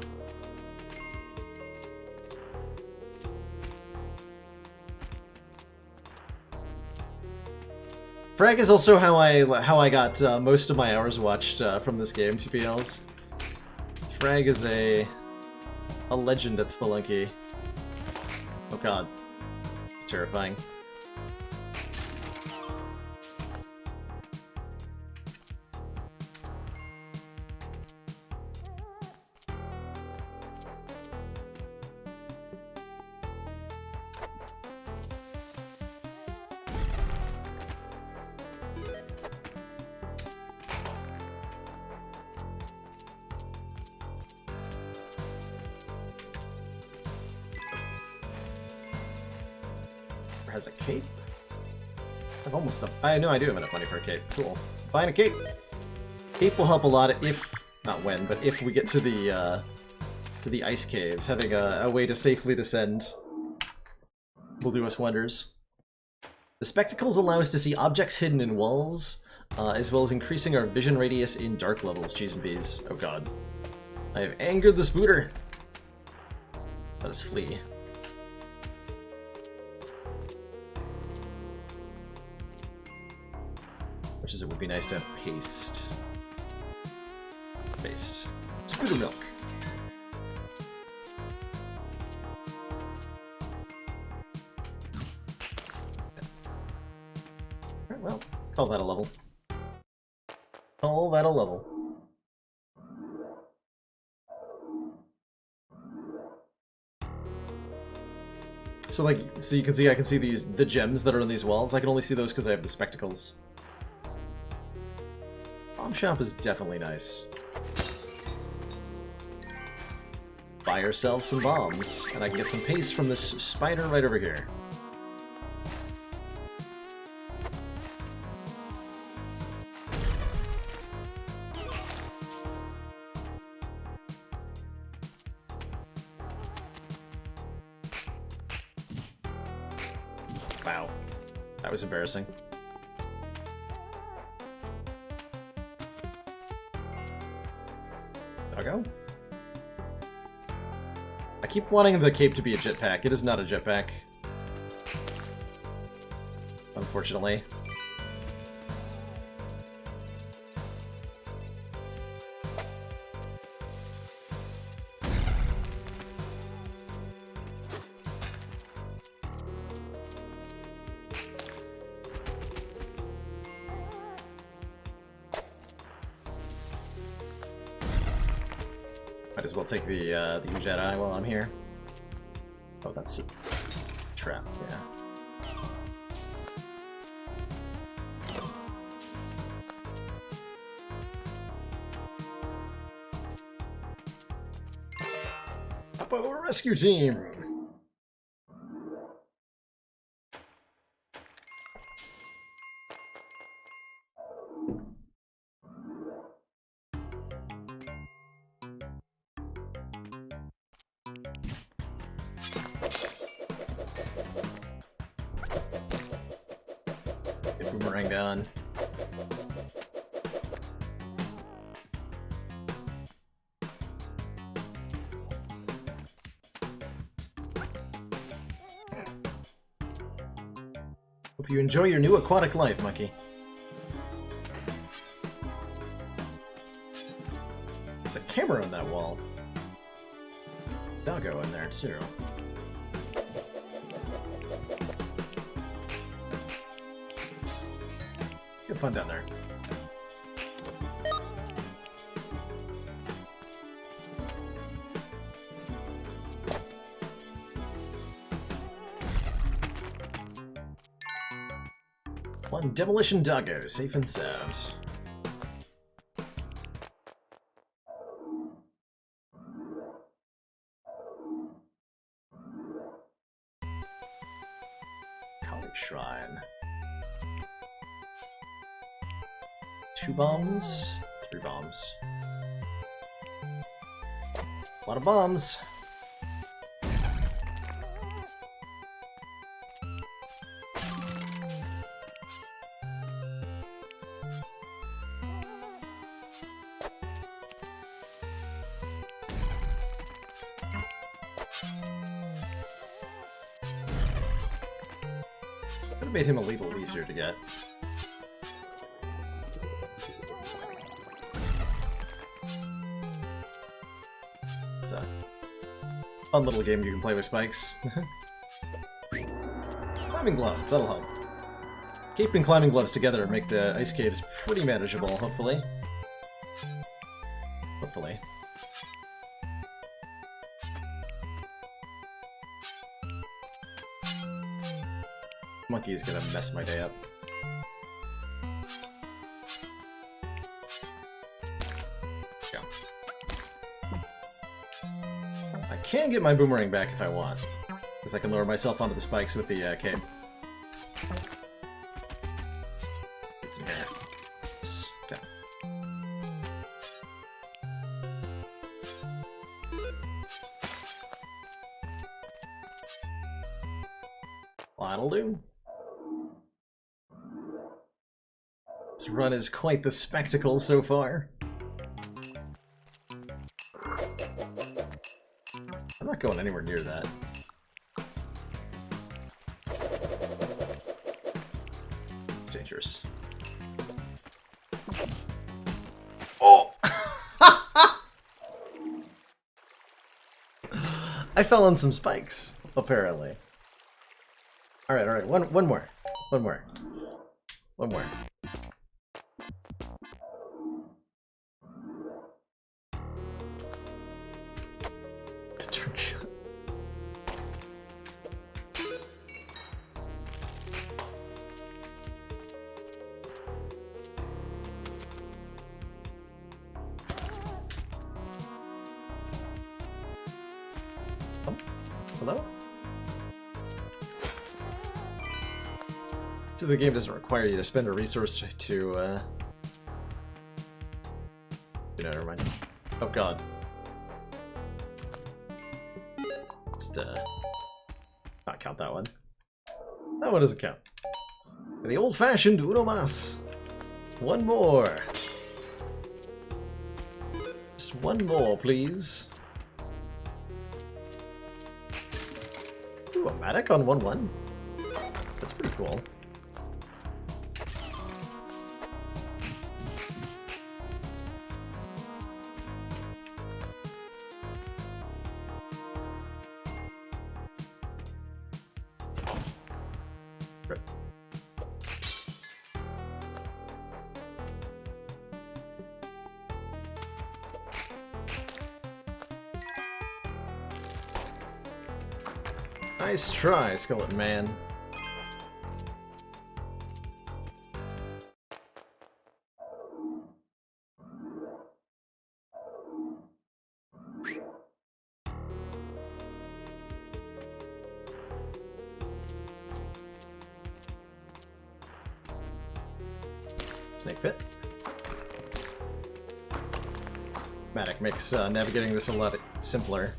Frag is also how I got most of my hours watched from this game, TPLs. Frag is a legend at Spelunky. Oh god, it's terrifying. Has a cape? I've almost enough. I know I do have enough money for a cape. Cool. Buying a cape. Cape will help a lot if, not when, but if we get to the ice caves. Having a way to safely descend will do us wonders. The spectacles allow us to see objects hidden in walls, as well as increasing our vision radius in dark levels. Cheese and peas. Oh god. I have angered the spooter. Let us flee. Which is, it would be nice to have paste. Paste. Spooter milk. Alright, well, call that a level. Call that a level. So like, so you can see, I can see the gems that are on these walls. I can only see those because I have the spectacles. Bomb shop is definitely nice. Buy ourselves some bombs, and I can get some paste from this spider right over here. Wow. That was embarrassing. Doggo? I keep wanting the cape to be a jetpack. It is not a jetpack. Unfortunately. Might as well take the Jedi while I'm here. Oh, that's a trap, yeah. Apo rescue team! Get boomerang down. Hope you enjoy your new aquatic life, Monkey. There's a camera on that wall. Doggo in there, too. Good fun down there. One demolition doggo, safe and sound. College Shrine. 2 bombs, 3 bombs. A lot of bombs. Could have made him a little easier to get. It's a fun little game you can play with spikes. Climbing gloves, that'll help. Cape and climbing gloves together make the ice caves pretty manageable, hopefully. Hopefully. Monkey is gonna mess my day up. Go. I can get my boomerang back if I want, because I can lower myself onto the spikes with the cape. Get some hair. Okay. Well, that'll do. This run is quite the spectacle so far. I'm not going anywhere near that. It's dangerous. Oh! I fell on some spikes, apparently. Alright, alright, one more. One more. One more. The trick shot. Oh, hello? So the game doesn't require you to spend a resource to, never mind. Oh god. Just, not count that one. That one doesn't count. The old-fashioned uno mas. One more. Just one more, please. Ooh, a Matic on 1/1. That's pretty cool. Right. Nice try, Skeleton Man. Snake Pit. Matic makes navigating this a lot simpler.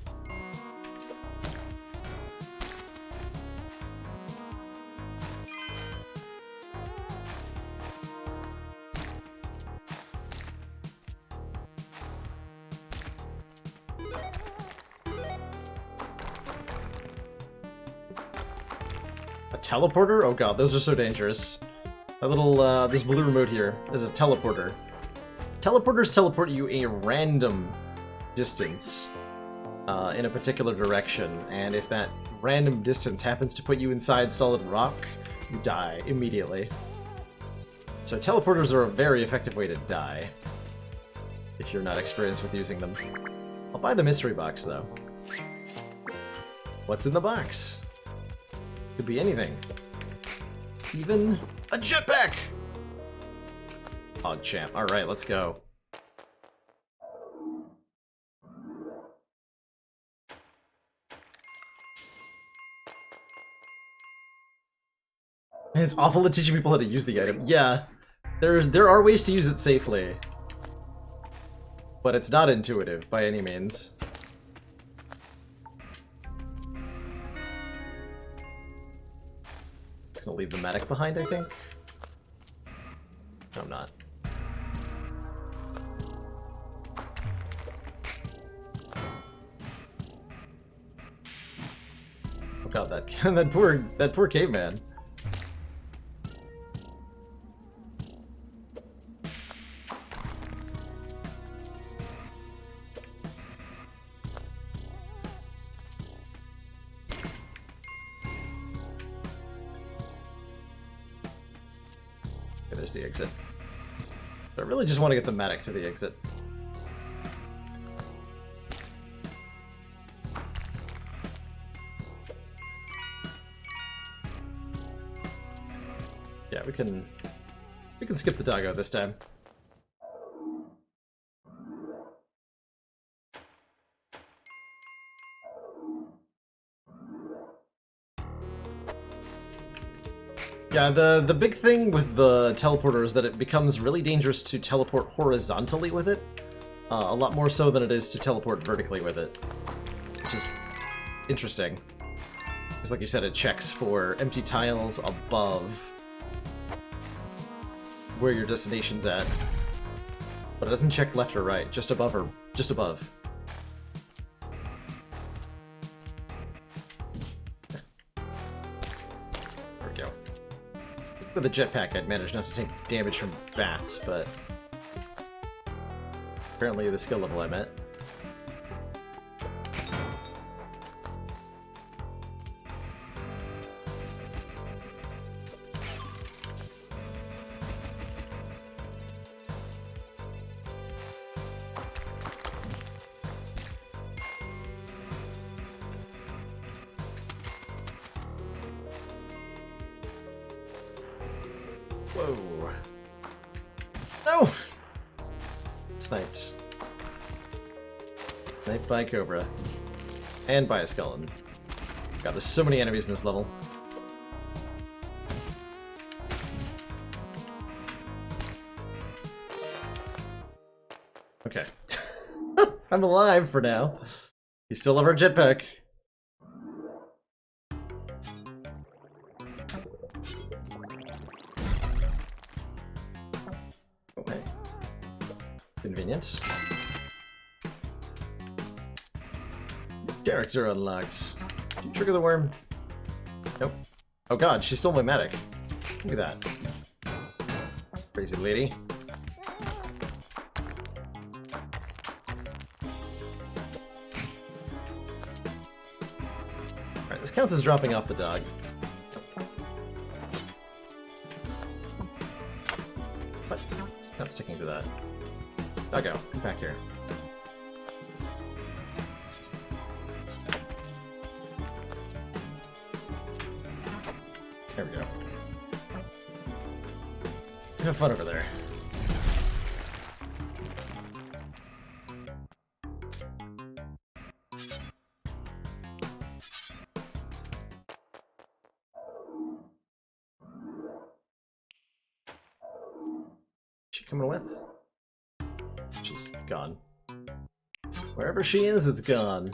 A teleporter? Oh god, those are so dangerous. A little, this blue remote here is a teleporter. Teleporters teleport you a random distance in a particular direction, and if that random distance happens to put you inside solid rock, you die immediately. So teleporters are a very effective way to die, if you're not experienced with using them. I'll buy the mystery box, though. What's in the box? Could be anything. Even a jetpack! PogChamp. Alright, let's go. It's awful at teaching people how to use the item. Yeah, there are ways to use it safely. But it's not intuitive by any means. Gonna leave the medic behind, I think. No, I'm not. Oh god, that poor caveman. There's the exit. But I really just want to get the medic to the exit. Yeah, we can skip the doggo this time. Yeah, the big thing with the teleporter is that it becomes really dangerous to teleport horizontally with it. A lot more so than it is to teleport vertically with it. Which is interesting. Because like you said, it checks for empty tiles above where your destination's at. But it doesn't check left or right, just above or just above. With the jetpack, I'd managed not to take damage from bats, but apparently the skill level I'm at. Whoa. No! Sniped. Sniped by a cobra. And by a skeleton. God, there's so many enemies in this level. Okay. I'm alive for now. You still have our jetpack. Convenient. Character unlocked. Did you trigger the worm? Nope. Oh god, she stole my medic. Look at that. Crazy lady. Alright, this counts as dropping off the dog. What? Not sticking to that. Doggo, come back here. There we go. Have fun over there. She coming with? She's gone. Wherever she is, it's gone.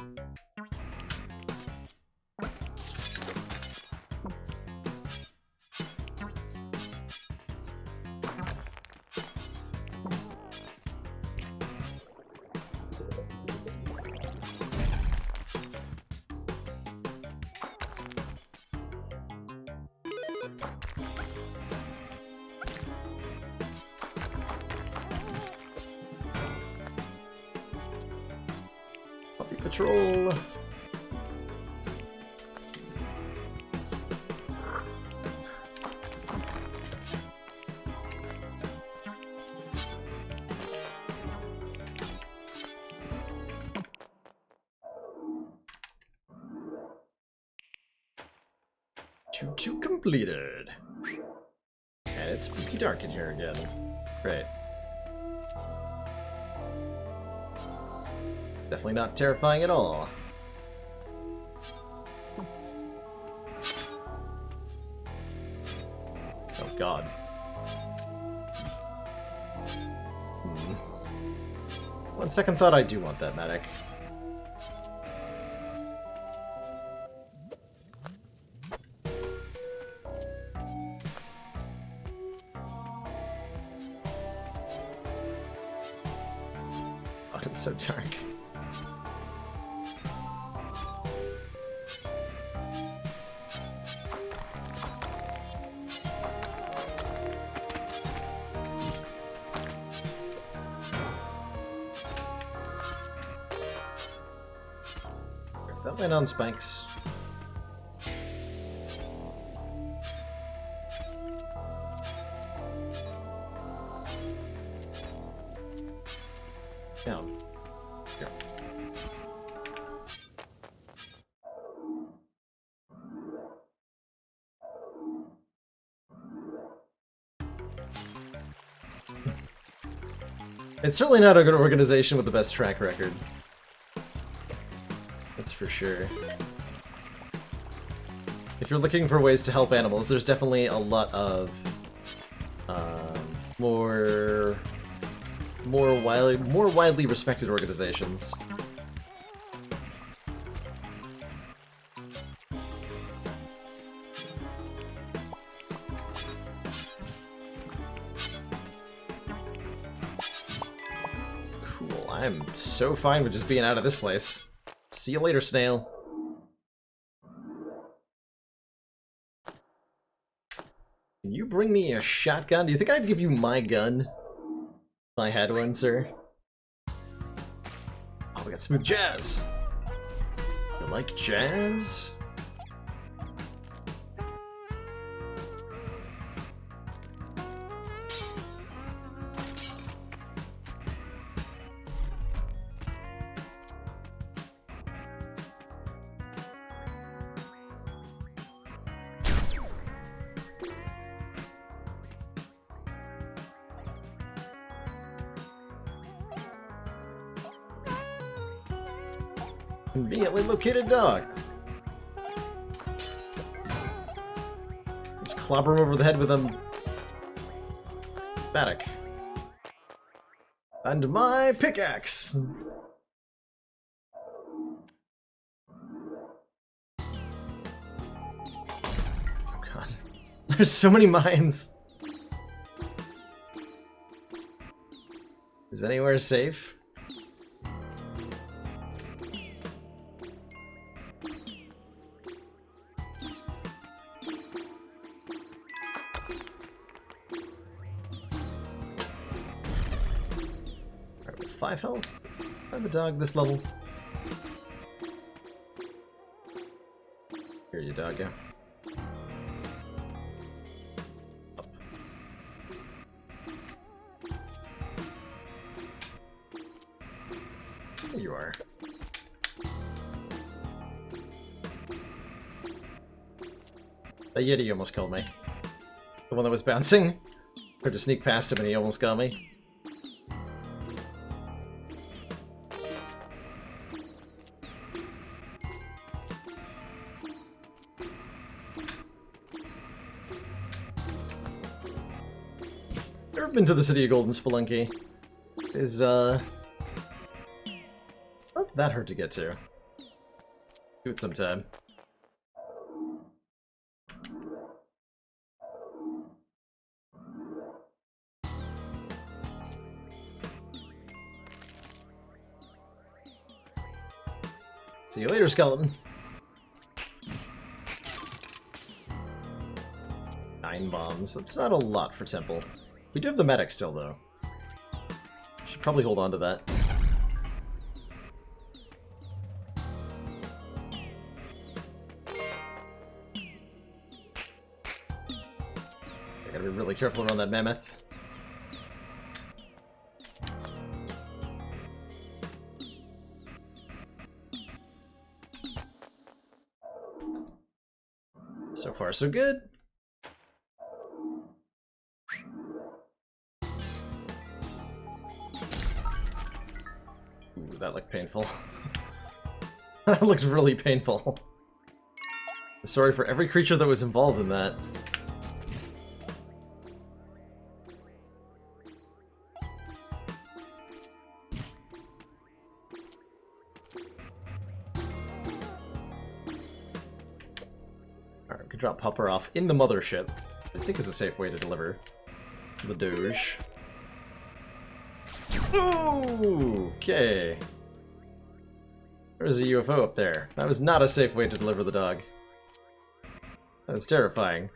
Patrol. Choo-choo completed. And it's spooky dark in here again. Great. Definitely not terrifying at all. Oh god. On second thought, I do want that medic. Oh, it's so dark. That went on spikes. Down. Go. It's certainly not a good organization with the best track record. That's for sure. If you're looking for ways to help animals, there's definitely a lot of more widely respected organizations. Cool. I'm so fine with just being out of this place. See you later, snail. Can you bring me a shotgun? Do you think I'd give you my gun? If I had one, sir? Oh, we got smooth jazz! You like jazz? Conveniently located dog. Just clobber him over the head with a static. And my pickaxe. Oh god. There's so many mines. Is Is anywhere safe? Alright, with 5 health. I'm a dog this level. Here you dog go. Up. There you are. That Yeti almost killed me. The one that was bouncing. Tried to sneak past him and he almost got me. Never been to the city of Golden Spelunky. Is not that hard to get to. Do it sometime. See you later, skeleton. 9 bombs. That's not a lot for Temple. We do have the medic still, though. Should probably hold on to that. I gotta be really careful around that mammoth. So far, so good. Ooh, that looked painful. That looked really painful. Sorry for every creature that was involved in that. Alright, we can drop Popper off in the mothership. I think is a safe way to deliver the Doge. Ooh, okay. There's a UFO up there. That was not a safe way to deliver the dog. That was terrifying.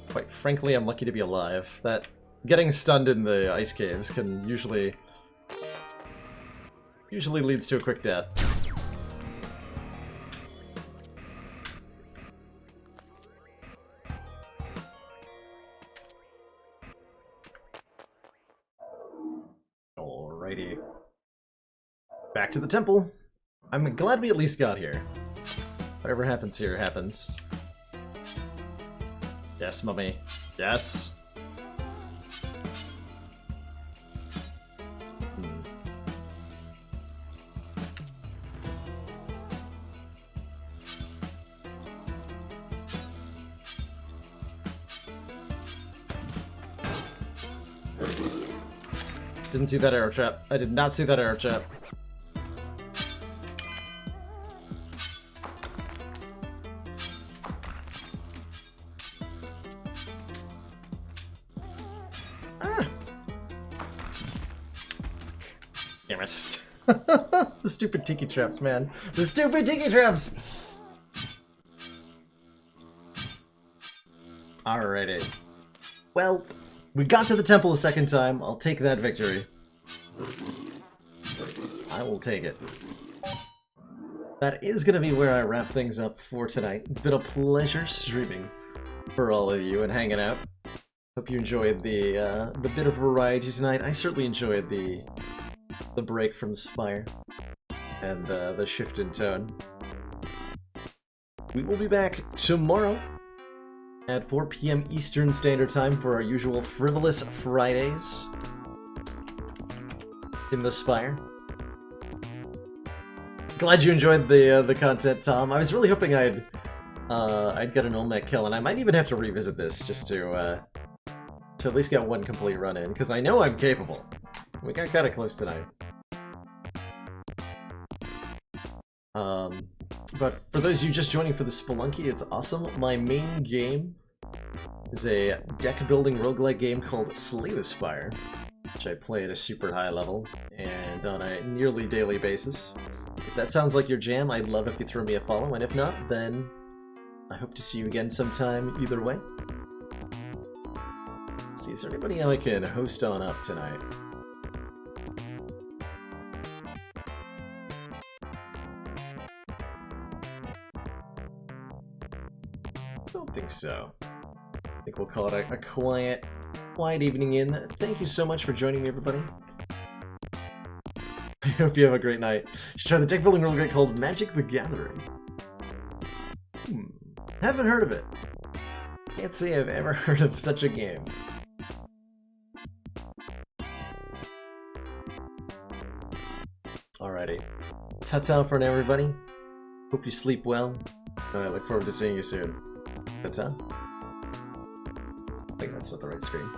Quite frankly, I'm lucky to be alive. That getting stunned in the ice caves can usually leads to a quick death. Alrighty. Back to the temple. I'm glad we at least got here. Whatever happens here happens. Yes, mummy. Yes. Didn't see that arrow trap. I did not see that arrow trap. Ah. Damn it. The stupid tiki traps, man. The stupid tiki traps! Alrighty. Well, we got to the temple a second time. I'll take that victory. I will take it. That is going to be where I wrap things up for tonight. It's been a pleasure streaming for all of you and hanging out. Hope you enjoyed the bit of variety tonight. I certainly enjoyed the break from Spire and the shift in tone. We will be back tomorrow at 4 p.m. Eastern Standard Time for our usual Frivolous Fridays in the Spire. Glad you enjoyed the content, Tom. I was really hoping I'd get an Olmec kill, and I might even have to revisit this just to at least get one complete run in, because I know I'm capable. We got kind of close tonight. But for those of you just joining for the Spelunky, it's awesome. My main game is a deck-building roguelike game called Slay the Spire, which I play at a super high level and on a nearly daily basis. If that sounds like your jam, I'd love if you throw me a follow, and if not, then I hope to see you again sometime either way. Let's see, is there anybody I can host on up tonight? I don't think so. I think we'll call it a quiet evening in. Thank you so much for joining me, everybody. I hope you have a great night. You should try the deck building roguelike called Magic the Gathering. Haven't heard of it. Can't say I've ever heard of such a game. Alrighty. Ta-ta for now, everybody. Hope you sleep well. I look forward to seeing you soon. Ta-ta. I think that's not the right screen.